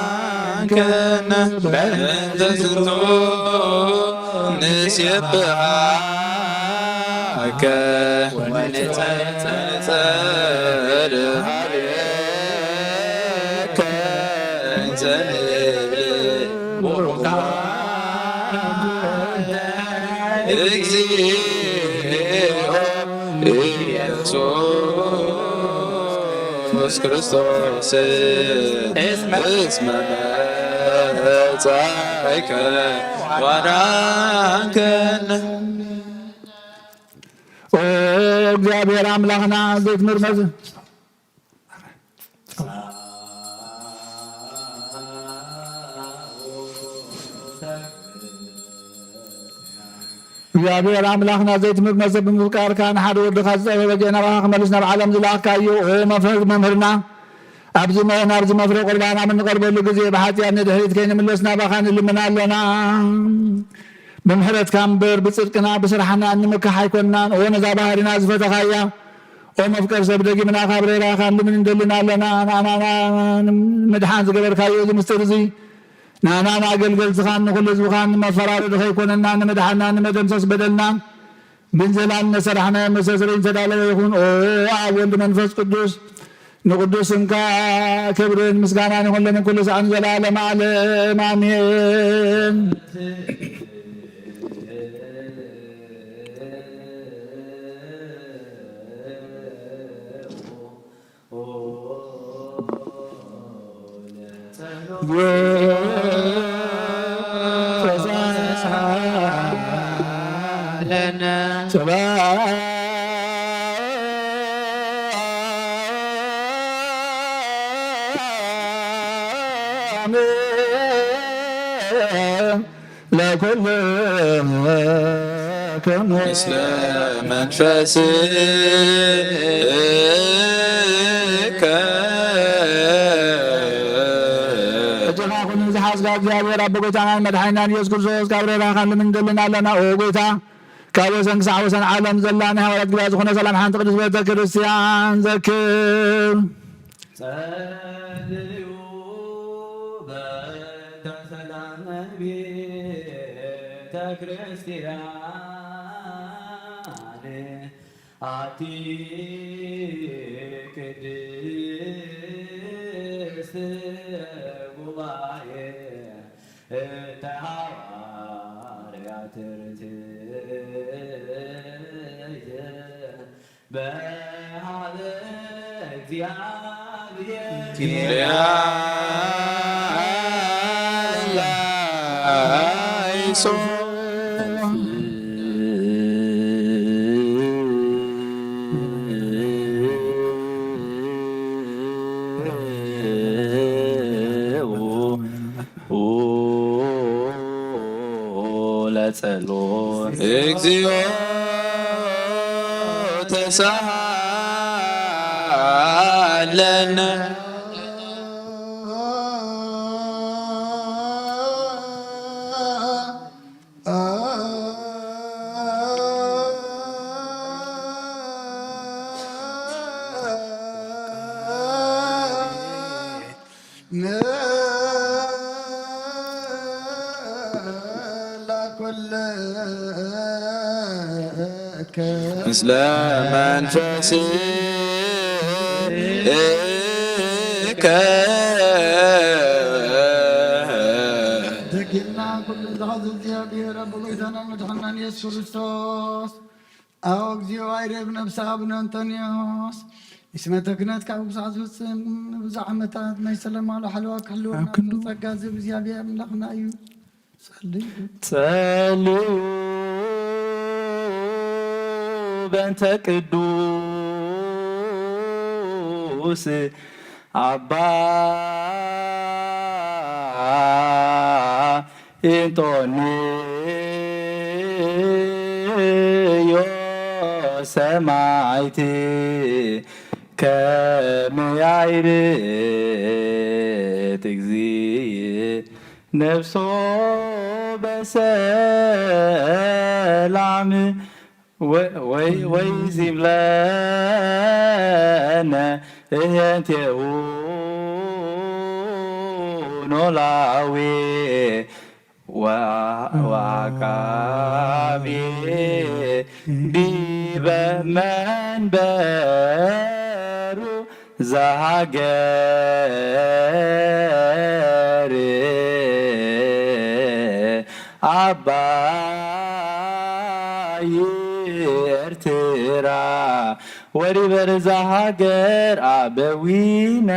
ዋራንከነ በእንተ ዝንቱ ንሴብሐከ ወንጸልጸል ኀቤከ እንዘ ንብል ቡሩክ አንተ እግዚኦ ኢየሱስ ክርስቶስ እስመ መጻእከ ዋዳንከነ እግዚአብሔር አምላክና ዘይትምርመዝ እግዚአብሔር አምላክና ዘይትምርመዝ ብምፍቃርካ ንሓደ ወድኻ ዝፀበበ ጀነራኻ ክመልስ ናብ ዓለም ዝለኣካዮ መምህርና ኣብዚ ናብዚ መፍረ ቁርባና ምንቀርበሉ ግዜ ብሓጢኣት ንድሕሪት ከይንምለስ ናባኻ ንልምና ኣለና። ብምሕረትካ እምበር ብፅድቅና ብስራሕና እንምካሕ ኣይኮንናን። ኦ ነዛ ባህሪና ዝፈተኻያ ኦ መፍቀር ሰብ ደጊምና ካብ ሬራኻ ንልምን እንደልና ኣለና። ንኣና ምድሓን ዝገበርካዮ እዚ ምስጢር እዚ ንኣና ንኣገልገልትኻን ንኩሉ ህዝብኻን ንመፈራረዲ ከይኮነና ንምድሓና ንመደምሰስ በደልና ብንዘላል ነሰራሕናዮ መሰስረይ ተዳለወ ይኹን። ኦ ኣብ ወልዲ መንፈስ ቅዱስ ንቅዱስ ስምካ ክብርን ምስጋናን ይኹን ለምን ኩሉ ሰዓን ዘላለም ዓለም ኣሜን። ምስለ መንፈስከ እጅኻ ኩን ዝሓዝካ እግዚአብሔር ኣቦ ጎይታናን መድሓኒናን ኢየሱስ ክርስቶስ ካብ ሬራኻ ንምንደልና ኣለና። ኦ ጎይታ ካብ ወሰን ክሳዕ ወሰን ዓለም ዘላ ናይ ሃዋርያት ግብያ ዝኾነ ሰላም ሓንቲ ቅዱስ ቤተ ክርስቲያን ዘክር ጸልዩ በእንተ ሰላም ቤተ ክርስቲያን አቲ ቅድስት ጉባኤ እንተ ሐዋርያት በሃበ እግዚአብሔር ለጸሎት እግዚኦ ተሳሃለነ لكل ምስለ መንፈስከ ደጊና ኩሉ ዝሓዘ እግዚአብሔር አብ ጌታና መድኃኒና ኢየሱስ ክርስቶስ አዎ እግዚኦ አይረብ ነብሰ አቡነ አንቶኒዮስ እስመ ተክነት ካብ ክሳዕ ዝፍፅም ብዙሕ ዓመታት ናይ ሰላማዊ ሓለዋ ክህልወና ጸጋ ዝህብ እግዚአብሔር ኣምላኽና እዩ። ጸልዩ በእንተ ቅዱስ አባ እንጦንዮስ ሰማዕት ከመ ያዕርት እግዚእ ነፍሶ በሰላም ወይዚምለነ እህንቴሁ ኖላዊ ወአቃቤ ዲበ መንበሩ ዘሃገር አባይ ኤርትራ ወዲበር ዘሃገር አበዊነ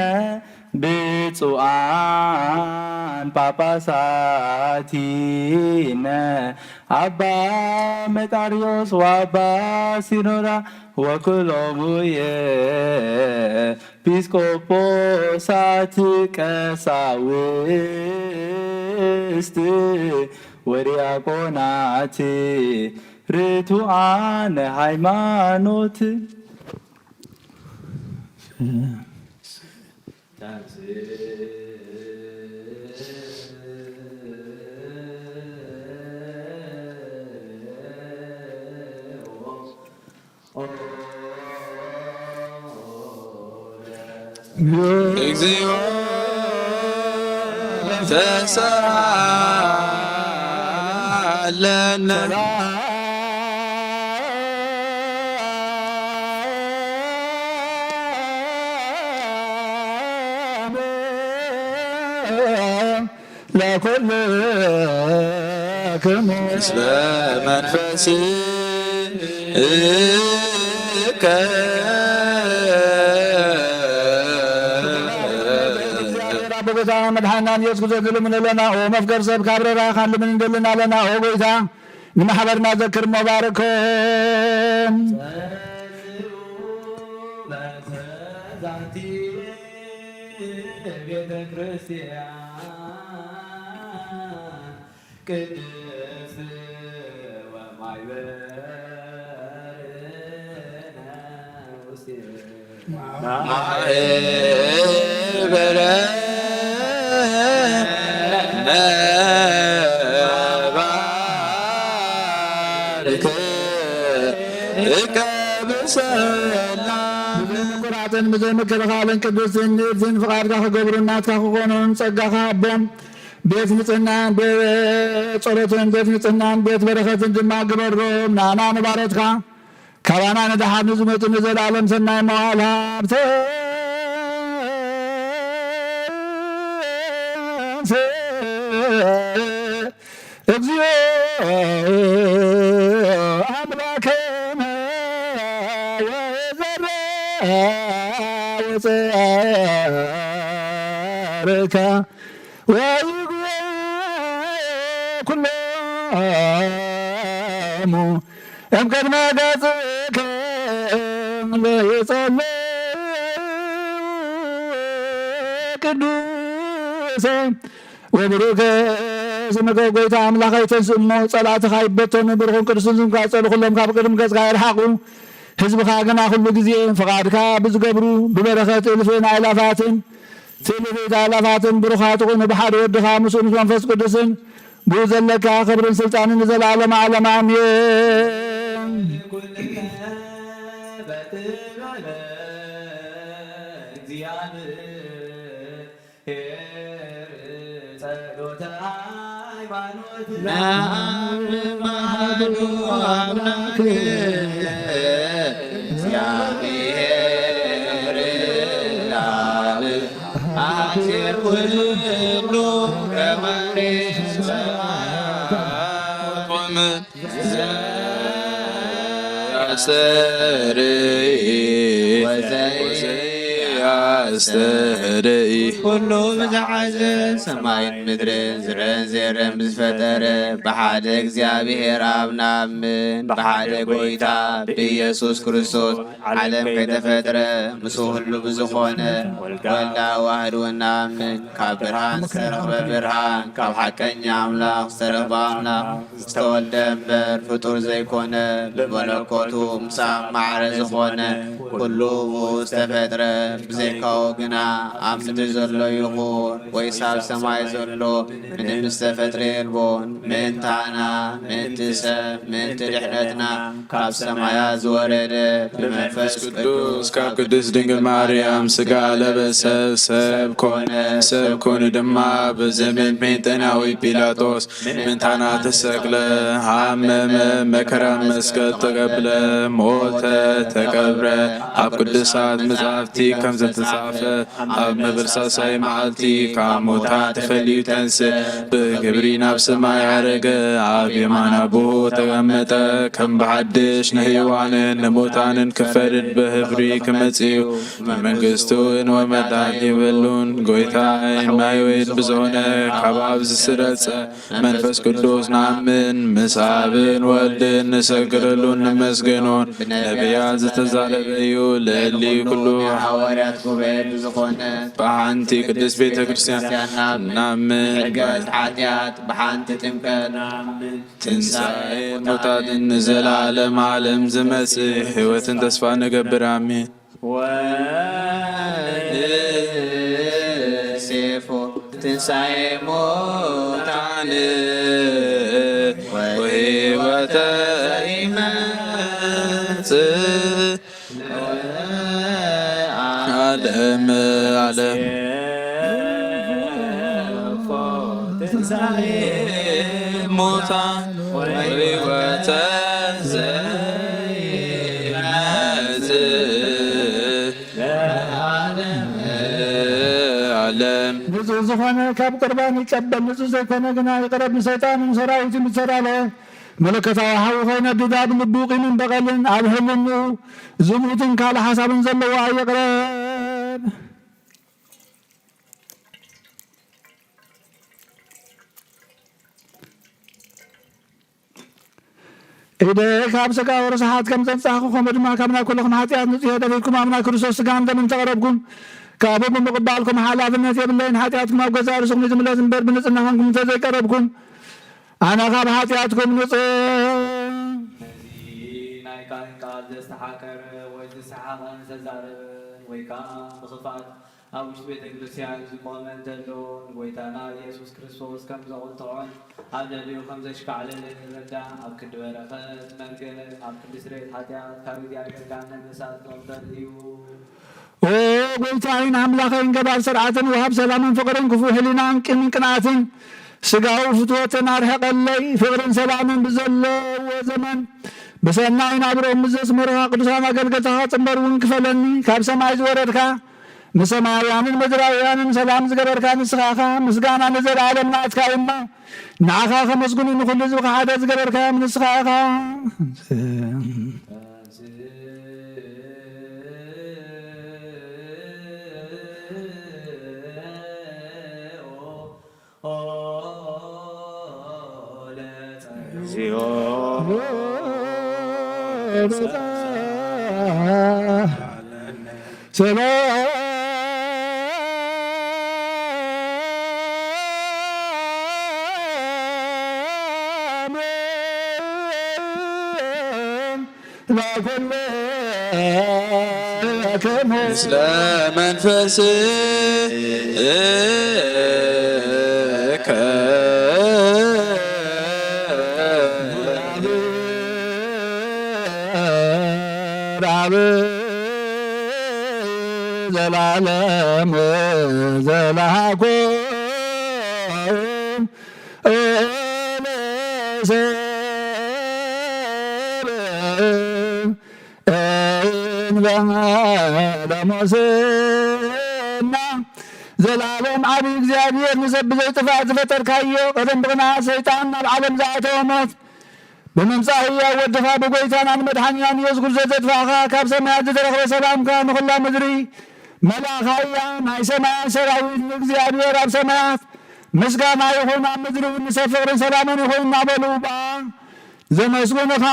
ብፁዓን ጳጳሳቲነ አባ መቃርዮስ ወአባ ሲኖዳ ወኩሎሙ ኤጲስቆጶሳት ቀሳውስት ወዲያቆናት ርቱዓነ ሃይማኖት እግዚኦ ተሳሃለነ ለኩልክሙ ምስለ መንፈስከ ጌታ መድኃኒና ኢየሱስ ክርስቶስ ልምን ለና ኦ መፍቀር ሰብ ካብረራ ካል ምን እንደልና ለና ኦ ጌታ ንማሕበርና ዘክር መባረኮም ቤተ ክርስቲያን ቅድስት ወማይበርነ ማህበረ ነባርከ ብሰላም ቁራትን ብዘይምክልኻልን ቅዱስን ንእዝን ፍቓድካ ክገብሩ እናትካ ክኾኑን ጸጋኻ ኣቦም ቤት ንጽህናን ጸሎትን ቤት ንጽህናን ቤት በረኸትን ድማ ግበሮም ናና ንባረትካ ካባና ንድሓር ንዝመፁ ንዘለዓለም ሰናይ መዋዕል ሃብተ እግዚኦ አምላከነ ወዘርአከ ወይጉ ኩሎሙ እምቅድመ ገጽከ ለይጸልዩ ቅዱስ ወብሩክ ስምከ ጐይታ ኣምላኸ ይተንስእሞ ጸላእትኻ ይበተኑ ብርኹም ቅዱስን ዝምካጸሉ ኩሎም ካብ ቅድሚ ገጽካ ይርሓቑ ህዝብኻ ግና ኩሉ ግዜ ፍቓድካ ብዝገብሩ ብበረኸት እልፍን ኣእላፋትን ትእልፊት ኣእላፋትን ብሩኻት ይኹኑ ብሓደ ወድኻ ምስኡ ምስ መንፈስ ቅዱስን ብኡ ዘለካ ክብርን ስልጣንን ንዘለዓለመ ዓለም ኣሜን። ሃይማኖት እግዚአብሔር አብ አስር ሁሉ ከመሬት ሰማያት ወምድር ወዘያስተርኢ ኩሉ ብዝሓዘ ሰማይን ምድርን ዝረአን ዘየረን ብዝፈጠረ ብሓደ እግዚአብሔር ኣብ ንኣምን ብሓደ ጎይታ ብኢየሱስ ክርስቶስ ዓለም ከይተፈጥረ ምስ ኩሉ ብዝኾነ ወልዳ ዋህድ ንኣምን ካብ ብርሃን ዝተረኽበ ብርሃን ካብ ሓቀኛ ኣምላኽ ዝተረኽበ ኣምላኽ ዝተወልደ እምበር ፍጡር ዘይኮነ ብመለኮቱ ምሳብ ማዕረ ዝኾነ ኩሉ ብኡ ዝተፈጥረ ብዘይካዎ ግና ኣብ ምድሪ ዘሎ ይኹን ወይስ ኣብ ሰማይ ዘሎ ምንም ዝተፈጥረ የልቦን ምእንታና ምእንቲ ሰብ ምእንቲ ድሕነትና ካብ ሰማያት ዝወረደ ብመንፈስ ቅዱስ ካብ ቅድስት ድንግል ማርያም ስጋ ለበሰ ሰብ ኮነ ድማ ብዘመን ጴንጤናዊ ጲላጦስ ምእንታና ተሰቅለ ሃመመ መከራ መስቀል ተቀብለ ሞተ ተቀብረ ኣብ ቅዱሳት መጻሕፍቲ ከም ዝተጻፈ ኣብ መበልሳሳይ መዓልቲ ካብ ሙታን ተፈልዩ ተንሥእ ብክብሪ ናብ ሰማይ ዓረገ ኣብ የማነ አቡሁ ተቀመጠ ከም ብሓድሽ ንህያዋንን ንሙታንን ክፈርድ ብክብሪ ክመጽእ እዩ መንግሥቱን ወመዳን ይበሉን ጎይታይን ማይወይን ብዝኾነ ካብ ኣብ ዝስረጸ መንፈስ ቅዱስ ንኣምን ምስ ኣብን ወልድን ንሰግረሉን ንመስገኖን ነቢያት ዝተዛረበ እዩ ልዕሊ ኩሉ ሐዋርያት ጉባኤ ብዝኾነ ብሓንቲ ቅድስት ቤተ ክርስቲያን ናምን ሕርገት ሓጢአት ብሓንቲ ጥምቀት ናምን ትንሣኤ ሙታትን ንዘላለም ዓለም ዝመጽእ ሕይወትን ተስፋ ንገብር አሜን። ወሴፎ ትንሣኤ ሙታን ወሕይወተ ይመጽእ ዓለም ዓለም ትንሣኤ ሙታን ወሕይወተ ዓለም ንጹሕ ዝኾነ ካብ ቁርባን ይቀበል ንጹሕ ዘይኮነ ግና ይቅረብ ንሰይጣንን ሰራዊትን ብትሰራለ መለከታዊ ሓዊ ኮይነ ድዳብ ልቡ ቂምን በቐልን ኣብ ህልንኡ ዝሙትን ካልእ ሓሳብን ዘለዎ ኣይቅረብ ኢደ ካብ ስጋ ወረስሓት ከም ፀንጻኹ ከምኡ ድማ ካብ ናይ ኩልኩም ሓጢኣት ንጽሕዮ ደፊትኩም ኣብ ናይ ክርስቶስ ስጋን ደምን ተቐረብኩም ካብኡ ብምቕባልኩም ሓላፍነት የብለይን ሓጢኣትኩም ኣብ ገዛ ርእስኩም ዝምለስ እምበር ብንጽሕና ኮንኩም እንተዘይቀረብኩም ኣነ ካብ ሓጢኣትኩም ንጽሕ ናይ ካህን ቃል ዘስተሓከረ ወይ ዝሰሓቐን ዝተዛረበን ወይ ከዓ ብኽፋት ኣብ ውሽጢ ቤተ ክርስቲያን ዝቆመ እንተሎን ጎይታና ኢየሱስ ክርስቶስ ከም ዘቑልጥዖን ኣብ ልዕሊኡ ከም ዘሽካዕለለ ንረዳእ ኣብ ክንዲ በረኸት መንገድ ኣብ ክንዲ ስርየት ሓጢኣት ካብ እግዚኣብሔር ጋር ነመሳት መቕበል እዩ ኦ ጎይታይን ኣምላኸይን ገባር ስርዓትን ወሃብ ሰላምን ፍቅርን ክፉእ ሕሊናን ቅንን ቅንኣትን ስጋዊ ፍትወትን ኣርሐቐለይ ፍቅርን ሰላምን ብዘለዎ ዘመን ብሰናይ ናብሮም ምዘስመሩኻ ቅዱሳን ኣገልገልትኻ ጽንበር እውን ክፈለኒ ካብ ሰማይ ዝወረድካ ንሰማያውያንን ምድራውያንን ሰላም ዝገበርካ ንስኻኻ ምስጋና ንዘለዓለም ናትካ እማ ንዓኻ ከመስግኑ ንኩሉ ህዝብካ ሓደ ዝገበርካ ንስኻኻ ምስለ መንፈስከ ዘላለም ዘላኮ ለሞስና ዘላለም ዓብይ እግዚአብሔር ንሰብ ዘይጥፋእ ዝፈጠርካዮ ቀደም ብቕና ሰይጣን ናብ ዓለም ዝኣተወ ሞት ብምምፃእ ሕያው ወድኻ ብጎይታና ንመድሓኒናን ኢየሱስ ክርስቶስ ዘጥፋእኻ ካብ ሰማያት ዝተረኽበ ሰላምካ ንኹላ ምድሪ መላእኻያ ናይ ሰማያት ሰራዊት ንእግዚአብሔር ኣብ ሰማያት ምስጋና ይኹን ኣብ ምድሪ እውን ንሰብ ፍቕርን ሰላምን ይኹን እናበሉ በኣ ዘመስጉንኻ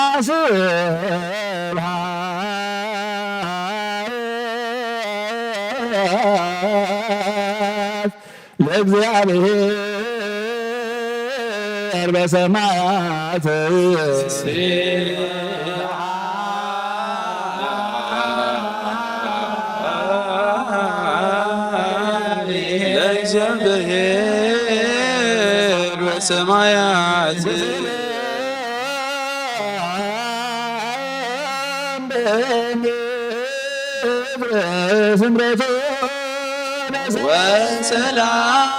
ስብሐት ለእግዚአብሔር በሰማያት ለእግዚአብሔር በሰማያት ስምረቱ ወሰላም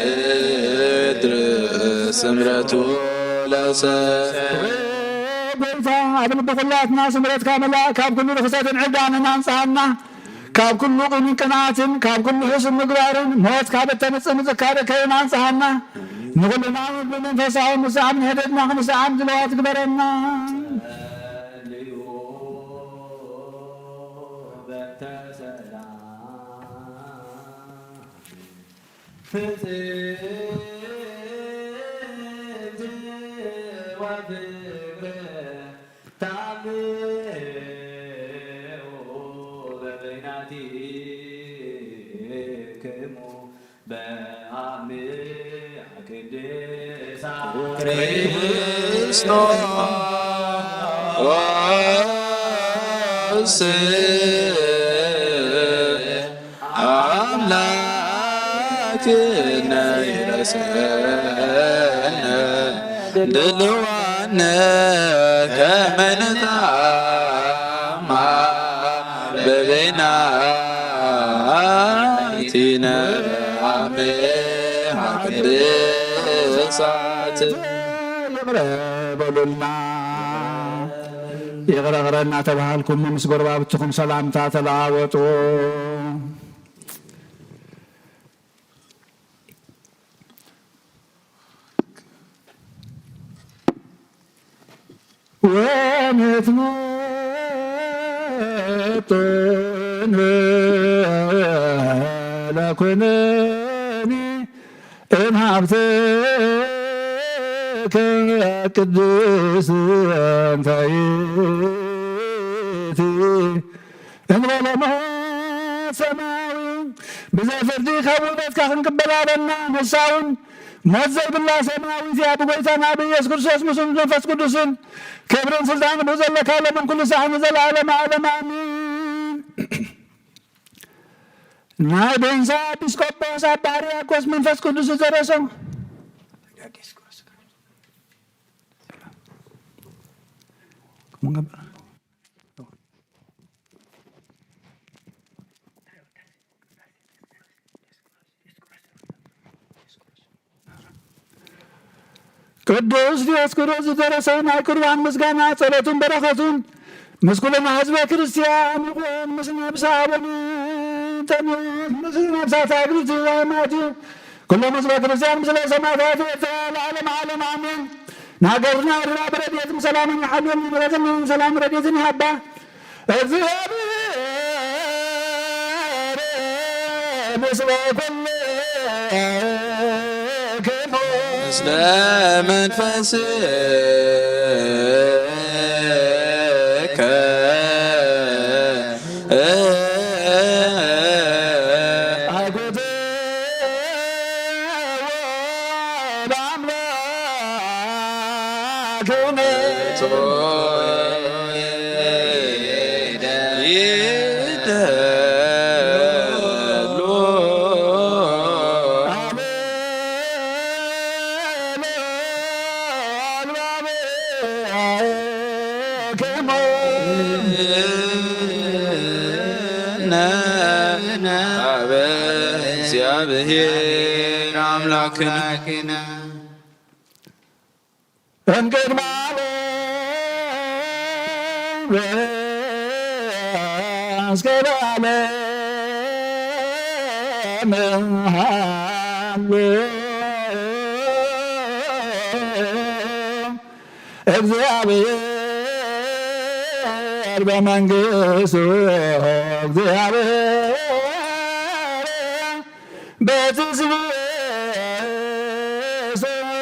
በምድር ስምረቱ ለሰብ ጎይታ ኣብ ልቢ ኩላትና ስምረትካ መላእ ካብ ኩሉ ርክሰትን ዕዳንን አንጽሐና ካብ ኩሉ ቁንን ቅንዓትን ካብ ኩሉ ሕሱን ምግባርን ሞት ካብ እተምፅእ ምጽካረ ከይን አንጽሐና ንኩልና ብመንፈሳዊ ምስዓም ንሄደድና ክንስዓም ዝለዋት ግበረና ክርስቶስ አምላክነ ይረሰነ ድልዋነ ከመ ንጣማ በበይናቲነ አሜሃ ቅድሳት በሉልና ይቅረቅረና ተባሃልኩም ምስ ጎረባብትኩም ሰላምታ ተለዋወጡ ወንትመጥን ለኩነኒ እምሃብተ ቅዱስ እንታይቲ እንበለሞ ሰማያዊ ብዘፍርዲ ካብ ውበትካ ክንቅበላለና ንሳውን ሞት ዘይብላ ሰማያዊት እያ ብጎይታና ብኢየሱስ ክርስቶስ ምስን መንፈስ ቅዱስን ክብርን ስልጣን ብዘለካ ለምን ኩሉ ሰዓት ንዘለዓለመ ዓለም አሜን። ናይ ቤንሳ ኤጲስቆጶስ አባ ሕርያቆስ መንፈስ ቅዱስ ዘረሰው ቅዱስ ዲዮስቆሮስ ዘደረሰው ናይ ቁርባን ምስጋና ጸሎቱን በረከቱን ምስኩልና ህዝበ ክርስቲያን ይሁን ምስ ነብሳውን ተኑት ምስ ነብሳት አግብት ወማቱ ኩሎም ህዝበ ክርስቲያን ምስለ ሰማዕታት ለዓለም ዓለም አሜን። ናገርና ርና በረድኤትም ሰላምን ይሓልዮም ምሕረትን ሰላም ረድኤትን ይሃባ እግዚአብሔር ምስለ ኩልክሙ ምስለ መንፈስከ አጎቴ በአምላክነ ይደሉ አበ እግዚአብሔር አምላክነ እንቅድመ እስከ ለዓለም እግዚአብሔር በመንግሥቱ እግዚአብሔር በትስብእቱ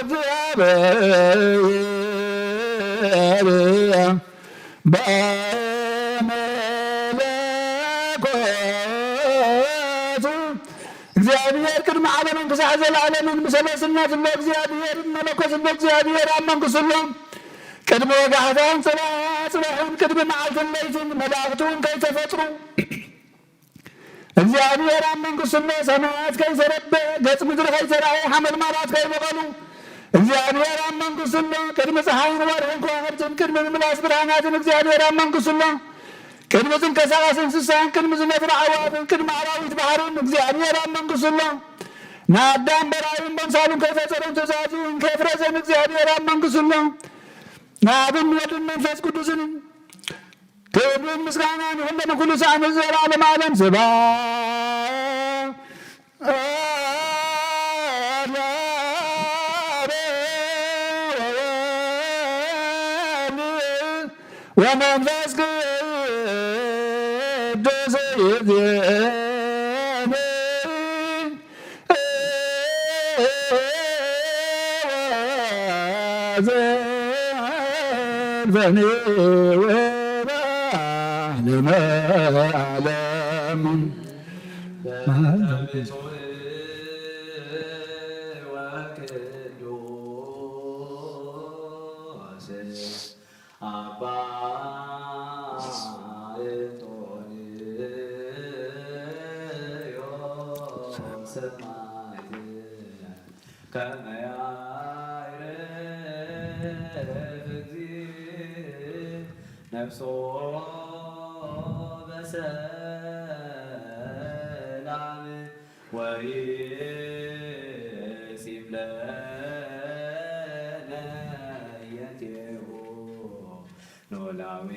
እግዚአብሔር በመለኮቱ እግዚአብሔር ቅድመ ዓለም እንክሳዕ ዘለዓለምን ብሰለስነት እግዚአብሔር መለኮት እግዚአብሔር አመንኩስሎም ቅድመ ወጋሕታን ጽባሕን ቅድመ መዓልትን ለይትን መላእክቱን ከይተፈጥሩ እግዚአብሔር አመንኩስሎ ሰማያት ከይተረበ ገጽ ምድሪ ከይተራእየ ሐመልማላት ከይበቐሉ እግዚአብሔር አመንኩስሎ ቅድመ ፀሐይን ወርሕን ከዋክብትን ቅድመ ምምላስ ብርሃናትን እግዚአብሔር አመንኩስሎ ቅድመ ዝንቀሳቐስ እንስሳን ቅድመ ዝነፍር ኣዕዋፍን ቅድመ አራዊት ባሕርን እግዚአብሔር አመንኩስሎ ንአዳም በራእዩን በምሳሉን ከይፈጠረን ትእዛዙን ከይፍረዘን እግዚአብሔር አመንኩስሎ ንአብን ወልድን መንፈስ ቅዱስን ክብርን ምስጋናን ይሁን ለኩሉ ሰዓት ዘለዓለመ ዓለም ወመንፈስ ቅዱስ ይእዜኒ ዘልፈኒ ወለዓለመ ዓለም ነፍሶ በሰላም ወይሲም ለነ የንቴሁ ኖላዊ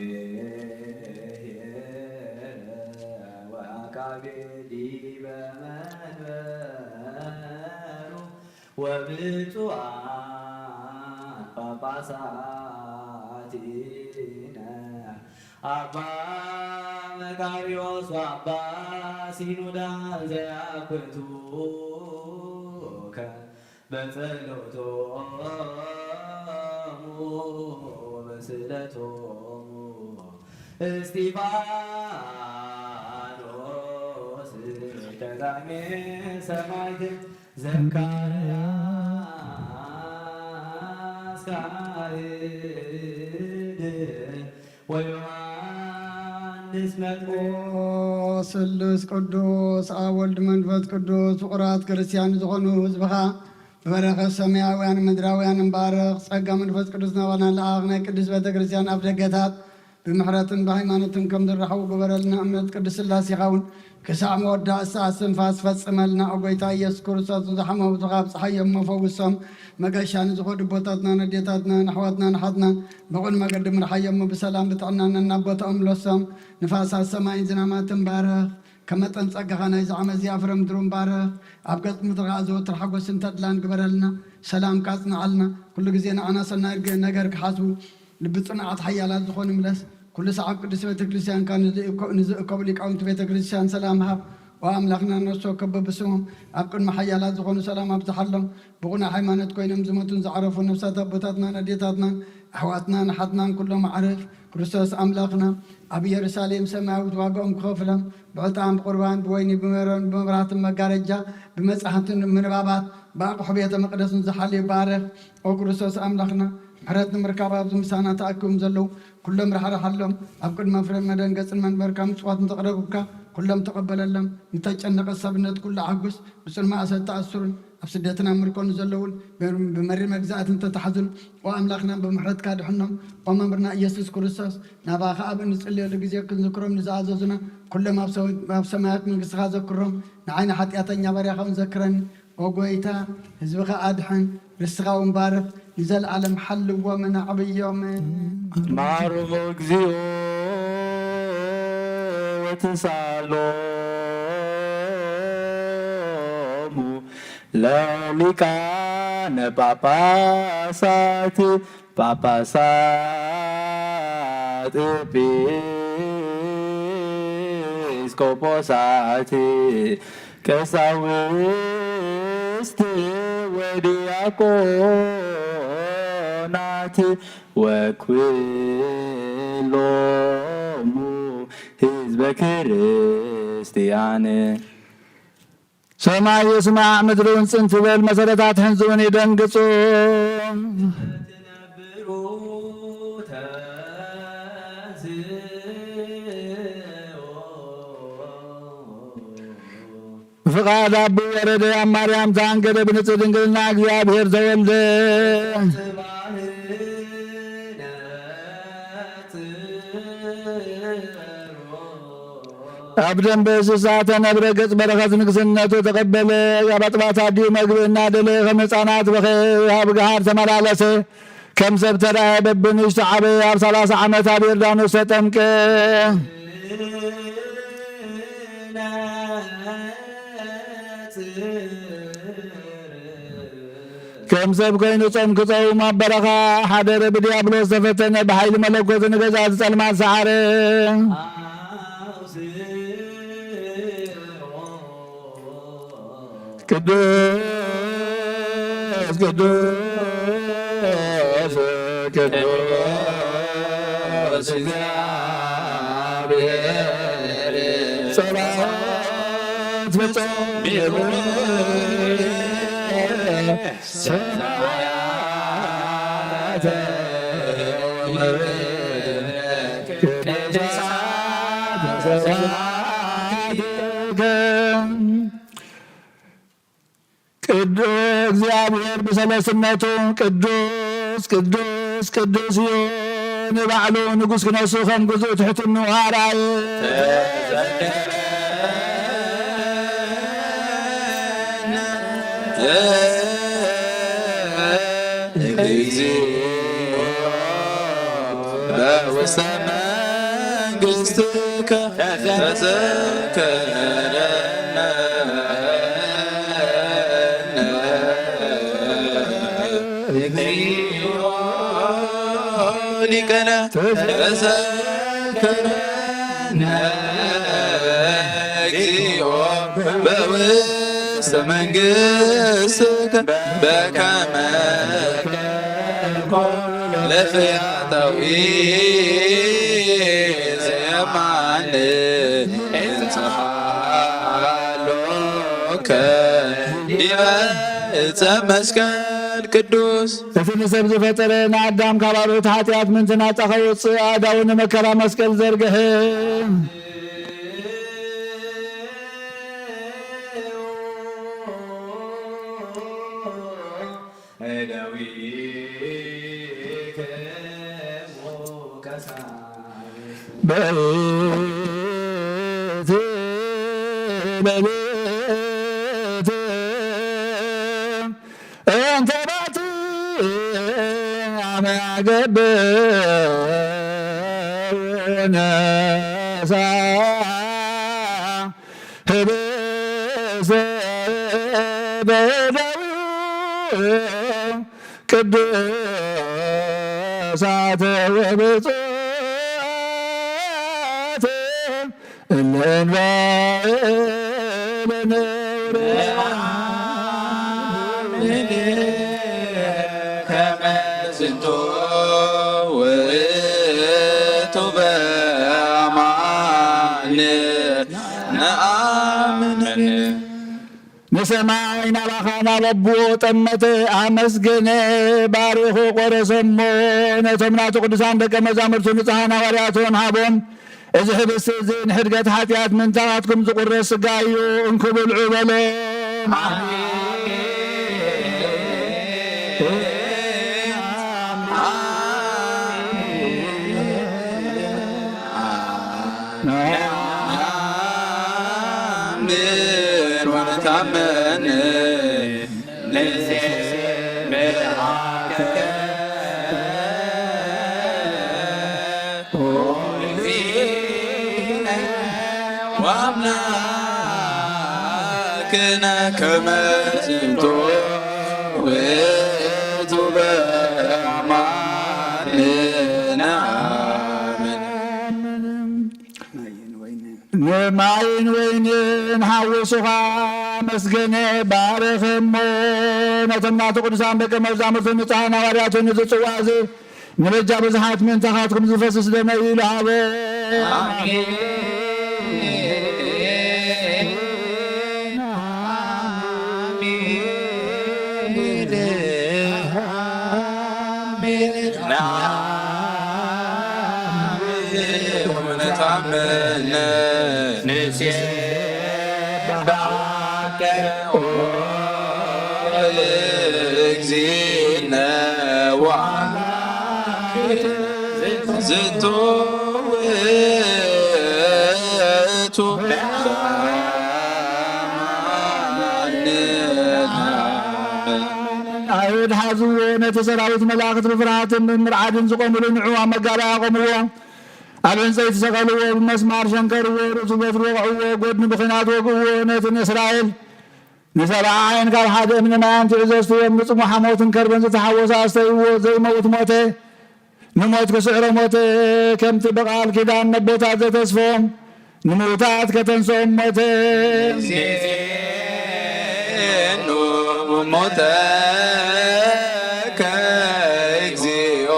ወአቃቤ ዲበ መንበሩ ወብፁዓን ጳጳሳቲነ አባ መቃርዮስ ወአባ ሲኖዳ ዘያክቱከ በጸሎቶሙ በስእለቶሙ እስጢፋኖስ ቀዳሜ ሰማዕት ዘካርያስ ካህን ወዮሐንስ መጥምቅ ስሉስ ቅዱስ አብ ወልድ መንፈስ ቅዱስ ፍቁራት ክርስቲያን ዝኾኑ ህዝብኻ በበረኸት ሰማያውያን ምድራውያን እምባረኽ ጸጋ መንፈስ ቅዱስ ናባና ለኣኽ ናይ ቅዱስ ቤተ ክርስቲያን ኣብ ደገታት ብምሕረትን ብሃይማኖትን ከም ዝረኸቡ ግበረልና እምነት ቅዱስ ሥላሴ ይኸውን ክሳዕ መወዳእ ሰዓት ስንፋስ ፈጽመልና ኣብ ጐይታ ኢየሱስ ክርስቶስ ዝሓመሙ ካብ ፀሓዮም መፈውሶም መገሻ ንዝኸዱ ቦታትና ነዴታትና ንኣሕዋትና ንሓትና ብቑን መገዲ ምርሓዮም ብሰላም ብጥዕናን እናቦቶኦም ለሶም ንፋሳት ሰማይን ዝናማትን ባረኽ ከመጠን ጸጋኻ ናይ ዝዓመ እዚኣፍረ ምድሩን ባረኽ ኣብ ገጽ ምድርኻ ዘወትር ሓጐስን ተድላን ግበረልና ሰላም ካጽንዓልና ኩሉ ግዜ ንኣና ሰናይ ነገር ክሓስቡ ልቢ ጽንዓት ሓያላት ዝኾኑ ምለስ ኩሉ ሰዓብ ቅዱስ ቤተ ክርስቲያንካ ንዝእከቡ ሊቃውንቲ ቤተ ክርስቲያን ሰላም ሃብ ወኣምላኽና ነርሶ ከበብስሞም ኣብ ቅድሚ ሓያላት ዝኾኑ ሰላም ኣብዝሓሎም ብቑና ሃይማኖት ኮይኖም ዝሞቱን ዝዓረፉ ነብሳት ኣቦታትና ነዴታትናን ኣሕዋትናን ሓትናን ኩሎም ዓርፍ ክርስቶስ ኣምላኽና ኣብ ኢየሩሳሌም ሰማያዊት ዋጋኦም ክኸፍሎም ብዕጣን ብቁርባን ብወይኒ ብመረን ብመብራህትን መጋረጃ ብመጻሕፍትን ምንባባት ብኣቑሑ ቤተ መቅደስን ዝሓልዩ ባረኽ ኦ ክርስቶስ ኣምላኽና ምሕረት ንምርካብ ኣብዚ ምሳና ተኣኪቦም ዘለዉ ኩሎም ረሓርሓሎም ኣብ ቅድመ ፍረ መደንገፅን መንበርካ ምጽዋት እንተቕረቡካ ኩሎም ተቐበለሎም እንተጨነቐ ሰብነት ኩሉ ዓጉስ ብፅልማ እሰት ተኣስሩን ኣብ ስደትና ምርኮኑ ዘለውን ብመሪ መግዛእት እንተተሓዙን ወኣምላኽና ብምሕረትካ ድሕኖም ወመምርና ኢየሱስ ክርስቶስ ናባኻ ኣብ እንጽልየሉ ግዜ ክንዝክሮም ንዝኣዘዙና ኩሎም ኣብ ሰማያት መንግስትኻ ዘክሮም ንዓይኒ ሓጢኣተኛ ባርያኻ ዘክረኒ ወጎይታ ህዝብኻ ኣድሕን ርስኻ ወንባርኽ ንዘለዓለም ሓልዎምን ኣዕብዮምን ማርሞ እግዚኦ ወትሳሎሙ ለሊቃነ ጳጳሳት ኤጲስቆጶሳት ቀሳውስት ወዲያቆናት ወኩሎሙ ህዝበ ክርስቲያን ሰማይ ይስማዕ ምድሩን ጽንፍ በል መሰረታት ህንዝውን ይደንግጹ ፍቃድ አብ ወረደ ማርያም ታንገደ ብንጽህ ድንግልና እግዚአብሔር ዘወልደ አብደን በእንስሳተ ነብረ ገጽ በረከት ንግስነቱ ተቀበለ ያባጥባት አዲው መግብና ደለ ከመጻናት በኸብ ገሃር ተመላለሰ ከም ሰብ ተራየ በብንሽ ተዓበ ኣብ 30 ዓመት ኣብ ዮርዳኖስ ተጠምቀ ከም ሰብ ኮይኑ ጾም ክጸውም ኣብ በረኻ ሓደረ ብዲያብሎስ ተፈተነ ብሓይሊ መለኮት ንገዛት ጸልማት ሰዓረ ቅዱስ ቅዱስ ቅዱስ እግዚአብሔር ጸሎት በጾም ሰማያተ ቅዱስ እግዚአብሔር በሰለስነቱ ቅዱስ ቅዱስ ቅዱስ ይሁን ባዕሉ ንጉሥ ክነሱ ከም ግዙእ ትሕትኑ ሃራየ በውስተ መንግሥትከ ተዘከረነ እግዚኦ ሊቀነ ተዘከረነ እግዚኦ በውስተ መንግሥትከ በከመ ለፈያታዊ ዘየማን እንተሃሎከ ዲበ ዕፀ መስቀል ቅዱስ እቲ ንሰብ ዝፈጠረ ንኣዳም ካብ ኣልኦት ሓጢኣት ምንትናጻ ኸውፅእ ኣእዳው ንመከራ መስቀል ዘርግሐ በሌት በሌት እንተ ባቲ አመያገብነሳ ህብሰ በደዊ ቅዱሳተ ወብፁዓተ ከመ ዝንቱ ውእቱ በአማን ነአምን ንሰማይ ናባኻ ናበብዎ ጠመተ ኣመስገነ ባሪኹ ቆረሰሞ ነቶም ናቱ ቅዱሳን ደቀ መዛሙርቱ ንጹሓን ሐዋርያትን ሃቦም እዚ ህብስቲ እዚ ንሕድገት ሓጢኣት ምንታዋትኩም ዝቁረስ ሥጋ እዩ እንክብልዑ በሎም ወነታመን وأملاكنا كما زنتو وذوب أعمالنا نماين وينين حوسها مسجنة بارخم نتمنى قدسان بك مزامر نتانا ورياتون نتسوازي نرجع بزحات من تخاتكم زفسس لنا إلهي آمين አይሁድ ሐዙነ ተሰራዊት መላእክት በፍርሃት ምርዓድን ዝቆሙሉ ንዑዋ መጋርያ ቆምዎ አልበንፀይ ተሰቀልዎ ብመስማር ሸንከርዎ ርእሱ በትሮ ወቅዕዎ ጎድኒ ብኽናት ወግእዎ ነትን እስራኤል ንሰብዓ ዓይን ካብ ሓደ እምኒ ማያን ትዕዘዝትዎም ንጽሙዕ ሓሞትን ከርበን ዝተሓወሰ ኣስተይዎ ዘይመውት ሞተ ንሞት ክስዕሮ ሞተ ከምቲ በቓል ኪዳን ነቦታት ዘተስፎም ንምውታት ከተንሶም ሞተ ሞተ ከእግዚኦ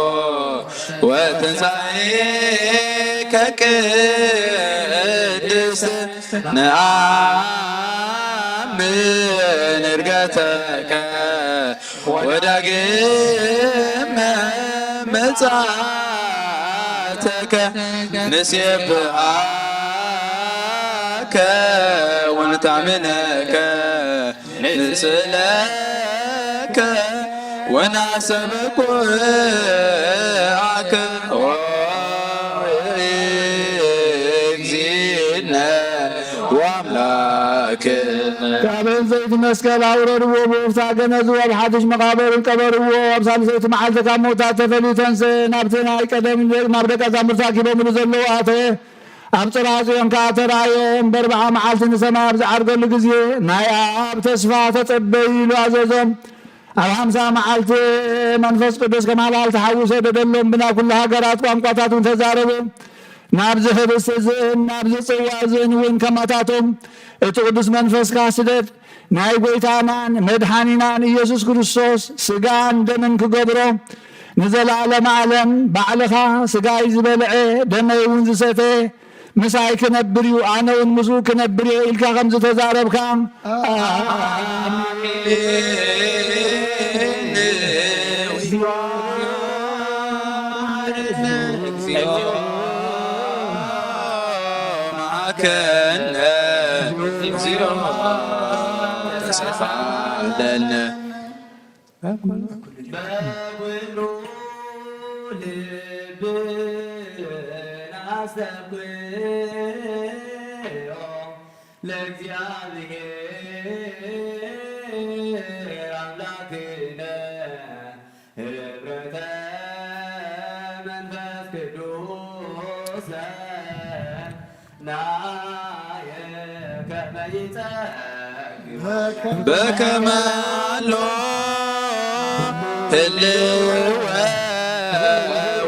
ወትንሣኤከ ቅድስት ነአምን ዕርገተከ ወዳግመ ምጽአተከ ንሴብሐከ ወንታምነከ ንስእለከ ወናሰብኩ አከ እግዚእነ ወአምላክነ ካብን ዘይት መስቀል አውረድዎ ብወፍታ ገነዝዎ ኣብ ሓድሽ መቃብርን ቀበርዎ ኣብ ሳልሰይቲ መዓልቲ ካብ ሞታት ተፈሊተንስ ናብቲ ናይ ቀደም ናብ ደቀ መዛሙርቱ ኣኪቦምሉ ዘለዉ ኣተየ ኣብ ጽርሐ ጽዮን ከዓ ተራእዮም በርብዓ መዓልቲ ንሰማይ ኣብ ዝዓርገሉ ግዜ ናይ ኣብ ተስፋ ተጸበይ ኢሉ ኣዘዞም ኣብ 50 መዓልቲ መንፈስ ቅዱስ ከማላል ተሓውሶ ደደሎም ብናብ ኩሉ ሃገራት ቋንቋታት እውን ተዛረቡ ናብዚ ህብስት እዝን ናብዚ ጽዋ እዝን እውን ከማታቶም እቲ ቅዱስ መንፈስካ ስደድ ናይ ጎይታናን መድሓኒናን ኢየሱስ ክርስቶስ ስጋን ደምን ክገብሮ ንዘለዓለም ዓለም ባዕልኻ ስጋይ ዝበልዐ ደመይ እውን ዝሰተየ ምሳይ ክነብር እዩ ኣነ እውን ምስኡ ክነብር እየ ኢልካ ከም ዝተዛረብካ ማከነ እግዚኦ ተሰፋለነ በኩሉ ልብን አስተብቅዮ ለእግዚአብሔር አምላክነ ኅብረተ መንፈስ ቅዱስ ናየ ከመ ይጸግብ በከማሎ ህልወ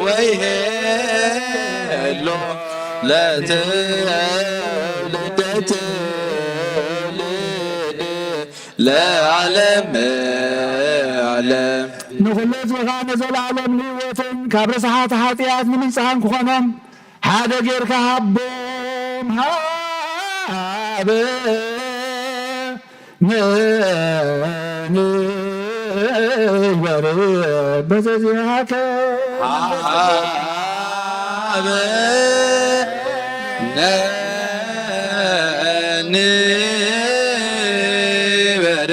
ወይሄሎ ለትውልደት ለዓለም ዓለም ንኹሉ ህዝብኻ ንዘለዓለም ንህይወትን ካብ ርስሓት ሓጢኣት ንምንጽሓን ክኾኖም ሓደ ጌርካ ሃቦም ሃበ ንግበር በዘዚሃከ ሃበ ንግበር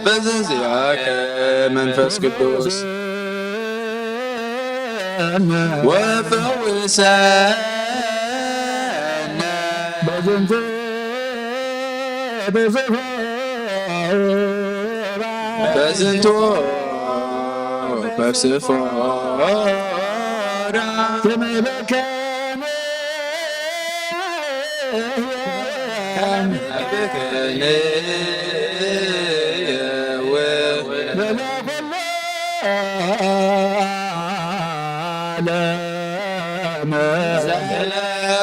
በዘዚሃከ መንፈስ ቅዱስ ወፈውሰነ በዝንተ በዘፈራ በዝንቱ በስፎራ ተመለከነ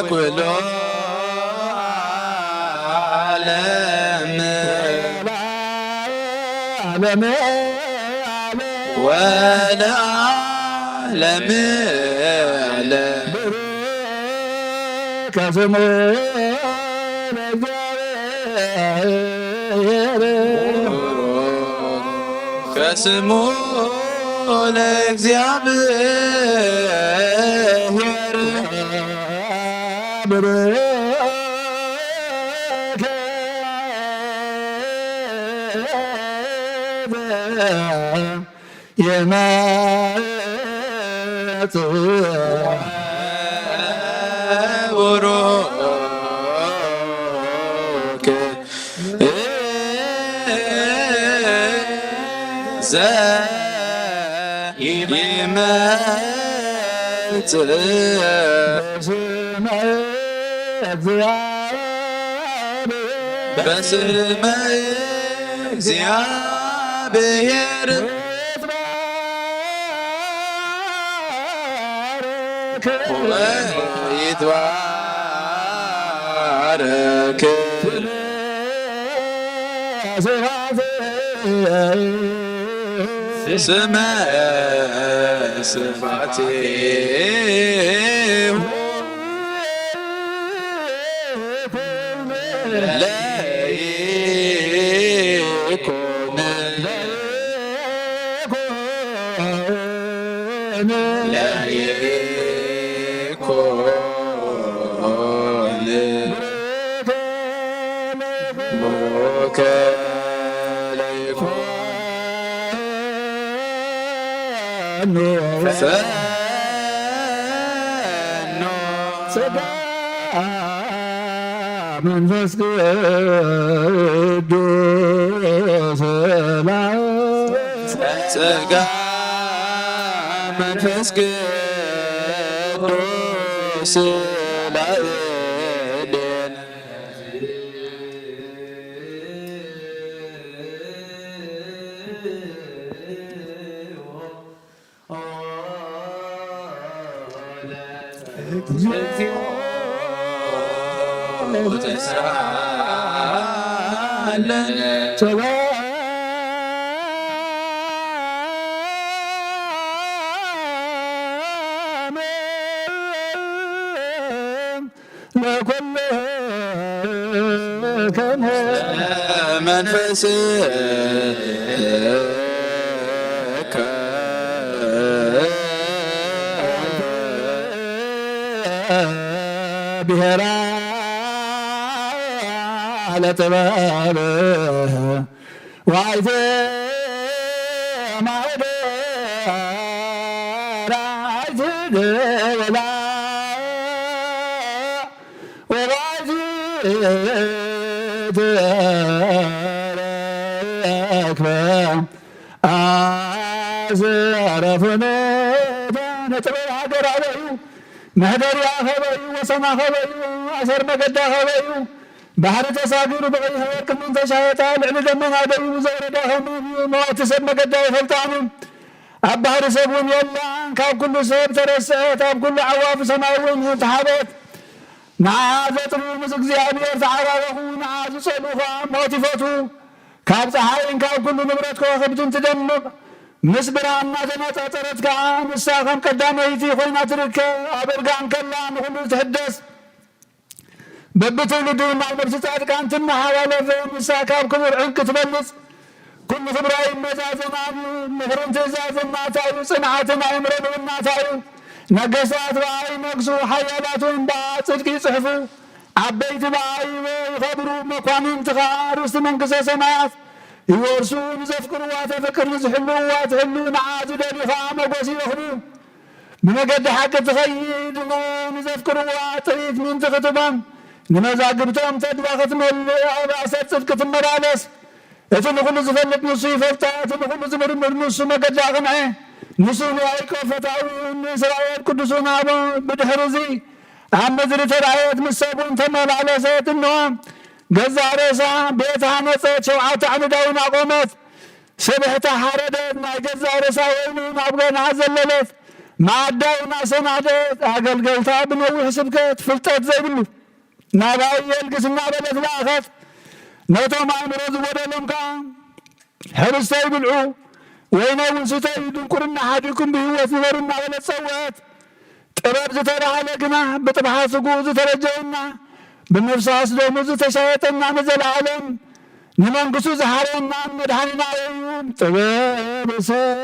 ኩሎ ዓለም ወለዓለም ዓለም ከስሙ ከስሙ ለእግዚአብሔር ቡሩክ በስመ እግዚአብሔር ይትባረክ ስመ ስፋቴሁ ለይኩን ቡሩክ ፈኖ መንፈስ ቅዱስ ጸጋ መንፈስ ቅዱስ ላዕሌነ መንፈስ ብሔራ ለጥበብ ዋይቴ ማህደራ አይትገላ ወባይት ተረክበ አዘረፍነ ነጥበብ ሃገር አበዩ መህደርያ ኸበዩ ወሰማ ኸበዩ አሰር መገዳ ኸበዩ ባሕሪ ተሳጊሩ ብቀይሕ ወርቅ ምን ተሻየጣ ልዕሊ ደመና ደዩ ዘወረዳ ኸምዩ መዋዕቲ ሰብ መገዳ ይፈልጣኑ ኣብ ባሕሪ ሰብ እውን የላን ካብ ኩሉ ሰብ ተረስአት ኣብ ኩሉ ዓዋፍ ሰማይ እውን ተሓበት ንዓ ዘጥሩ ምስ እግዚኣብሔር ተዓራረኹ ንዓ ዝጸልኡ ኸዓ ሞት ይፈቱ ካብ ፀሓይን ካብ ኩሉ ንብረት ከዋኽብትን ትደምቕ ምስ ብርሃን እናተነጻጸረት ከዓ ንሳ ከም ቀዳመይቲ ኮይና ትርከብ ኣብ እርጋን ከላ ንኹሉ ትሕደስ በብትውልዱ ናብ ነብሲ ጻድቃን ትመሓላለፍ ንሳ ካብ ክቡር ዕንቂ ትበልፅ ኩሉ ክብራ ይመዛዘናሉ ምኽርን ትእዛዝን ናታ እዩ ጽንዓትን ኣእምሮን እውን ናታ እዩ ነገሥታት በኣ ይነግሡ ሓያላት እውን በኣ ጽድቂ ይጽሕፉ ዓበይቲ በኣ ይኸብሩ መኳንንቲ ከዓ ርእስቲ መንግሥተ ሰማያት ይወርሱ ንዘፍቅርዋ ተፍቅር ንዝሕልውዋ ትሕሉ ንዓ ዝደልዩ ከዓ መጎሲ ይረኽቡ ብመገዲ ሓቂ ትኸይድ ንዘፍቅርዋ ጥሪት ምንቲ ክትቦም ንመዛግብቶም ተድባ ክትመልእ ኣብ ራእሰት ጽድቂ ትመላለስ እቲ ንኩሉ ዝፈልጥ ንሱ ይፈልጣ እቲ ንኩሉ ዝምርምር ንሱ መገጃ ቅንዐ ንሱ ንያዕቆብ ፈታዊን እስራኤል ቅዱሱን ኣቦ ብድሕሪ እዚ ኣብ ምድሪ ተራእየት ምስ ሰብኡን ተመላለሰት እንሆ ገዛ ርእሳ ቤት ሃነፀት 7 ዓምዳውን ኣቆመት ሰብሕታ ሓረደት ናይ ገዛ ርእሳ ወይኑን ኣብ ገንዓ ዘለለት ማዕዳውን ኣሰናደት ኣገልገልታ ብነዊሕ ስብከት ፍልጠት ዘይብሉ ናባይ የልግስ እናበለት ለኣኸት ነቶም ኣእምሮ ዝጎደሎም ከዓ ሕብስተ ይብልዑ ወይነ እውን ስተዩ ድንቁርና ሓዲኩም ብህይወት ዝበሩ እናበለት ፀውዐት ጥበብ ዝተባሃለ ግና ብጥብሓት ስጉኡ ዝተረጀየና ብምፍሳስ ደሙ ዝተሻየጠና ንዘለዓለም ንመንግስቱ ዝሃረየና መድሓኒና እዩ ጥበብ ሰብ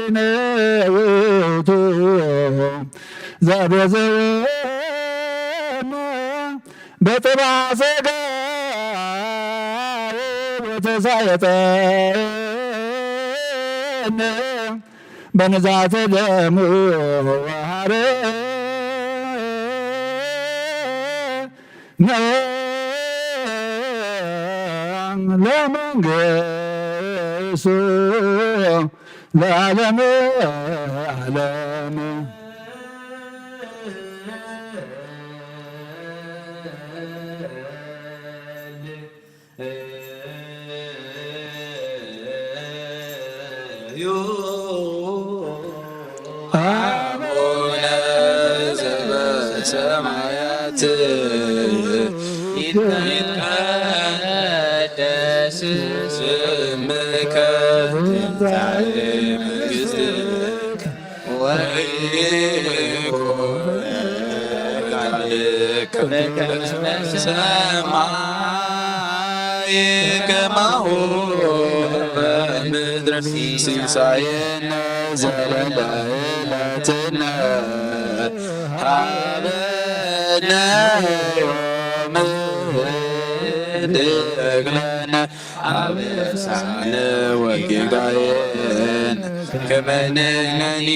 መድሓኒነ ውእቱ ዘቤዘወነ በጥብሐ ሥጋ ወተሳየጠነ በንዛተ ደሙ ወሐረነ ለመንግሥቱ ለዓለመ ዓለም አቡነ ዘበሰማያት ይትቀደስ ስምከ ትምጻእ መንግሥትከ ወይኩን ፈቃድከ በሰማይ ከማሁ በምድር ሲሳየነ ዘለለዕለትነ ሀበነ ዮም ወኅድግ ለነ አበሳነ ወጌጋየነ ከመ ንሕነኒ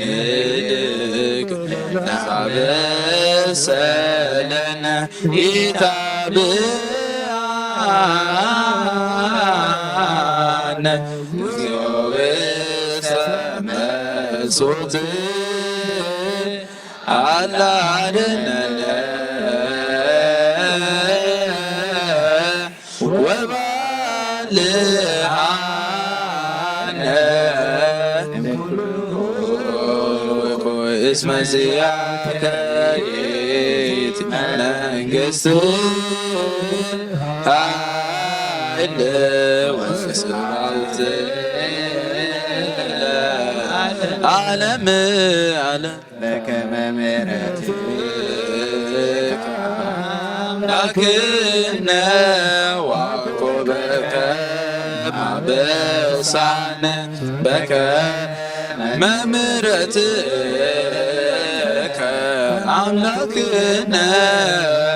ንኅድግ ለዘአበሰለነ ኢታብአነ እግዚኦ ውስተ መንሱት አላ አድኅነነ ወባልሐነ እስመ ዚአከ ይእቲ መንግሥት ኃይል ወስብሐት ለዓለመ ዓለም በከመ ምሕረትከ አምላክነ ወአኮበከ አበሳነ በከመ ምሕረትከ አምላክነ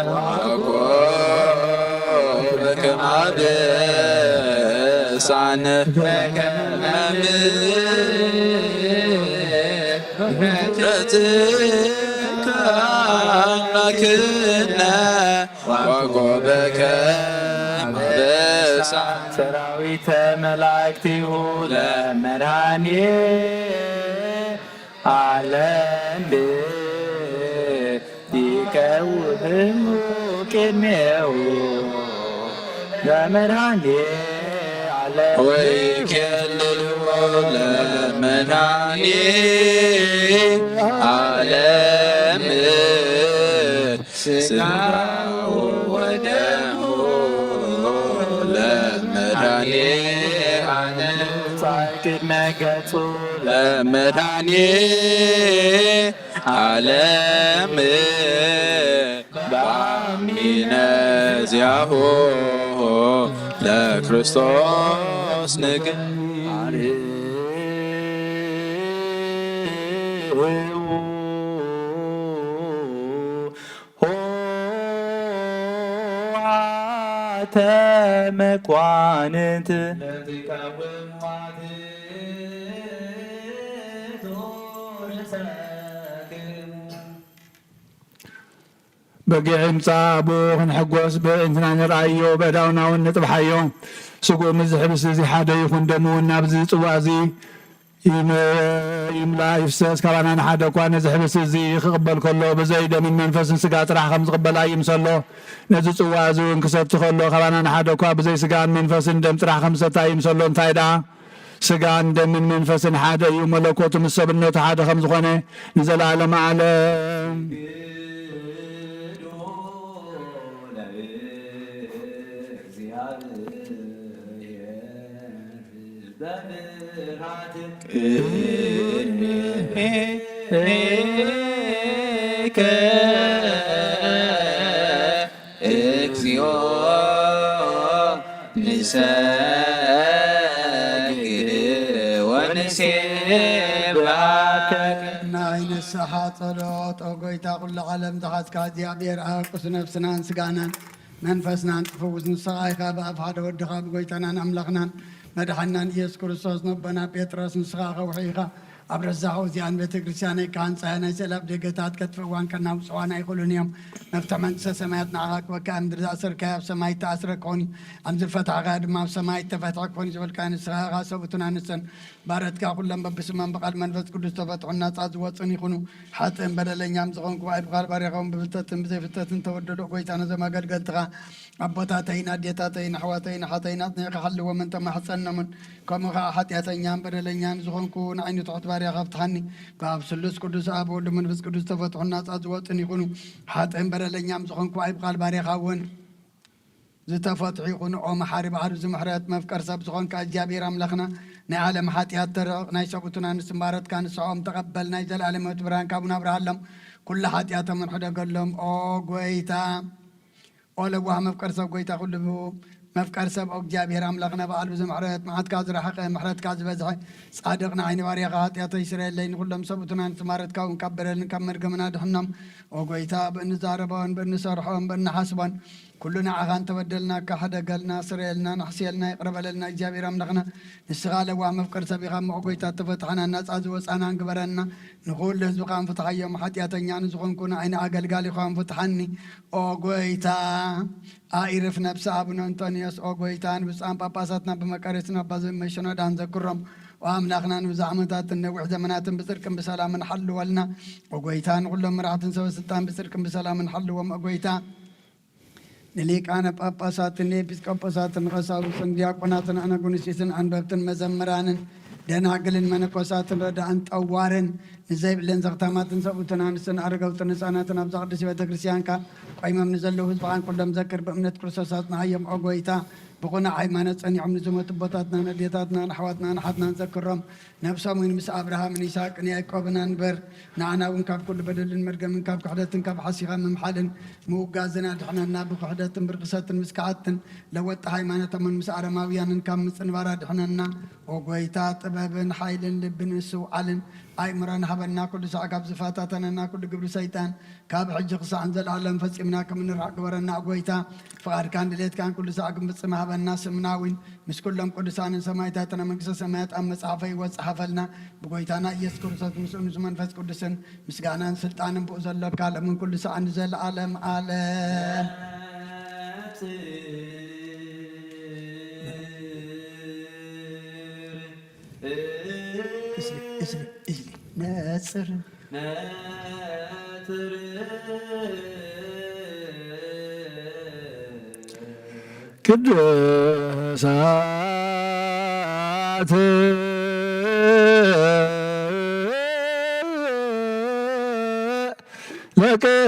ወአኮበከ አበሳነ በከመ ምሕረትከ አምላክነ ወአኮበከ አበሳነ ሰራዊተ መላእክቲሁ ለመድኃኔ ዓለም ይቀውህሙ ቅድሜሁ ለመድኃኔ ዓለም ወይኬልልዎ ለመድኃኔ ዓለም ሥጋው ወደሙ ለመድኃኔ ዓለም ቅድመ ገጹ ለመድኃኔ ዓለም በአሚነ ዚአሁ ለክርስቶስ ንግር መኳንንት በጊዕምፃ ብኡ ክንሕጐስ ብእንትና ንርአዮ ብእዳውና እውን ንጥብሓዮ ስጉእ ምዝሕብስ እዚ ሓደ ይኹን ደሙ እውን ናብዚ ፅዋእ እዚ ይምላ ይፍሰስ ካባና ንሓደ እኳ ነዚ ሕብስ እዚ ክቕበል ከሎ ብዘይ ደምን መንፈስን ስጋ ጥራሕ ከም ዝቕበል ኣይምሰሎ ነዚ ፅዋእ እዚ እውን ክሰቲ ከሎ ካባና ንሓደ እኳ ብዘይ ስጋን መንፈስን ደም ጥራሕ ከም ዝሰቲ ኣይምሰሎ እንታይ ደኣ ስጋን ደምን መንፈስን ሓደ እዩ መለኮቱ ምስ ሰብነቱ ሓደ ከም ዝኾነ ንዘለኣለመ ዓለም እግዚኦ ንሰግድ ወንሴብሐከ ናይ ንስሓ ጸሎት ኦ ጎይታ ኩሉ ዓለም ዝሓዝካ እግዚኣብሔር ኣብ ቅዱስ ነፍስናን ስጋናን መንፈስናን ትፈውስ ንስኻ ኢኻ ብኣብ ሓደ ወድኻ ብጎይታናን ኣምላኽናን መድሓናን ኢየሱስ ክርስቶስ ነቦና ጴጥሮስ ንስኻ ኸውሒኻ ኣብ ረዛኸ እዚኣን ቤተ ክርስቲያነይ ካህንፃያ ናይ ሰላብ ደገታት ከጥፍእዋን ከናውፅዋን ኣይኽእሉን እዮም መፍትሕ መንግስተ ሰማያት ንዓኻ ክበካ ኣብ ምድሪ ዝኣሰርካዮ ኣብ ሰማይ ተኣስረ ክኾን ኣብ ዝፈትሕካ ድማ ኣብ ሰማይ ተፈትሐ ክኾን ዝበልካ ንስኻ ኢኻ ሰብኡትን ኣንስትን ባረትካ ኩሎም በብስመን ብቓል መንፈስ ቅዱስ ተፈትሑን ናፃ ዝወፅን ይኹኑ ሓጥእን በደለኛም ዝኾንኩ ኣይብኻል ባሪኻውን ብፍልጠትን ብዘይፍልጠትን ተወደዶ ጎይታ ነዞም ኣገልገልትኻ ኣቦታተይን ኣዴታተይን ኣሕዋተይን ሓተይናት ንኽሓልዎምን ተማሕፀኖምን ከምኡ ከዓ ሓጢኣተኛን በደለኛን ዝኾንኩ ንዓይኒ ትሑት ባርያኻ ፍትሓኒ ብኣብ ስሉስ ቅዱስ ኣብ ወልድ መንፈስ ቅዱስ ተፈትሑን ናፃ ዝወፅን ይኹኑ ሓጥእን በደለኛም ዝኾንኩ ኣይብኻል ባርያኻ እውን ዝተፈትሑ ይኹኑ ኦ መሓሪ በዓል ዝምሕረት መፍቀር ሰብ ዝኾንካ እግዚኣብሔር ኣምላኽና ናይ ዓለም ሓጢኣት ተረቕ ናይ ሰብኡትን ኣንስትን ባረትካ ንስዖም ተቐበል ናይ ዘለኣለም ሕይወት ብርሃን ካብኡን ኣብርሃሎም ኩሉ ሓጢኣቶም ንሕደገሎም ኦ ጎይታ ኦ ለዋህ መፍቀር ሰብ ጎይታ ኩሉ መፍቀር ሰብ እግዚኣብሔር ኣምላኽና በዓል ብዝምሕረት መዓትካ ዝረሓቐ ምሕረትካ ዝበዝሐ ጻድቕ ንዓይኒ ባርያኻ ሓጢኣቶ ይስረየለይ ንኩሎም ሰብኡትን ኣንስትን ባረትካ እውን ካብ በደልን ካብ መርገምና ድሕኖም ኦ ጎይታ ብእንዛረቦን ብእንሰርሖን ብእንሓስቦን ኩሉ ንዓኻ እንተበደልና ካሕደገልና ስርየልና ንሕስየልና ይቕረበለልና እግዚኣብሔር ኣምላኽና ንስኻ ለዋህ መፍቀር ሰብ ኢኻ እሞ ጎይታ ተፈትሐና ናፃ ዝወፃና ንግበረና ንኩሉ ህዝብኻ ንፍትሐዮም ሓጢኣተኛ ንዝኾንኩ ንዓይኒ ኣገልጋሊ ኢኻ ንፍትሐኒ ኦ ጎይታ ኣኢርፍ ነብሲ ኣቡነ አንጦንዮስ ኦ ጎይታ ንብፃን ጳጳሳትና ብመቀሬትና ባዘመሸኖዳን ዘክሮም ወኣምላኽና ንብዙሕ ዓመታትን ነዊሕ ዘመናትን ብፅድቅን ብሰላምን ሓልወልና ኦ ጎይታ ንኩሎም መራሕትን ሰበስልጣን ብፅድቅን ብሰላምን ሓልዎም ኦ ጎይታ ንሊቃነ ጳጳሳትን ንኤጲስቆጶሳትን ቀሳውስትን ዲያቆናትን ኣነጉንስቲስን ኣንበብትን መዘምራንን ደናግልን መነኮሳትን ረዳእን ጠዋርን ንዘይብለን ዘኽታማትን ሰብኡትን ኣንስትን ኣረገውትን ህፃናትን ኣብዛ ቅዱስ ቤተ ክርስቲያንካ ቆይሞም ንዘለዉ ህዝብኻን ኩሎም ዘክር ብእምነት ክርስቶስ ንሃዮም ኦ ጎይታ ብቑና ሃይማኖት ጸኒዖም ንዝመቱ ቦታትና ነዴታትና ንኣሕዋትና ንሓትና ንዘክሮም ነብሶም እውን ምስ ኣብርሃምን ይስሐቅን ያዕቆብን አንበር ንዓና እውን ካብ ኩሉ በደልን መርገምን ካብ ክሕደትን ካብ ሓሲኻ ምምሓልን ምውጋዝና ድሕነና ብክሕደትን ብርክሰትን ምስ ከዓትን ለወጣ ሃይማኖቶምን ምስ ኣረማውያንን ካብ ምፅንባራ ድሕነና ኦ ጎይታ ጥበብን ሓይልን ልብን ስውዓልን ኣእምሮን ሃበና ኩሉ ሳዕ ካብ ዝፋታተነና ኩሉ ግብሪ ሰይጣን ካብ ሕጂ ክሳዕን ዘለዓለም ፈፂምና ከም ንርሓቅ ግበረና ጎይታ ፍቓድካን ድሌትካን ኩሉ ሳዕ ክንፍፅም ሃበና ስምናዊን ምስ ኩሎም ቅዱሳንን ሰማይታትና መንግስተ ሰማያት ኣብ መፅሓፈ ይወፅ ሓፈልና ብጎይታና ኢየሱስ ክርስቶስ ምስኡ ንሱ መንፈስ ቅዱስን ምስጋናን ስልጣንን ብኡ ዘሎ ካልእምን ኩሉ ሳዕ ንዘለዓለም ዓለም ነጽር ቅዱሳት ለቅዱሳን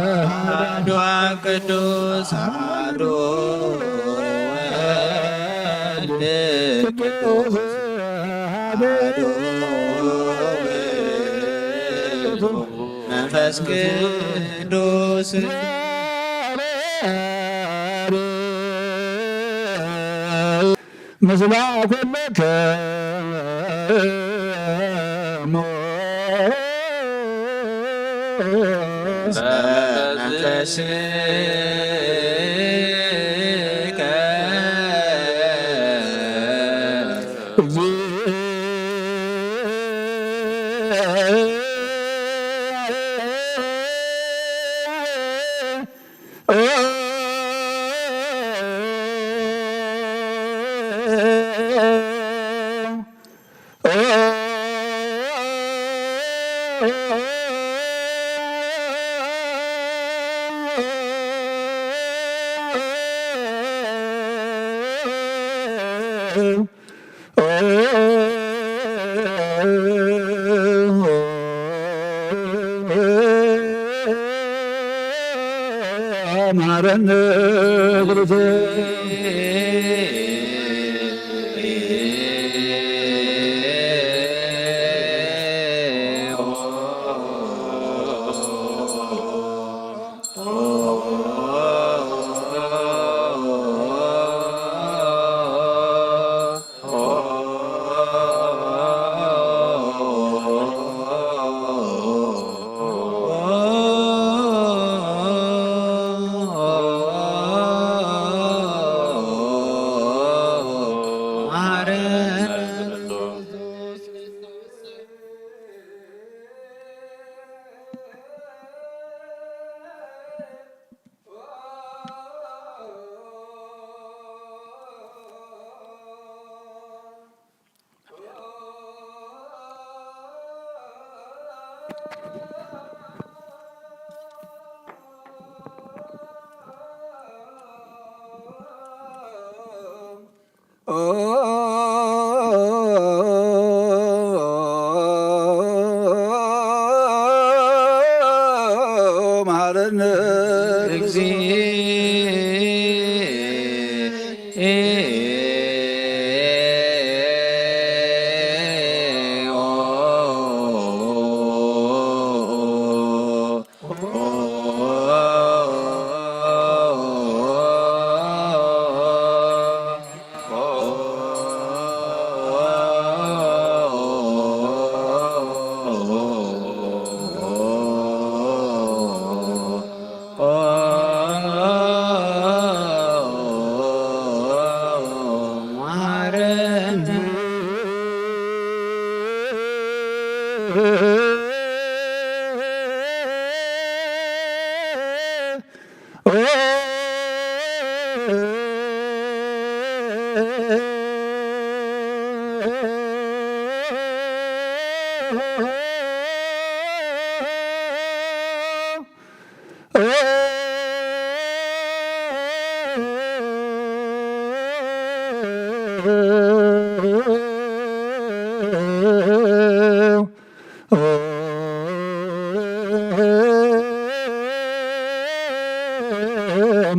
አሐዱ ቅዱስ አሐዱ ቅዱስ አሐዱ መንፈስ ቅዱስ ምስላ ኩለከ ማረነ ማረነ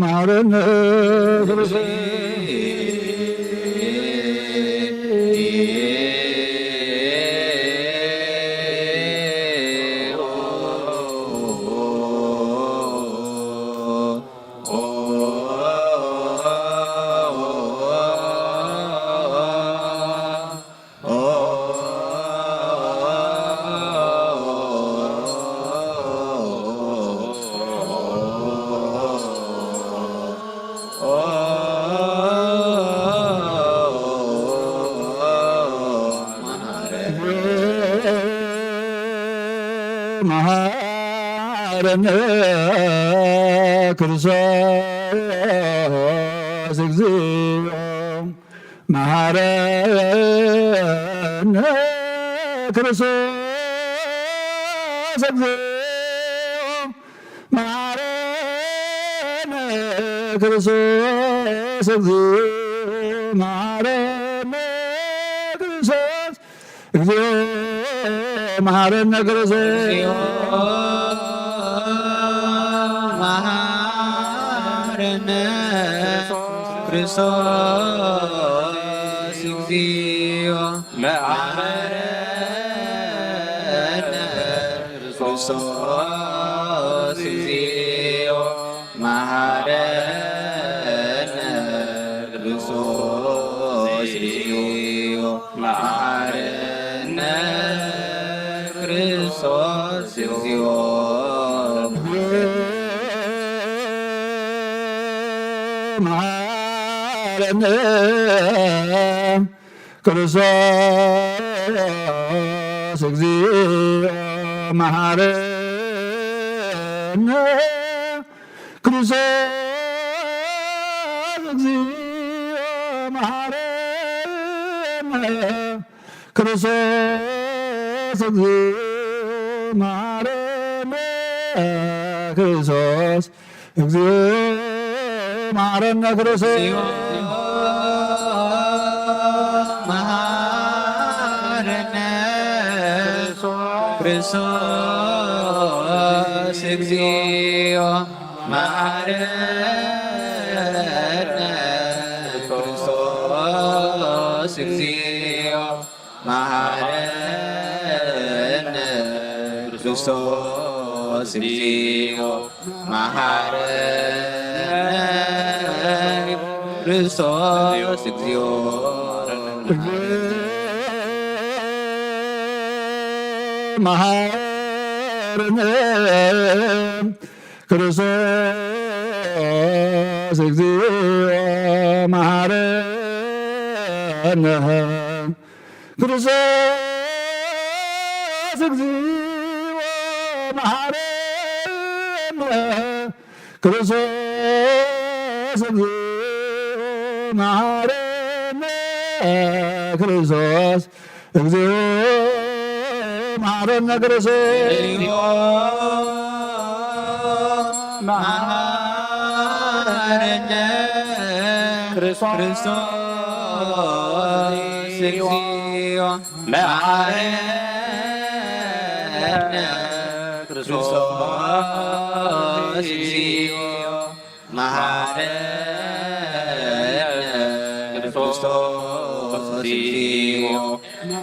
ማረነ መሐረነ ክርስቶስ እግዚኦ መሐረነ ክርስቶስ እግዚኦ መሐረነ ክርስቶስ እግዚኦ መሐረነ ክርስቶስ እግዚኦ መሐረነ ክርስቶስ መሐረነ ክርስቶስ እግዚኦ መሐረነ ክርስቶስ እግዚኦ መሐረነ ክርስቶስ እግዚኦ መሐረነ ክርስቶስ እግዚኦ መሐረነ ክርስቶስ እግዚኦ መሐረነ ክርስቶስ እግዚኦ መሐረነ ክርስቶስ እግዚኦ መሐረነ ክርስቶስ እግዚኦ መሐረነ ክርስቶስ መሐረነ ክርስቶስ እግዚኦ መሐረነ ክርስቶስ እግዚኦ መሐረነ ክርስቶስ እግዚኦ መሐረነ ክርስቶስ እግዚኦ መሐረነ ክርስቶስ እግዚኦ መሐረነ ክርስቶስ እግዚኦ መሐረነ ክርስቶስ እግዚኦ መሐረነ ክርስቶስ እግዚኦ መሐረነ ክርስቶስ መሐረነ ክርስቶስ እግዚኦ መሐረነ ክርስቶስ እግዚኦ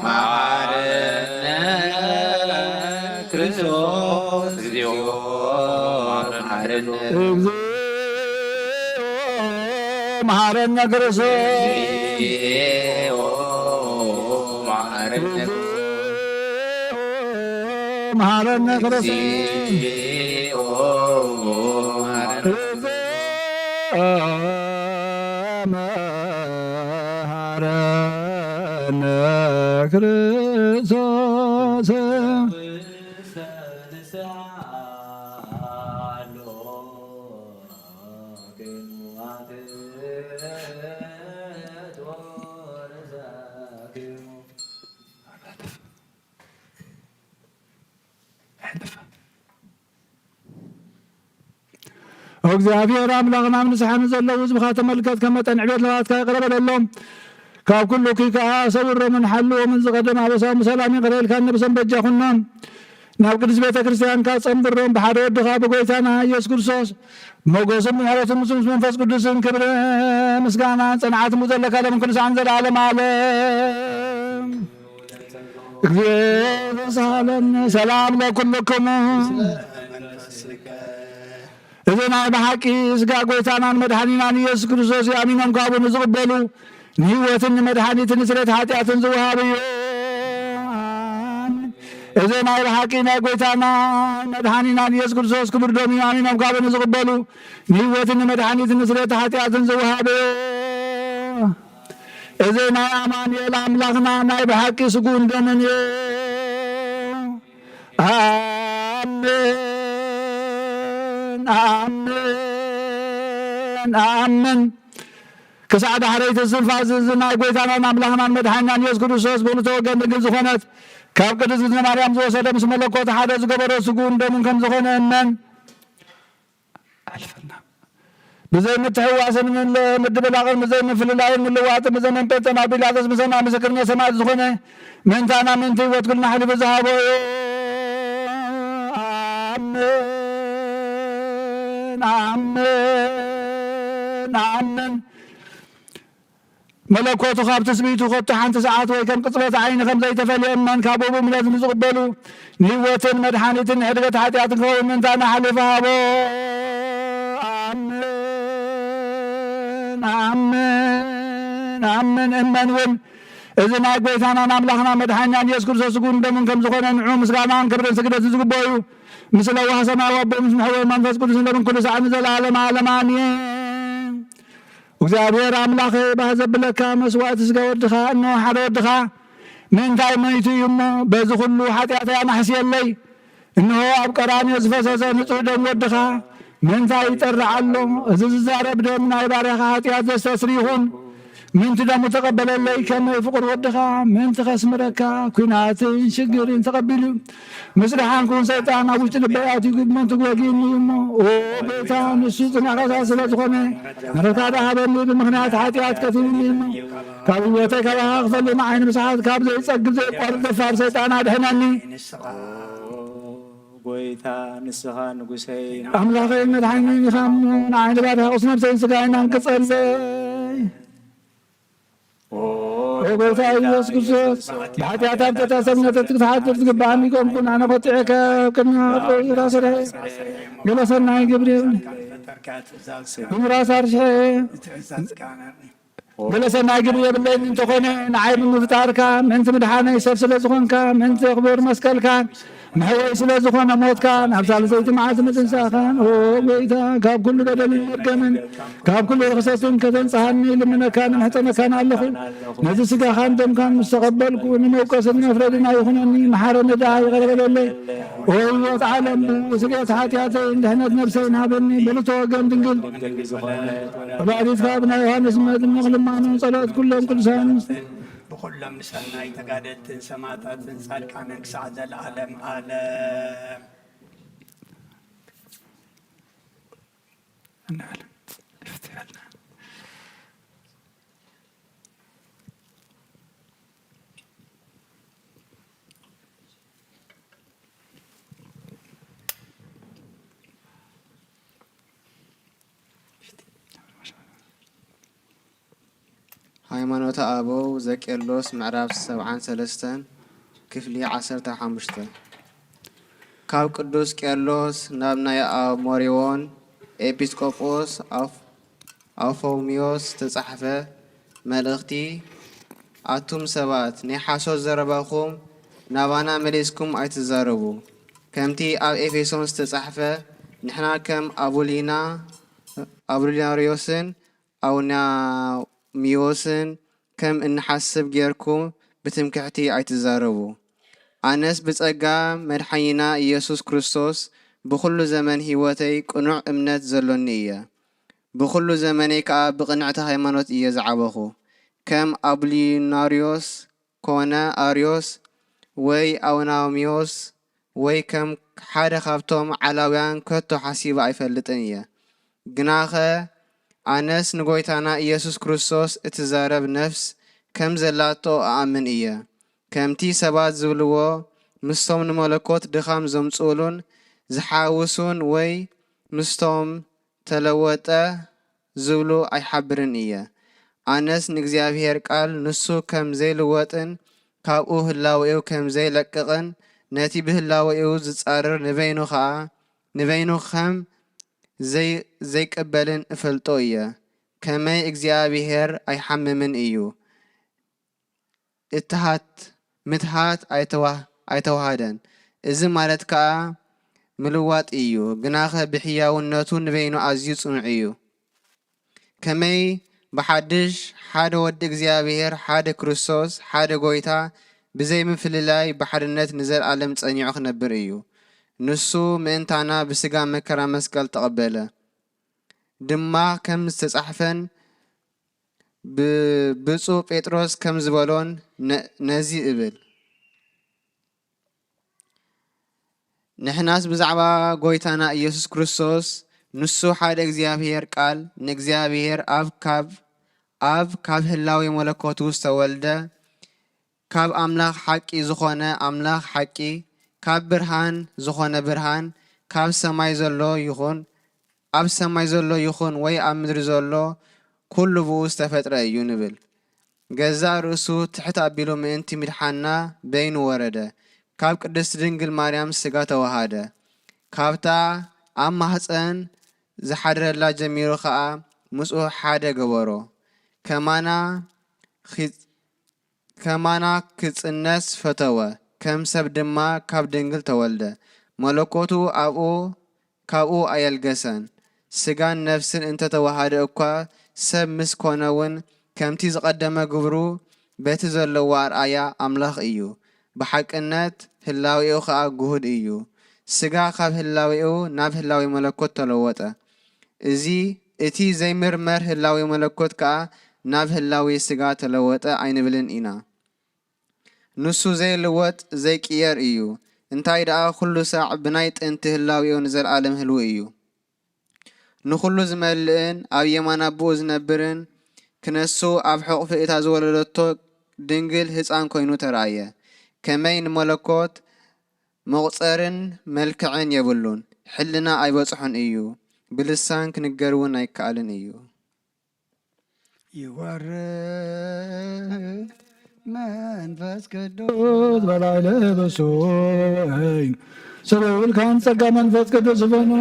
መሐረነ ክርስቶስ እግዚኦ መሐረነ ክርስቶስ እግዚኦ መሐረነ ክርስቶስ መሐረነ ክርስቶስ እግዚአብሔር አምላኽና ምንስሓን ዘለዉ ህዝብኻ ተመልከት ከመጠን ዕቤት ለባትካ ይቕረበለሎም ካብ ኩሉ ኪከዓ ሰውሮምን ሓልዎምን ዝቐደም ኣበሳም ሰላም ይቕረልካ ነብሰን በጃ ኩኖም ናብ ቅዱስ ቤተ ክርስቲያንካ ጸንብሮም ብሓደ ወድኻ ብጎይታና ኢየሱስ ክርስቶስ ሞገስን ምሕረትን ምስ መንፈስ ቅዱስን ክብሪ ምስጋናን ጽንዓትን ዘለካ ለም ክንሳን ዘለዓለም ዓለም እግዚአብሔር ሳለን ሰላም ለኩልክሙ እዚ ናይ ብሓቂ ስጋ ጎይታናን መድሓኒናን ኢየሱስ ክርስቶስ ኣሚኖም ካብኡ ንዝቕበሉ ንህይወትን ንመድሓኒትን ንስርየት ሓጢኣትን ዝውሃብ እዩ እዚ ናይ ብሓቂ ናይ ጎይታና መድሓኒናን ኢየሱስ ክርስቶስ ክቡር ደሙ ኣሚኖም ካብኡ ንዝቕበሉ ንህይወትን ንመድሓኒትን ንስርየት ሓጢኣትን ዝውሃብ እዩ እዚ ናይ ኣማኑኤል ኣምላኽና ናይ ብሓቂ ስጉን ደምን እዩ አሜን አሜን ክሳዕ ዳሕረይቲ ዝስልፋዝ እዚ ናይ ጎይታናን ኣምላኽናን መድሓኒናን ኢየሱስ ክርስቶስ ብክልተ ወገን ድንግል ዝኾነት ካብ ቅድስት እግዝእትነ ማርያም ዝወሰደ ምስ መለኮት ሓደ ዝገበሮ ስጉን ደሙን ከም ዝኾነ እመን ኣልፈና ብዘይ ምትሕዋስን ምድብላቕን ብዘይ ምፍልላይን ምልዋጥን ብዘመን ጴንጤና ጲላጦስ ብሰማይ ምስክርነት ሰማዕት ዝኾነ ምንታና ምንቲ ህይወት ኩልና ሓሊፉ ዝሃቦ እዩ አሜን አሜን መለኮቱ ካብ ትስቢቱ ኮቱ ሓንቲ ሰዓት ወይ ከም ቅፅበት ዓይኒ ከም ዘይተፈልየ እመን ካብ ቦቡ እምነት ንዝቕበሉ ንህይወትን መድሓኒትን ንሕድገት ሓጢኣትን ክኸውን ምንታና ሓሊፉ ሃቦ አሜን አሜን አሜን እመን እውን እዚ ናይ ጎይታናን ኣምላኽና መድሓኒናን ኢየሱስ ክርስቶስ ስጉን ደሙን ከም ዝኾነ ንዑ ምስጋናን ክብርን ስግደትን ዝግበኦ እዩ ምስ ለዋህ ሰማይ ወቦ ምስ ምሕወ መንፈስ ቅዱስ ለምን ኩሉ ሰዓት ንዘለዓለም ዓለም አሜን እግዚአብሔር አምላኽ ባህ ዘብለካ መስዋዕቲ ስጋ ወድኻ እነሆ ሓደ ወድኻ ምንታይ መይቱ እዩ እሞ በዚ ኩሉ ሓጢኣተያ ናሕስየለይ እነሆ ኣብ ቀራንዮ ዝፈሰሰ ንጹህ ደም ወድኻ ምንታይ ይጠርዓሎ እዚ ዝዛረብ ደም ናይ ባርያኻ ሓጢኣት ዘስተስሪ ይኹን من تدام تقبل الله كما يفقر ودخا من تخسمرك كنات شجر تقبل مسرحان كون سيطان أبو تلبيات يقول من تقوين يمو وبيتان السوطن أغساس لتخوني نرتاد هذا اللي بمخنات حاتيات كثير يمو كابوتك على أغفل معين مساعد كابل يسقل زي قرد فار سيطان أدهناني ጎይታ ንስኻ ንጉሰይ أملاخي مدحيني يخامون عين بعدها أصنب سينسقاين انكسر وقلت أيوس كرسوس بحتى أتابت تسمنا تتحدث تقبعني كم كنا نقطعك كنا راس رأي جلسنا جبريل من راس رشي جلسنا جبريل بالليل من تخوني نعيب المفتار كان من تمدحاني سلسلة زخون كان من تخبر مسكال كان محوي سلا زخون موت كان أبسال زيت معازمة تنسا كان وقيتا كاب كل بدل مركمن كاب كل رخصة كتن صحاني لمن كان حتى مكان اللخو نزل سقا خاندم كان مستقبل كون موقس نفردنا يخونني محارم داعي غرغل اللي والله تعالى سقا حاتياتي هنا نفسينا بني بلطو قام دنقل وبعد إذكابنا يوهانس مادم نغلب معنا صلاة كلهم كل سنة بكل مسألة يتقادت سماتات صالحان سعد العالم عالم نعلم افتعلنا ሃይማኖተ አበው ዘቄርሎስ ምዕራፍ 73 ክፍሊ 15 ካብ ቅዱስ ቄርሎስ ናብ ናይ አሞሪዎን ኤጲስቆጶስ አውፎሚዮስ ተጻሕፈ መልእኽቲ አቱም ሰባት ናይ ሓሶት ዘረባኹም ናባና መሊስኩም ኣይትዛረቡ ከምቲ ኣብ ኤፌሶን ዝተጻሕፈ ንሕና ከም አቡሊናሪዮስን ሚዮስን ከም እንሓስብ ጌርኩም ብትምክሕቲ ኣይትዛረቡ ኣነስ ብጸጋ መድሓኒና ኢየሱስ ክርስቶስ ብኩሉ ዘመን ህይወተይ ቅኑዕ እምነት ዘሎኒ እየ ብኩሉ ዘመነይ ከዓ ብቕንዕቲ ሃይማኖት እየ ዝዓበኹ ከም አቡሊናሪዮስ ኮነ አርዮስ ወይ አውናሚዮስ ወይ ከም ሓደ ካብቶም ዓላውያን ከቶ ሓሲበ ኣይፈልጥን እየ ግናኸ ኣነስ ንጎይታና ኢየሱስ ክርስቶስ እትዛረብ ነፍስ ከም ዘላቶ ኣኣምን እየ ከምቲ ሰባት ዝብልዎ ምስቶም ንመለኮት ድኻም ዘምጽኡሉን ዝሓውሱን ወይ ምስቶም ተለወጠ ዝብሉ ኣይሓብርን እየ ኣነስ ንእግዚአብሔር ቃል ንሱ ከም ዘይልወጥን ካብኡ ህላዊኡ ከም ዘይለቅቕን ነቲ ብህላዊኡ ዝጻርር ንበይኑ ከም ዘይቀበልን እፈልጦ እየ ከመይ እግዚአብሔር ኣይሓምምን እዩ ምትሃት ኣይተዋሃደን እዚ ማለት ከዓ ምልዋጥ እዩ ግናኸ ብሕያውነቱ ንበይኑ ኣዝዩ ጽኑዕ እዩ ከመይ ብሓድሽ ሓደ ወዲ እግዚአብሔር ሓደ ክርስቶስ ሓደ ጎይታ ብዘይ ምፍልላይ ብሓድነት ንዘለዓለም ጸኒዑ ክነብር እዩ ንሱ ምእንታና ብስጋ መከራ መስቀል ተቐበለ ድማ ከም ዝተጻሕፈን ብብፁዕ ጴጥሮስ ከም ዝበሎን ነዚ እብል ንሕናስ ብዛዕባ ጎይታና ኢየሱስ ክርስቶስ ንሱ ሓደ እግዚአብሔር ቃል ንእግዚአብሔር ኣብ ካብ ህላዊ መለኮቱ ዝተወልደ ካብ ኣምላኽ ሓቂ ዝኾነ ኣምላኽ ሓቂ ካብ ብርሃን ዝኾነ ብርሃን ካብ ሰማይ ዘሎ ይኹን ኣብ ሰማይ ዘሎ ይኹን ወይ ኣብ ምድሪ ዘሎ ኩሉ ብኡ ዝተፈጥረ እዩ ንብል ገዛ ርእሱ ትሕት ኣቢሉ ምእንቲ ምድሓና በይኑ ወረደ ካብ ቅድስቲ ድንግል ማርያም ስጋ ተዋሃደ ካብታ ኣብ ማህፀን ዝሓድረላ ጀሚሩ ከዓ ምስኡ ሓደ ገበሮ ከማና ክጽነስ ፈተወ ከም ሰብ ድማ ካብ ድንግል ተወልደ መለኮቱ ካብኡ ኣየልገሰን ስጋን ነፍስን እንተተዋሃደ እኳ ሰብ ምስ ኮነውን ከምቲ ዝቐደመ ግብሩ በቲ ዘለዎ ኣርኣያ ኣምላኽ እዩ ብሓቅነት ህላዊኡ ከዓ ጉሁድ እዩ ስጋ ካብ ህላዊኡ ናብ ህላዊ መለኮት ተለወጠ እቲ ዘይምርመር ህላዊ መለኮት ከዓ ናብ ህላዊ ስጋ ተለወጠ ኣይንብልን ኢና ንሱ ዘይልወጥ ዘይቅየር እዩ እንታይ ደኣ ኩሉ ሳዕ ብናይ ጥንቲ ህላዊኡ ንዘለዓለም ህልው እዩ ንኩሉ ዝመልእን ኣብ የማን ኣቦኡ ዝነብርን ክነሱ ኣብ ሕቑፊ እታ ዝወለደቶ ድንግል ህፃን ኮይኑ ተረእየ ከመይ ንመለኮት መቁፀርን መልክዕን የብሉን ሕልና ኣይበፅሑን እዩ ብልሳን ክንገር እውን ኣይከኣልን እዩ ይወርድ መንፈስ ቅዱስ በላዕለ በሶይ ሰበብልካን ጸጋ መንፈስ ቅዱስ ዝፈኑ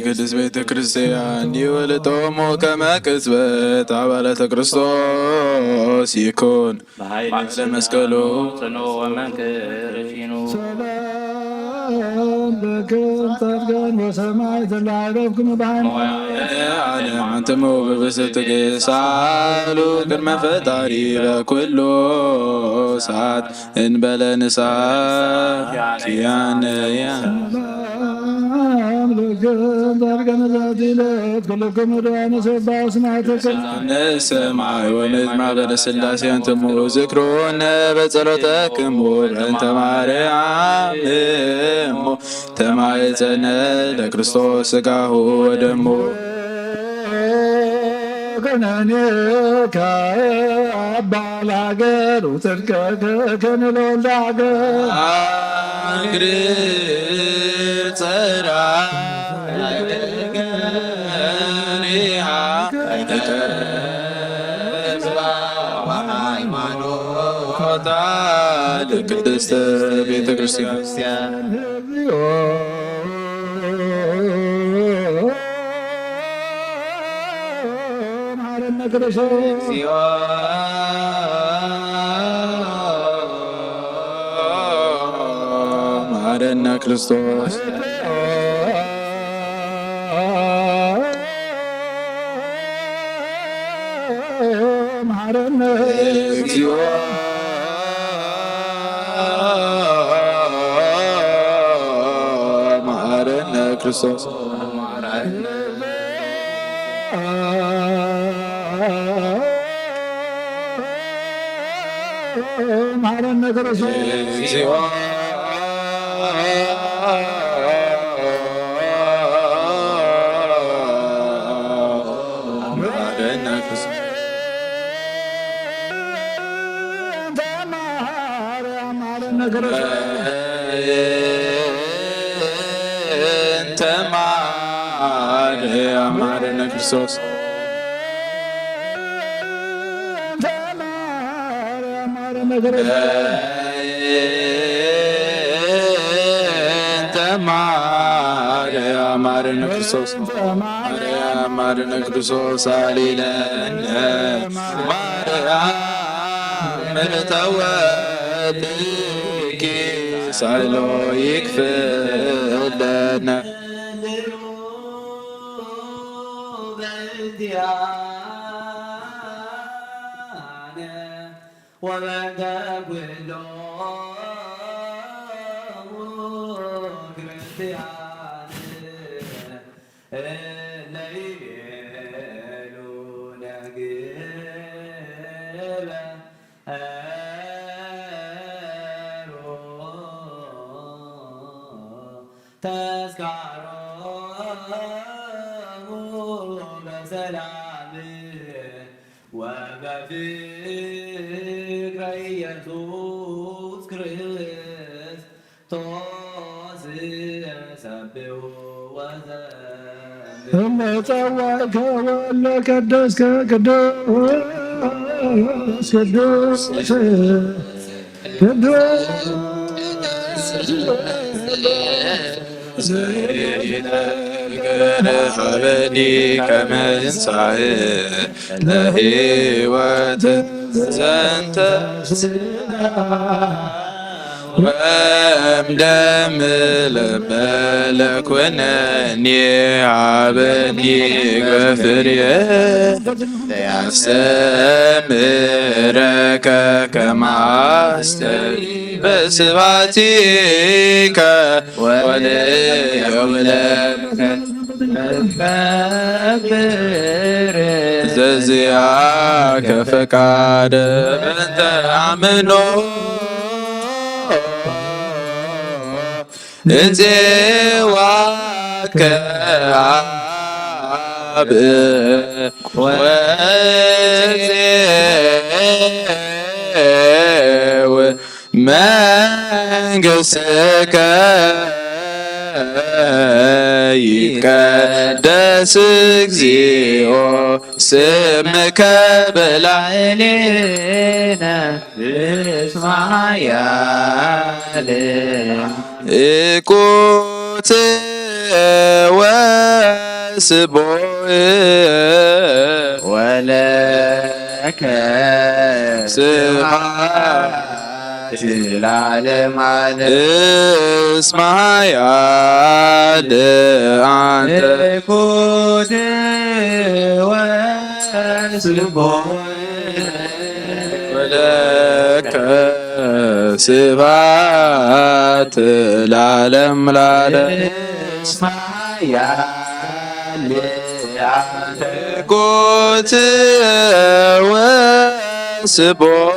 ቅድስት ቤተ ክርስቲያን ይወልጦሙ ከመ ቅጽበት አባላተ ክርስቶስ ይኩን በኃይለ መስቀሉ ጽኑዕ ወመንክር ፊኑ ሰላም ለክም ጻድቃን በሰማይ ተላዕለፍክም ዓለም አንትሙ በብስት ትግሳሉ ቅድመ ፈጣሪ በኩሉ ሰዓት እንበለ ንሳት ኪያነያ ሰማይ ወምድር ማኅበረ ሥላሴ አንትሙ ዝክሩነ በጸሎተክሙ በእንተ ማርያም እሙ ተማኅፀነ ለክርስቶስ ሥጋሁ ወደሙ ከነኔከ አባል ሀገር ውፅድቀከ ከንለወልደ ሀገር አግር ጸራ ገሪሃ ሃይማኖታ ለቅድስት ቤተ ክርስቲያን ማረነ ክርስቶስ ማረነ እግዚኦ ማረነ ክርስቶስ ማረነ ክርስቶስ እግዚኦ ማረነ ክርስቶስ እንተ ማርያም ማረነ ክርስቶስ እንተ ማርያም ማረነ ክርስቶስ ማርያም ማረነ ክርስቶስ አሊለነ ማርያም ምርተወትኪ ሳይሎ ይክፍለነ وبعد كل كريستيان الليل نجيب تذكره بسلام وبفكر يسوع كريستوس سبه وزمه ثم طوعك ولا قدسك قدوس قدوس حبدي كما ينصعي لهيوة زنت وامدم لملك ونني عبدي غفري يستمرك كما استمر بسباتك وليولك በዚያከ ፈቃደ በእንተ አምኖ እፄዋከ አብ ወፄው መንግሥትከ ይትቀደስ እግዚኦ ስምከ በላዕሌነ እስማያል እቁት ወስቦዕ ወለከ ስብሐት ለዓለመ ዓለም እስማያል አንተ እቁት ወስቦዕ ወለከ ስብሐት ለዓለመ ዓለም እስማያል አንተ እቁት ወስቦዕ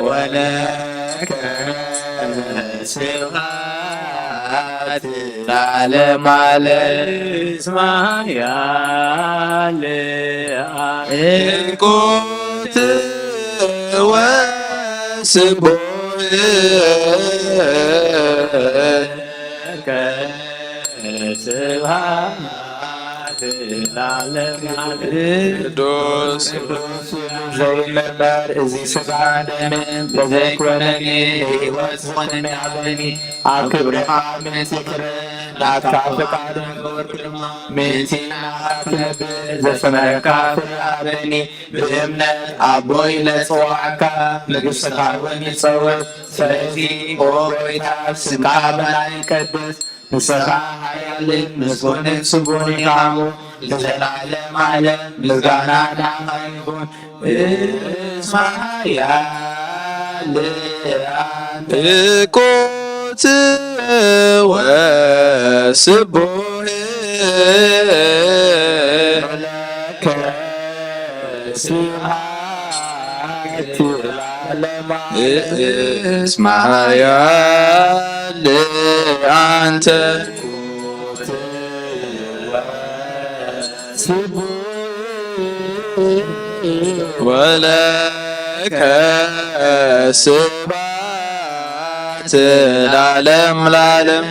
ወለከ ስብሐት ለዓለመ ዓለም እስማያል እቁት ወስቦዕ ስብሐት ለዓለመ ዓለም ቅዱስ ዘይመበር እዚ ሥጋ ደምን በዘይኮነኒ ሕይወት ዝኾነኒ ዓለኒ ኣብ ክብርኻ ምንትክር ናትካ ፈቃደ ገበርኩ ድማ ምእንቲና ክነብር ዘፈመረካ ፍርሃበኒ ብእምነት ኣቦይ ለፅዋዕካ ንግሥትኻ እውን ይጸውዕ ስለዚ ኦ ጐይታ ስምካ በላይ ቀድስ ንስኻ ሓያልን ምስጉንን ስቡሕን ኢኻሙ ለዘለዓለመ ዓለም ምስጋና ንዓኻ ይኹን እስማያል አንተ እቁት ወስቡሕ ለከ ስብሐት ለዓለመ ዓለም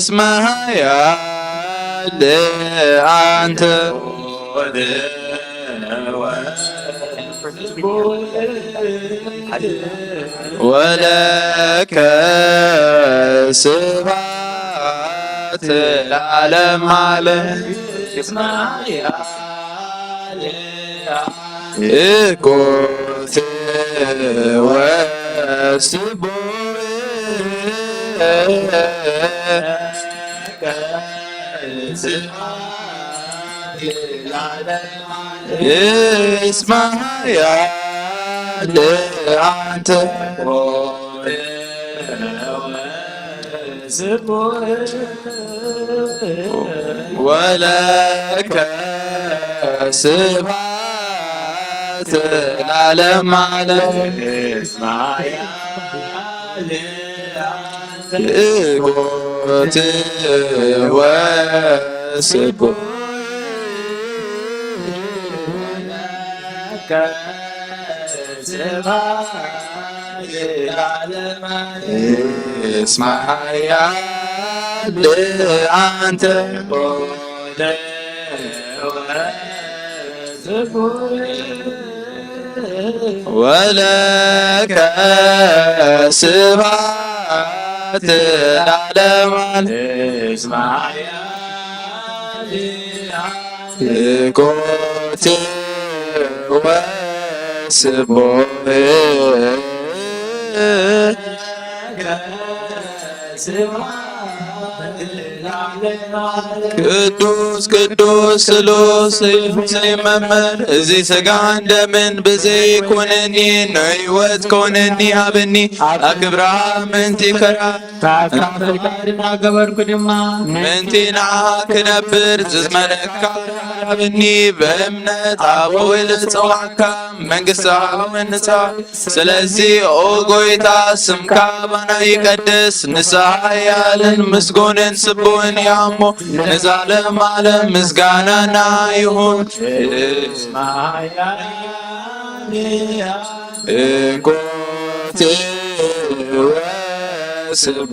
እስማያል አንተ ወለከ ስብሐት ለዓለመ ዓለም እቁት ወስቡሕ እስማያል አንተ ወለከ ስብሐት ለዓለመ ዓለም እቁት ወስቡሕ እስማያል አንተ ወለከ ስብሐት ለዓለመ ዓለም እቁት ወስቡሕ እስማያል አንተ ወለከ ስብሐት ለዓለመ ዓለም እቁት ወስቡሕ ቅዱስ ቅዱስ ስሉስ ዘይመመር እዚ ስጋን ደምን ብዘይ ኮነኒ ንህይወት ኮነኒ ሃበኒ ኣክብራ ምንቲ ከራ ገበርኩ ድማ ምንቲ ንዓኻ ክነብር ዝመለካ ሃበኒ ብእምነት ኣብ ውል ፅዋዕካ መንግሥትኻ ወንፃ ስለዚ ኦ ጎይታ ስምካ ባና ይቀድስ ንስሓ ያልን ምስጎንን ስቡን ያሞ ንዛለም ዓለም ምስጋናና ይሁን እኮቴ ወስቡ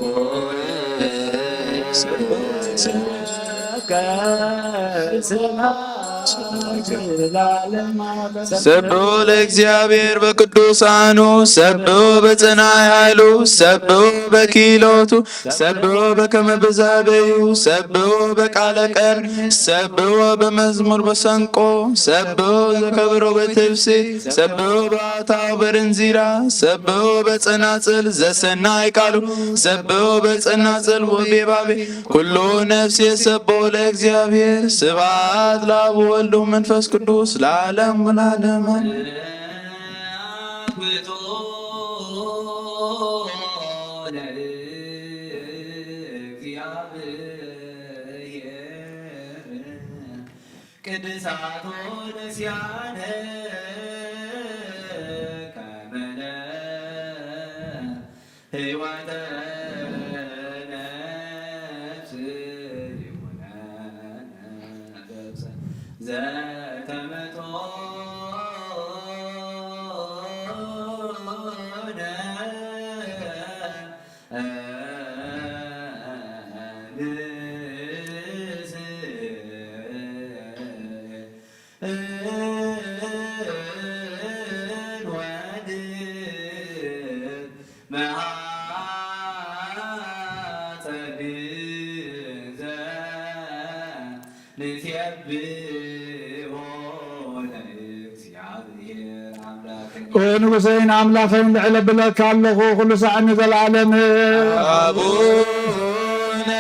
ሰብሑ ለእግዚአብሔር በቅዱሳኑ ሰብሑ በጽናዕ ኃይሉ ሰብሑ በኪሎቱ ሰብሑ በከመ ብዛበዩ ሰብሑ በቃለ ቀር ሰብሑ በመዝሙር በሰንቆ ሰብሑ ዘከብሮ በትፍሲት ሰብሑ በአታው በርንዚራ ሰብሑ በጸናጽል ዘሰናይ ቃሉ ሰብሑ በጸናጽል ወቤባቤ ኩሉ ነፍስ የሰብሖ ለእግዚአብሔር ስብሐት ለአብ ወወልድ ወመንፈስ ቅዱስ ለዓለም ወለዓለመ ቅድሳቶ ነስያነ ከመነ ሕይወተ ነፍስ ዘተመቶ ንጉሰይን አምላኸይን ልዕለ ብለካ ኣለኹ ኩሉ ሰዓኒ ዘለዓለም አቡነ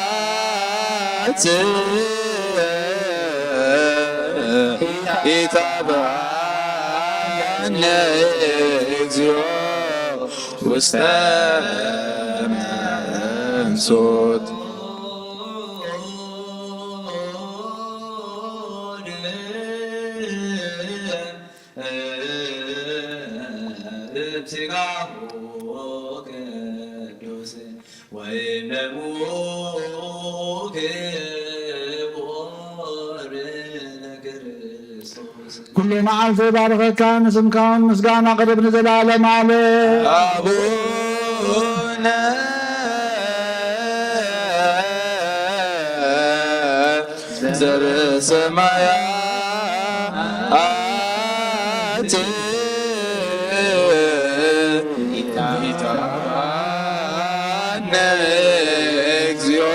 ዘበሰማያት ኢታብአነ እግዚኦ ውስተ መንሱት ቅዱስ ወይም ደግሞ ክቡር ለክርስቶስ ኩሉ መዓልቲ ባረኸካ ንስምካውን ምስጋና ቅርብ ንዘለዓለም ኣለ አቡነ ዘበሰማያት ኢታብአነ እግዚኦ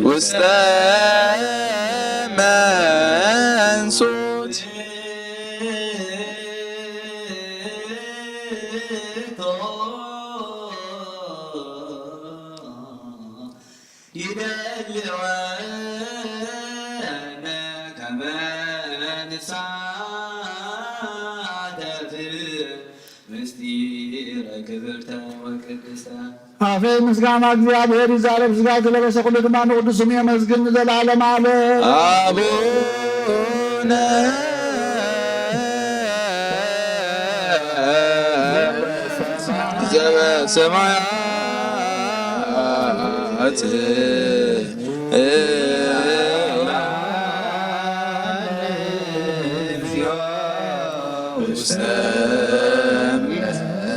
ውስተ መንሱት ይደልወነ ከመ ንሳተፍ ምስጢረ ክብርተ ወቅድስተ አፈይ ምስጋና እግዚአብሔር ይዛረብ ስጋ ለበሰ ኩሉ ድማ ንቅዱስ ስሙ የመስግን ዘላለም አለ አቡነ ዘበሰማያት ውስተ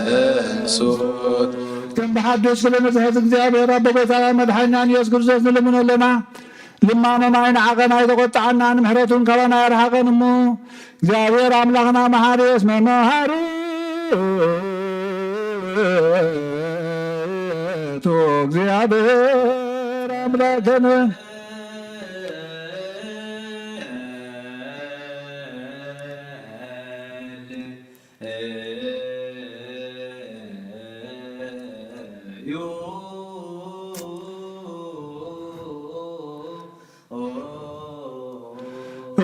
መንሱት ከም ብሓዱሽ ስለመፅሐት እግዚአብሔር ኣቦ ጎይታና መድሓኒና ኢየሱስ ክርስቶስ ንልምኖ ኣለና ልማኖ ማይን ዓቐና ይተቆጣዓና ንምሕረቱን ካባና ያርሓቐን እሞ እግዚአብሔር ኣምላኽና መሓሪ እስመ መሃሪ እግዚአብሔር አምላክነ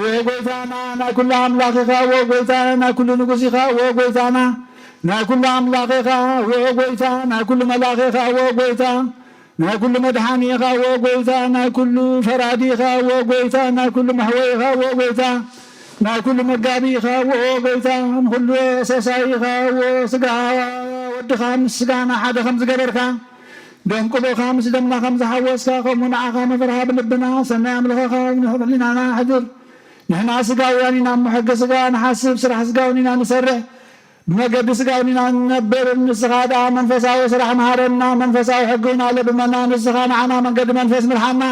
وقويتانا نا كل أملاكها وقويتانا نا كل نقصها وقويتانا نا كل أملاكها وقويتانا كل ملاكها وقويتانا نا كل مدحانيها وقويتانا كل فراديها وقويتانا كل محويها وقويتانا نا كل مقابيها وقويتانا كل سسايها وسقاها ودخان سقانا حدا خمس قبركا دم كله خامس دمنا خمس حوسكا خمنا عقام فرها بلبنا سنا يملخا خامس لنا حجر نحن سقاونينا محق سقا نحسب سرح سقاونينا نسرح بمقد سقاونينا ننبر النسخادا منفساو سرح مهارنا منفساو حقونا لبمنا نسخا نعنا من قد منفس مرحنا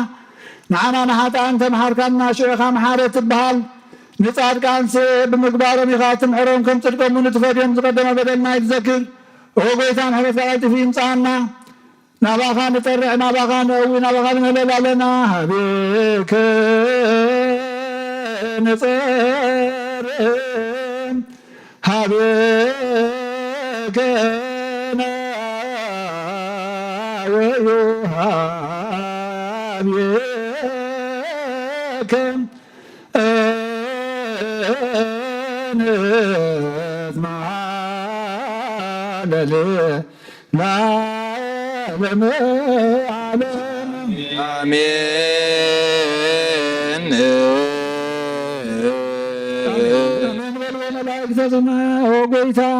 نعنا نحات أنت محاركنا شيخا محارة البهال نتعاد كانس بمقبارهم يخاتم حرم كم تلقوا من تفاديهم تقدم بدلنا يتذكر وقويتان حرف آيات في امتحاننا نباخان نطرع نباخان نقوي نباخان نهلل علينا هبيك نطر هبيك هبيك نسمع للي لا آمين وقويتا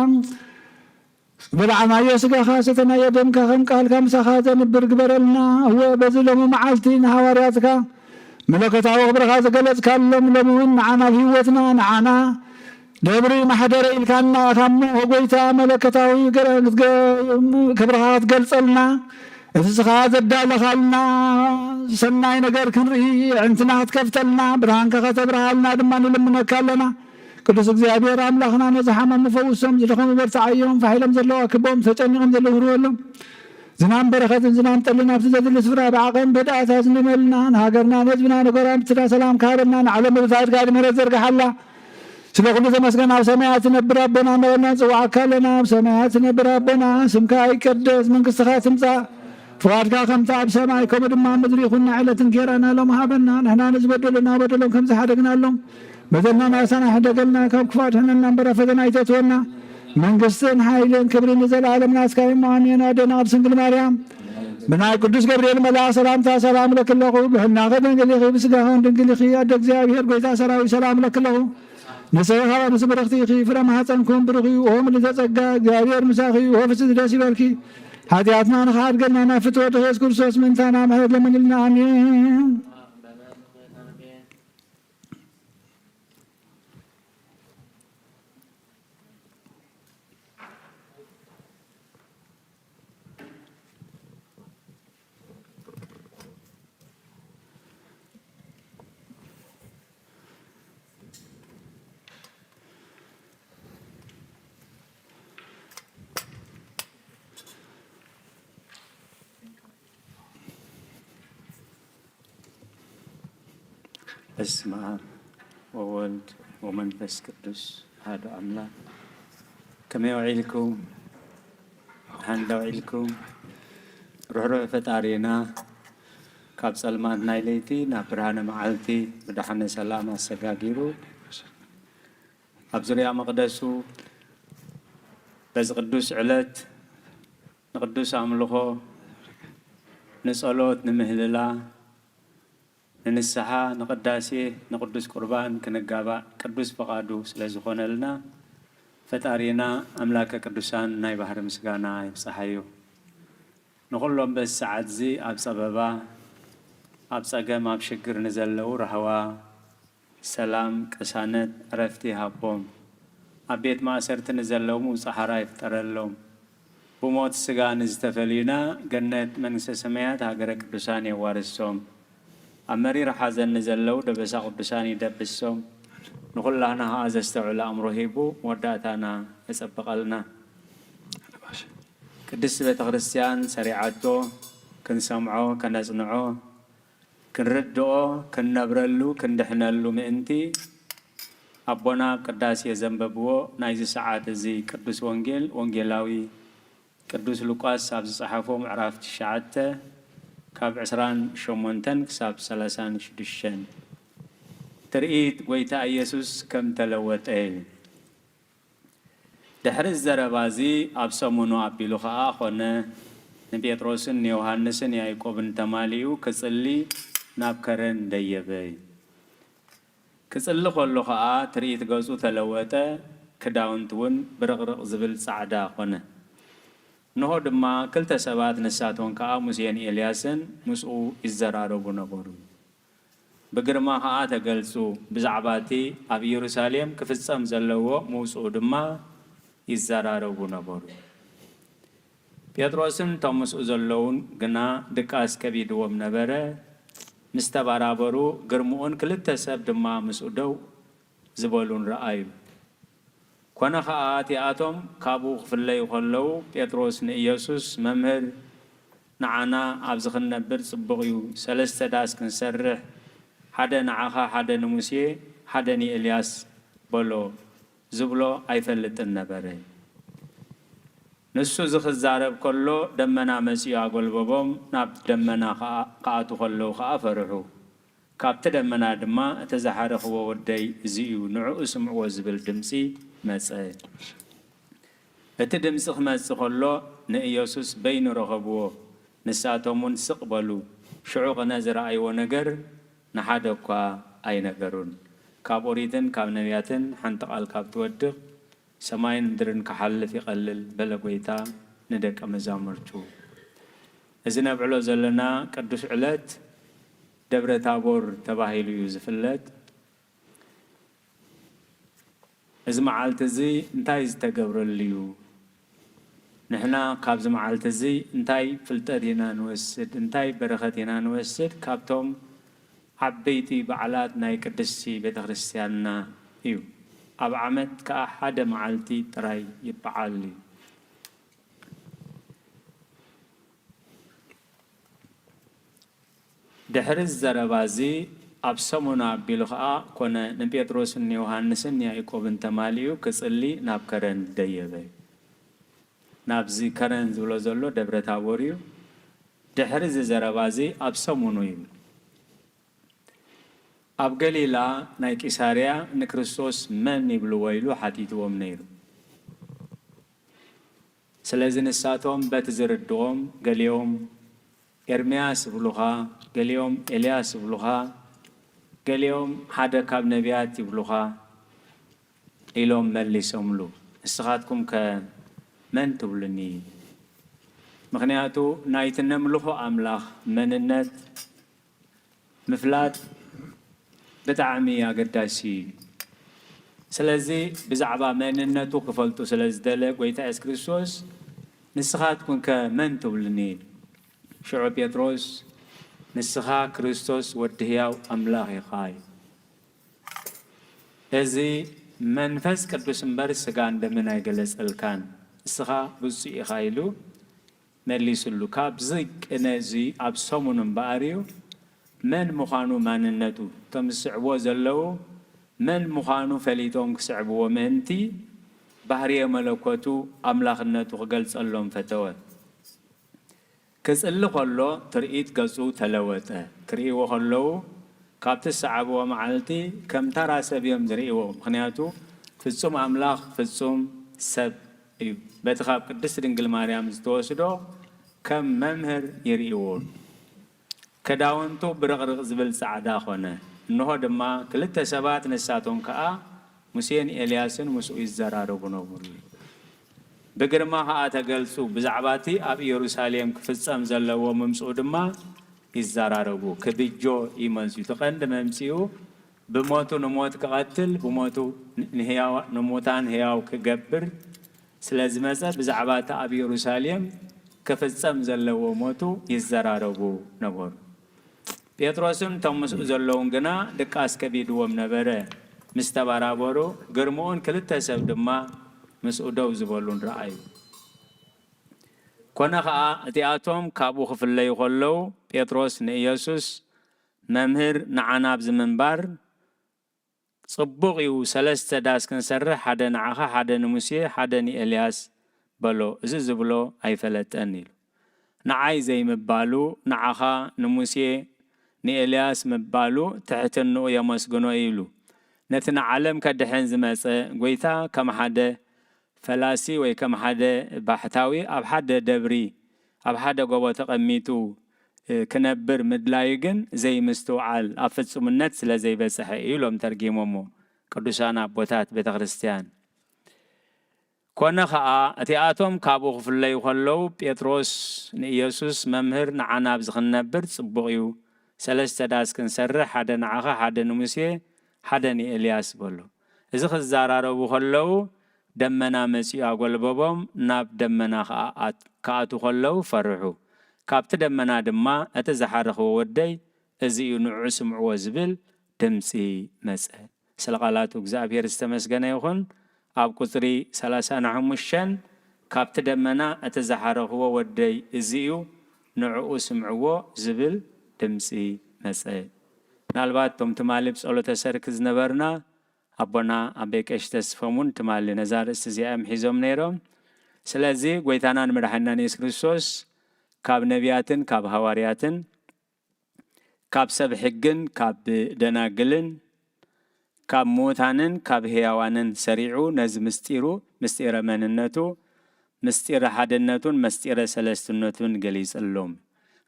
بالعما يسقى خاستنا يدمك خم قال كم سخات نبرق برلنا هو بزلهم معالتين هوارياتك ملكتا وخبرها زقلت كلم لمون معنا بهوتنا معنا دبري محدر إلكنا خمو وقويتا ملكتاوي كبرها تقلصلنا إتسخات الدالة خالنا سناي نقر كنري عنتنا تكفتلنا برهانك خطبرها لنا دمان لمنا كالنا ቅዱስ እግዚአብሔር አምላክና ነዝሐማ መፈውሶም ዝለኹም በርታዓዮም ፋሒሎም ዘለዋ ክቦም ተጨኒቆም ዘለዉ ህርወሎም ዝናም በረኸትን ዝናም ጠልን ኣብቲ ዘድሊ ስፍራ ብዓቐም በዳእታ ዝንመልና ንሃገርና ነህዝብና ነገራን ብትዳ ሰላም ካበና ንዓለም ብዛድ ጋድ ምሕረት ዘርግሓላ ስለ ኩሉ ተመስገን ኣብ ሰማያት ትነብር ኣቦና እናበልና ንፅዋዕካ ኣለና ኣብ ሰማያት ትነብር ኣቦና ስምካ ይቀደስ መንግስትኻ ትምፃእ ፍቃድካ ከምቲ ኣብ ሰማይ ከምኡ ድማ ምድሪ ይኹን ዕለትን ጌራና ሎም ሃበና ንሕና ንዝበደሉና በደሎም ከም ዝሓደግናሎም بدلنا ناسنا حدا قلنا كم كفار هنا نمبر فدنا يتونا من قصن حيلين كبرين نزل عالم ناس كايم معانينا دنا بسنجل مريم بنا قدوس جبريل ملا سلام تا سلام لك الله بحنا غدن قال لي بس قاهم دنقل لي ادك زاهر قيتا سلام لك الله نسيها نسبر اختي خي فرما حسنكم برغي وهم اللي تزقى جابر مساخي وهو في سدراسي بركي حياتنا نخاد قلنا نفتوت يسوع كرسوس من ثانا مهد لمن لنا امين በስመ አብ ወወልድ ወመንፈስ ቅዱስ አሐዱ አምላክ ከመይ ውዒልኩም ሃንዳ ውዒልኩም ርኅሩህ ፈጣሪና ካብ ጸልማት ናይ ለይቲ ናብ ብርሃነ መዓልቲ ብድሓነ ሰላም ኣሰጋጊሩ ኣብ ዙርያ መቕደሱ በዚ ቅዱስ ዕለት ንቅዱስ ኣምልኾ ንጸሎት ንምህልላ ንንስሓ ንቅዳሴ ንቅዱስ ቁርባን ክንጋባእ ቅዱስ ፈቃዱ ስለ ዝኾነልና ፈጣሪና ኣምላከ ቅዱሳን ናይ ባህሪ ምስጋና ይብፅሓዩ ንኩሎም በዚ ሰዓት እዚ ኣብ ፀበባ ኣብ ፀገም ኣብ ሽግር ንዘለዉ ረህዋ ሰላም ቅሳነት ዕረፍቲ ሃቦም ኣብ ቤት ማእሰርቲ ንዘለዉ ፃሕራ ይፍጠረሎም ብሞት ስጋ ንዝተፈልዩና ገነት መንግስተ ሰማያት ሃገረ ቅዱሳን የዋርሶም ኣብ መሪር ሓዘን ንዘለዉ ደበሳ ቅዱሳን ይደብሶም ንኩላህና ከዓ ዘስተውዕል ኣእምሮ ሂቡ መወዳእታና የፀበቐልና ቅድስቲ ቤተ ክርስቲያን ሰሪዓቶ ክንሰምዖ ከነፅንዖ ክንርድኦ ክንነብረሉ ክንድሕነሉ ምእንቲ ኣቦና ቅዳሴ ዘንበብዎ ናይዚ ሰዓት እዚ ቅዱስ ወንጌል ወንጌላዊ ቅዱስ ሉቃስ ኣብ ዝፀሓፎ ምዕራፍ 9 ካብ 28 ክሳብ 36 ትርኢት ጎይታ ኢየሱስ ከም ተለወጠ ድሕሪ ዘረባዚ ኣብ ሰሙኑ ኣቢሉ ከዓ ኾነ ንጴጥሮስን ንዮሃንስን ያዕቆብን ተማሊኡ ክጽሊ ናብ ከረን ደየበ ክጽሊ ከሎ ከዓ ትርኢት ገጹ ተለወጠ ክዳውንት እውን ብርቕርቕ ዝብል ጻዕዳ ኾነ ንሆ ድማ ክልተ ሰባት ንሳቶም ከዓ ሙሴን ኤልያስን ምስኡ ይዘራረቡ ነበሩ ብግርማ ከዓ ተገልጹ ብዛዕባ እቲ ኣብ ኢየሩሳሌም ክፍጸም ዘለዎ ምውጽኡ ድማ ይዘራረቡ ነበሩ ጴጥሮስን እቶም ምስኡ ዘለውን ግና ድቃስ ከቢድዎም ነበረ ምስ ተባራበሩ ግርምኡን ክልተ ሰብ ድማ ምስኡ ደው ዝበሉን ረኣዩ ኮነ ከዓ እቲኣቶም ካብኡ ክፍለዩ ከለዉ ጴጥሮስ ንኢየሱስ መምህር ንዓና ኣብዚ ክንነብር ጽቡቕ እዩ 3 ዳስ ክንሰርሕ ሓደ ንዓኻ ሓደ ንሙሴ ሓደ ንኤልያስ በሎ ዝብሎ ኣይፈልጥን ነበረ ንሱ ዝኽዛረብ ከሎ ደመና መጺኡ ኣጐልበቦም ናብ ደመና ከኣቱ ከለዉ ከዓ ፈርሑ ካብቲ ደመና ድማ እቲ ዝሓረኽዎ ወደይ እዚ እዩ ንዕኡ ስምዕዎ ዝብል ድምፂ መጸ እቲ ድምፂ ክመጽእ ከሎ ንኢየሱስ በይኑ ረኸብዎ ንሳቶም እውን ስቕ በሉ ሽዑ ቕነ ዝረኣይዎ ነገር ንሓደ እኳ ኣይነገሩን ካብ ኦሪትን ካብ ነቢያትን ሓንቲ ቓል ካብ ትወድቕ ሰማይን ምድርን ክሓልፍ ይቐልል በለ ጐይታ ንደቀ መዛሙርቱ እዚ ነብዕሎ ዘለና ቅዱስ ዕለት ደብረ ታቦር ተባሂሉ እዩ ዝፍለጥ እዚ መዓልቲ እዚ እንታይ ዝተገብረሉ እዩ ንሕና ካብዚ መዓልቲ እዚ እንታይ ፍልጠት ኢና ንወስድ እንታይ በረኸት ኢና ንወስድ ካብቶም ዓበይቲ በዓላት ናይ ቅድስቲ ቤተ ክርስቲያንና እዩ ኣብ ዓመት ከዓ ሓደ መዓልቲ ጥራይ ይበዓል እዩ ድሕሪ ዘረባ እዚ ኣብ ሰሙና ኣቢሉ ከዓ ኮነ ንጴጥሮስን ዮሃንስን ያዕቆብን ተማሊኡ ክጽሊ ናብ ከረን ደየበ ናብዚ ከረን ዝብሎ ዘሎ ደብረ ታቦር እዩ ድሕሪ ዘረባ እዚ ኣብ ሰሙኑ እዩ ኣብ ገሊላ ናይ ቂሳርያ ንክርስቶስ መን ይብልዎ ኢሉ ሓቲትዎም ነይሩ ስለዚ ንሳቶም በቲ ዝርድቖም ገሊኦም ኤርምያስ ይብሉኻ ገሊኦም ኤልያስ ይብሉኻ ገሊኦም ሓደ ካብ ነቢያት ይብሉኻ ኢሎም መሊሶምሉ ንስኻትኩም ከ መን ትብሉኒ ምክንያቱ ናይቲ ነምልኾ ኣምላኽ መንነት ምፍላጥ ብጣዕሚ ኣገዳሲ ስለዚ ብዛዕባ መንነቱ ክፈልጡ ስለ ዝደለ ጐይታ ኢየሱስ ክርስቶስ ንስኻትኩም ከ መን ትብሉኒ ሽዑ ጴጥሮስ ንስኻ ክርስቶስ ወዲ ሕያው ኣምላኽ ኢኻ እዚ መንፈስ ቅዱስ እምበር ስጋ እንደምን ኣይገለጸልካን ንስኻ ብፁዕ ኢኻ ኢሉ መሊሱሉ ካብዚ ቅነ እዚ ኣብ ሰሙን እምበኣር እዩ መን ምዃኑ ማንነቱ እቶም ዝስዕብዎ ዘለዉ መን ምዃኑ ፈሊጦም ክስዕብዎ ምእንቲ ባህርየ መለኮቱ ኣምላኽነቱ ክገልጸሎም ፈተወ ክጽሊ ከሎ ትርኢት ገጹ ተለወጠ ክርእይዎ ከለዉ ካብቲ ዝሰዓብዎ መዓልቲ ከም ተራ ሰብ እዮም ዝርእይዎ ምክንያቱ ፍጹም ኣምላኽ ፍጹም ሰብ እዩ በቲ ካብ ቅድስቲ ድንግል ማርያም ዝተወስዶ ከም መምህር ይርእይዎ ክዳውንቱ ብርቕርቕ ዝብል ጻዕዳ ኾነ እንሆ ድማ ክልተ ሰባት ንሳቶም ከዓ ሙሴን ኤልያስን ምስኡ ይዘራረቡ ነበሩ ብግርማ ከዓ ተገልጹ ብዛዕባ እቲ ኣብ ኢየሩሳሌም ክፍጸም ዘለዎ ምምጽኡ ድማ ይዘራረቡ ክብጆ ይመጽኡ ትቐንዲ መምጽኡ ብሞቱ ንሞት ክቐትል ብሞቱ ንሙታን ሕያው ክገብር ስለ ዝመጸ ብዛዕባ እቲ ኣብ ኢየሩሳሌም ክፍጸም ዘለዎ ሞቱ ይዘራረቡ ነበሩ ጴጥሮስን እቶም ምስኡ ዘለውን ግና ድቃስ ከቢድዎም ነበረ ምስ ተባራበሩ ግርምኡን ክልተ ሰብ ድማ ምስኡ ደው ዝበሉን ረኣዩ ኮነ ከዓ እቲኣቶም ካብኡ ክፍለዩ ከለዉ ጴጥሮስ ንኢየሱስ መምህር ንዓና ኣብዚ ምንባር ጽቡቕ እዩ 3 ዳስ ክንሰርሕ ሓደ ንዓኻ ሓደ ንሙሴ ሓደ ንኤልያስ በሎ እዚ ዝብሎ ኣይፈለጠን ኢሉ ንዓይ ዘይምባሉ ንዓኻ ንሙሴ ንኤልያስ ምባሉ ትሕትንኡ የመስግኖ ይብሉ ነትና ዓለም ከድሕን ዝመፀ ጎይታ ከም ሓደ ፈላሲ ወይ ከም ሓደ ባሕታዊ ኣብ ሓደ ደብሪ ኣብ ሓደ ጎቦ ተቐሚጡ ክነብር ምድላይ ግን ዘይምስትውዓል ኣብ ፍጹምነት ስለ ዘይበፅሐ ኢሎም ተርጊሞሞ ቅዱሳን ኣቦታት ቤተ ክርስቲያን ኮነ ኸዓ እቲኣቶም ካብኡ ክፍለዩ ከለዉ ጴጥሮስ ንኢየሱስ መምህር ንዓና ኣብዚ ክንነብር ጽቡቕ እዩ ሰለስተ ዳስ ክንሰርሕ ሓደ ንዓኻ ሓደ ንሙሴ ሓደ ንኤልያስ በሎ እዚ ክዛራረቡ ከለዉ ደመና መጺኡ ኣጐልበቦም ናብ ደመና ከኣቱ ከለዉ ፈርሑ ካብቲ ደመና ድማ እቲ ዝሓረኽዎ ወደይ እዚ እዩ ንዑ ስምዕዎ ዝብል ድምፂ መጸ ስለ ቃላቱ እግዚአብሔር ዝተመስገነ ይኹን ኣብ ቁጽሪ 35 ካብቲ ደመና እቲ ዝሓረኽዎ ወደይ እዚ እዩ ንዕኡ ስምዕዎ ዝብል ድምፂ መጸ ምናልባት ቶም ትማሊ ብጸሎተ ሰርክ ዝነበርና ኣቦና ኣበይ ቀሺ ተስፎሙን ትማሊ ነዛ ርእስቲ እዚኦም ሒዞም ነይሮም ስለዚ ጎይታናን መድሓኒናን ኢየሱስ ክርስቶስ ካብ ነቢያትን ካብ ሐዋርያትን ካብ ሰብ ሕግን ካብ ደናግልን ካብ ሞታንን ካብ ሕያዋንን ሰሪዑ ነዚ ምስጢረ መንነቱ ምስጢረ ሓድነቱን ምስጢረ ሰለስትነቱን ገሊጸሎም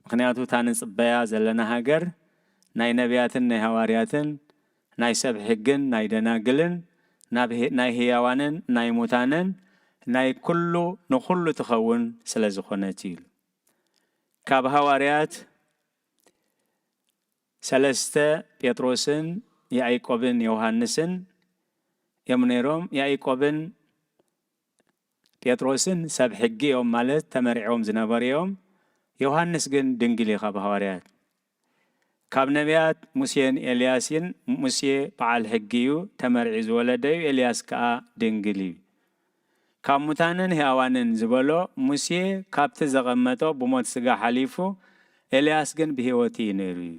ምክንያቱ ታንጽበያ ዘለና ሃገር ናይ ነቢያትን ናይ ሐዋርያትን ናይ ሰብ ሕግን ናይ ደናግልን ናይ ሕያዋንን ናይ ሞታንን ናይ ኩሉ ንኹሉ ትኸውን ስለ ዝኾነት እዩ ካብ ሐዋርያት ሰለስተ ጴጥሮስን ያዕቆብን ዮሐንስን እዮም ነይሮም ያዕቆብን ጴጥሮስን ሰብ ሕጊ እዮም ማለት ተመሪዖም ዝነበሩ እዮም ዮሐንስ ግን ድንግል እዩ ካብ ሐዋርያት ካብ ነቢያት ሙሴን ኤልያስን ሙሴ በዓል ሕጊ እዩ ተመሪዒ ዝወለደ እዩ ኤልያስ ከዓ ድንግል እዩ ካብ ሙታንን ሕያዋንን ዝበሎ ሙሴ ካብቲ ዘቐመጦ ብሞት ስጋ ሓሊፉ ኤልያስ ግን ብሕይወት እዩ ነይሩ እዩ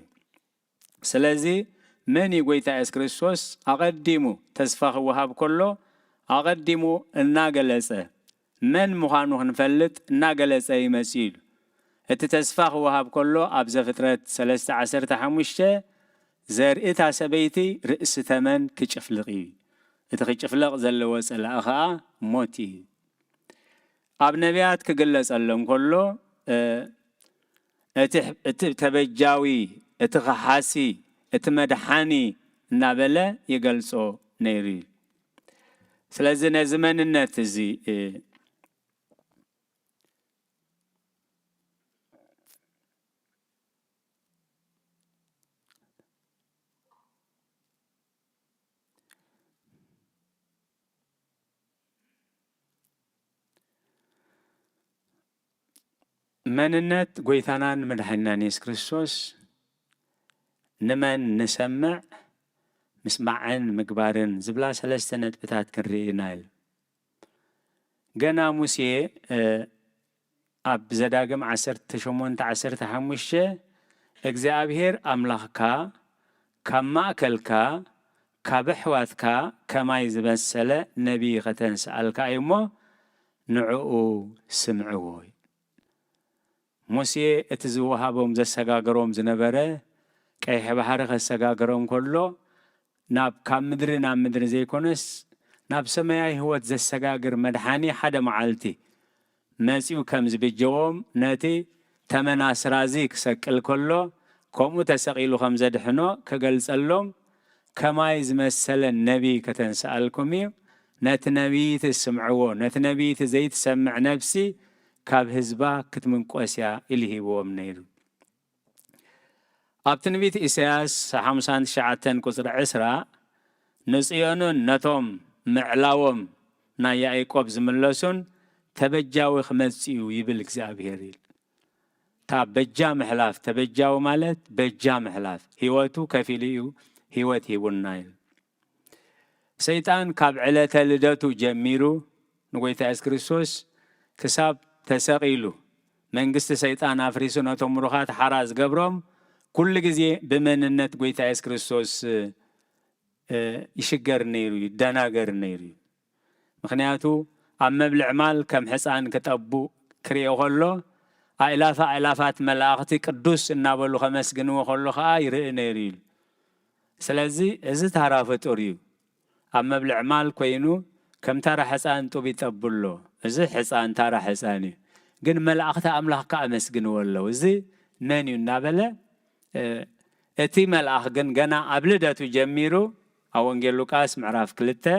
ስለዚ መን እዩ ጎይታ ኢየሱስ ክርስቶስ ኣቐዲሙ ተስፋ ክወሃብ ከሎ ኣቐዲሙ እናገለጸ መን ምዃኑ ክንፈልጥ እናገለጸ ይመጽእ ኢሉ እቲ ተስፋ ክወሃብ ከሎ ኣብ ዘፍጥረት 3:15 ዘርእታ ሰበይቲ ርእሲ ተመን ክጭፍልቕ እዩ እቲ ክጭፍለቕ ዘለዎ ጸላእ ከዓ ሞት እዩ ኣብ ነቢያት ክግለጸሎም ከሎ እቲ ተበጃዊ እቲ ኸሓሲ እቲ መድሓኒ እናበለ ይገልጾ ነይሩ እዩ ስለዚ ነዚ መንነት እዚ መንነት ጎይታናን መድሓኒናን ኢየሱስ ክርስቶስ ንመን ንሰምዕ ምስማዕን ምግባርን ዝብላ ሰለስተ ነጥብታት ክንርኢና ኢሉ ገና ሙሴ ኣብ ዘዳግም 18:15 እግዚአብሔር ኣምላኽካ ካብ ማእከልካ ካብ ኣሕዋትካ ከማይ ዝመሰለ ነቢይ ከተንስኣልካ እሞ ንዕኡ ስምዕዎ ሙሴ እቲ ዝወሃቦም ዘሰጋገሮም ዝነበረ ቀይሕ ባሕሪ ከሰጋገሮም ከሎ ካብ ምድሪ ናብ ምድሪ ዘይኮነስ ናብ ሰማያዊ ህይወት ዘሰጋግር መድሓኒ ሓደ መዓልቲ መጺኡ ከም ዝብጀዎም ነቲ ተመናስራዚ ክሰቅል ከሎ ከምኡ ተሰቂሉ ከም ዘድሕኖ ክገልጸሎም ከማይ ዝመሰለ ነቢይ ከተንስኣልኩም እዩ ነቲ ነቢይቲ ስምዕዎ ነቲ ነቢይቲ ዘይትሰምዕ ነፍሲ ካብ ህዝባ ክትምንቆስያ ኢሉ ሂብዎም ነይሩ ኣብ ትንቢት ኢሳያስ 59:10 ንጽዮንን ነቶም ምዕላዎም ናይ ያዕቆብ ዝምለሱን ተበጃዊ ክመጽኡ ይብል እግዚአብሔር ኢል ታ በጃ ምሕላፍ ተበጃዊ ማለት በጃ ምሕላፍ ህይወቱ ከፊል እዩ ህይወት ሂቡና ኢል ሰይጣን ካብ ዕለተ ልደቱ ጀሚሩ ንጎይታ ኢየሱስ ክርስቶስ ክሳብ ተሰቂሉ መንግስቲ ሰይጣን ኣፍሪሱ ነቶም ምሩኻት ሓራ ዝገብሮም ኩሉ ግዜ ብመንነት ጎይታ ኢየሱስ ክርስቶስ ይሽገር ነይሩ ይደናገር ነይሩ ምክንያቱ ኣብ መብልዕ ማል ከም ሕፃን ክጠቡ ክሪኦ ከሎ ኣእላፋት መላእኽቲ ቅዱስ እናበሉ ከመስግንዎ ከሎ ከዓ ይርኢ ነይሩ ኢሉ ስለዚ እዚ ታራ ፍጡር እዩ ኣብ መብልዕ ማል ኮይኑ ከም ታራ ሕፃን ጡብ ይጠብሎ እዚ ሕፃን ታራ ሕፃን እዩ ግን መላእኽቲ ኣምላኽ ከዓ መስግንዎ ኣለዉ እዚ መን እዩ እናበለ እቲ መልኣኽ ግን ገና ኣብ ልደቱ ጀሚሩ ኣብ ወንጌል ሉቃስ ምዕራፍ 2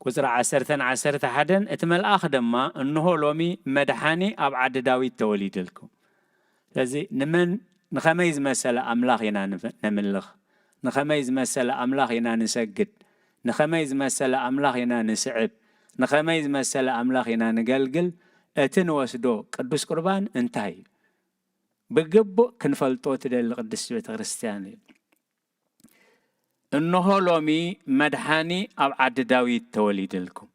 ቁፅሪ 11 እቲ መልኣኽ ድማ እንሆ ሎሚ መድሓኒ ኣብ ዓዲ ዳዊት ተወሊድልኩም ስለዚ ንኸመይ ዝመሰለ ኣምላኽ ኢና ነምልኽ ንኸመይ ዝመሰለ ኣምላኽ ኢና ንሰግድ ንኸመይ ዝመሰለ ኣምላኽ ኢና ንስዕብ ንኸመይ ዝመሰለ ኣምላኽ ኢና ንገልግል እቲ ንወስዶ ቅዱስ ቁርባን እንታይ ብግቡእ ክንፈልጦ ትደሊ ቅድስት ቤተ ክርስቲያን እዩ እንሆ ሎሚ መድሓኒ ኣብ ዓዲ ዳዊት ተወሊድልኩም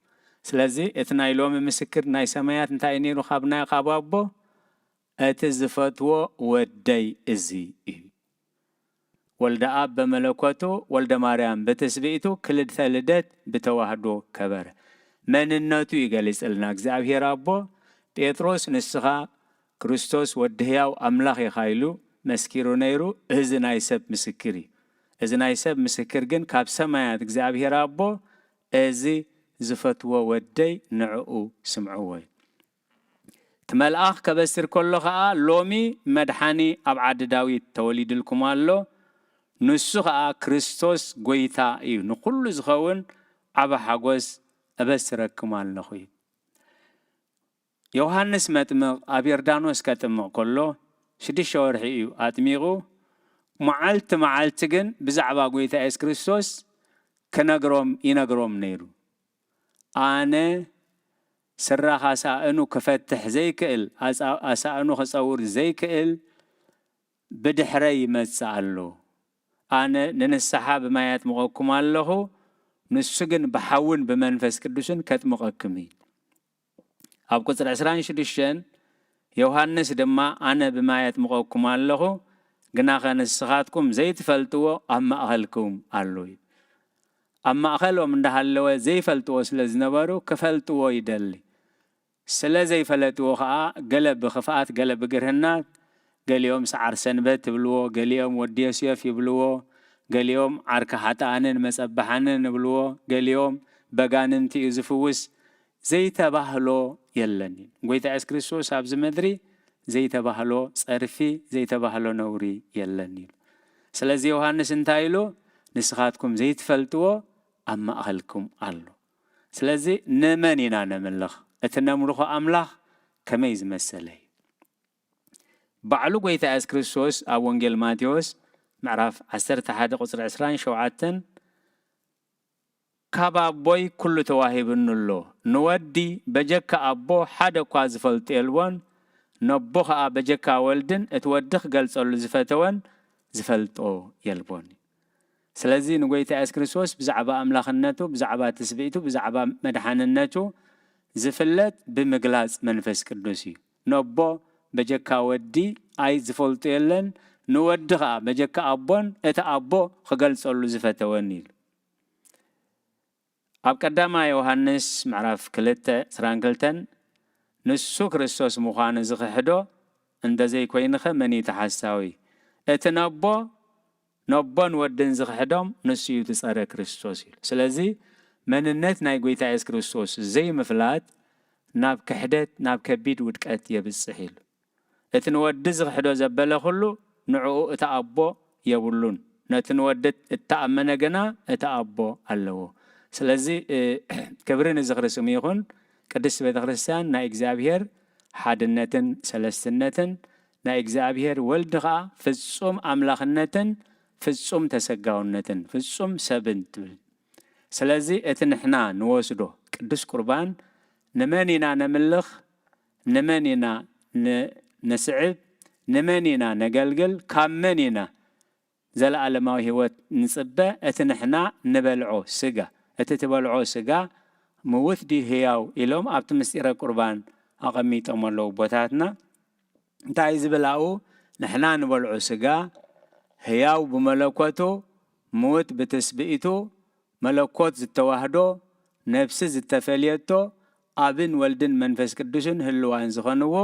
ስለዚ እቲ ናይ ሎሚ ምስክር ናይ ሰማያት እንታይ ነይሩ ካብ ኣቦ እቲ ዝፈትዎ ወደይ እዚ እዩ ወልደ ኣብ በመለኮቱ ወልደ ማርያም በተስቢኢቱ ክልተ ልደት ብተዋህዶ ከበረ መንነቱ ይገልጽልና እግዚአብሔር ኣቦ ጴጥሮስ ንስኻ ክርስቶስ ወዲ ሕያው ኣምላኽ ኢኻ ኢሉ መስኪሩ ነይሩ እዚ ናይ ሰብ ምስክር እዩ እዚ ናይ ሰብ ምስክር ግን ካብ ሰማያት እግዚአብሔር ኣቦ እዚ ዝፈትዎ ወደይ ንዕኡ ስምዕዎ እቲ መልኣኽ ከበስር ከሎ ከዓ ሎሚ መድሓኒ ኣብ ዓዲ ዳዊት ተወሊድልኩም ኣሎ ንሱ ከዓ ክርስቶስ ጎይታ እዩ ንኩሉ ዝኸውን ዓበ ሓጎስ እበስረክም ኣለኹ እዩ ዮሃንስ መጥምቕ ኣብ ዮርዳኖስ ከጥምቕ ከሎ 6 ወርሒ እዩ ኣጥሚቑ መዓልቲ ግን ብዛዕባ ጎይታ ኢየሱስ ክርስቶስ ይነግሮም ነይሩ ኣነ ስራኽ ኣሳእኑ ክፈትሕ ዘይክእል ኣሳእኑ ክፀውር ዘይክእል ብድሕረይ ይመጽእ ኣሎ ኣነ ንንስሓ ብማይ ኣጥምቐኩም ኣለኹ ንሱ ግን ብሓውን ብመንፈስ ቅዱስን ከጥምቐክም እዩ ኣብ ቁፅሪ 26 ዮሃንስ ድማ ኣነ ብማይ ኣጥምቐኩም ኣለኹ ግና ንስኻትኩም ዘይትፈልጥዎ ኣብ ማእኸልኩም ኣሎ እዩ ኣብ ማእኸሎም እንዳሃለወ ዘይፈልጥዎ ስለ ዝነበሩ ክፈልጥዎ ይደሊ ስለ ዘይፈለጥዎ ከዓ ገለ ብኽፍኣት ገለ ብግርህናት ገሊኦም ሰዓር ሰንበት ይብልዎ ገሊኦም ወዲ ዮሴፍ ይብልዎ ገሊኦም ዓርካ ሓጥኣንን መጸባሓንን ይብልዎ ገሊኦም በጋንንቲ እዩ ዝፍውስ ዘይተባህሎ የለን ጎይታ ኢየሱስ ክርስቶስ ኣብዚ ምድሪ ዘይተባህሎ ጸርፊ ዘይተባህሎ ነውሪ የለን እዩ ስለዚ ዮሃንስ እንታይ ኢሉ ንስኻትኩም ዘይትፈልጥዎ ኣብ ማእኸልኩም ኣሎ ስለዚ ንመን ኢና ነምልኽ እቲ ነምልኾ ኣምላኽ ከመይ ዝመሰለ እዩ ባዕሉ ጎይታ ኢየሱስ ክርስቶስ ኣብ ወንጌል ማቴዎስ ምዕራፍ 11 ቁፅሪ 27 ካብ ኣቦይ ኩሉ ተዋሂብኒ ኣሎ ንወዲ በጀካ ኣቦ ሓደ እኳ ዝፈልጥ የልዎን ነቦ ከዓ በጀካ ወልድን እቲ ወዲ ክገልጸሉ ዝፈተወን ዝፈልጦ የልቦን ስለዚ ንጎይታ ኢየሱስ ክርስቶስ ብዛዕባ ኣምላኽነቱ ብዛዕባ ትስብኢቱ ብዛዕባ መድሓንነቱ ዝፍለጥ ብምግላጽ መንፈስ ቅዱስ እዩ ነቦ በጀካ ወዲ ኣይ ዝፈልጡ የለን ንወዲ ከዓ በጀካ ኣቦን እቲ ኣቦ ክገልጸሉ ዝፈተወን ኢሉ ኣብ ቀዳማ ዮሃንስ ምዕራፍ 2:22 ንሱ ክርስቶስ ምዃኑ ዝኽሕዶ እንደዘይኮይንኸ መን ተሓሳዊ እቲ ነቦን ወድን ዝኽሕዶም ንሱ እዩ ትጸረ ክርስቶስ ኢሉ ስለዚ መንነት ናይ ጎይታ ኢየሱስ ክርስቶስ ዘይምፍላጥ ናብ ክሕደት ናብ ከቢድ ውድቀት የብጽሕ ኢሉ እቲ ንወዲ ዝኽሕዶ ዘበለ ኩሉ ንዕኡ እቲ ኣቦ የብሉን ነቲ ንወዲ እተኣመነ ገና እቲ ኣቦ ኣለዎ ስለዚ ክብሪ ንዝኽርስም ይኹን ቅድስት ቤተ ክርስቲያን ናይ እግዚአብሔር ሓድነትን ሰለስትነትን ናይ እግዚአብሔር ወልድ ከዓ ፍጹም ኣምላኽነትን ፍጹም ተሰጋውነትን ፍጹም ሰብን ትብል ስለዚ እቲ ንሕና ንወስዶ ቅዱስ ቁርባን ንመን ኢና ነምልኽ ንመን ኢና ነስዕብ ንመን ኢና ነገልግል ካብ መን ኢና ዘለኣለማዊ ህይወት ንጽበ እቲ ንሕና ንበልዖ ስጋ እቲ ትበልዖ ስጋ ምውት ዲ ህያው ኢሎም ኣብቲ ምስጢረ ቁርባን ኣቐሚጦም ኣለዉ ቦታትና እንታይ ዝብላኡ ንሕና ንበልዖ ስጋ ህያው ብመለኮቱ ምውት ብትስብኢቱ መለኮት ዝተዋህዶ ነፍሲ ዝተፈልየቶ ኣብን ወልድን መንፈስ ቅዱስን ህልዋን ዝኾንዎ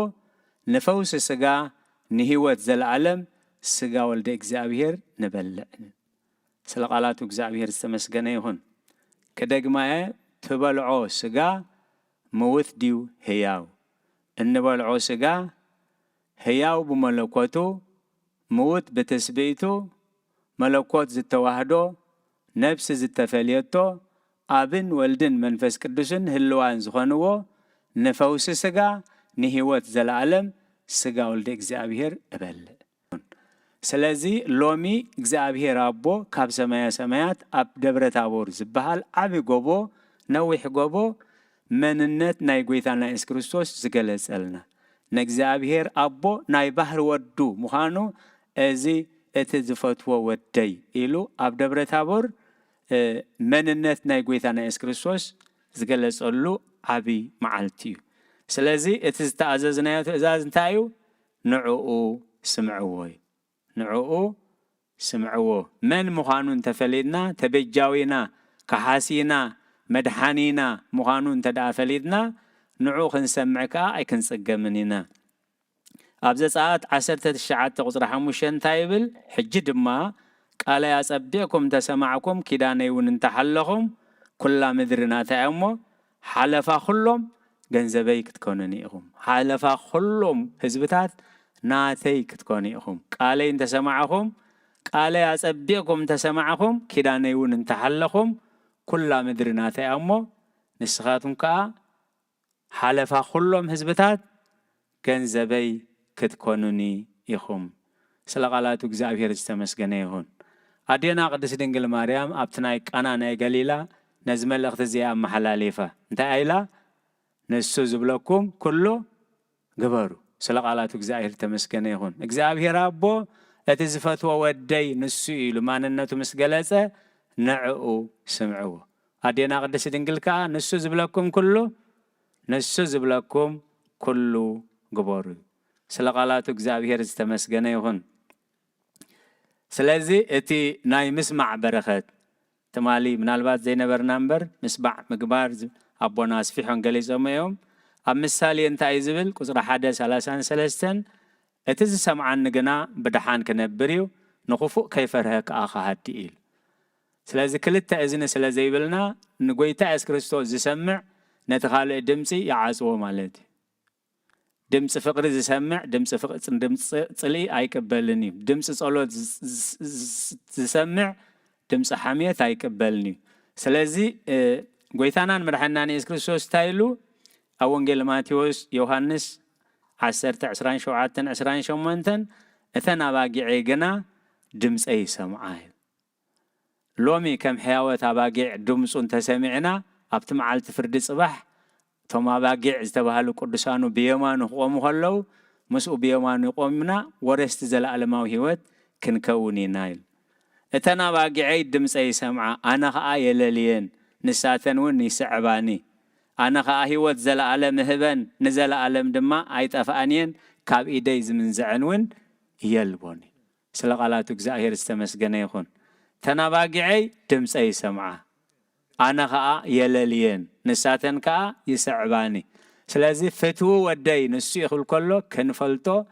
نفوس سجا نهيوت زلعلم سجا ولد إجزابير نبلع سلقالات إجزابير استمسجنا يهون كدق ما تبلعو سجا موت ديو هياو النبلعو سجا هياو بملكوتو موت بتسبيتو ملكوت زتواهدو نفس زتفليتو أبن ولدن منفس قدسن هلوان زخانو نفوس سجا نهيوت زلعلم سجا ولد إجزابير أبل سلازي لومي إجزابير أبو كاب سمايا سمايات أب دبر تابور زبهال أبي قبو نويح قبو من النت نايقويتانا إس كريستوس زقلس ألنا نجزابير أبو ناي بحر ودو مخانو أزي اتزفتوا ودي إلو أب دبر تابور من النت نايقويتانا إس كريستوس زقلس ألو أبي معالتيو سلازي اتزتأززنا يتأزاز انتايو نعوو سمعووي نعوو سمعوو من مخانون تفليدنا تبجاوينا كحاسينا مدحانينا مخانون تدافليدنا نعو خنسمعكا اي كنسقمنينا أبزا ساعات 19 تقصر حموشن تايبل حجد ما قال يا صبيكم تسمعكم كدانيون انتحلهم كل مدرنا تأمو حلفا خلهم ገንዘበይ ክትኮኑኒ ኢኹም ሓለፋ ኩሎም ህዝብታት ናተይ ክትኮኑ ኢኹም ቃለይ እንተሰማዕኹም ቃለይ አጸቢዕኩም እንተሰማዕኹም ኪዳነይ እውን እንተሓለኹም ኩላ ምድሪ ናተይ እሞ ንስኻትኩም ከዓ ሓለፋ ኩሎም ህዝብታት ገንዘበይ ክትኮኑኒ ኢኹም ስለ ቃላቱ እግዚአብሔር ዝተመስገነ ይሁን አዴና ቅድስት ድንግል ማርያም ኣብቲ ናይ ቃና ናይ ገሊላ ነዚ መልእኽቲ እዚኣ መሓላሊፋ እንታይ አይላ نسو زبلكم كله قبروا سلقالات እግዚአብሔር ተመስገነ ይሁን እግዚአብሔር አቦ ለተዝፈትዎ ወደይ ንሱ ኢሉ ማንነቱ መስገለጸ ነዕኡ ስምዕዎ አዴና ቅድስት ድንግል ከዓ ንሱ ዝብለኩም ኩሉ ግበሩ ስለቃላቱ እግዚአብሔር ተመስገነ ይሁን ስለዚህ እቲ ናይ ምስማዕ በረኸት ተማሊ ምናልባት ዘይነበርና እምበር ምስማዕ ምግባር أبونا أسفيحون قليزهم يوم أمثال ينتهي زبل قصر حدث على سان سلستن اتز سمعان نجنا بدحان كنبريو نخفو كيف رهك آخا هاتيل سلازي كلت تأذن سلازي بلنا نقوي تأس كريستوس زسمع نتخالق دمسي يعاسوه مالتي دمس فقر زسمع دمس صلي أيكبلني دمس صلوات زسمع دمس حمية أيكبلني سلازي قويتانان مرحنان إيس كريستوس تايلو أونجيل ماتيوس يوحنس 10-20 اثنا باقي عيقنا دمس أي سمعاي لومي كم حيوات باقي دمس انت سمعنا ابتمعال تفرد صباح ثم باقي استبهالو قدسانو بيمانو قومو هلو مسؤو بيمانو قومنا ورست زلالماو هيوت كنكوني نايل اثنا باقي عيد دمس أي سمعا أنا خاية لليين نساتن ون يسعباني أنا خاهيوت زل عالم هبن نزل عالم دما عيت أفانين كاب إيدي زمن زعنون يلبوني سلقالات እግዚአብሔር استمسجنا يخون تناباقعي دمس أي سمعة أنا خا يللين نساتن كا يسعباني سلازي فتو ودي نسيخ الكله كنفلتو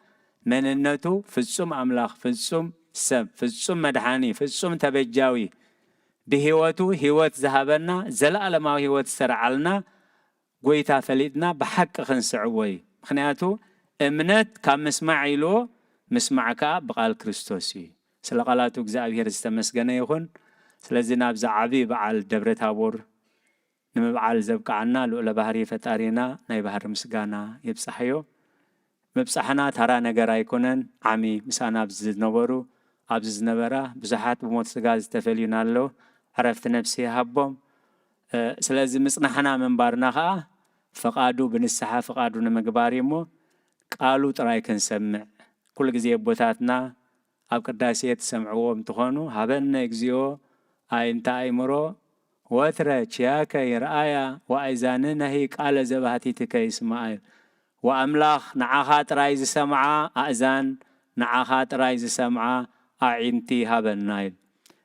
من النتو فالسم أملاخ فالسم سب فالسم مدحاني فالسم تبجاوي بهوتو هوت ذهبنا زلالما هوت سرعلنا قويتا فليدنا بحق خنسعوي خنياتو امنت كم مسمعيلو مسمعك بقال كريستوسي سلقالاتو እግዚአብሔር ዝተመስገነ ይሁን ስለዚህ ናብ ዛዓቢ በዓል ደብረ ታቦር ንምብዓል ዘብቃዕና ልዑለ ባህሪ ፈጣሪና ናይ ባህር ምስጋና ይብጻሕዮ መብጻሕና ተራ ነገር አይኮነን ዓሚ ምሳና ዝነበሩ ኣብዚ ዝነበራ ብዙሓት ብሞት ስጋ ዝተፈልዩና ኣለዉ عرفت نفسي هبهم سلازي مصنحنا منبارنا خا فقادو بنسحا فقادو نمقباريمو قالو تراي كنسمع كل غزي بوتاتنا اب قداسيه تسمعوهم تخونو هبن اكزيو اينتا ايمرو وتر تشياك يرايا وايزاننا هي قال زباتي تكي اسماعيل واملاخ نعاخات رايز سمعا اذان نعاخات رايز سمعا اعينتي هبنايل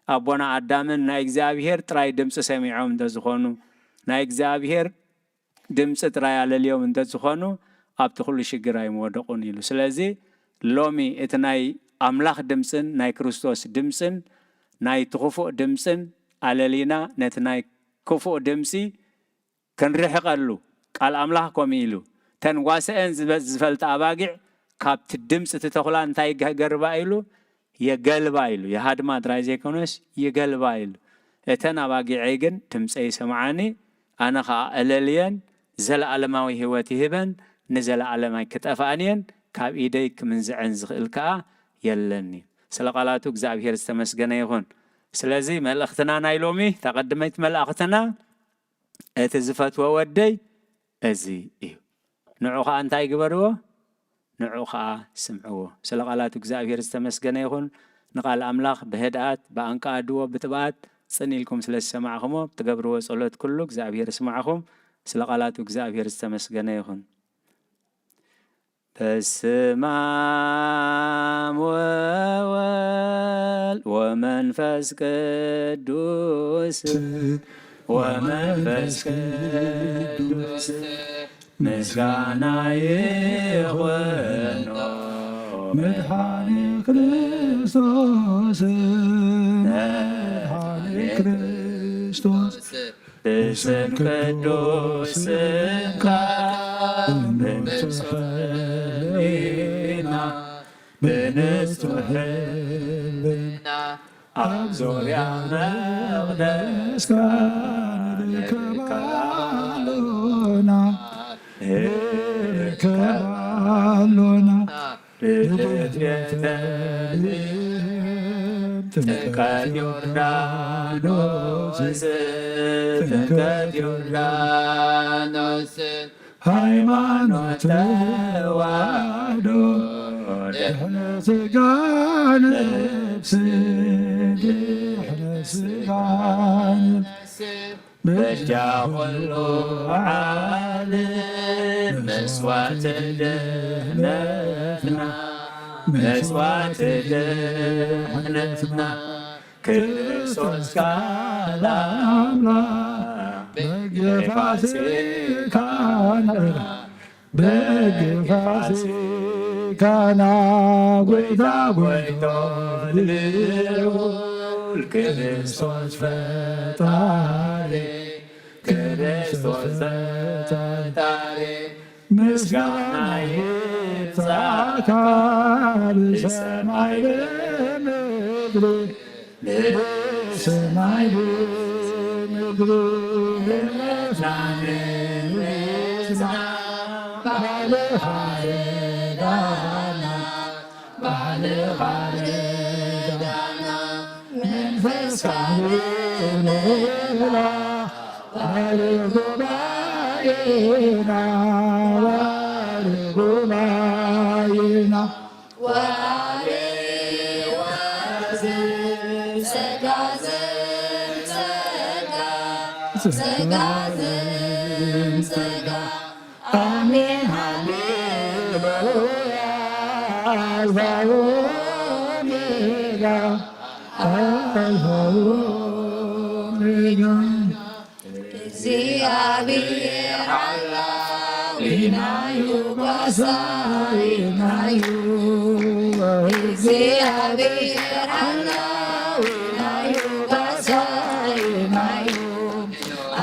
أبونا آدمن نا إجزابير تراي دمس سميعهم دزخونو نا إجزابير دمس تراي على اليوم دزخونو ኣብቲ ኩሉ ሽግር ኣይመወደቁን ኢሉ ስለዚ ሎሚ እቲ ናይ ኣምላኽ ድምፅን ናይ ክርስቶስ ድምፅን ናይ ትኽፉእ ድምፅን ኣለሊና ነቲ ናይ ክፉእ ድምፂ ክንርሕቐሉ ቃል ኣምላኽ ከምኡ ኢሉ ተን ዋስአን ዝፈልጣ ኣባጊዕ ካብቲ ድምፂ እቲ ተኹላ እንታይ ገርባ ኢሉ የገልባ ኢሉ የሃድማ ጥራይ ዘይኮነስ የገልባ ኢሉ እተን ኣባጊዐይ ግን ድምፀይ ሰምዓኒ ኣነ ከዓ እለልየን ዘለኣለማዊ ህይወት ይህበን ንዘለኣለም ኣይክጠፋእንየን ካብ ኢደይ ክምንዝዐን ዝኽእል ከዓ የለኒ ስለ ቃላቱ እግዚአብሔር ዝተመስገነ ይኹን ስለዚ መልእኽትና ናይ ሎሚ ተቐድመይት መልእኽትና እቲ ዝፈትዎ ወደይ እዚ እዩ ንዑ ከዓ እንታይ ግበርዎ ንዑ ከዓ ስምዕዎ ስለ ቃላቱ እግዚአብሔር ዝተመስገነ ይኹን ንቃል ኣምላኽ ብህድኣት ብኣንቃድዎ ብጥብኣት ጽኒልኩም ስለ ዝሰማዕኹሞ ትገብርዎ ጸሎት ኩሉ እግዚአብሔር ይስማዕኹም ስለ ቃላቱ እግዚአብሔር ዝተመስገነ ይኹን በስመ አብ ወወልድ ወመንፈስ ቅዱስ ወመንፈስ ቅዱስ ምስጋና ይሁን መድኃኔ ክርስቶስ መድኃኔ ክርስቶስ በስም ቅዱስ ብንጽሕልና ብንጽሕልና ኣብ ዙርያ መቅደስ ንርከባሎና ልደት ቤተልሔም ጥምቀት ዮርዳኖስ ጥምቀት ዮርዳኖስ ሃይማኖት ተዋህዶ ድሕነ ሥጋ ነፍስ ድሕነ ሥጋ ነፍስ በጃ ኩሉ ዓለም መስዋዕት ድህነትና መስዋዕት ድህነትና ክርስቶስ ቃል አምላክ በግፋሲካና ጐይታ ጐይቶ ልዑል ክርስቶስ ፈጣሪ ክርስቶስ ፈጣሪ ምስጋና ይብዛካ በሰማይ በምድር በሰማይ በምድር ባለሃረዳና መንፈስ ካህንላ ባለጉባኤና ባለጉባኤና ዋሌ ወዝብ ጸጋ አሜን ሃሌሉያ አልፋ ወኦሜጋ አልፋ ወኦሜጋ እግዚአብሔር ኃላዊናዩ ጓሳዊናዩ እግዚአብሔር ኃላዊናዩ ጓሳዊናዩ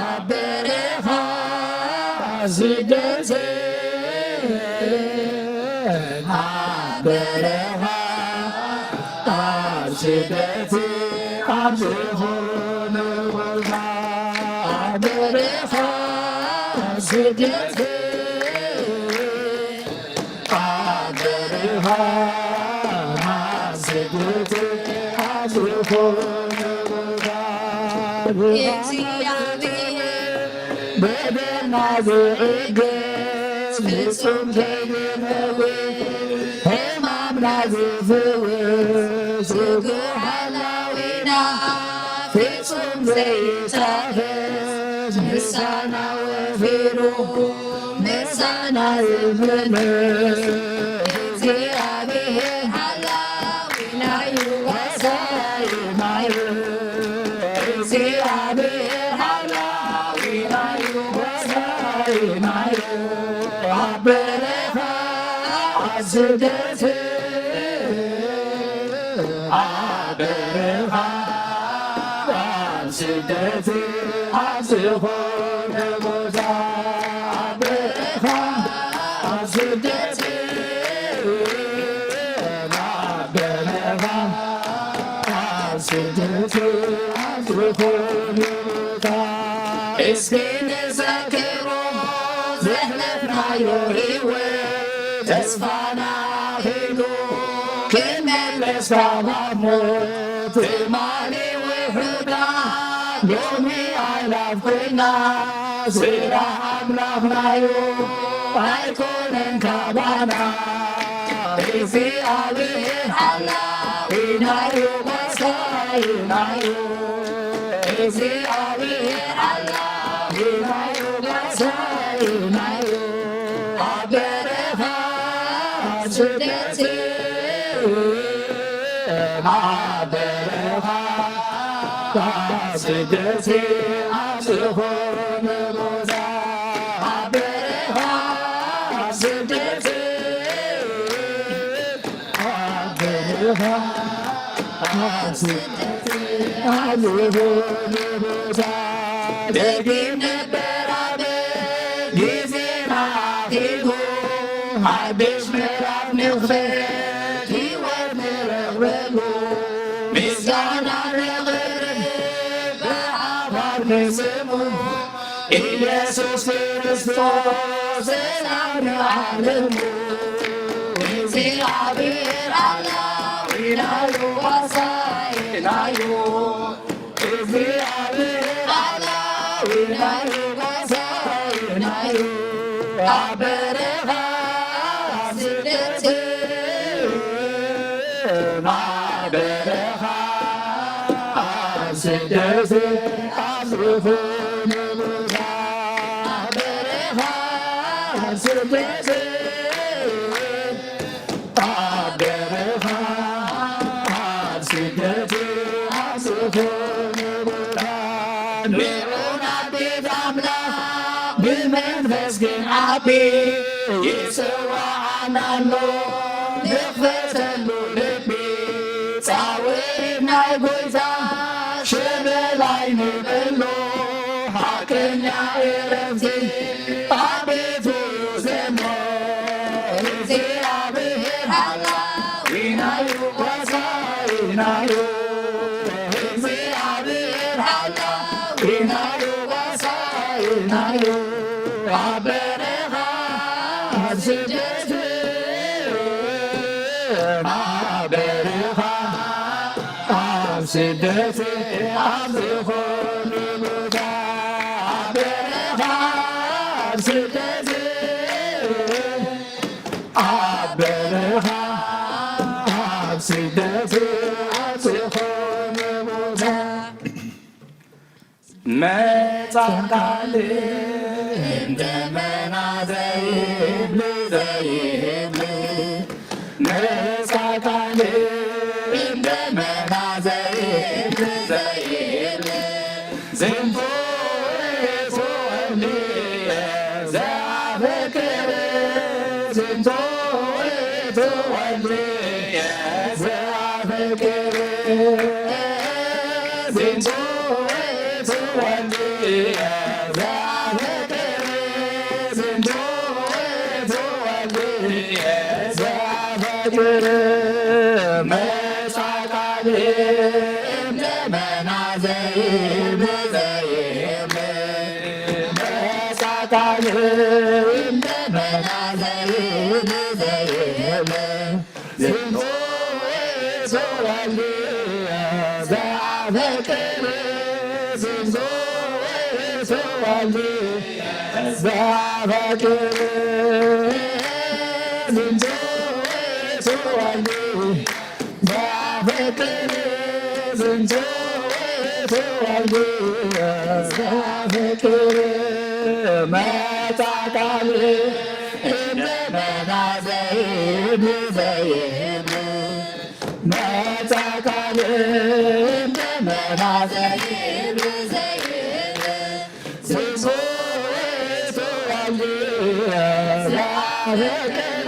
አበረኻ ስደት አበረኻ ስደት ኣብ ዝኾነ ቦታ አበረኻ ስደት አበረኻ ስደት ኣብ ዝኾነ ቦታ በደልና ዝዕገስ ፍጹም ዘይግነብ ሕማምና ዝፍውስ ዝጉሓላዊና ፍጹም ዘይታፈስ ምሳና ወፊሩ ምሳና ይፍለስ እግዚአብሔር ሓላዊናዩ ወሳይናዩ እግዚአብሔር ሓላዊናዩ ወሳይናዩ አበረ ስደት አበረኻ ስደት ዝኾነ ቦታ አበረኻ ስደት አበረኻ ስደት ዝኾነ ቦታ እስኪ ንዘክሮ ዘሕለፍናዮ ሕይወት ተስፋና ሄዶ ክመለስ ካብ ሞት ትማሊ ውሕዳን ሎሚ ኣእላፍ ኮይና ስራሕ ኣምላኽናዮ ኣይኮነን ካባና እግዚአብሔር ዓላዊናዮ መሳይናዮ እግዚአብሔር ዓላዊናዮ መሳይናዮ አበረኻ ስደት አበረኻ ስደት ዝኾነ ቦታ አበረኻ ስደት አበረኻ ስደት ዝኾነ ቦታ ደግም ነበር ጊዜና ሄዶ ሓድሽ ምዕራፍ ንኽፈት ሕይወት ንረኽበሉ ምስጋና ንቕርብ ብሓባር ንስሙ ኢየሱስ ክርስቶስ ሰላም ንዓለሙ እግዚአብሔር ዓላዊናዮ ዋሳይናዮ እግዚአብሔር ዓላዊናዮ ዋሳይናዮ አበረኻ ስደት አበረኻ ስደት ዝኾነ ቦታ አበረኻ ስደት አበረኻ ስደት ዝኾነ ቦታ ንዑና ቤት አምላክ ብመንፈስ ግን ዓቢ ይጽዋዓናሎ ንኽፈተሉ ልቢ ፃውዒት ናይ ጎይታ ሽበላይ ንበሎ ሓቀኛ ዕረፍቲ ኣቤቱ ዘሞ እግዚአብሔር ዓላዊናዮ ዋሳይናዮ እግዚአብሔር ዓላዊናዮ ዋሳይናዮ አበረኻ ስደት አበረኻ ስደት ዝኾነ ቦታ አበረኻ ስደት አበረኻ ስደት ዝኾነ ቦታ መጻካል እንደመና ዘይብል መጻካል እንደመና ዘይብል ዝንቱ ተወልየ ዘአፍቅር ዝንቱ ተወልየ ዘአፍቅር ዝንቱ ተወልየ ዘአፍቅር ዝንቱ ተወልየ ዘአፍቅር መጻካል እንደመና ዘይብል መጻካል እንደመና ዘይብል ዝንቱ ተወልየ ዘአፍቅር ዝንቱ ተወልየ ዘአፍቅር ዝንቱ ተወልየ ዘአፍቅር ዝንቱ ተወልየ ዘአፍቅር መጻካል እንደመና ዘይብል መጻካል እንደመና ዘይብል ዝንቱ ተወልየ ዘአፍቅር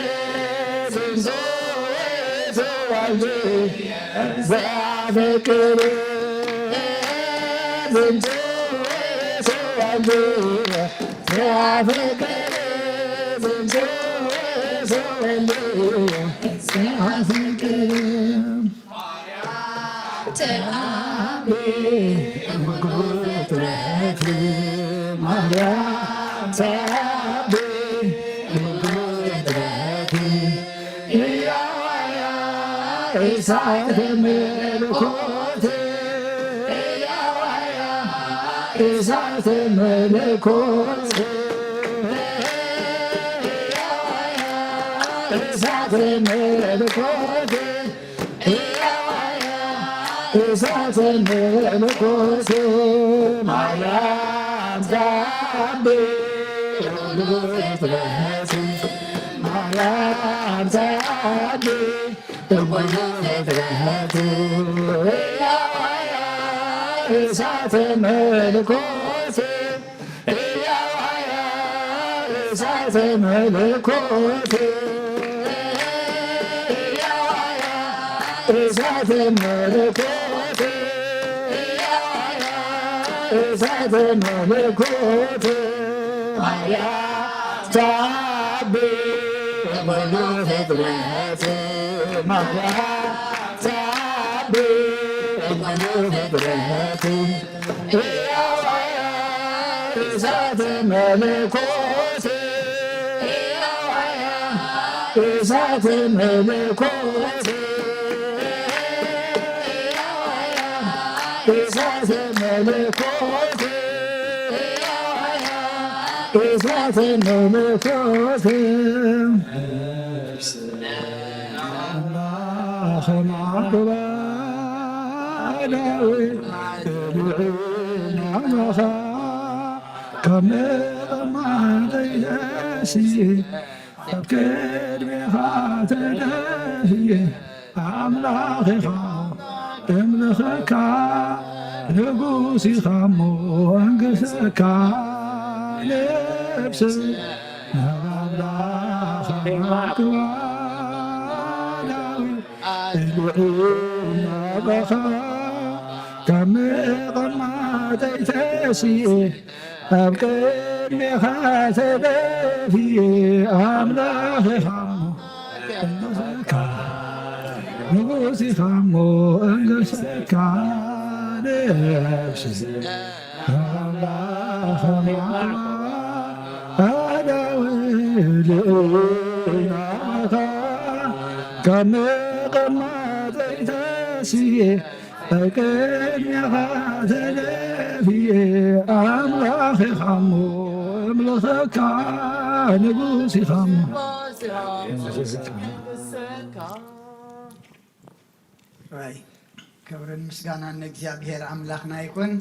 ክብርን ምስጋናን እግዚአብሔር አምላኽና ይኹን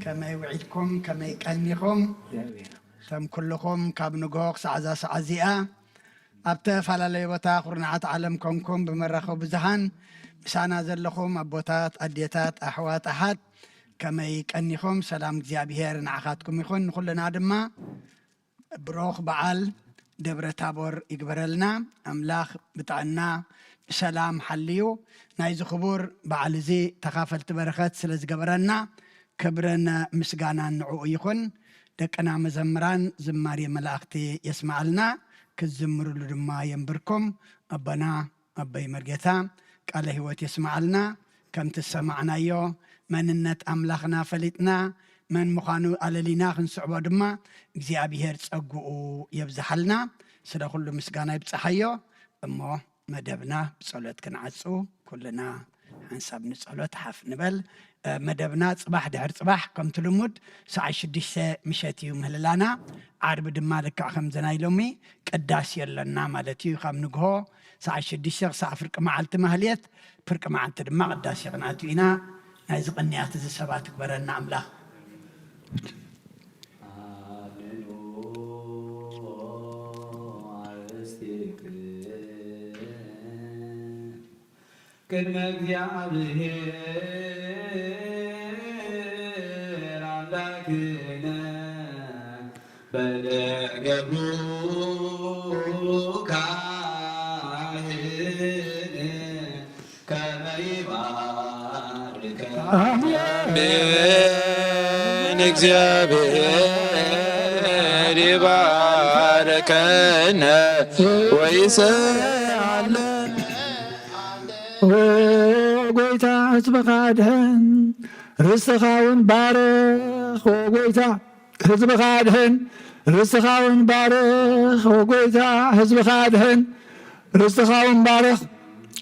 ከመይ ውዒድኩም ከመይ ቀኒኹም ተም ኩልኹም ካብ ንግሆ ክሳዕ እዛ ሰዓት እዚኣ ኣብ ተፈላለዩ ቦታ ኩርናዓት ዓለም ኮንኩም ብመራኸቢ ብዙሃን ምሳና ዘለኹም ኣቦታት ኣዴታት ኣሕዋት ኣሓት ከመይ ቀኒኹም ሰላም እግዚአብሔር ንዓኻትኩም ይኹን ንኹልና ድማ ብሮኽ በዓል ደብረ ታቦር ይግበረልና ኣምላኽ ብጥዕና ብሰላም ሓልዩ ናይ ዝኽቡር በዓል እዚ ተኻፈልቲ በረኸት ስለ ዝገበረና ክብርን ምስጋናን ንዕኡ ይኹን ደቅና መዘምራን ዝማሬ መላእኽቲ የስማዓልና ክዝምርሉ ድማ የንብርኩም ኣበና ኣበይ መርጌታ ቃለ ህይወት የስማዓልና ከምቲ ሰማዕናዮ መንነት ኣምላኽና ፈሊጥና መን ምዃኑ ኣለሊና ክንስዕቦ ድማ እግዚኣብሔር ፀጉኡ የብዝሓልና ስለ ኩሉ ምስጋና ይብፅሓዮ እሞ መደብና ብጸሎት ክንዓፁ ኩልና ሓንሳብ ንጸሎት ሓፍ ንበል መደብና ጽባሕ ድሕር ጽባሕ ከምቲ ልሙድ ሰዓት 6 ምሸት እዩ ምህልላና ዓርቢ ድማ ልክዕ ከምዘና ኢሎሚ ቅዳሴ ኣለና ማለት እዩ ካብ ንግሆ ሰዓት 6 ክሳብ ፍርቂ መዓልቲ ማህልየት ፍርቂ መዓልቲ ድማ ቅዳሴ ክንኣቱ ኢና ናይ ዝቕንያት እዚ ሰባት ክበረና ኣምላኽ ቅድመ እግዚአብሔር አምላክነ በደገብሩ ካህን አሜን። እግዚአብሔር ይባርከነ ወይስዓለን። ጎይታ ህዝብኻ ድህን ርስትኻ እውን ባርኽ። ጎይታ ህዝብኻ ድህን ርስትኻ እውን ባርኽ። ጎይታ ህዝብኻ ድህን ርስትኻ እውን ባርኽ።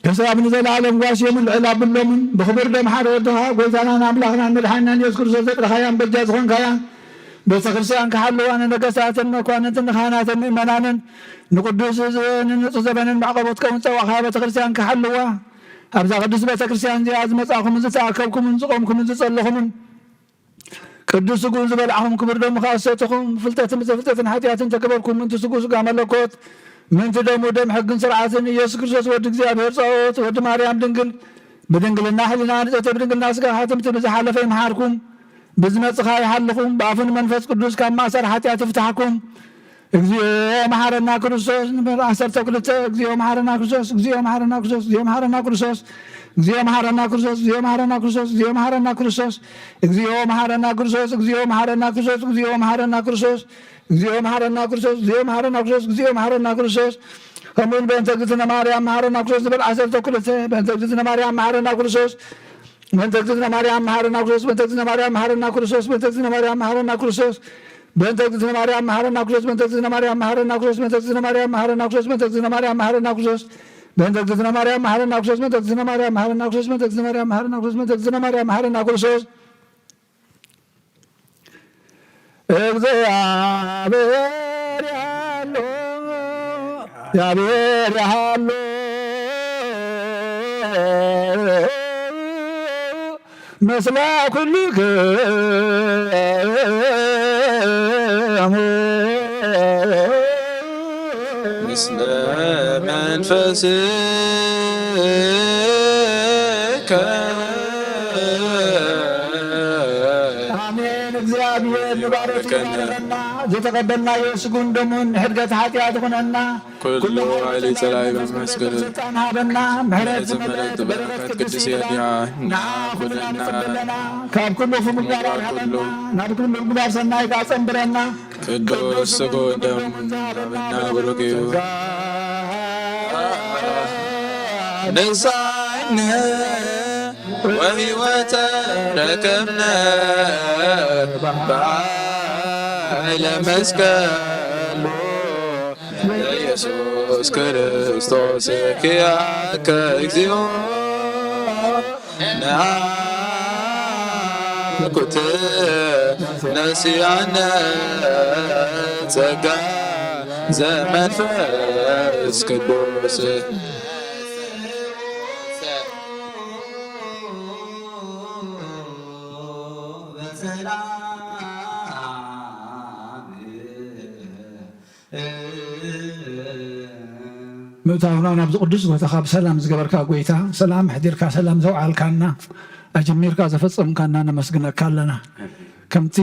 ከሰብ ንዘለዓለም ጓሽዮምን ልዕል ኣብሎምን ብክብር ደም ሓደ ወድኻ ጎይታናን ኣምላኽናን መድሓኒናን ኢየሱስ ክርስቶስ ዘጥረኻያን በጃ ዝኾንካያን ቤተ ክርስቲያን ክሓልዋን ነገስታትን መኳንንትን ካህናትን ምእመናንን ንቅዱስ ህዝብን ንፁህ ዘበንን ማዕቐቦት ከም ፀዋቕኻ ቤተ ክርስቲያን ክሓልዋ ኣብዛ ቅዱስ ቤተ ክርስቲያን እዚኣ ዝመፃኹምን ዝተኣከብኩምን ዝቆምኩምን ዝፀለኹምን ቅዱስ ስጉን ዝበልዓኹም ክብር ደሙ ካሰትኹም ፍልጠትን ብዘፍልጠትን ሓጢኣትን ተገበርኩም ምንቲ ስጉ ስጋ መለኮት ምንቲ ደሙ ደም ሕግን ስርዓትን ኢየሱስ ክርስቶስ ወዲ እግዚኣብሔር ጸወት ወዲ ማርያም ድንግል ብድንግልና ሕሊና ንፀተ ብድንግልና ስጋ ሃትምቲ ብዝሓለፈ ይምሃርኩም ብዝመፅኻ ይሓልኹም ብኣፉን መንፈስ ቅዱስ ካብ ማእሰር ሓጢኣት ይፍታሕኩም። እግዚኦ መሓረና ክርስቶስ ንበር 12 እግዚኦ መሓረና ክርስቶስ እግዚኦ መሓረና ክርስቶስ እግዚኦ መሓረና ክርስቶስ እግዚኦ መሓረና ክርስቶስ እግዚኦ መሓረና ክርስቶስ እግዚኦ መሓረና ክርስቶስ እግዚኦ መሓረና ክርስቶስ እግዚኦ መሓረና ክርስቶስ እግዚኦ መሓረና ክርስቶስ እግዚኦ መሓረና ክርስቶስ እግዚኦ መሓረና ክርስቶስ እግዚኦ መሓረና ክርስቶስ ከምኡን በእንተ እግዝእትነ ማርያም መሓረና ክርስቶስ ዝብል 12 በእንተ እግዝእትነ ማርያም መሓረና ክርስቶስ በእንተ እግዝእትነ ማርያም መሓረና ክርስቶስ በእንተ እግዝእትነ ማርያም መሓረና ክርስቶስ በእንተ እግዝእትነ ማርያም መሓረና ክርስቶስ በእንተ እግዝእትነ ማርያም መሓረና ክርስቶስ በእንተ እግዝእትነ ማርያም መሓረና ክርስቶስ በእንተ እግዝእትነ ማርያም መሓረና ክርስቶስ በእንተ እግዝእትነ ማርያም መሓረና ክርስቶስ በእንተ እግዝእትነ ማርያም መሓረና ክርስቶስ በእንተ እግዝእትነ ማርያም መሓረና ክርስቶስ በእንተ እግዝእትነ ማርያም መሓረና ክርስቶስ በእንተ እግዝእትነ ማርያም መሓረና ክርስቶስ እግዚአብሔር ያሎ እግዚአብሔር ያሎ መስላ ኩልከ ምስለ መንፈስከ አሜን። እግዚአብሔር ይባርከና ዘተቀበልና የስጉን ደሙን ሕድገት ኃጢአት ሆነና ኩሉ ኃይል ጸላይ በመስገድ ስልጣን ሀበና ምሕረት ዘመረት በረከት ቅዱስ ያድያ ናኩልና ካብ ኩሉ ፍሙጋር ሃበና ናብ ኩሉ ምግባር ሰናይ ካጸንብረና ቅዱስ ስጉን ደሙን ሀበና ብሩክ እዩ ንሳይነ ወሕይወተ ረከብነ በኃይለ መስቀሉ ኢየሱስ ክርስቶስ ኪያከ እግዚኦ ነአኩት ነሲአነ ጸጋ ዘመንፈስ ቅዱስ ምእታውና ናብዚ ቅዱስ ቦታኻ ብሰላም ዝገበርካ ጎይታ ሰላም ሕዲርካ ሰላም ዘውዓልካና ኣጀሚርካ ዘፈፀምካና ነመስግነካ ኣለና ከምቲ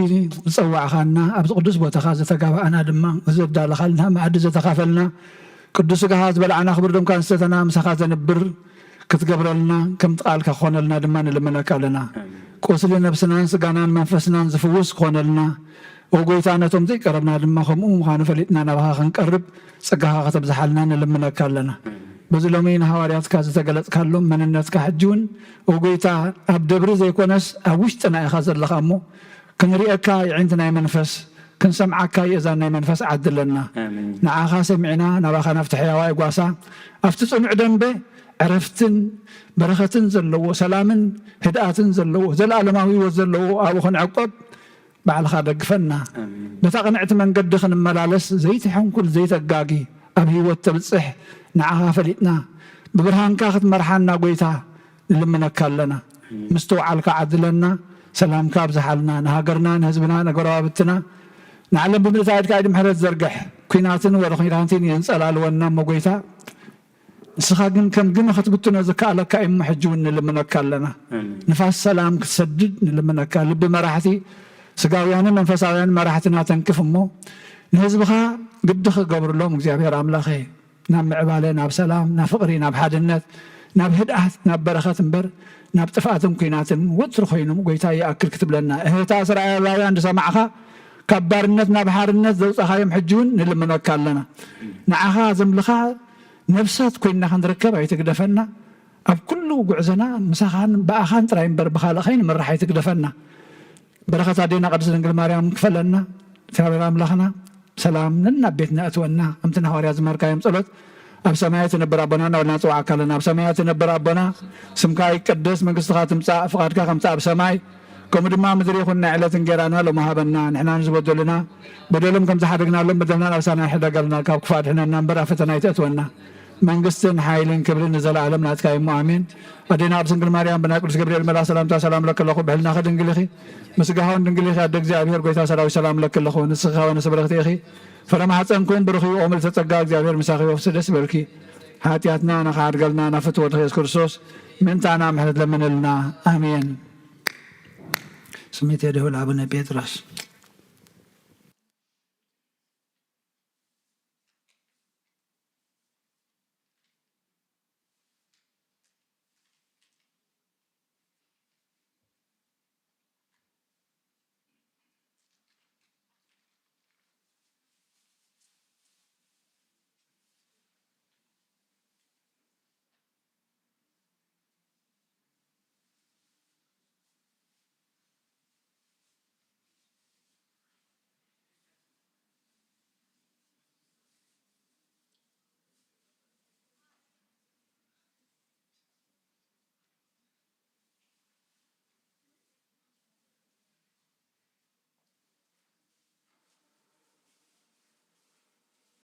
ዝፀዋዕኻና ኣብዚ ቅዱስ ቦታኻ ዘተጋባኣና ድማ ዘዳለኻልና መኣዲ ዘተኻፈልና ቅዱስ ስጋኻ ዝበልዓና ክብር ደምካ ንስተተና ምሳኻ ዘንብር ክትገብረልና ከምቲ ቃልካ ክኾነልና ድማ ንልመነካ ኣለና ቁስሊ ነብስናን ስጋናን መንፈስናን ዝፍውስ ክኾነልና ወጎይታ ነቶም ዘይቀረብና ድማ ከምኡ ምዃኑ ፈሊጥና ናባኻ ክንቀርብ ፀጋኻ ከተብዝሓልና ንልምነካ ኣለና በዚ ሎሚ ንሃዋርያትካ ዝተገለፅካሎም መንነትካ ሕጂ እውን ወጎይታ ኣብ ደብሪ ዘይኮነስ ኣብ ውሽጥና ኢኻ ዘለኻ እሞ ክንሪአካ ይዕንቲ ናይ መንፈስ ክንሰምዓካ ይእዛን ናይ መንፈስ ዓድለና ንዓኻ ሰሚዕና ናባኻ ናብቲ ሕያዋይ ጓሳ ኣብቲ ፅኑዕ ደንበ ዕረፍትን በረኸትን ዘለዎ ሰላምን ህድኣትን ዘለዎ ዘለኣለማዊ ህይወት ዘለዎ ኣብኡ ክንዕቆብ ባዕልኻ ደግፈና በታ ቅንዕቲ መንገዲ ክንመላለስ ዘይትሐንኩል ዘይተጋጊ ኣብ ህይወት ተብፅሕ ንዓኻ ፈሊጥና ብብርሃንካ ክትመርሓና ጎይታ ንልምነካ ኣለና ምስ ተውዓልካ ዓድለና ሰላምካ ኣብዝሓልና ንሃገርና ንህዝብና ነገረባብትና ንዓለም ብምልታይድካ ኢድ ምሕረት ዘርግሕ ኩናትን ወደ ኩናትን የንፀላልወና እሞ ጎይታ ንስኻ ግን ከም ግመ ክትብትኖ ዝከኣለካ እሞ ሕጂ እውን ንልምነካ ኣለና ንፋስ ሰላም ክትሰድድ ንልምነካ ልቢ መራሕቲ ስጋውያንን መንፈሳውያን መራሕትና ተንክፍ እሞ ንህዝብኻ ግዲ ክገብርሎም እግዚኣብሔር ኣምላኸ ናብ ምዕባለ ናብ ሰላም ናብ ፍቕሪ ናብ ሓድነት ናብ ህድኣት ናብ በረኸት እምበር ናብ ጥፍኣትን ኩናትን ወፅሪ ኮይኖም ጎይታ ይኣክል ክትብለና እህታ እስራኤላውያን ዝሰማዕኻ ካብ ባርነት ናብ ሓርነት ዘውፃኻዮም ሕጂ እውን ንልምነካ ኣለና ንዓኻ ዘምልኻ ነብሳት ኮይንና ክንርከብ ኣይትግደፈና ኣብ ኩሉ ጉዕዘና ምሳኻን በኣኻን ጥራይ እምበር ብኻልእ ከይንምራሕ ኣይትግደፈና በረኸት ኣዴና ቅድስት ድንግል ማርያም ክፈለና እግዚአብሔር ኣምላኽና ሰላም ነናብ ቤትና እትወና ከምቲ ናዋርያ ዝመርካዮም ጸሎት ኣብ ሰማያት ትነብር ኣቦና እናበልና ንፅዋዕካ ኣለና ኣብ ሰማያት ትነብር ኣቦና ስምካ ይቀደስ መንግስትኻ ትምፃእ ፍቓድካ ከምቲ ኣብ ሰማይ ከምኡ ድማ ምድሪ ይኹን ናይ ዕለት እንጀራና ሎሚ ሃበና ንሕና ንዝበደሉና በደሎም ከም ዝሓደግናሎም በደልና ናብሳና ይሕደጋልና ካብ ክፉእ ኣድሕነና እምበር ኣብ ፈተና ኣይተእትወና መንግስትን ሓይልን ክብርን ንዘለኣለም ናትካ እሞ ኣሜን ኣዴና ቅድስት ድንግል ማርያም ብናይ ቅዱስ ገብርኤል መልኣክ ሰላምታ ሰላም ለክ ኣለኹ ብሕልናኸ ድንግል ኢኺ ምስጋኻውን ድንግል ኢኺ ኣደ እግዚኣብሔር ጎይታ ሰራዊት ሰላም ለክ ኣለኹ ንስኻ ወነስ በረኽቲ ኢኺ ፍረ ማሕፀንኩም ብሩኽ እዩ ኦምል ተፀጋ እግዚኣብሔር ምሳኺ ወፍሲ ደስ በልኪ ሓጢኣትና ንኻድገልና ናብ ፍትወት ኢየሱስ ክርስቶስ ምንታና ምሕረት ለምንልና ኣሜን ስሜት የደውል ኣቡነ ጴጥሮስ